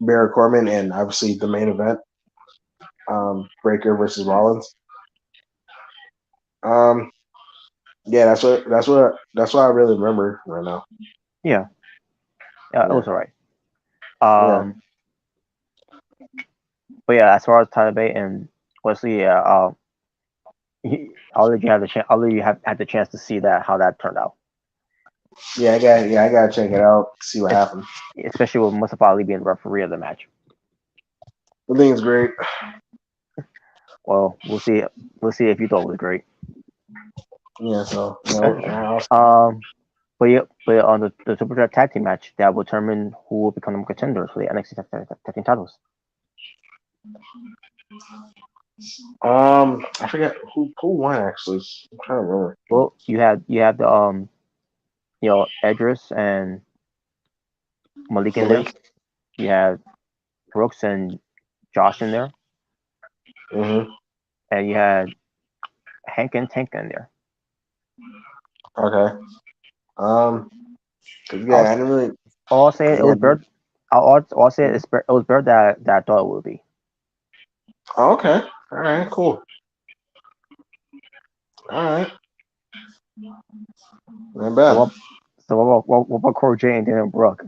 Baron Corbin, and obviously the main event, Breaker versus Rollins. Yeah, that's what I really remember right now. Yeah, it was alright. Yeah. But yeah, as far as Tyler Bate and Wesley, I'll let you have the chance. I'll let you have had the chance to see how that turned out. Yeah, I gotta check it out, see what happened. Especially with Mustafa Ali being the referee of the match. I think it's great. Well, we'll see. We'll see if you thought it was great. Yeah. So. But on the Super Draft Tag Team match, that will determine who will become the contenders for the NXT Tag Team titles. I forget who won actually. I'm trying to remember. Well, you had the Edris and Malik in there. You had Brooks and Josh in there. Mm-hmm. And you had Hank and Tank in there. Okay. Yeah, I didn't really. All I'll say it was better. I'll say it was better that I thought it would be. Oh, okay. All right. Cool. All right. Not bad. So what about Corey J and Daniel Brooke?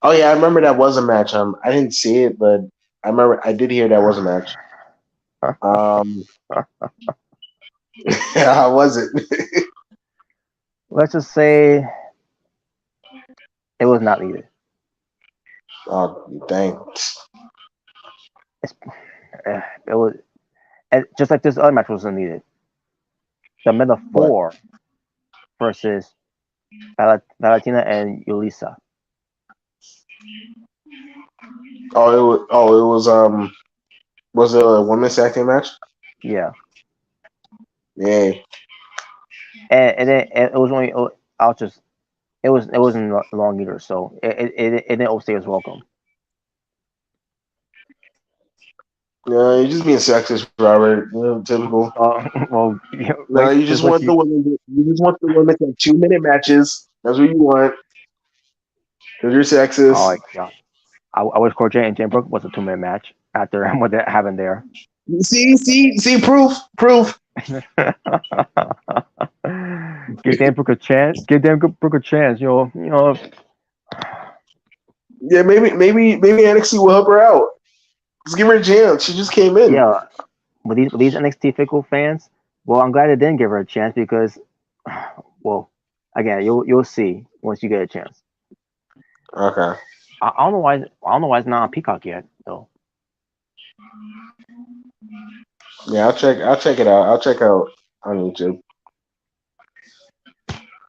Oh yeah, I remember that was a match. I didn't see it, but I remember I did hear that was a match. How was it? Let's just say it was not needed. Oh dang! It was just like this other match wasn't needed. The Men of What? 4 versus Valentina and Yulisa. It was it a women's tag team match? Yeah, Yay! and it was only I'll just it wasn't long either, so it didn't overstay its welcome. Yeah, you're just being sexist, Robert. You know, typical. Well, No, you just want the women. You just want the women to have 2-minute matches. That's what you want. Because you're sexist. Oh my god! I wish Corjay and Jane Brooke was a 2-minute match after what they having there. See, proof. Give Dan Brooke a chance. Give Dan Brooke a chance. You know. Yeah, maybe NXT will help her out. Just give her a chance. She just came in. Yeah, with these NXT fickle fans, well, I'm glad they didn't give her a chance because, well, again, you'll see once you get a chance. Okay. I don't know why it's not on Peacock yet though. Yeah, I'll check it out. I'll check out on YouTube.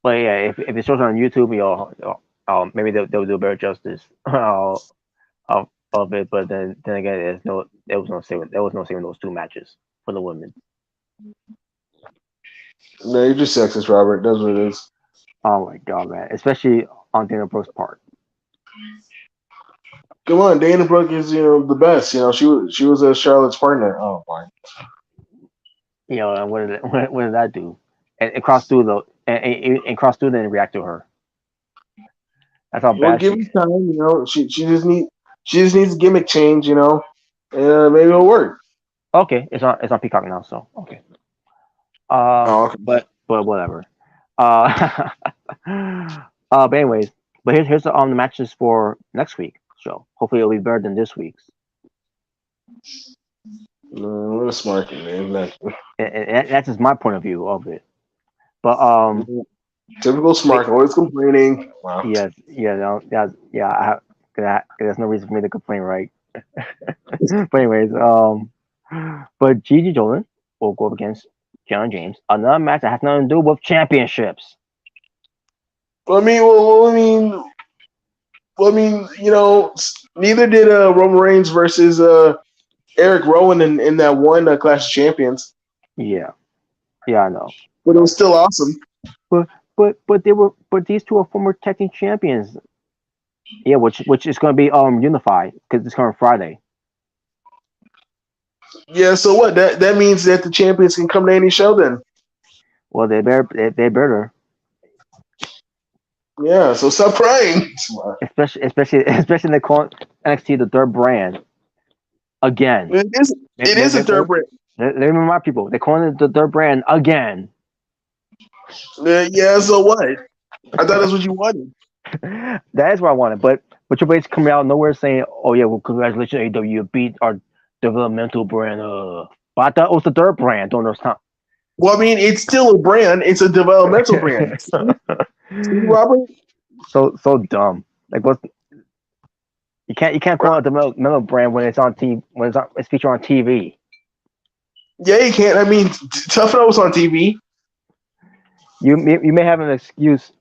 But yeah, if it shows on YouTube, maybe they'll do better justice of it. But then again, there was no saving those 2 matches for the women. No, you're just sexist, Robert. That's what it is. Oh my god, man! Especially on Dana Brooks' part. Come on, Dana Brooke is the best. She was a Charlotte's partner. Oh my. And what did that do? And Cross through though, and Cross through didn't react to her. That's how Well, bad give it time. She just needs gimmick change. And maybe it'll work. Okay, it's on Peacock now, so okay. Okay. But whatever. But anyways, here's the matches for next week. So hopefully it'll be better than this week's. What a smart man. And that's just my point of view of it. But typical smart, always complaining. Wow. Yes, there's no reason for me to complain, right? But anyways, but Gigi Dolan will go up against John James. Another match that has nothing to do with championships. Neither did Roman Reigns versus Eric Rowan in that one Clash of Champions. Yeah, I know. But it was still awesome. But these 2 are former tag team champions. Yeah, which is going to be unified because it's coming Friday. Yeah, so what? That means that the champions can come to any show then. Well, they better. Yeah, so stop crying. Especially they call NXT the 3rd brand. Again. It is a 3rd brand. Let me remind people, they're calling it the 3rd brand again. Yeah, so what? I thought that's what you wanted. That is what I wanted, but your base coming out of nowhere saying, "Oh yeah, well congratulations, AEW, you beat our developmental brand." But I thought it was the 3rd brand during those times. Well, it's still a brand. It's a developmental brand. Robert, so dumb. Like what? You can't call it a developmental brand when it's on TV when it's featured on TV. Yeah, you can't. Tough Enough was on TV. You may have an excuse,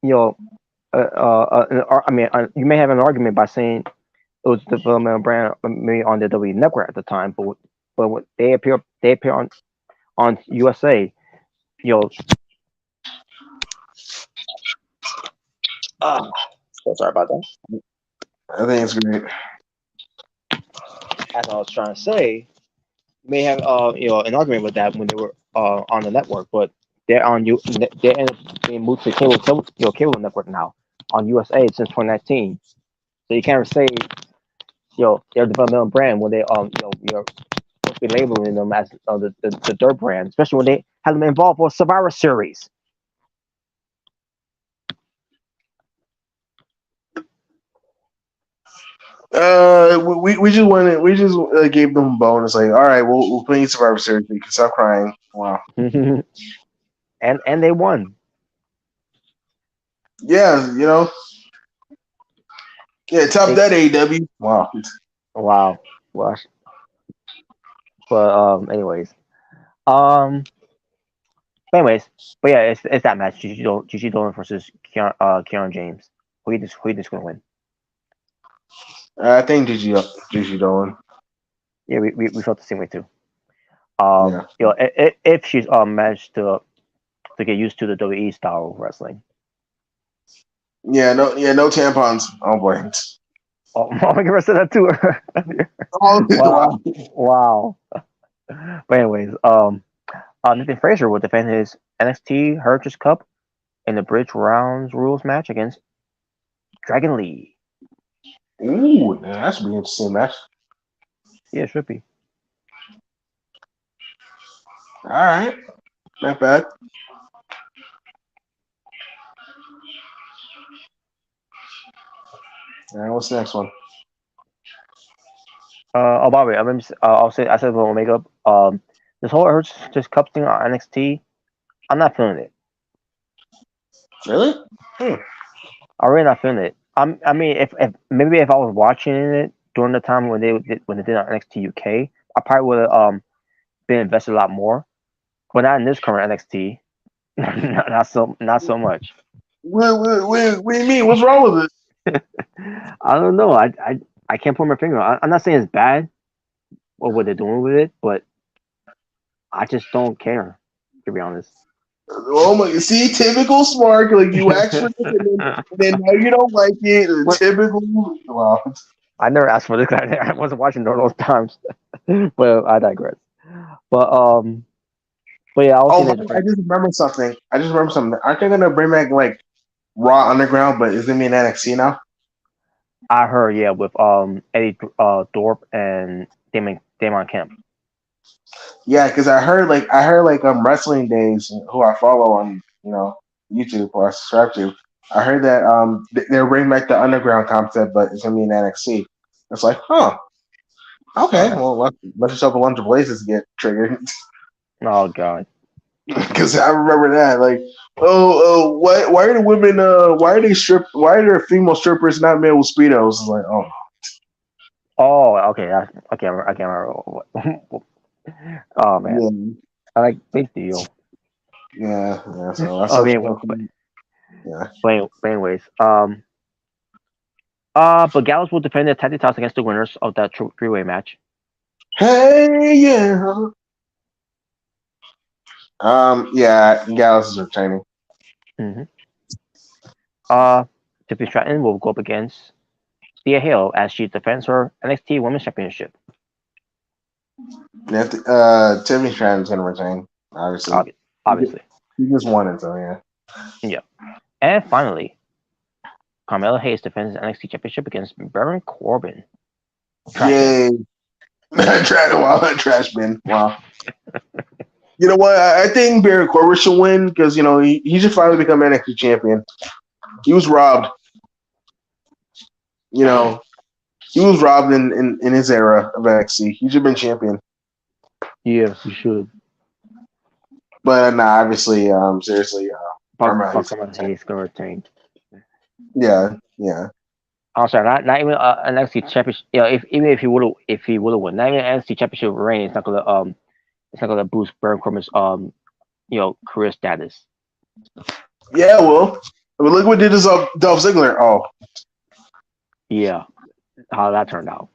you may have an argument by saying it was a developmental brand maybe on the WWE Network at the time, but when they appear on USA, so sorry about that. I think it's great. As I was trying to say, you may have an argument with that when they were on the network, but they moved to cable network now on USA since 2019. So you can't say they're a developmental brand when they you're supposed to be labeling them as the 3rd brand, especially when they have them involved for Survivor Series. We just wanted we just gave them a bonus. Like, all right, we'll play Survivor Series. You can stop crying. Wow. and they won. Yeah, top that AEW. Wow. Wow. Well, but anyways, um, but yeah, it's that match. Gigi Dolan versus Kieran James. Who you just gonna win? I think Gigi Dolan. Yeah, we felt the same way too. Yeah. If she's managed to get used to the WWE style of wrestling. No tampons. Oh boy. Oh, I'm gonna say that too. Wow. Wow. But anyways, Nathan Fraser will defend his NXT Heritage Cup in the Bridge Rounds Rules match against Dragon Lee. Ooh, that should be an interesting match. Yeah, it should be. All right, not bad. All right, what's the next one? By the way, I said about Omega. This whole Heritage Cup thing on NXT, I'm not feeling it. Really? I'm really not feeling it. I mean, if maybe if I was watching it during the time when they did on NXT UK, I probably would have been invested a lot more. But not in this current NXT. not so much. What do you mean? What's wrong with it? I don't know. I can't put my finger on. I'm not saying it's bad or what they're doing with it, but I just don't care, to be honest. Oh my! See, typical Smart. Like you actually, and then now you don't like it. Typical. Wow. I never asked for this. I wasn't watching during those times. But I digress. But yeah, I just remember something. Aren't they gonna bring back like Raw Underground, but is it gonna be in NXT now? I heard, yeah, with Eddie Thorpe and Damon Kemp. Yeah, because I heard Wrestling Days, who I follow on YouTube or I subscribe to. I heard that they're bringing back the Underground concept, but it's gonna be in NXT. It's like, huh? Okay, well let's just hope a bunch of places get triggered. Oh God. Because I remember that, like, why are the women, why are there female strippers not male with speedos? It's like, okay, I can't remember. Oh man, yeah. I like big deal. Yeah. So that's But anyways, but Gallows will defend their tag team titles against the winners of that three-way match. Hey, yeah. Yeah, Gallows is retaining. Tiffany Stratton will go up against Thea Hale as she defends her NXT Women's Championship. Yeah, Tiffany Stratton's gonna retain, obviously. Obviously. He just won it, so yeah. Yeah. And finally, Carmella Hayes defends the NXT Championship against Baron Corbin. Yay! Trash bin. Wow. You know what? I think Baron Corbin should win because he should finally become NXT champion. He was robbed. He was robbed in his era of NXT. He should have been champion. Yeah, he should. But nah, obviously, seriously, Carmella Hayes gonna retain. Yeah. I'm sorry, not even an NXT championship. Even if he would have won, not even an NXT championship reign, it's not gonna boost Baron Corbin's career status. Yeah, well, look what did this Dolph Ziggler. Oh, yeah, how that turned out.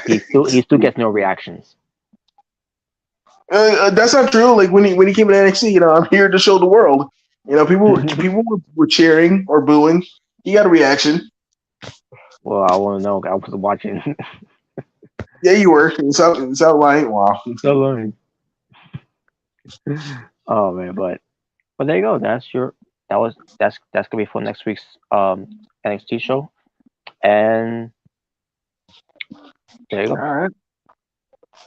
he still gets no reactions. That's not true. Like when he came to NXT, I'm here to show the world. People were cheering or booing. He got a reaction. Well, I want to know. I was watching. Yeah, you were. It's out lying. Wow. So lying. Oh man, but there you go. That's gonna be for next week's NXT show, and there you go. All right.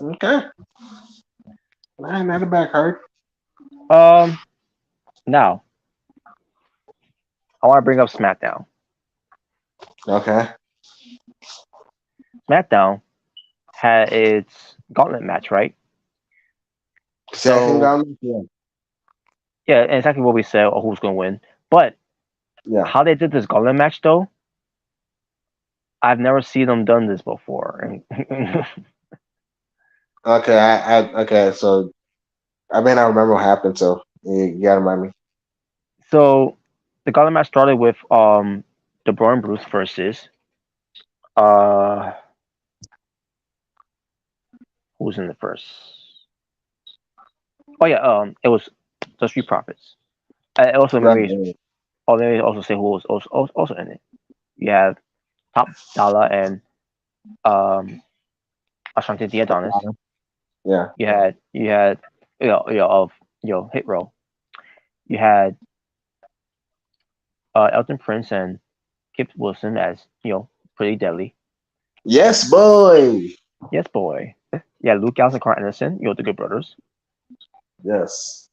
Okay. Not a bad card. Now I want to bring up SmackDown. Okay. SmackDown had its gauntlet match, right? Second So down. Yeah. yeah, and exactly what we said or who's gonna win. But Yeah. how they did this gauntlet match though, I've never seen them done this before. Okay. Okay. So I may not remember what happened. So you gotta remind me. So the gauntlet match started with the Braun Bruce versus uh who was in the first? Oh yeah, it was the Street Profits. I also Right. maybe let me also say who was also in it. You have Top Dollar and Ashanti the Adonis. Yeah. You had of Hit Row. You had Elton Prince and Kip Wilson as Pretty Deadly. Yes, boy. Yes, boy. Yeah, Luke Gallows and Carl Anderson. The Good Brothers. Yes.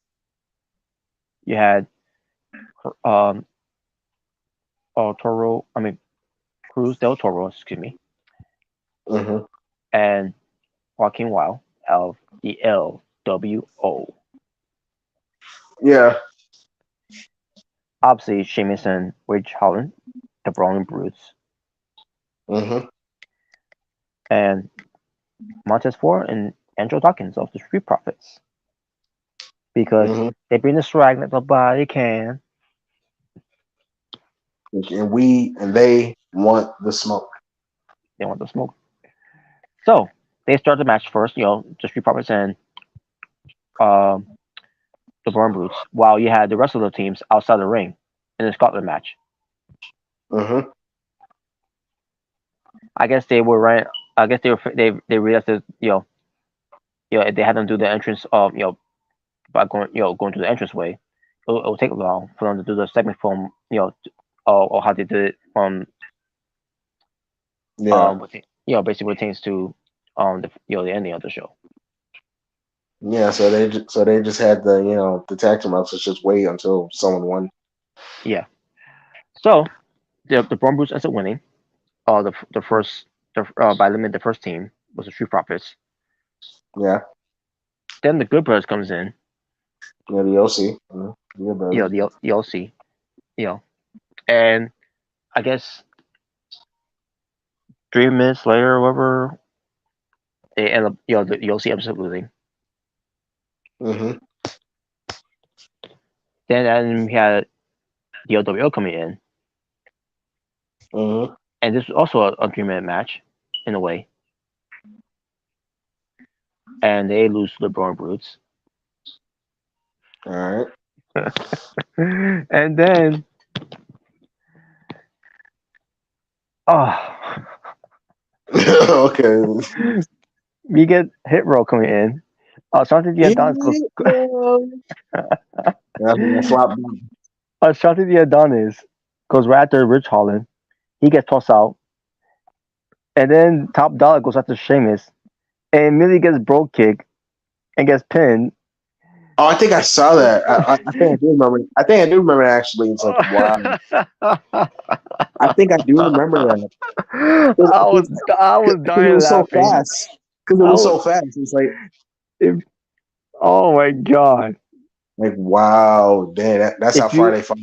You had Toro. I mean Cruz del Toro. Excuse me. Mm-hmm. And Joaquin Wild of the LWO. Yeah. Obviously, Sheamus and Ridge Holland, the Brawling Brutes. Mm-hmm. And Montez Ford and Andrew Dawkins of the Street Profits. Because they bring the swag that nobody can. And they want the smoke. They want the smoke. So they start the match first, the Street Profits and the Brawling Brutes, while you had the rest of the teams outside the ring in the Scotland match. Mm-hmm. I guess they were right. I guess they realized that if they had them do the entrance of by going to the entranceway, it'll take long for them to do the segment from or how they did it from basically pertains to the ending of the show. Yeah, so they just had the tag team matches just wait until someone won. Yeah. So the Braun Brutes ends up winning. The first by limit the first team was the Street Profits. Yeah. Then the Good Brothers comes in. Yeah, the OC. The OC. And I guess 3 minutes later or whatever, they end up the OC ends up losing. Mm-hmm. Then we had the LWO coming in. Mm-hmm. And this was also a 3-minute match, in a way. And they lose to the Braun Brutes. All right. And then, okay. We get Hit Row coming in. Ashanti the Adonis Ashanti the Adonis goes right after Rich Holland. He gets tossed out. And then Top Dollar goes after Sheamus. And Millie gets broke kick and gets pinned. Oh, I think I saw that. I think I do remember. I think I do remember actually. It's like, wow. I think I do remember that. I was dying. It was laughing. So fast. Because it was so fast. It's like, oh my god! Like, wow, damn, that's how far they fought.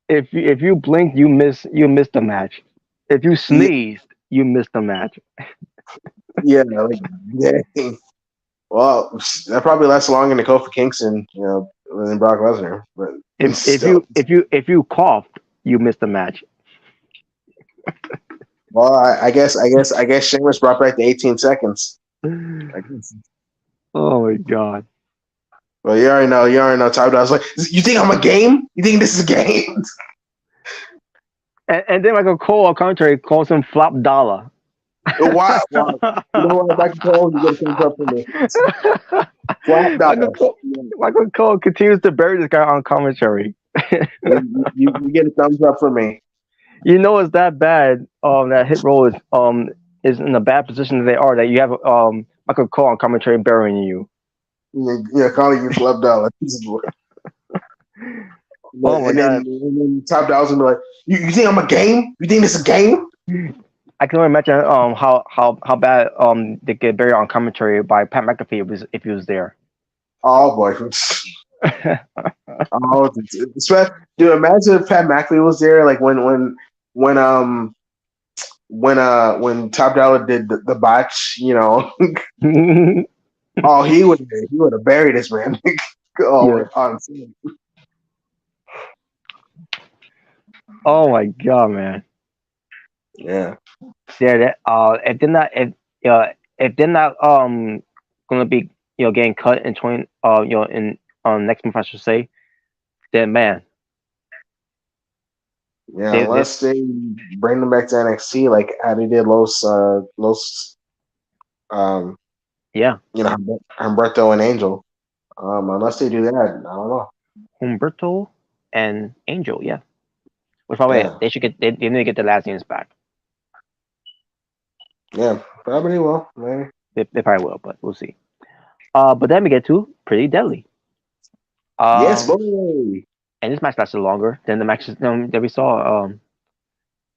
If you blink, you miss the match. If you sneezed, you missed the match. Yeah, like, dang. Well, that probably lasts longer than Kofi Kingston, than Brock Lesnar. But if you coughed, you missed the match. Well, I guess Sheamus brought back the 18 seconds. Oh my god! Well, you already know. Top Dog's like, you think I'm a game? You think this is a game? And then Michael Cole, on contrary, calls him Flop Dollar. Wow. You know what? Michael Cole, you get a thumbs up for me. Flop Dollar. Michael Cole continues to bury this guy on commentary. you get a thumbs up for me. You know it's that bad. That Hit Row is in a bad position that they are. That you have Michael Cole on commentary burying you. Yeah, calling you Flop Dollar. Oh my god! And then Top Dollar's gonna be like, you think I'm a game? You think this is a game? I can only imagine how bad they get buried on commentary by Pat McAfee if he was there. Oh boy. Oh, dude! Imagine if Pat McAfee was there, like when when Top Dollar did the botch, oh, he would have buried this man. Oh, Yeah. on Oh my god, man. yeah, Yeah. If they're not gonna be getting cut in 20 in next month I should say, then man yeah. they Unless they bring them back to NXT, like how they did Los um yeah Humberto and Angel. Unless they do that, I don't know. Humberto and Angel, yeah. Which by the way, Yeah, they need to get the last names back. yeah, probably will. Maybe. They probably will, but we'll see. But then we get to Pretty Deadly. Yes, Um, boy. and this match lasted longer than the matches that we saw.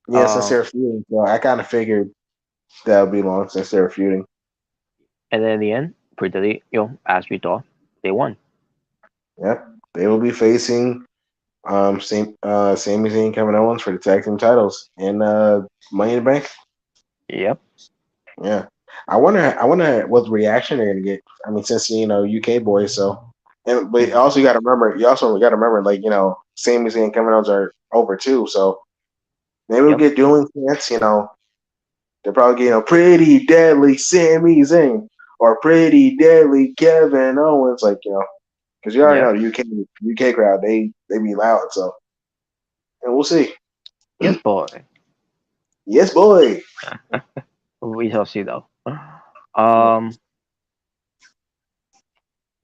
Yeah, since they're feuding, so I kind of figured that would be long since they're feuding. And then in the end, Pretty Deadly, as we thought, they won. Yep, they will be facing Sami Zayn and Kevin Owens for the tag team titles and Money in the Bank. Yep. Yeah, I wonder what reaction they're gonna get. I mean, since UK boys, so but you also got to remember, like Sami Zayn and Kevin Owens are over too, so maybe we'll get dueling chants. They're probably getting Pretty Deadly Sami Zayn or Pretty Deadly Kevin Owens, like because you already know the UK crowd, they be loud, so and we'll see. Yes, boy. Yes, boy. We shall see though.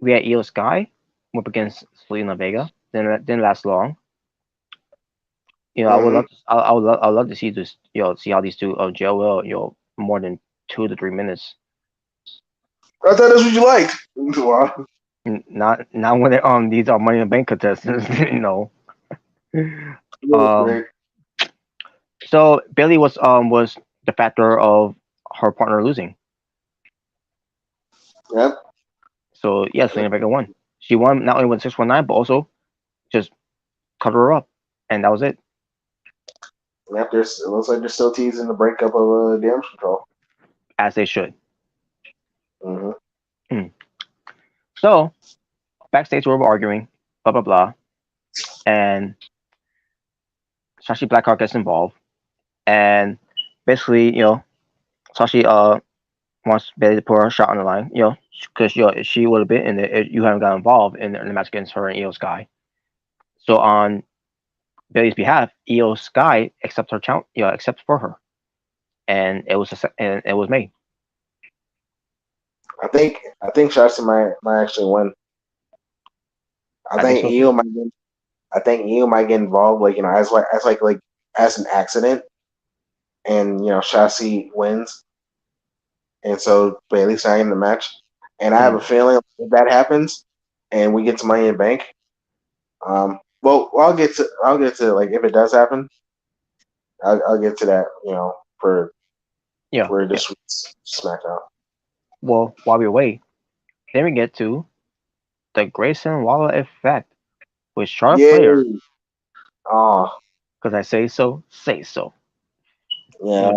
We had Io Sky up against Selena Vega. Then that didn't last long. I would love to see this. See how these two gel well. More than 2 to 3 minutes. I thought that's what you liked. Wow. Not when these are Money in the Bank contestants. Um. So Bailey was the factor of her partner losing. Yep. So yes, Selena Vega won. She won not only with 619, but also just cover her up, and that was it. Yep. It looks like they're still teasing the breakup of Damage Control. As they should. Mm-hmm. So backstage, we were arguing, blah blah blah, and Sashi Blackheart gets involved, and basically, Sashi wants Bailey to put her shot on the line, because if she would have been in it, you haven't got involved in the match against her and Io Sky. So on Bailey's behalf, Io Sky accepts her challenge, accepts for her, and it was made. I think Shotzi might actually win. I think so Io might get. I think Io might get involved, like as an accident, and Shotzi wins, and so Bailey's not in the match. And I have a feeling if that happens, and we get to Money in the Bank, well, I'll get to like if it does happen, I'll get to that, for this week's SmackDown. Well, while we wait, then we get to the Grayson Waller effect with Charlotte Flair. Oh, because I say so, say so. Yeah,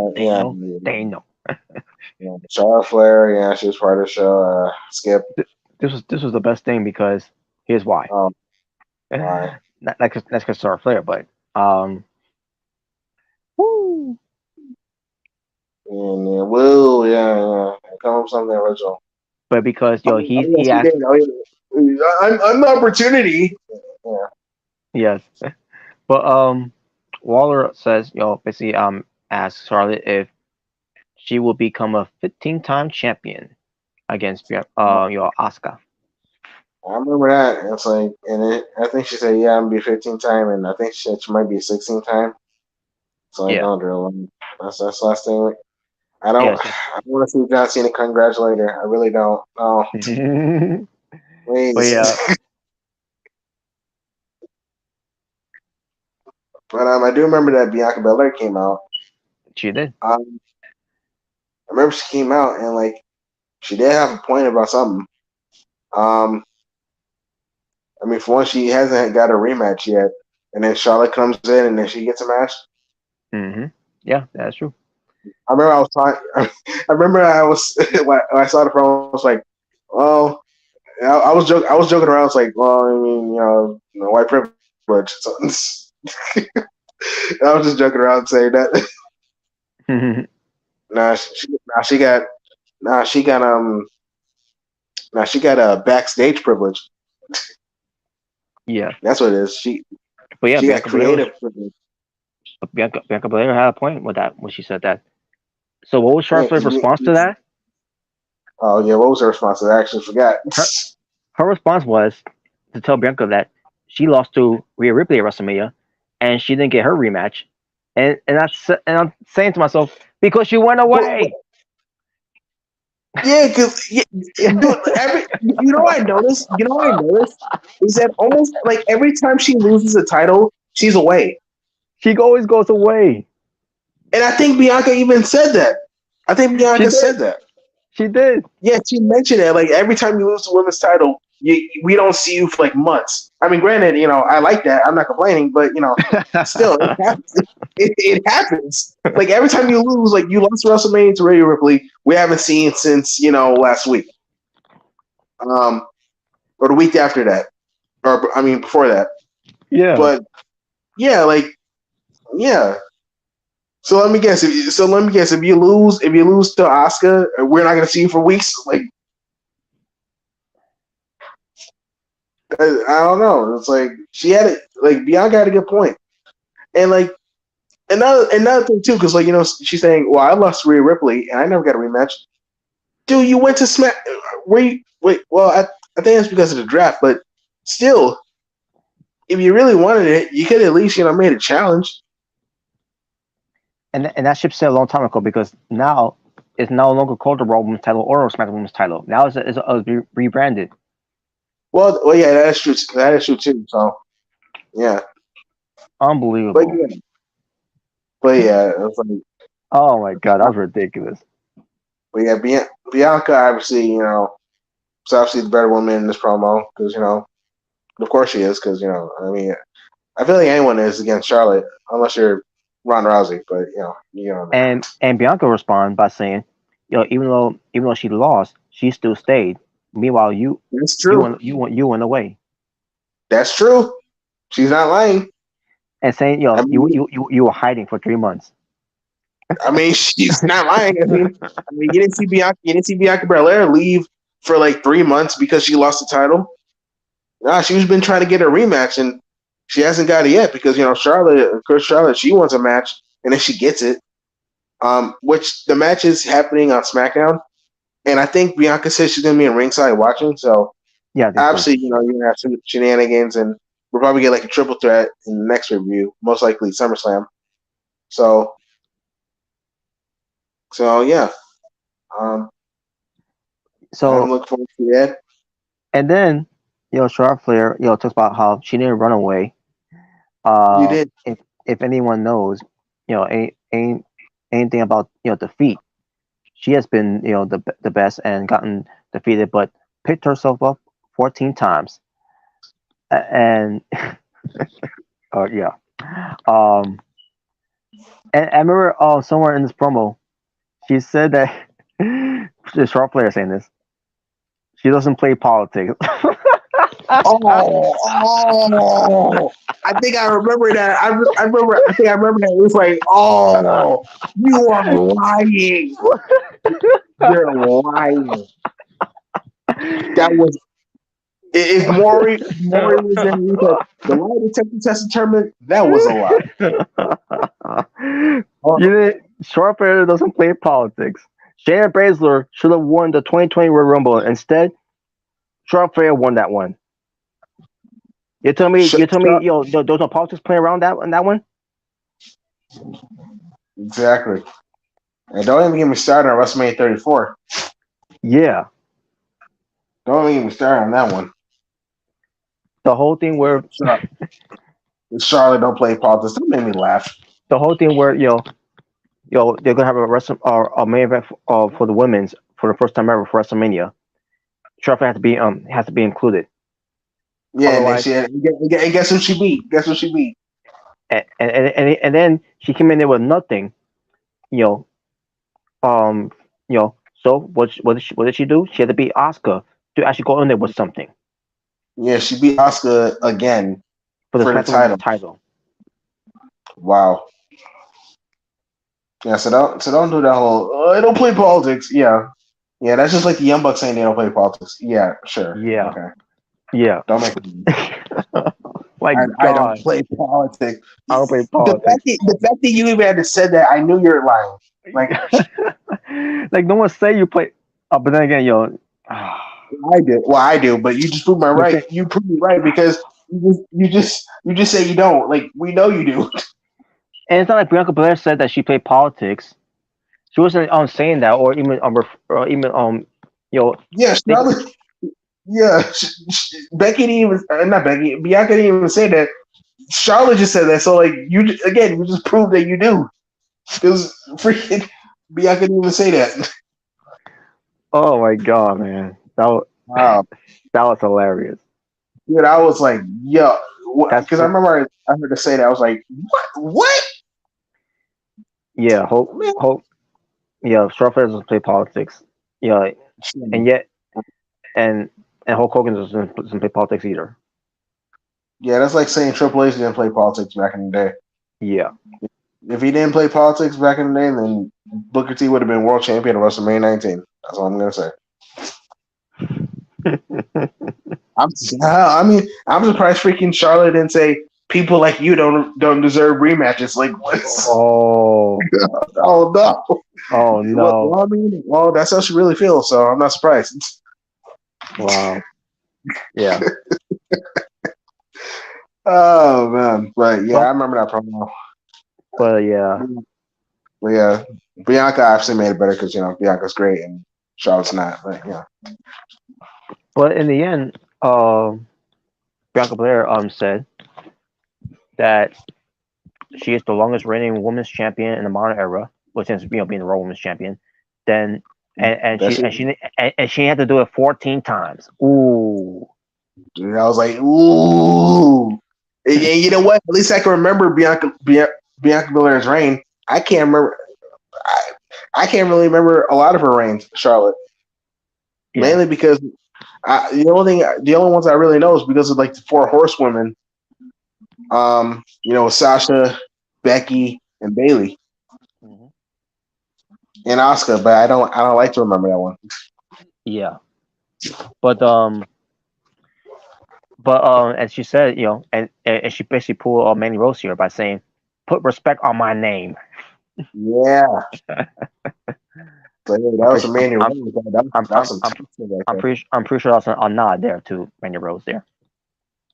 They know. Yeah, Charlotte Flair, yeah, she was part of the show. Skip. This was the best thing because here's why. Why? That's because Charlotte Flair, but woo. Woo, yeah. Come up with something original. But because he asked. An opportunity. Yeah. Yes, but Waller says basically asks Charlotte if she will become a 15-time champion against Asuka. I remember that. It's like, I think she said, "Yeah, I'm gonna be 15-time," and I think she might be 16-time. So I don't drill. That's the last thing. I don't. I don't want to see John Cena congratulate her. I really don't. No. Please. But yeah. But I do remember that Bianca Belair came out She did. I remember she came out and like she did have a point about something. I mean, for one, she hasn't got a rematch yet, and then Charlotte comes in and then she gets a match. Mm-hmm. Yeah, that's true. I remember I was talking. I remember I was when I saw the promo. I was like, "Oh, I was joking. I was joking around. I was like, well, I mean, white privilege." So, I was just joking around saying that. Nah, she got a backstage privilege. Yeah, That's what it is. but yeah, She got creative privilege. Bianca Belair had a point with that when she said that. So what was Yeah, Charlotte's response to that? oh yeah, what was her response? I actually forgot. Her response was to tell Bianca that she lost to Rhea Ripley at WrestleMania, and she didn't get her rematch. And I'm saying to myself, because she went away. Yeah, because dude, you know what I noticed? You know what I noticed is that almost like every time she loses a title, she's away. She always goes away. And I think Bianca even said that. I think Bianca said that. She did. Yeah, she mentioned it. Like every time you lose the women's title, we don't see you for like months. I mean, granted, I like that. I'm not complaining, but still, it happens. It happens. Like every time you lose, like you lost WrestleMania to Rhea Ripley, we haven't seen since last week, or the week after that, or I mean before that. Yeah. But yeah, yeah. So let me guess. If you lose to Asuka, we're not going to see you for weeks. Like, I don't know. It's like she had it. Like Bianca had a good point, and like another thing too, because she's saying, "Well, I lost to Rhea Ripley, and I never got a rematch." Dude, you went to Smack. Wait. Well, I think that's because of the draft, but still, if you really wanted it, you could at least made a challenge. And that ship sailed a long time ago because now it's no longer called the Raw Women's title or SmackDown Women's title. Now it's rebranded. Well, yeah, that is true. That is true too. So, yeah, unbelievable. But yeah, it was like, oh my god, that was ridiculous. But yeah, Bianca obviously, is obviously the better woman in this promo because of course she is because I mean, I feel like anyone is against Charlotte unless you're Ronda Rousey, but And Bianca responded by saying, even though she lost, she still stayed. Meanwhile, that's true. You went away. That's true. She's not lying. And saying, you were hiding for 3 months. I mean, she's not lying. I mean, you didn't see Bianca Belair leave for like 3 months because she lost the title. Nah, she's been trying to get a rematch and she hasn't got it yet because Charlotte, she wants a match and then she gets it. Which the match is happening on SmackDown, and I think Bianca says she's gonna be in ringside watching. So yeah, obviously, you're gonna have some shenanigans, and we'll probably get like a triple threat in the next review, most likely SummerSlam. So yeah. So I'm looking forward to that. And then, Charlotte Flair, talks about how she didn't run away. You did. If anyone knows, ain't anything about defeat. She has been the best and gotten defeated, but picked herself up 14 times. And yeah. And I remember somewhere in this promo, she said that the Charlotte Flair saying this. She doesn't play politics. Oh! I think I remember that. I think I remember that. It was like, oh, you are lying. You're lying. That was. If Maury was in the lie detector test determined that was a lie. Charlotte Flair doesn't play politics. Shayna Baszler should have won the 2020 Royal Rumble. Instead, Charlotte Flair won that one. You tell me, there's no politics playing around that one. Exactly. And don't even get me started on WrestleMania 34. Yeah. Don't even get me started on that one. The whole thing where Charlotte don't play politics. Don't make me laugh. The whole thing where they're gonna have a main event for the women's for the first time ever for WrestleMania. Charlotte has to be included. Yeah, and Otherwise, and guess who she beat? Guess who she beat? and then she came in there with nothing. You know, So what did she do? She had to beat Oscar to actually go in there with something Yeah, she beat Oscar again for the for the SmackDown title. title. Wow. Yeah, so don't do that whole I don't play politics. Yeah. Yeah, that's just like the Young Bucks saying they don't play politics. Yeah, sure. Yeah, Okay. yeah. Don't make My I don't God, play politics. I don't play The politics. fact that you even had to say that, I knew you're lying. Like Like no one say you play. But then again, I do. Well, I do, but you just proved my right. You proved me right because you just say you don't. Like we know you do. and it's not like Bianca Belair said that she played politics. She wasn't saying that, or even Yeah, Charlotte. Yeah, Becky didn't even. Not Becky. Bianca didn't even say that. Charlotte just said that. So like you just proved that you do. It was freaking. Bianca didn't even say that. Oh my God, man, Wow. that was hilarious. Dude, I was like, yo, That's because I remember I heard her say that. I was like, what? Yeah, Man. Yeah, Charlotte doesn't play politics. Yeah, and yet, and Hulk Hogan doesn't play politics either. Yeah, that's like saying Triple H didn't play politics back in the day. Yeah. If he didn't play politics back in the day, then Booker T would have been world champion of WrestleMania 19. That's all I'm gonna say. I'm surprised freaking Charlotte didn't say people like you don't deserve rematches. Like what? Oh. Oh no. Oh no. Well, that's how she really feels. So I'm not surprised. Wow. Yeah. Oh man, but yeah, I remember that promo. But yeah. But yeah, Bianca actually made it better because Bianca's great and Charlotte's not. But yeah. But in the end, Bianca Belair said that she is the longest reigning women's champion in the modern era, which is being the Raw Women's Champion. Then and she had to do it 14 times. Ooh. And I was like, ooh. And you know what? At least I can remember Bianca Belair's reign. I can't remember. I can't really remember a lot of her reigns, Charlotte. Yeah. Mainly because the only ones I really know is because of like the four horsewomen. Sasha, Becky, and Bayley, and Asuka. But I don't like to remember that one. Yeah, but as she said, and she basically pulled Mandy Rose here by saying, "Put respect on my name." Yeah. So yeah, that was a Mandy Rose. I'm pretty sure that's a nod there to Mandy Rose there.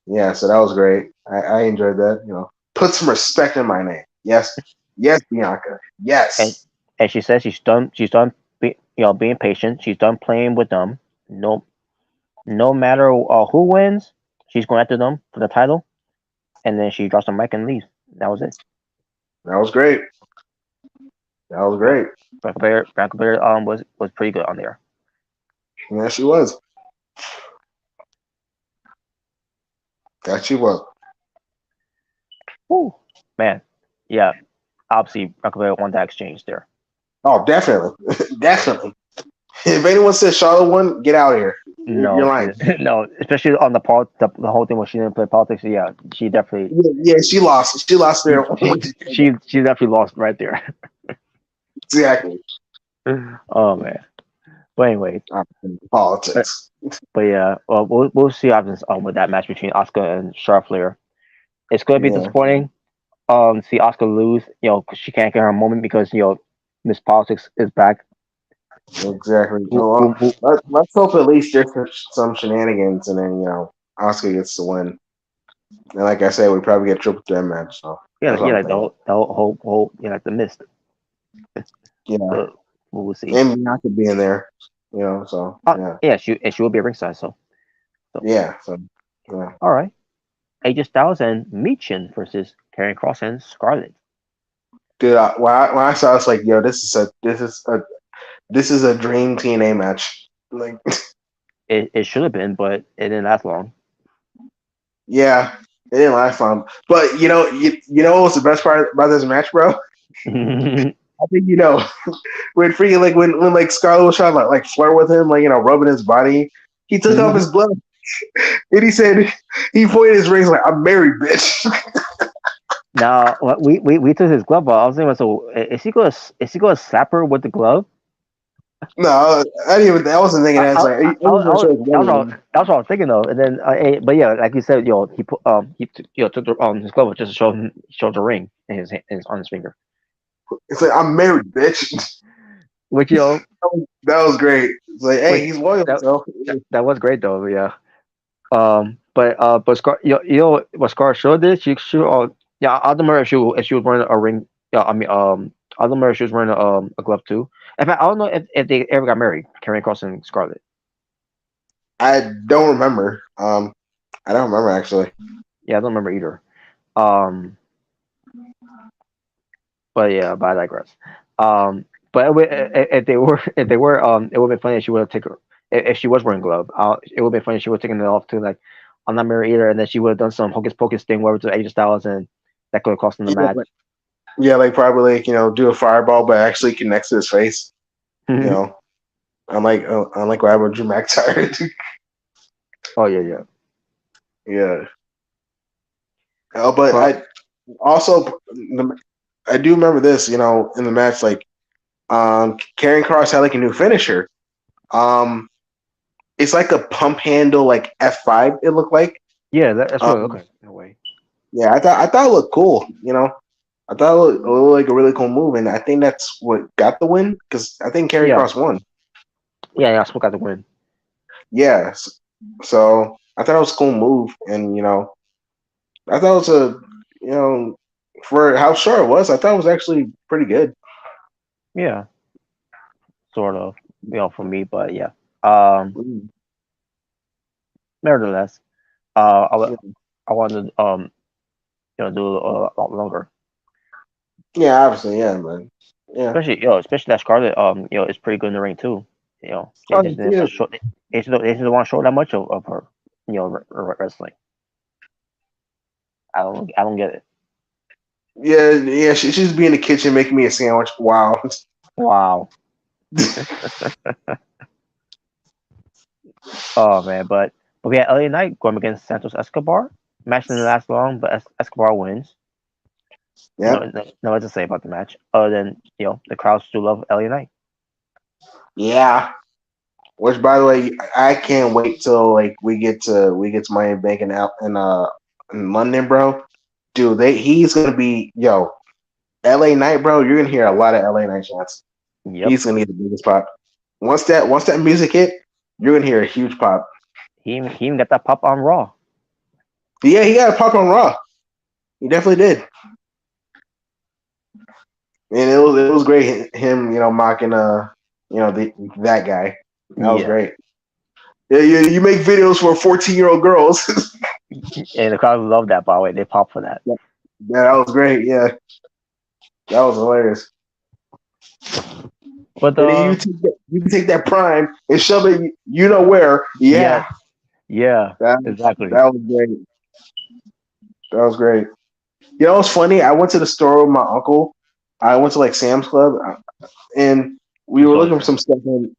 Yeah, so that was great. I enjoyed that. Put some respect in my name. Yes, yes, Bianca. Yes. And she says she's done. She's done. Being patient. She's done playing with them. No matter who wins, she's going after them for the title. And then she drops the mic and leaves. That was it. That was great. But Bianca Belair was pretty good on there. Yeah, she was. That she was. Ooh, man. Yeah. Obviously, Bianca Belair won that exchange there. Oh, definitely. Definitely. If anyone says Charlotte won, get out of here. No, you're lying. No, especially on the whole thing where she didn't play politics. Yeah, she definitely. Yeah, she lost. She lost there. She definitely lost right there. Exactly. Oh man. But anyway, politics. But yeah, well, we'll see what happens with that match between Asuka and Charlotte Flair. It's going to be disappointing. See Asuka lose. Because she can't get her moment because Miss Politics is back. Exactly. Let's hope at least there's some shenanigans, and then Asuka gets to win. And like I said, we probably get a triple threat match. So like the whole like the mist. Yeah, so we'll see. And Bianca be in there, So yeah, she will be at ringside. So yeah, so yeah. All right, AJ Styles and Michin versus Karrion Kross and Scarlett. Dude, when I saw, it's like, yo, this is a dream TNA match. Like, It should have been, but it didn't last long. yeah, it didn't last long. But you know what was the best part about this match, bro? I think when freaking like when like Scarlett was trying to like flirt with him, like rubbing his body, he took off his glove and he said he pointed his ring like, "I'm married, bitch." Now we took his glove off. I was thinking, so is he gonna slap her with the glove? No, I didn't even. I wasn't thinking that. It's like, that's what I was thinking of. And then, but yeah, like you said, he put took his glove off just to show the ring in on his finger. It's like, I'm married, bitch. Which that was great. It's like, hey, he's loyal. That was great though. Yeah. But Scar, what Scar showed this. I don't remember if she was wearing a ring. Yeah, I mean, I don't remember if she was wearing a glove too. In fact, I don't know if they ever got married, Karrion Kross and Scarlett. I don't remember. I don't remember actually. Yeah, I don't remember either. But I digress. But if they were, it would have been funny if she would have taken if she was wearing glove. It would have been funny if she would have taken it off too. Like, I'm not married either, and then she would have done some hocus pocus thing where to AJ Styles, and that could have cost them the match. Like probably do a fireball, but actually connects to his face. Unlike what happened with Drew McIntyre. Oh yeah. Oh, but I do remember this. In the match, like, Karrion Kross had like a new finisher. It's like a pump handle, like F5. It looked like. Yeah, that's what it looked like in a way. Yeah, I thought it looked cool. I thought it looked like a really cool move, and I think that's what got the win because I think Karrion Kross won. Yeah, that's what got the win. Yeah, so I thought it was a cool move, and I thought it was for how short it was, I thought it was actually pretty good. Yeah, sort of, for me, but yeah. Nevertheless, I wanted to do a lot longer. Yeah, obviously, yeah, man. Yeah, especially that Scarlett, is pretty good in the ring too. They just don't want to show that much of her, wrestling. I don't get it. Yeah. She's be in the kitchen making me a sandwich. Wow. Oh man, but we had LA Knight going against Santos Escobar. Match didn't last long, but Escobar wins. Yeah. No what to say about the match other than the crowd still love LA Knight. Yeah. Which, by the way, I can't wait till we get to Money in Bank in London, bro. Dude, he's gonna be LA Knight, bro. You're gonna hear a lot of LA Knight chants. Yep. He's gonna get the biggest pop. Once that music hit, you're gonna hear a huge pop. He even got that pop on Raw. Yeah, he got a pop on Raw. He definitely did. And it was great him, mocking that guy. That was great. Yeah, you make videos for 14-year-old girls. And the crowd loved that, by the way. They popped for that. Yeah, that was great. Yeah. That was hilarious. But you can take that prime and shove it where. Yeah. Yeah. Exactly. That was great. That was great. It's funny. I went to the store with my uncle. I went to Sam's Club, and we were looking for some stuff. And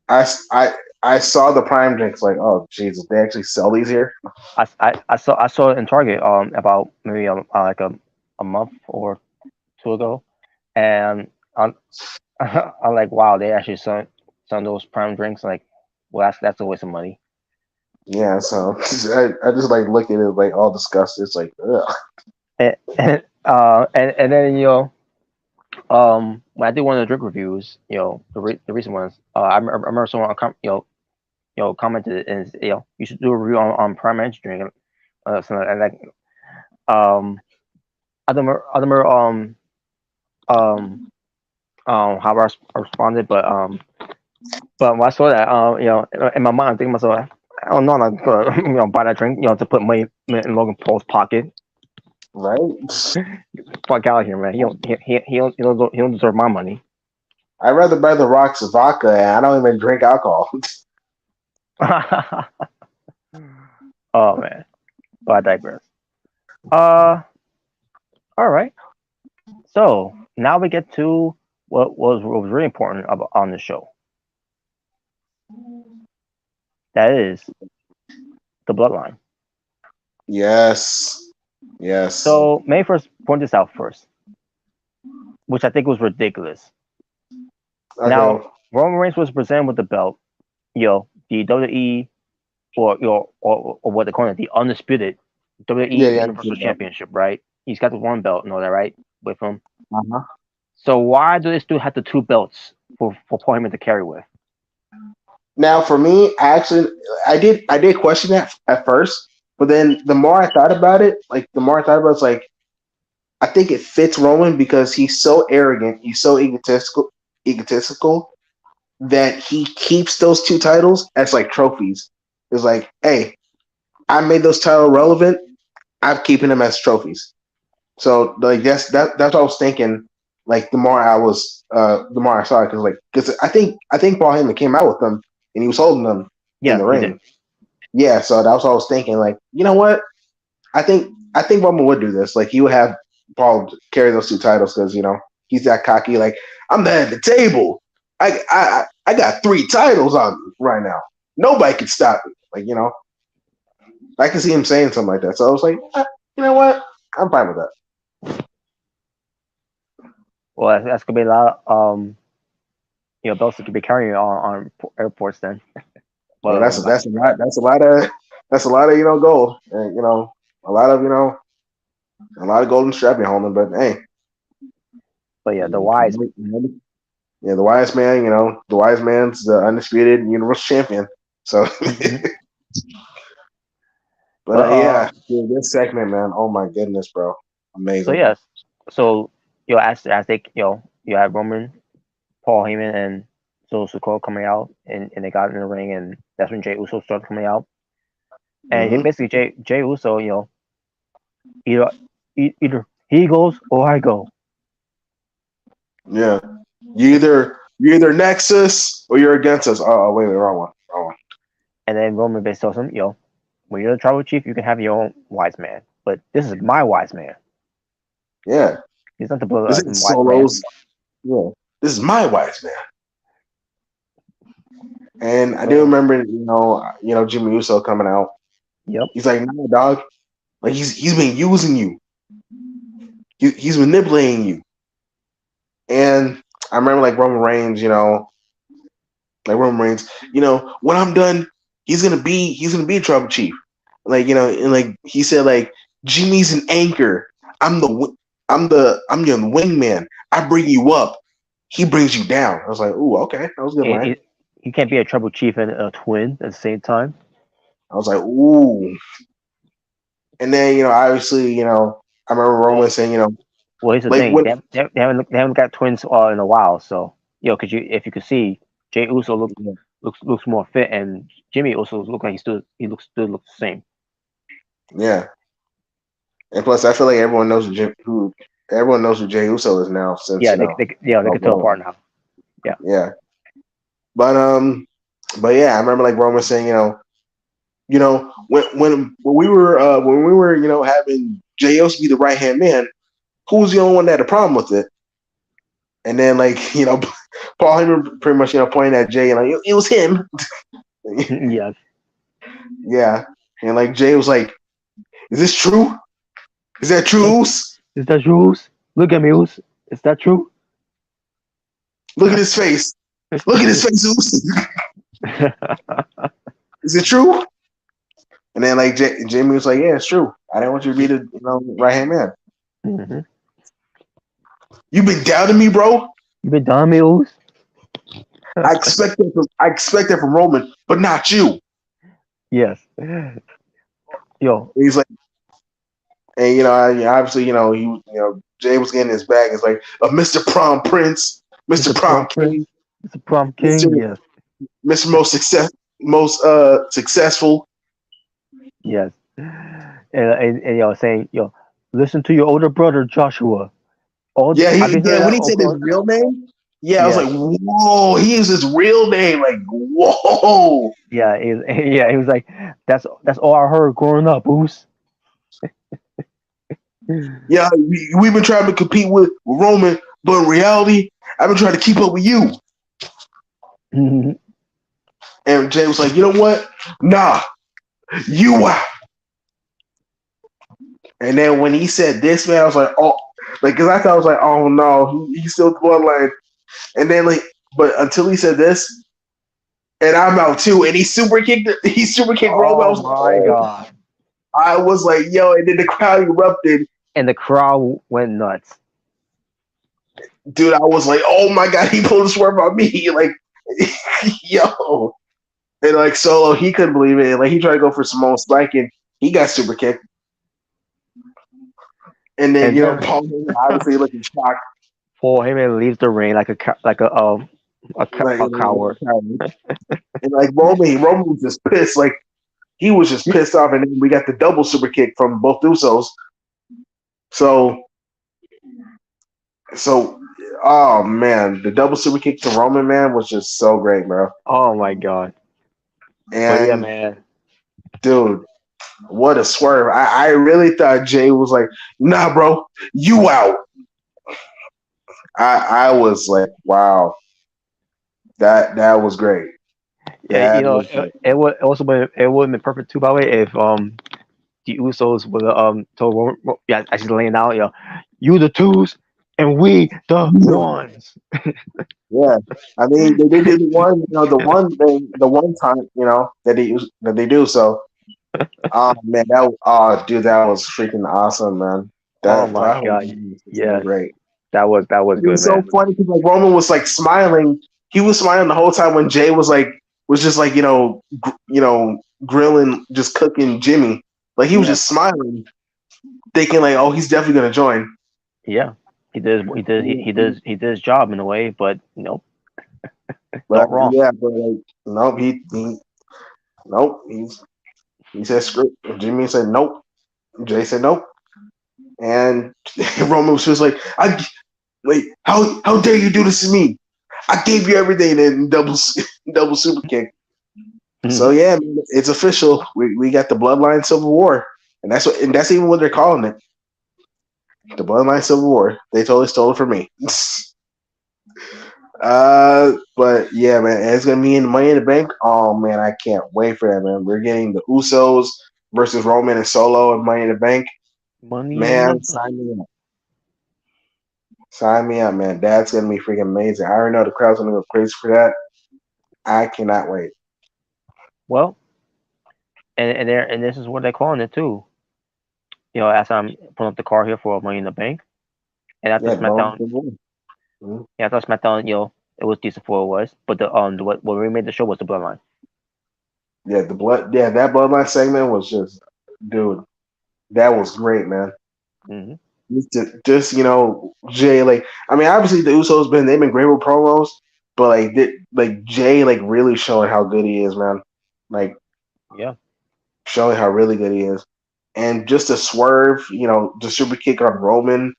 I saw the prime drinks. Like, oh Jesus, they actually sell these here. I saw it in Target about maybe like a month or two ago, and I'm like, wow, they actually sell those prime drinks. Like, well, that's a waste of money. Yeah, so I just looked at it all disgusted. It's like, ugh. And then when I did one of the drink reviews, the recent ones, I remember someone commented and you should do a review on prime energy drink. So I don't remember how I responded, but when I saw that, in my mind, I'm thinking to myself, I don't know, I'm gonna buy that drink, to put money in Logan Paul's pocket. Right? Fuck out of here, man. He don't deserve my money. I'd rather buy the Rock's vodka, and I don't even drink alcohol. Oh man. But I digress. Uh, all right. So now we get to what was really important on the show. That is the bloodline. Yes. So may I first point this out first, which I think was ridiculous. Okay. Now Roman Reigns was presented with the belt, the WWE or what they call it, the undisputed WWE Universal Championship, right? He's got the one belt and all that, right, with him. Uh-huh. So why do they still have the two belts for Paul Heyman to carry with? Now, for me, I did question that at first, but then the more I thought about it, it's like I think it fits Roman because he's so arrogant, he's so egotistical that he keeps those two titles as like trophies. It's like, hey, I made those titles relevant. I'm keeping them as trophies. So like that's what I was thinking. Like the more I saw it, because I think Paul Heyman came out with them and he was holding them in the ring. Yeah, so that was what I was thinking. Like, you know what? I think Roman would do this. Like he would have Paul carry those two titles because he's that cocky. Like I'm the head of the table. I got 3 titles on me right now. Nobody can stop me. Like I can see him saying something like that. So I was like, you know what? I'm fine with that. Well, that's gonna be a lot of belts that could be carrying on airports then. Well, yeah, that's a lot of gold, and a lot of golden strap you're holding. But hey, the wise, the wise man, the wise man's the undisputed Universal Champion. So, but yeah, this segment, man, oh my goodness, bro, amazing. So yes, as they you have Roman, Paul Heyman, and Solo Sikoa coming out, and they got in the ring, and that's when Jey Uso started coming out, and basically Jey Uso, either he goes or I go. Yeah, you're either Nexus or you're against us. Oh wait, wrong one. And then Roman basically tells him, when you're the tribal chief, you can have your own wise man, but this is my wise man. Yeah, he's not the blood. This is Solo's. Yeah, this is my wise man. And I do remember, Jimmy Uso coming out. Yep. He's like, no, dog. Like he's been using you. He's manipulating you. And I remember like Roman Reigns, when I'm done, he's gonna be a tribal chief. Like, and like he said, like Jimmy's an anchor. I'm your wingman. I bring you up. He brings you down. I was like, ooh, okay, that was a good line. You can't be a tribal chief and a twin at the same time. I was like, ooh. And then, obviously, I remember Roman saying, well, here's the thing. They haven't got twins in a while. So, because if you could see, Jey Uso looks more fit, and Jimmy also looks like he looks the same. Yeah. And plus, I feel like everyone knows who Jey Uso is now. Since they can tell apart now. Yeah. Yeah. But yeah, I remember like Roman saying, when we were having Jey Uso be the right hand man, who was the only one that had a problem with it? And then like Paul Heyman pretty much pointing at Jey and like it was him. Yeah. Yeah, and like Jey was like, "Is this true? Is that true? Is that true? Look at me, Oos. Is that true? Look at his face. Look at his face, Oos. Is it true?" And then like Jamie was like, "Yeah, it's true. I didn't want you to be the right hand man." Mm-hmm. You've been doubting me, bro. You've been doubting me, Oos. I expect that from Roman, but not you. Yes. He's like, and obviously, Jay was getting his bag. It's like Mr. Prom Prince, Mr. Prom King, Mr. Prom King, yes, Mr. Most successful. Yes, and saying, Listen to your older brother, Joshua. I've been hearing when that he all said his growing real up. name, I was Yeah, like, whoa, he used his real name, like, whoa. yeah, yeah. He was like, that's all I heard growing up, Boost. Yeah, we've been trying to compete with Roman, but in reality, I've been trying to keep up with you. And Jay was like, you know what? Nah, you out. And then when he said this, man, I was like, oh, like, because I thought I was like, oh no, he's still bloodline. And then but until he said this, and I'm out too, and he super kicked Roman. Oh my god! I was like, yo, and then the crowd erupted, and the crowd went nuts. Dude, I was like, oh my god, he pulled a swerve on me, like, yo. And like Solo, he couldn't believe it. Like he tried to go for Simone Spike, and he got super kicked. And then Paul Heyman obviously looking shocked. Paul Heyman leaves the ring like a coward. And like Roman was just pissed. Like he was just pissed off. And then we got the double super kick from both Usos. So, oh man, the double super kick to Roman, man, was just so great, bro. Oh my god! And yeah, man, dude, what a swerve! I really thought Jay was like, "Nah, bro, you out." I was like, "Wow, that was great." Yeah, it would also been it would have been perfect too. By the way, if the Usos would have told Roman, actually laying out, you the twos and we the ones. Yeah, I mean they did the one, the one time, that they do. So, oh man, that was freaking awesome, man. Oh my god, yeah, great. That was good, was so funny because like Roman was like smiling. He was smiling the whole time when Jay was just like grilling, just cooking Jimmy. Like he was just smiling, thinking like, oh, he's definitely gonna join. Yeah, he did his job in a way, but nope. Not wrong. Yeah, but like nope, nope. He said screw. Jimmy said nope. Jay said nope. And Roman was just like, how dare you do this to me? I gave you everything and double super kick. Mm-hmm. So yeah, man, it's official. We got the Bloodline Civil War, and that's even what they're calling it. The Bloodline Civil War. They totally stole it from me. But yeah, man, it's gonna be in Money in the Bank. Oh man, I can't wait for that, man. We're getting the Usos versus Roman and Solo and Money in the Bank. Man, sign me up. Sign me up, man. That's gonna be freaking amazing. I already know the crowd's gonna go crazy for that. I cannot wait. Well, and this is what they're calling it too. As I'm pulling up the car here for Money in the Bank, and after SmackDown, after SmackDown, it was decent for what it was, but what remade the show was the Bloodline. Yeah, that Bloodline segment was just, dude, that was great, man. Mm-hmm. Just Jay, like, I mean, obviously the Usos they've been great with promos, but like Jay, like really showing how good he is, man. Like, yeah, showing how really good he is, and just a swerve, the super kick on Roman,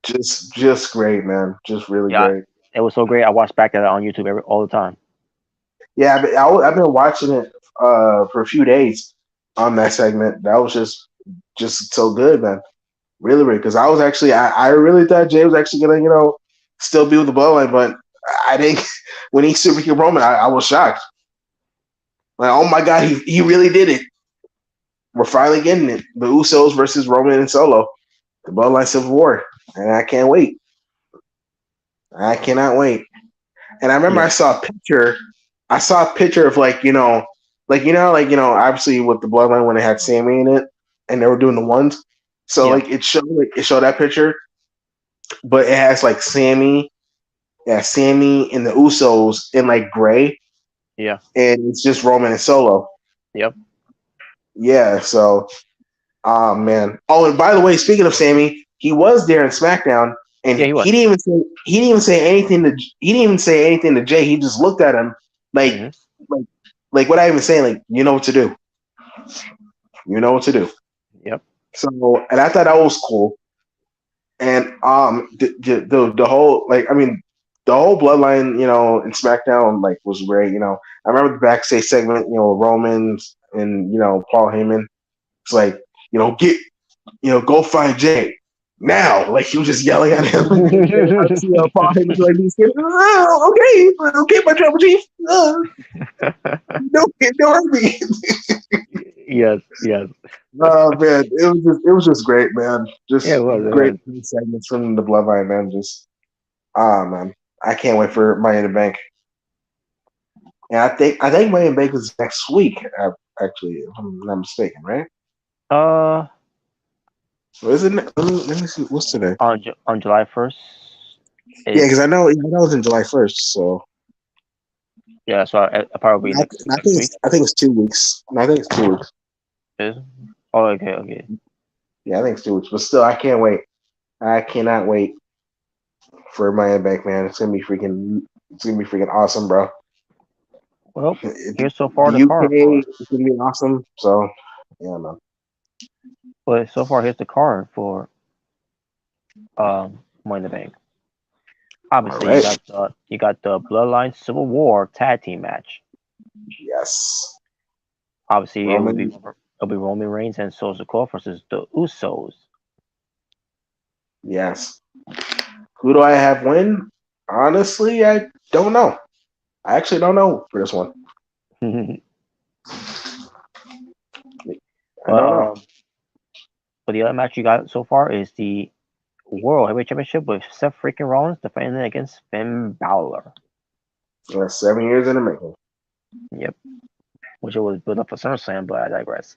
just great, man. Just really great. It was so great. I watched back at it on YouTube all the time. Yeah, I've been watching it for a few days on that segment. That was just so good, man. Really, really. Because I was actually, I really thought Jay was actually gonna, still be with the Bloodline, but I think when he super kicked Roman, I was shocked. Like, oh my god, he really did it. We're finally getting it. The Usos versus Roman and Solo, the Bloodline Civil War, and I can't wait. I cannot wait. And I remember I saw a picture. I saw a picture of obviously with the Bloodline when they had Sammy in it, and they were doing the ones. So it showed that picture, but it has like Sammy and the Usos in like gray. Yeah, and it's just Roman and Solo. Yep. Yeah. So, oh man. Oh, and by the way, speaking of Sammy, he was there in SmackDown, and he didn't even say anything to Jay. He just looked at him like what I even saying, like, you know what to do. You know what to do. Yep. So, and I thought that was cool. And the whole the whole bloodline, in SmackDown was great. I remember the backstage segment, Roman and Paul Heyman. It's like, get go find Jay now. Like he was just yelling at him. I see Paul Heyman like these kids. Oh, okay, my Tribal Chief. Don't hurt me. Yes. Oh man, it was just great, man. Just Yeah, it was. great segments from the Bloodline, man. Just man, I can't wait for Money in the Bank. And I think Money in the Bank is next week. Actually, if I'm not mistaken, right? Isn't it? Let me see. What's today? On July 1st. Yeah, because I know it's in July 1st. So yeah, so it'll probably be next week. I think it's 2 weeks. No, I think it's 2 weeks. Is? Oh, okay. Yeah, I think it's 2 weeks. But still, I can't wait. I cannot wait for Money in the Bank, man. It's gonna be freaking awesome, bro. Well, here's so far the card. It's gonna be awesome. So yeah, man. But so far, here's the card for Money in the Bank. Obviously, right. you got the Bloodline Civil War tag team match. Yes. Obviously, it'll be Roman Reigns and Solo Sikoa versus the Usos. Yes. Who do I have win? Honestly, I don't know. I actually don't know for this one. I don't know. But the other match you got so far is the World Heavyweight Championship with Seth freaking Rollins defending against Finn Balor. 7 years in the making. Yep. Which it was built up for SummerSlam, but I digress.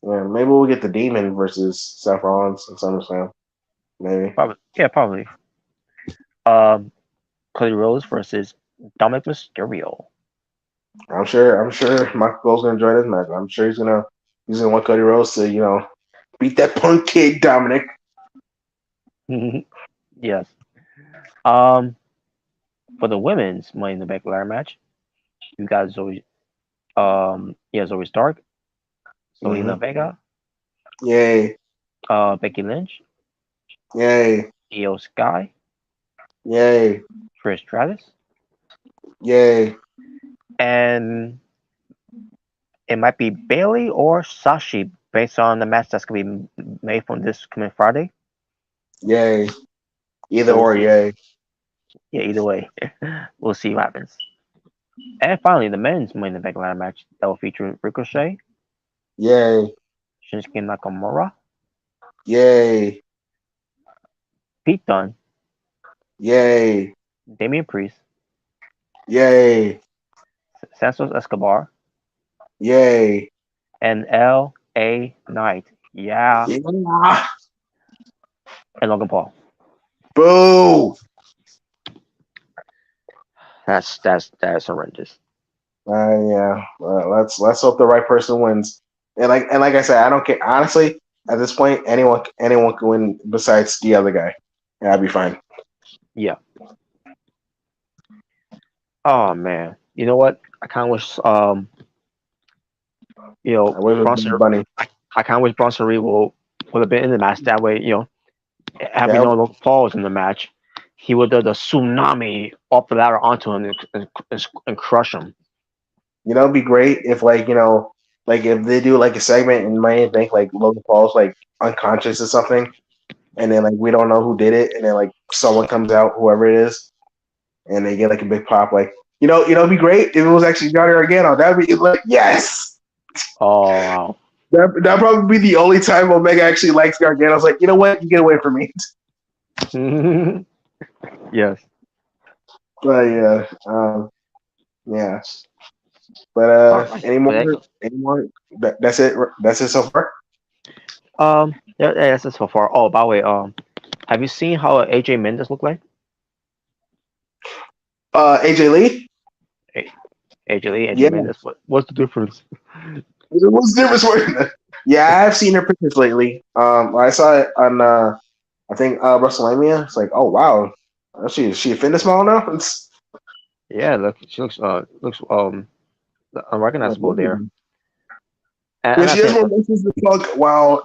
Yeah, maybe we'll get the Demon versus Seth Rollins in SummerSlam. Maybe. Probably. Cody Rhodes versus Dominic Mysterio. I'm sure Michael Cole's gonna enjoy this match. I'm sure he's gonna want Cody Rhodes to, beat that punk kid Dominic. Yes. For the women's Money in the Bank ladder match, you got Zoe Stark, Zelina Vega, Yay. Becky Lynch, Yay. Io Sky, yay, Trish Stratus, yay, and it might be Bailey or Sashi based on the match that's gonna be made from this coming Friday. Yay. Either or, yay. Yeah, either way. We'll see what happens. And finally, the men's Money in the Bank ladder match that will feature Ricochet. Yay. Shinsuke Nakamura. Yay. Pete Dunne. Yay. Damian Priest. Yay. Santos Escobar. Yay. And L.A. Knight. Yeah. And Logan Paul. Boo. That's horrendous. Yeah. Let's hope the right person wins. And like I said, I don't care. Honestly, at this point, anyone can win besides the other guy, and I'd be fine. Yeah. Oh man, you know what? I kind of wish Bronson Bunny. I kind of wish Bronson Reed would have been in the match. That way, having no Logan Paul was in the match, he would do the tsunami off the ladder onto him and crush him. It'd be great if if they do a segment in Money in the Bank, Logan Paul's unconscious or something, and then we don't know who did it, and then someone comes out, whoever it is, and they get a big pop. It'd be great if it was actually Johnny Gargano. That'd be yes. Oh wow. That'd probably be the only time Omega actually likes Gargano. It's you know what? You get away from me. Yes. But yeah. But any more? That's it. That's it so far. Yeah, that's it so far. Oh, by the way, have you seen how AJ Mendes look like? AJ Lee. AJ Lee, AJ Mendes. What's the difference? What's the difference? Yeah, I've seen her pictures lately. I saw it on I think WrestleMania. It's oh wow, she a fitness model now. Yeah, look, she looks unrecognizable there. And Yeah, I'm not she has saying, more matches than Punk. Wow.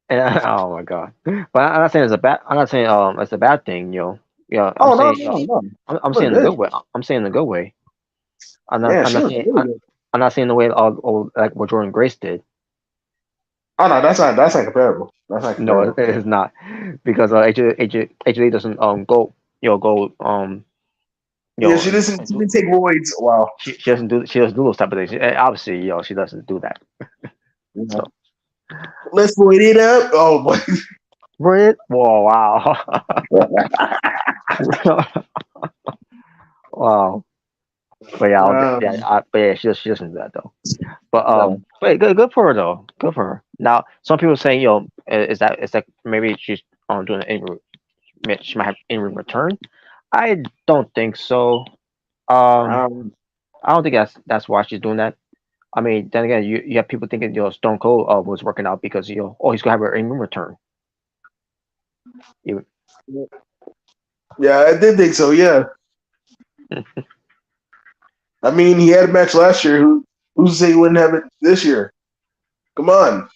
oh my god, but I'm not saying it's a bad. I'm not saying it's a bad thing. I'm Oh no, saying no, no. I'm Look saying the good. good way. I'm saying the good way. Yeah, I'm she not was saying really good. I'm not saying the way all like what Jordan Grace did. Oh no, that's not comparable. That's not No, comparable. it is not because AJ doesn't go go Yeah, she and doesn't. She didn't take roids. Wow. she doesn't do those type of things. Obviously, she doesn't do that. Yeah. So Let's roid it up. Oh boy. Brit, whoa, wow, wow. But yeah, she doesn't do that though. But No. wait, good for her though. Good for her. Now, some people saying, is that maybe she's doing an in she might have in return. I don't think so. Um, I don't think that's why she's doing that. I mean, then again, you have people thinking Stone Cold was working out because he's gonna have her in return. You- Yeah, I did think so. Yeah. I mean, he had a match last year. Who's to say he wouldn't have it this year? Come on.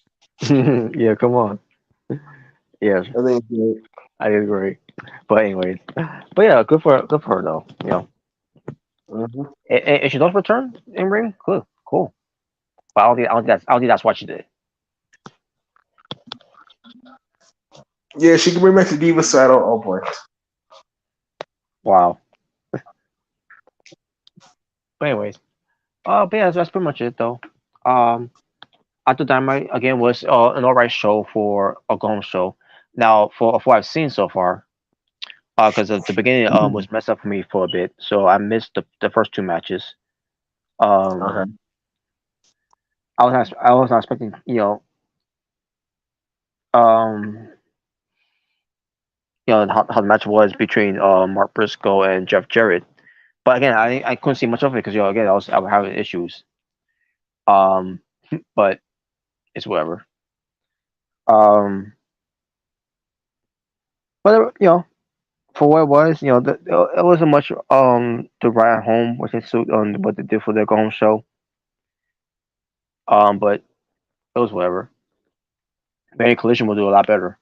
yeah, come on. Yes, I think. I agree. But anyways, but yeah, good for her though. Mhm. And she does return in ring. Cool. But I don't think that's what she did. Yeah, she can bring back the Diva side. Oh boy. Wow. But anyways, but yeah, that's pretty much it though. Um, After Dynamite again was an alright show for a go-home show. Now for what I've seen so far, because the beginning was messed up for me for a bit, so I missed the first two matches. Um, Okay. I was not expecting um how the match was between Mark Briscoe and Jeff Jarrett. But again, I couldn't see much of it because again I was having issues. Um, but it's whatever. Um, but for what it was, it wasn't much to write at home with it suit on what they did for their go home show. But it was whatever. Maybe Collision will do a lot better.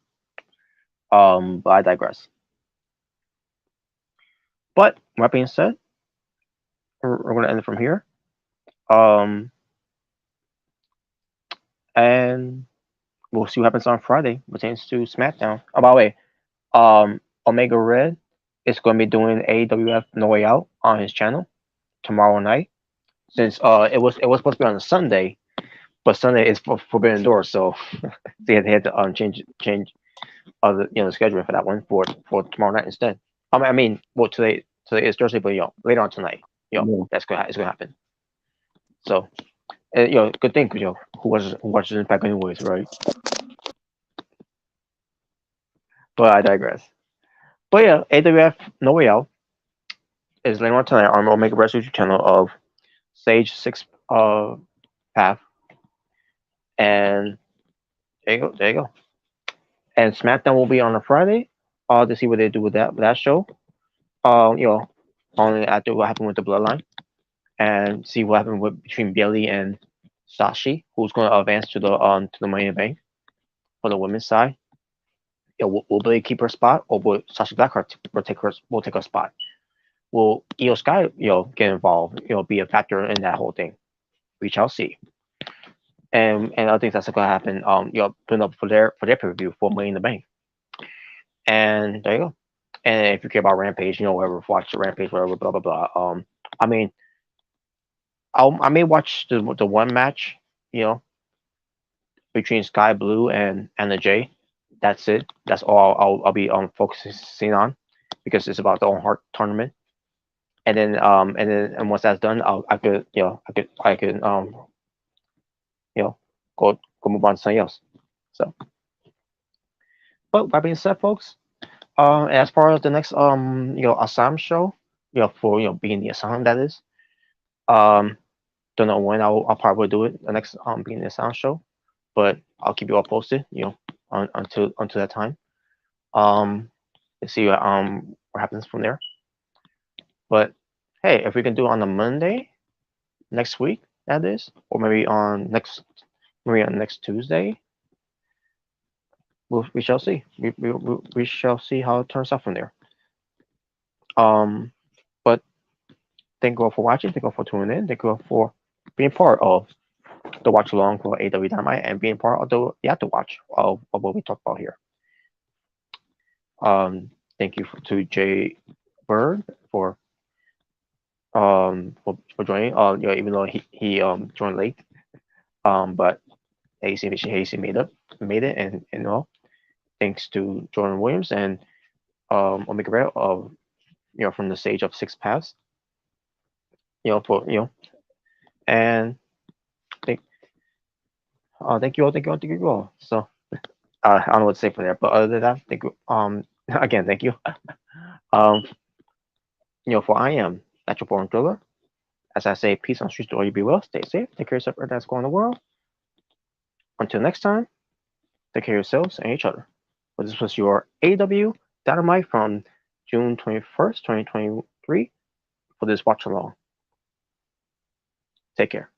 But I digress. But that being said, we're gonna end it from here. Um, and we'll see what happens on Friday pertains to SmackDown. Oh, by the way, Omega Red is going to be doing AWF No Way Out on his channel tomorrow night. Since it was supposed to be on a Sunday, but Sunday is for Forbidden Door, so they had to change the scheduling for that one for tomorrow night instead. I mean, well today is Thursday, but later on tonight, Yeah. it's gonna happen. So good thing, 'cause, who watches Impact anyways, right? But I digress. But yeah, AWF No Way Out is later on tonight on Omega Red YouTube channel of Sage Six Path, and there you go. And SmackDown will be on a Friday. To see what they do with that show. Only after what happened with the Bloodline, and see what happened between Bailey and Sashi, who's going to advance to the Money in the Bank for the women's side. Will Bailey keep her spot, or will Sashi Blackheart will take her spot? Will Io Sky get involved? Be a factor in that whole thing. We shall see. And I think that's going to happen. Putting up for their pay-per-view for Money in the Bank. And there you go. And if you care about Rampage, whatever, watch the Rampage, whatever, blah blah blah. I mean, I may watch the one match, between Sky Blue and the J. That's it. That's all I'll be focusing on because it's about the Own Heart tournament. And once that's done, I could go move on to something else. So, but that being said, folks, as far as the next Assam show, for being the Assam that is, um, don't know when I'll probably do it the next being the Assam show, but I'll keep you all posted, until that time. Let's see what happens from there. But hey, if we can do it on a Monday next week, that is, or maybe on maybe on next Tuesday. We shall see. We shall see how it turns out from there. But thank you all for watching. Thank you all for tuning in. Thank you all for being part of the watch along for AEW Dynamite and being part of the you have to watch of what we talk about here. Thank you to Jay Bird for joining. Even though he joined late. But AC made it, and thanks to Jordan Williams and Omega Red of from the stage of Six Paths. And thank you all. So I don't know what to say for that, but other than that, thank you. Again, thank you. For I am Natural Born Thriller. As I say, peace on the streets to all you be well. Stay safe. Take care of yourself that's going on in the world. Until next time, take care of yourselves and each other. Well, this was your AEW Dynamite from June 21st, 2023 for this watch along. Take care.